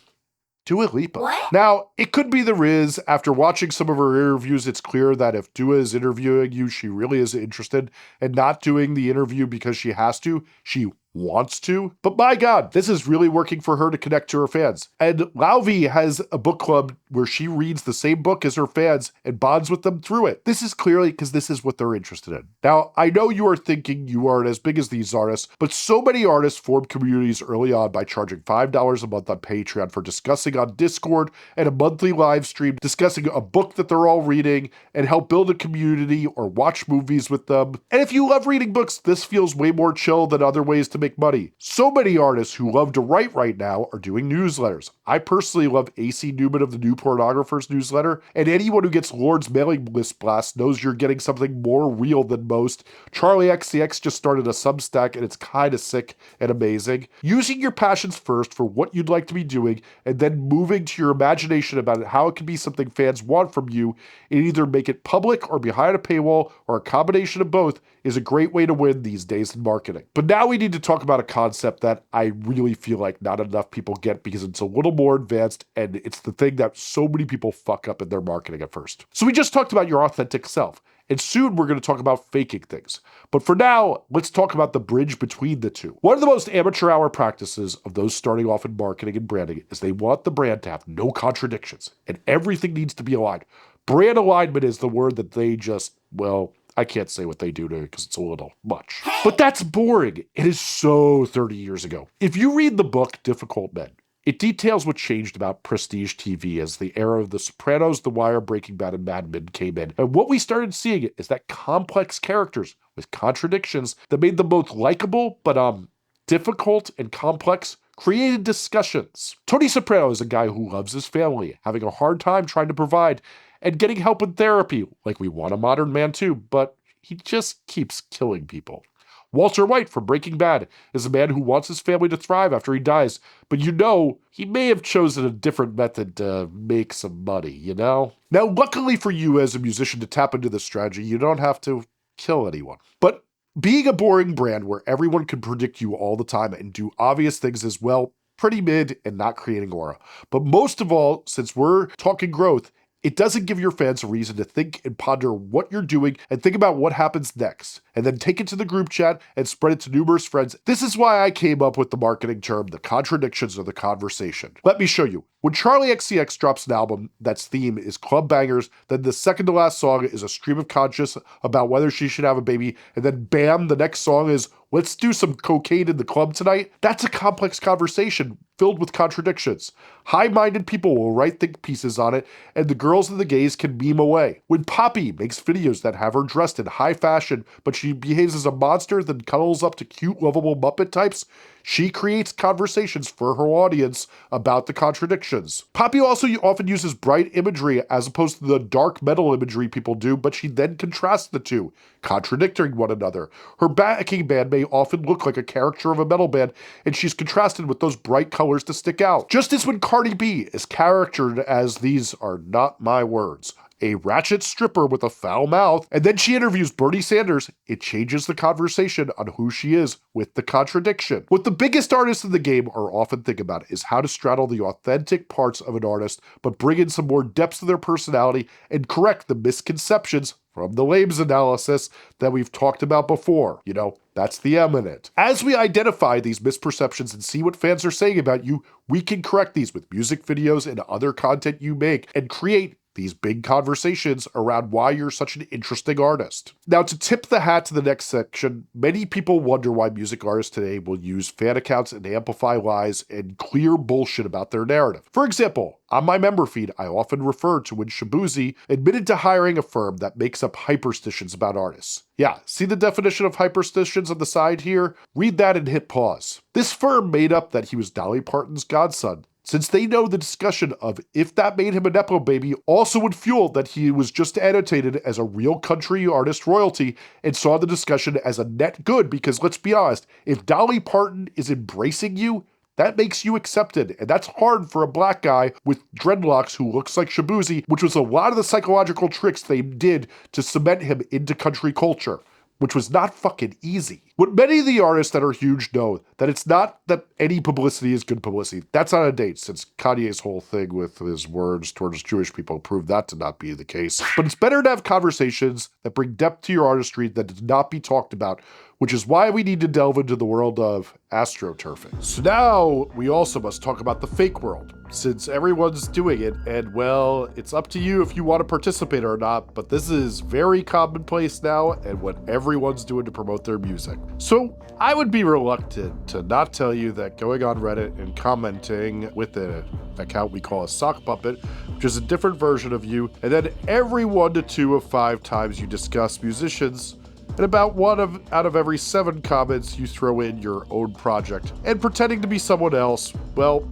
Dua Lipa." What? Now, it could be the Riz. After watching some of her interviews, it's clear that if Dua is interviewing you, she really is interested and not doing the interview because she has to. She wants to. But my God, this is really working for her to connect to her fans. And Lauvi has a book club where she reads the same book as her fans and bonds with them through it. This is clearly because this is what they're interested in. Now, I know you are thinking you aren't as big as these artists, but so many artists formed communities early on by charging $5 a month on Patreon for discussing on Discord and a monthly live stream discussing a book that they're all reading and help build a community or watch movies with them. And if you love reading books, this feels way more chill than other ways to make money. So many artists who love to write right now are doing newsletters. I personally love AC Newman of the New Pornographers newsletter, and anyone who gets Lord's mailing list blast knows you're getting something more real than most. Charlie XCX just started a Substack, and it's kind of sick and amazing. Using your passions first for what you'd like to be doing, and then moving to your imagination about how it can be something fans want from you, and either make it public or behind a paywall, or a combination of both, is a great way to win these days in marketing. But now we need to talk about a concept that I really feel like not enough people get because it's a little more advanced and it's the thing that so many people fuck up in their marketing at first. So we just talked about your authentic self, and soon we're going to talk about faking things. But for now, let's talk about the bridge between the two. One of the most amateur hour practices of those starting off in marketing and branding is they want the brand to have no contradictions and everything needs to be aligned. Brand alignment is the word that they just, well, I can't say what they do to it because it's a little much. But that's boring. It is so 30 years ago. If you read the book Difficult Men, it details what changed about prestige TV as the era of The Sopranos, The Wire, Breaking Bad, and Mad Men came in. And what we started seeing is that complex characters with contradictions that made them both likable but difficult and complex created discussions. Tony Soprano is a guy who loves his family, having a hard time trying to provide, and getting help in therapy, like we want a modern man too, but he just keeps killing people. Walter White from Breaking Bad is a man who wants his family to thrive after he dies, but you know, he may have chosen a different method to make some money, you know? Now, luckily for you as a musician to tap into this strategy, you don't have to kill anyone. But being a boring brand where everyone can predict you all the time and do obvious things as well, pretty mid and not creating aura. But most of all, since we're talking growth, It doesn't give your fans a reason to think and ponder what you're doing and think about what happens next, and then take it to the group chat and spread it to numerous friends. This is why I came up with the marketing term, the contradictions of the conversation. Let me show you. When Charlie XCX drops an album that's theme is club bangers, then the second to last song is a stream of conscious about whether she should have a baby, and then bam, the next song is let's do some cocaine in the club tonight. That's a complex conversation filled with contradictions. High-minded people will write think pieces on it, and the girls and the gays can meme away. When Poppy makes videos that have her dressed in high fashion, but she behaves as a monster, then cuddles up to cute, lovable Muppet types, she creates conversations for her audience about the contradictions. Poppy also often uses bright imagery as opposed to the dark metal imagery people do, but she then contrasts the two, contradicting one another. Her backing band may often look like a character of a metal band, and she's contrasted with those bright colors to stick out. Just as when Cardi B is charactered as these are not my words, a ratchet stripper with a foul mouth, and then she interviews Bernie Sanders, it changes the conversation on who she is with the contradiction. What the biggest artists in the game are often think about is how to straddle the authentic parts of an artist, but bring in some more depth to their personality and correct the misconceptions from the Labes analysis that we've talked about before. You know, that's the eminent. As we identify these misperceptions and see what fans are saying about you, we can correct these with music videos and other content you make and create these big conversations around why you're such an interesting artist. Now, to tip the hat to the next section, many people wonder why music artists today will use fan accounts and amplify lies and clear bullshit about their narrative. For example, on my member feed, I often refer to when Shabuzi admitted to hiring a firm that makes up hyperstitions about artists. Yeah, see the definition of hyperstitions on the side here? Read that and hit pause. This firm made up that he was Dolly Parton's godson, since they know the discussion of if that made him a Nepo baby also would fuel that he was just annotated as a real country artist royalty and saw the discussion as a net good because let's be honest, if Dolly Parton is embracing you, that makes you accepted, and that's hard for a black guy with dreadlocks who looks like Shabuzi, which was a lot of the psychological tricks they did to cement him into country culture, which was not fucking easy. What many of the artists that are huge know, that it's not that any publicity is good publicity. That's out of date, since Kanye's whole thing with his words towards Jewish people proved that to not be the case. But it's better to have conversations that bring depth to your artistry that does not be talked about, which is why we need to delve into the world of astroturfing. So now we also must talk about the fake world, since everyone's doing it, and well, it's up to you if you want to participate or not, but this is very commonplace now and what everyone's doing to promote their music. So I would be reluctant to not tell you that going on Reddit and commenting with an account we call a sock puppet, which is a different version of you, and then every 1 to 2 of 5 times you discuss musicians, and about 1 out of every 7 comments you throw in your own project, and pretending to be someone else, well,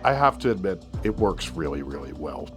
I have to admit, it works really, really well.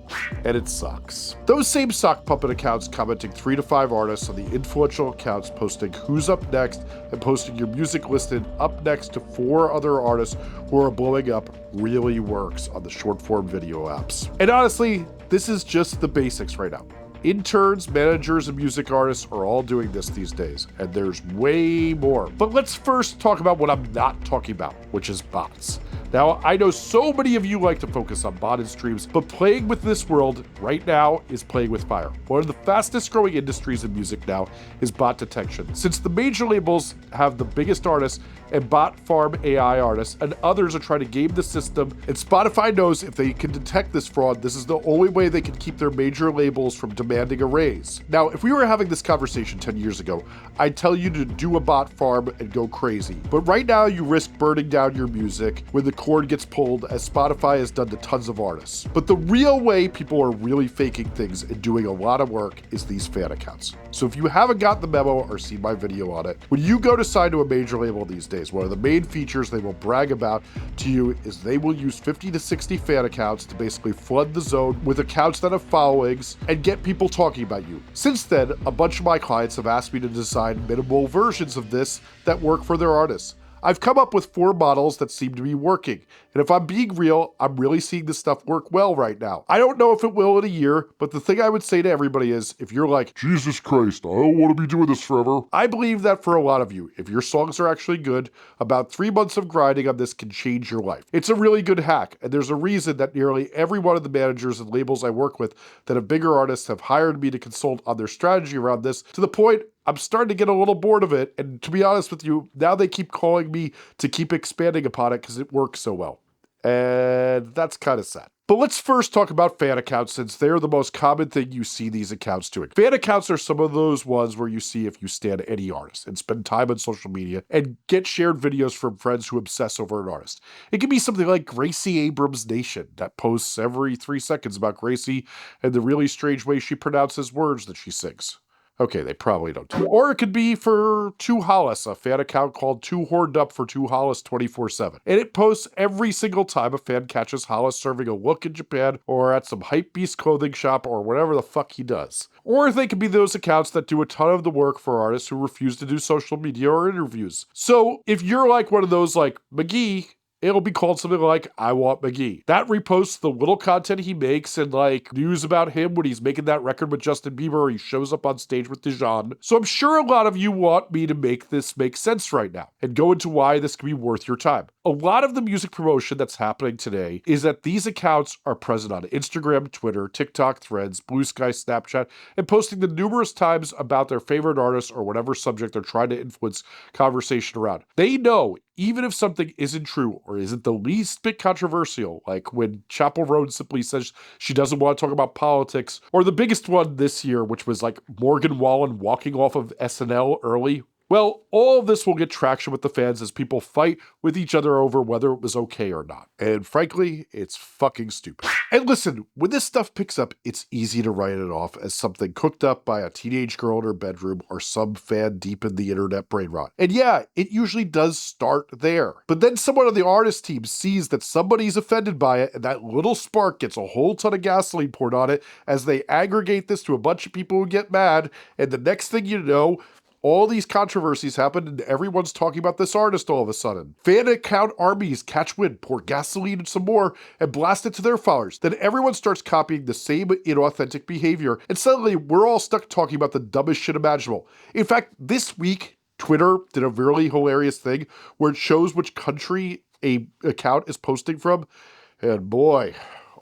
And it sucks. Those same sock puppet accounts commenting 3 to 5 artists on the influential accounts posting who's up next and posting your music listed up next to 4 other artists who are blowing up really works on the short form video apps. And honestly, this is just the basics right now. Interns, managers, and music artists are all doing this these days, and there's way more. But let's first talk about what I'm not talking about, which is bots. Now, I know so many of you like to focus on botted streams, but playing with this world right now is playing with fire. One of the fastest growing industries in music now is bot detection. Since the major labels have the biggest artists and bot farm AI artists, and others are trying to game the system, and Spotify knows if they can detect this fraud, this is the only way they can keep their major labels from demanding a raise. Now, if we were having this conversation 10 years ago, I'd tell you to do a bot farm and go crazy. But right now, you risk burning down your music when the cord gets pulled, as Spotify has done to tons of artists. But the real way people are really faking things and doing a lot of work is these fan accounts. So if you haven't got the memo or seen my video on it, when you go to sign to a major label these days, one of the main features they will brag about to you is they will use 50 to 60 fan accounts to basically flood the zone with accounts that have followings and get people talking about you. Since then, a bunch of my clients have asked me to design minimal versions of this that work for their artists. I've come up with 4 models that seem to be working. And if I'm being real, I'm really seeing this stuff work well right now. I don't know if it will in a year, but the thing I would say to everybody is, if you're like, Jesus Christ, I don't want to be doing this forever. I believe that for a lot of you, if your songs are actually good, about 3 months of grinding on this can change your life. It's a really good hack, and there's a reason that nearly every one of the managers and labels I work with that have bigger artists have hired me to consult on their strategy around this, to the point I'm starting to get a little bored of it, and to be honest with you, now they keep calling me to keep expanding upon it because it works so well. And that's kind of sad. But let's first talk about fan accounts, since they're the most common thing you see these accounts doing. Fan accounts are some of those ones where you see if you stand any artist and spend time on social media and get shared videos from friends who obsess over an artist. It can be something like Gracie Abrams Nation that posts every 3 seconds about Gracie and the really strange way she pronounces words that she sings. Okay, they probably don't do it. Or it could be for Two Hollis, a fan account called Too Horned Up for Two Hollis 24/7. And it posts every single time a fan catches Hollis serving a look in Japan or at some hypebeast clothing shop or whatever the fuck he does. Or they could be those accounts that do a ton of the work for artists who refuse to do social media or interviews. So if you're like one of those like McGee, it'll be called something like I Want McGee. That reposts the little content he makes and like news about him when he's making that record with Justin Bieber or he shows up on stage with Dijon. So I'm sure a lot of you want me to make this make sense right now and go into why this can be worth your time. A lot of the music promotion that's happening today is that these accounts are present on Instagram, Twitter, TikTok, Threads, Blue Sky, Snapchat, and posting them numerous times about their favorite artists or whatever subject they're trying to influence conversation around. They know even if something isn't true or isn't the least bit controversial, like when Chapel Roan simply says she doesn't want to talk about politics, or the biggest one this year, which was like Morgan Wallen walking off of SNL early. Well, all of this will get traction with the fans as people fight with each other over whether it was okay or not. And frankly, it's fucking stupid. And listen, when this stuff picks up, it's easy to write it off as something cooked up by a teenage girl in her bedroom or some fan deep in the internet brain rot. And yeah, it usually does start there. But then someone on the artist team sees that somebody's offended by it, and that little spark gets a whole ton of gasoline poured on it as they aggregate this to a bunch of people who get mad, and the next thing you know, all these controversies happen and everyone's talking about this artist all of a sudden. Fan account armies catch wind, pour gasoline and some more, and blast it to their followers. Then everyone starts copying the same inauthentic behavior, and suddenly we're all stuck talking about the dumbest shit imaginable. In fact, this week, Twitter did a really hilarious thing where it shows which country a account is posting from, and boy,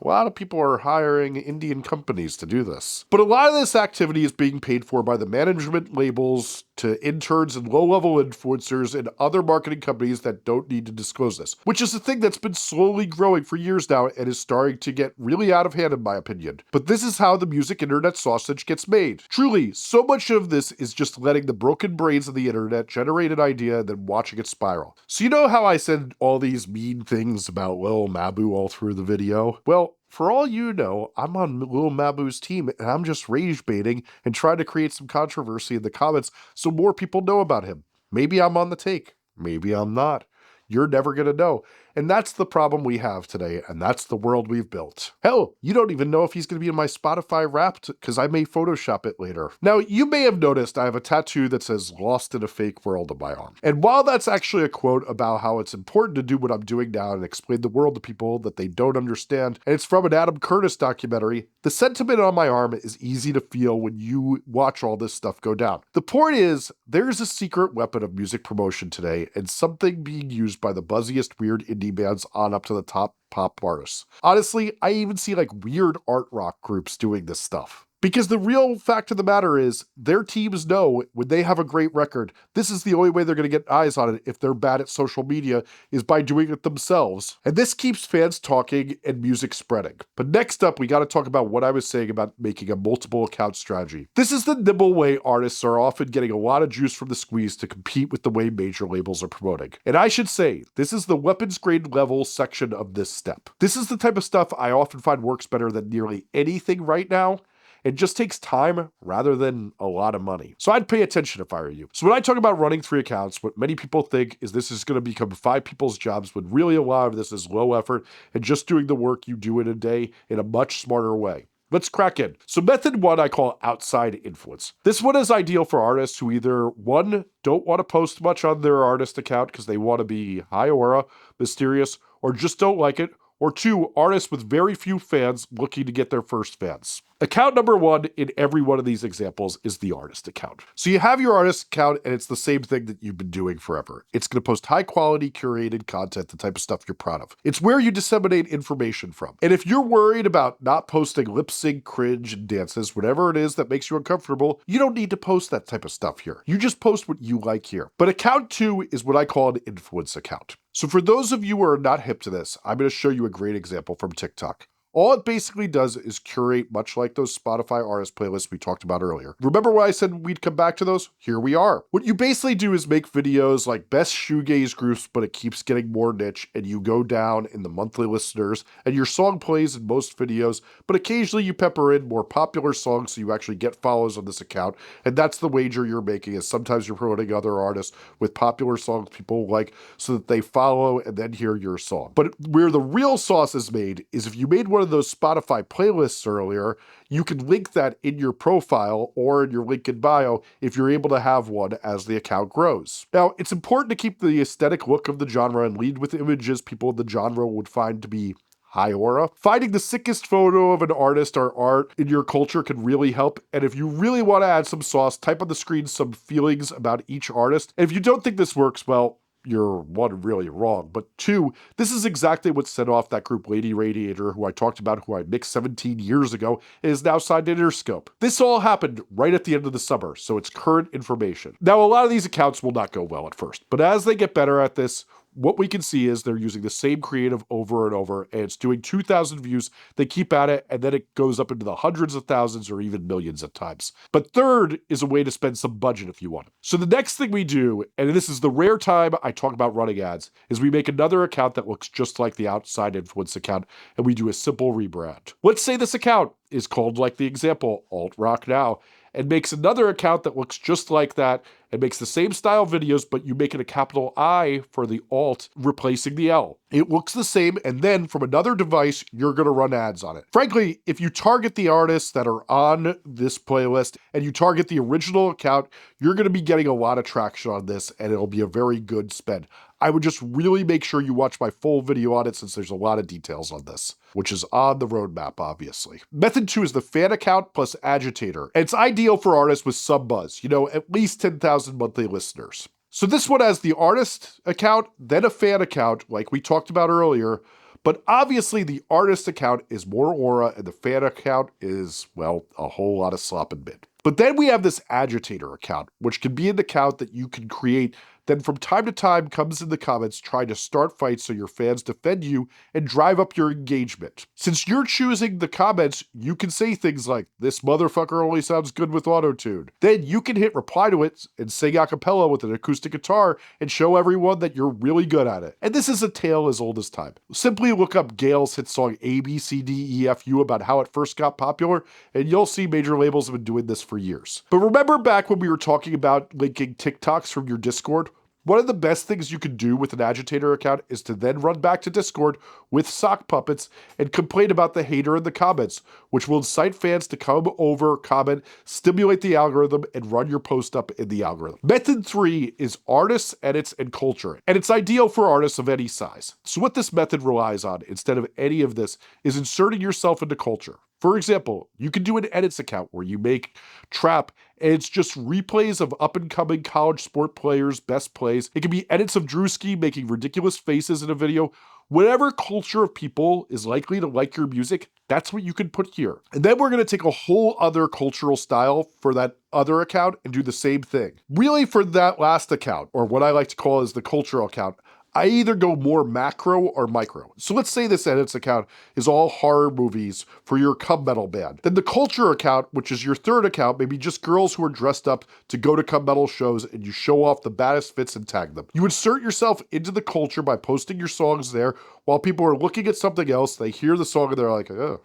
a lot of people are hiring Indian companies to do this. But a lot of this activity is being paid for by the management labels to interns and low-level influencers and other marketing companies that don't need to disclose this, which is a thing that's been slowly growing for years now and is starting to get really out of hand in my opinion. But this is how the music internet sausage gets made. Truly, so much of this is just letting the broken brains of the internet generate an idea and then watching it spiral. So you know how I said all these mean things about Lil Mabu all through the video? Well, for all you know, I'm on Lil Mabu's team and I'm just rage baiting and trying to create some controversy in the comments so more people know about him. Maybe I'm on the take. Maybe I'm not. You're never gonna know. And that's the problem we have today, and that's the world we've built. Hell, you don't even know if he's gonna be in my Spotify Wrapped, because I may Photoshop it later. Now, you may have noticed I have a tattoo that says "Lost in a Fake World" on my arm. And while that's actually a quote about how it's important to do what I'm doing now and explain the world to people that they don't understand, and it's from an Adam Curtis documentary, the sentiment on my arm is easy to feel when you watch all this stuff go down. The point is, there's a secret weapon of music promotion today, and something being used by the buzziest weird indie bands on up to the top pop artists. Honestly, I even see like weird art rock groups doing this stuff. Because the real fact of the matter is, their teams know when they have a great record, this is the only way they're going to get eyes on it if they're bad at social media, is by doing it themselves. And this keeps fans talking and music spreading. But next up, we got to talk about what I was saying about making a multiple account strategy. This is the nimble way artists are often getting a lot of juice from the squeeze to compete with the way major labels are promoting. And I should say, this is the weapons grade level section of this step. This is the type of stuff I often find works better than nearly anything right now. It just takes time rather than a lot of money. So I'd pay attention if I were you. So when I talk about running 3 accounts, what many people think is this is going to become 5 people's jobs, when really a lot of this is low effort and just doing the work you do in a day in a much smarter way. Let's crack in. So method one I call outside influence. This one is ideal for artists who either, one, don't want to post much on their artist account because they want to be high aura, mysterious, or just don't like it, or two, artists with very few fans looking to get their first fans. Account number one in every one of these examples is the artist account. So you have your artist account and it's the same thing that you've been doing forever. It's going to post high quality curated content, the type of stuff you're proud of. It's where you disseminate information from. And if you're worried about not posting lip sync, cringe, and dances, whatever it is that makes you uncomfortable, you don't need to post that type of stuff here. You just post what you like here. But account two is what I call an influence account. So for those of you who are not hip to this, I'm going to show you a great example from TikTok. All it basically does is curate, much like those Spotify artist playlists we talked about earlier. Remember when I said we'd come back to those? Here we are. What you basically do is make videos like best shoegaze groups, but it keeps getting more niche, and you go down in the monthly listeners, and your song plays in most videos, but occasionally you pepper in more popular songs so you actually get follows on this account, and that's the wager you're making, is sometimes you're promoting other artists with popular songs people like so that they follow and then hear your song. But where the real sauce is made is if you made one of those Spotify playlists earlier, you can link that in your profile or in your link in bio if you're able to have one as the account grows. Now, it's important to keep the aesthetic look of the genre and lead with images people in the genre would find to be high aura. Finding the sickest photo of an artist or art in your culture can really help. And if you really want to add some sauce, type on the screen some feelings about each artist. And if you don't think this works, well, you're one, really wrong, but two, this is exactly what set off that group Lady Radiator, who I talked about, who I mixed 17 years ago, and is now signed to Interscope. This all happened right at the end of the summer, so it's current information. Now, a lot of these accounts will not go well at first, but as they get better at this, what we can see is they're using the same creative over and over, and it's doing 2,000 views. They keep at it, and then it goes up into the hundreds of thousands or even millions at times. But third is a way to spend some budget if you want it. So the next thing we do, and this is the rare time I talk about running ads, is we make another account that looks just like the outside influence account, and we do a simple rebrand. Let's say this account is called, like the example, Alt Rock Now, and makes another account that looks just like that and makes the same style videos, but you make it a capital I for the alt, replacing the L. It looks the same, and then from another device, you're gonna run ads on it. Frankly, if you target the artists that are on this playlist and you target the original account, you're gonna be getting a lot of traction on this, and it'll be a very good spend. I would just really make sure you watch my full video on it since there's a lot of details on this, which is on the roadmap, obviously. Method two is the fan account plus agitator. And it's ideal for artists with some buzz, at least 10,000 monthly listeners. So this one has the artist account, then a fan account, like we talked about earlier, but obviously the artist account is more aura and the fan account is, well, a whole lot of slop and bit. But then we have this agitator account, which can be an account that you can create then from time to time comes in the comments trying to start fights so your fans defend you and drive up your engagement. Since you're choosing the comments, you can say things like, "This motherfucker only sounds good with autotune." Then you can hit reply to it and sing a cappella with an acoustic guitar and show everyone that you're really good at it. And this is a tale as old as time. Simply look up Gail's hit song ABCDEFU about how it first got popular, and you'll see major labels have been doing this for years. But remember back when we were talking about linking TikToks from your Discord? One of the best things you can do with an agitator account is to then run back to Discord with sock puppets and complain about the hater in the comments, which will incite fans to come over, comment, stimulate the algorithm, and run your post up in the algorithm. Method 3 is artists, edits, and culture, and it's ideal for artists of any size. So what this method relies on, instead of any of this, is inserting yourself into culture. For example, you can do an edits account where you make trap and it's just replays of up-and-coming college sport players' best plays. It can be edits of Drewski making ridiculous faces in a video. Whatever culture of people is likely to like your music, that's what you can put here. And then we're going to take a whole other cultural style for that other account and do the same thing. Really, for that last account, or what I like to call is the cultural account, I either go more macro or micro. So let's say this edits account is all horror movies for your Cub Metal band. Then the culture account, which is your third account, may be just girls who are dressed up to go to Cub Metal shows and you show off the baddest fits and tag them. You insert yourself into the culture by posting your songs there while people are looking at something else. They hear the song and they're like, oh,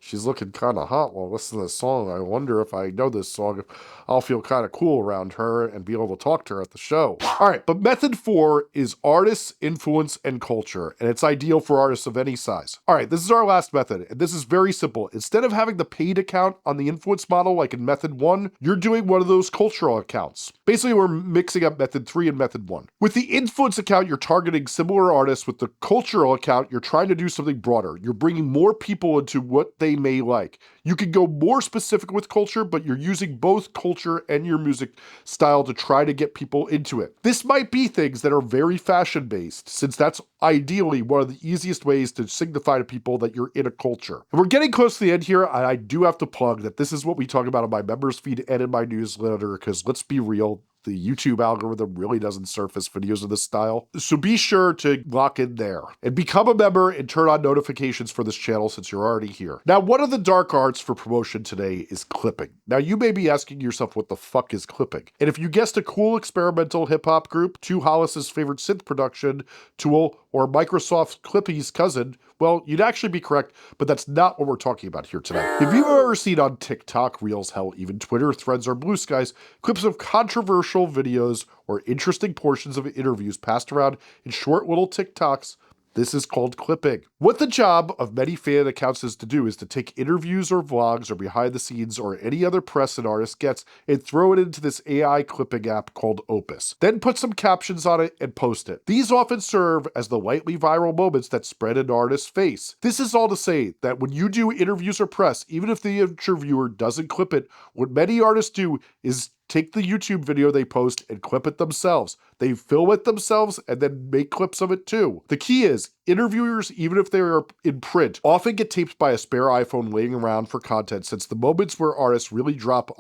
she's looking kind of hot while listening to this song. I wonder if I know this song, if I'll feel kind of cool around her and be able to talk to her at the show. All right, but method 4 is artists, influence, and culture, and it's ideal for artists of any size. All right, this is our last method, and this is very simple. Instead of having the paid account on the influence model like in method 1, you're doing one of those cultural accounts. Basically, we're mixing up method 3 and method 1. With the influence account, you're targeting similar artists. With the cultural account, you're trying to do something broader. You're bringing more people into what they may like. You can go more specific with culture, but you're using both culture and your music style to try to get people into it. This might be things that are very fashion-based, since that's ideally one of the easiest ways to signify to people that you're in a culture. And we're getting close to the end here, and I do have to plug that this is what we talk about on my members feed and in my newsletter, because let's be real, the YouTube algorithm really doesn't surface videos of this style. So be sure to lock in there and become a member and turn on notifications for this channel since you're already here. Now, one of the dark arts for promotion today is clipping. Now, you may be asking yourself, what the fuck is clipping? And if you guessed a cool experimental hip hop group, 2 Hollis's favorite synth production tool, or Microsoft Clippy's cousin, well, you'd actually be correct, but that's not what we're talking about here today. If you've ever seen on TikTok, Reels, hell, even Twitter, Threads, or Blue Skies, clips of controversial videos or interesting portions of interviews passed around in short little TikToks, this is called clipping. What the job of many fan accounts is to do is to take interviews or vlogs or behind the scenes or any other press an artist gets and throw it into this AI clipping app called Opus. Then put some captions on it and post it. These often serve as the lightly viral moments that spread an artist's face. This is all to say that when you do interviews or press, even if the interviewer doesn't clip it, what many artists do is take the YouTube video they post and clip it themselves. They film it themselves and then make clips of it too. The key is, interviewers, even if they are in print, often get taped by a spare iPhone laying around for content, since the moments where artists really drop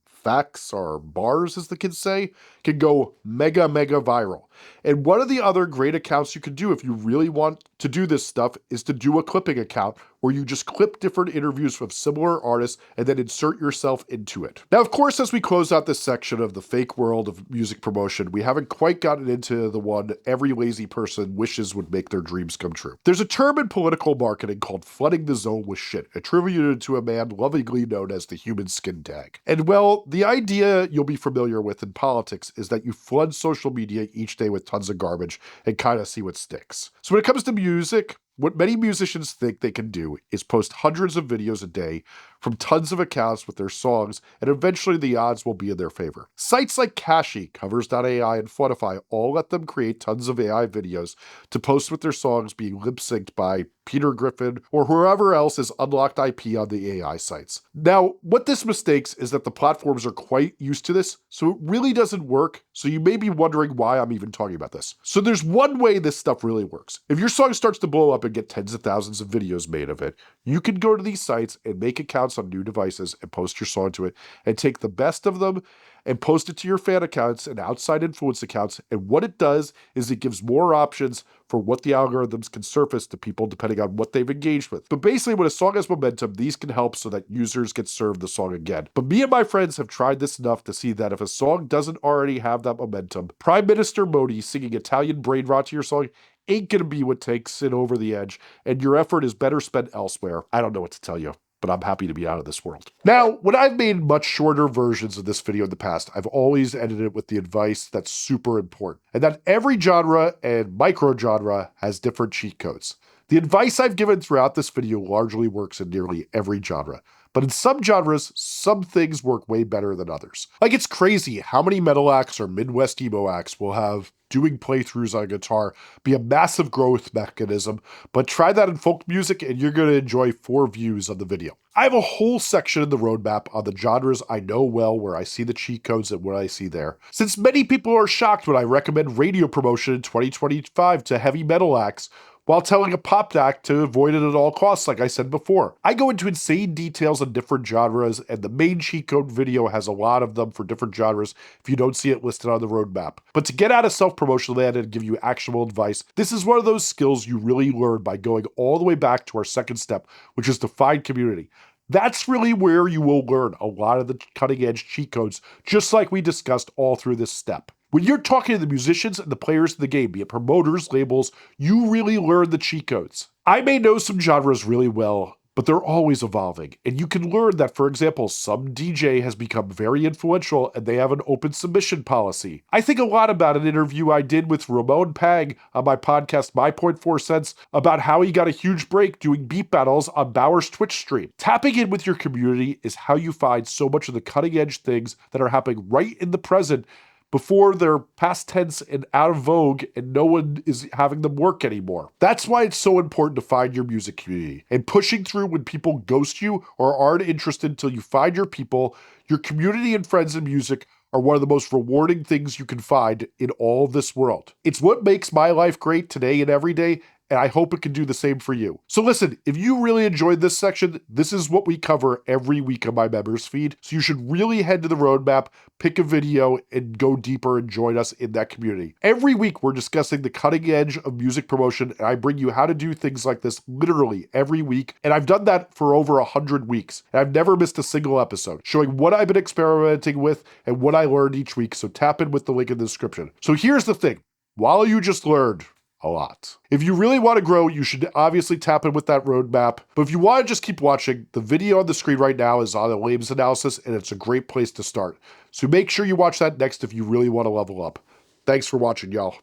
facts or bars, as the kids say, can go mega viral. And one of the other great accounts you can do if you really want to do this stuff is to do a clipping account where you just clip different interviews with similar artists and then insert yourself into it. Now, of course, as we close out this section of the fake world of music promotion, we haven't quite gotten into the one every lazy person wishes would make their dreams come true. There's a term in political marketing called flooding the zone with shit, attributed to a man lovingly known as the human skin tag. And well, the idea you'll be familiar with in politics is that you flood social media each day with tons of garbage and kind of see what sticks. So when it comes to music, what many musicians think they can do is post hundreds of videos a day from tons of accounts with their songs, and eventually the odds will be in their favor. Sites like Kashi, Covers.ai, and Floodify all let them create tons of AI videos to post with their songs being lip-synced by Peter Griffin or whoever else is unlocked IP on the AI sites. Now, what this mistakes is that the platforms are quite used to this, so it really doesn't work, so you may be wondering why I'm even talking about this. So there's one way this stuff really works. If your song starts to blow up and get tens of thousands of videos made of it, you can go to these sites and make accounts on new devices and post your song to it and take the best of them and post it to your fan accounts and outside influence accounts. And what it does is it gives more options for what the algorithms can surface to people depending on what they've engaged with. But basically, when a song has momentum, these can help so that users get served the song again. But me and my friends have tried this enough to see that if a song doesn't already have that momentum, Prime Minister Modi singing Italian brain rot to your song ain't gonna be what takes it over the edge, and your effort is better spent elsewhere. I don't know what to tell you, but I'm happy to be out of this world. Now, when I've made much shorter versions of this video in the past, I've always ended it with the advice that's super important, and that every genre and micro-genre has different cheat codes. The advice I've given throughout this video largely works in nearly every genre, but in some genres, some things work way better than others. Like, it's crazy how many metal acts or Midwest emo acts will have doing playthroughs on guitar be a massive growth mechanism, but try that in folk music and you're going to enjoy 4 views on the video. I have a whole section in the roadmap on the genres I know well, where I see the cheat codes and what I see there. Since many people are shocked when I recommend radio promotion in 2025 to heavy metal acts, while telling a pop act to avoid it at all costs, like I said before. I go into insane details on different genres, and the main cheat code video has a lot of them for different genres if you don't see it listed on the roadmap. But to get out of self-promotion land and give you actual advice, this is one of those skills you really learn by going all the way back to our second step, which is to find community. That's really where you will learn a lot of the cutting-edge cheat codes, just like we discussed all through this step. When you're talking to the musicians and the players in the game, be it promoters, labels, you really learn the cheat codes. I may know some genres really well, but they're always evolving. And you can learn that, for example, some DJ has become very influential and they have an open submission policy. I think a lot about an interview I did with Ramon Pang on my podcast, My Point 4 Cents, about how he got a huge break doing beat battles on Bauer's Twitch stream. Tapping in with your community is how you find so much of the cutting edge things that are happening right in the present before they're past tense and out of vogue and no one is having them work anymore. That's why it's so important to find your music community and pushing through when people ghost you or aren't interested until you find your people. Your community and friends in music are one of the most rewarding things you can find in all of this world. It's what makes my life great today and every day, and I hope it can do the same for you. So listen, if you really enjoyed this section, this is what we cover every week on my members feed. So you should really head to the roadmap, pick a video, and go deeper and join us in that community. Every week, we're discussing the cutting edge of music promotion, and I bring you how to do things like this literally every week. And I've done that for over 100 weeks. And I've never missed a single episode, showing what I've been experimenting with and what I learned each week. So tap in with the link in the description. So here's the thing. While you just learned a lot. If you really want to grow, you should obviously tap in with that roadmap. But if you want to just keep watching, the video on the screen right now is on the Lames analysis, and it's a great place to start. So make sure you watch that next if you really want to level up. Thanks for watching, y'all.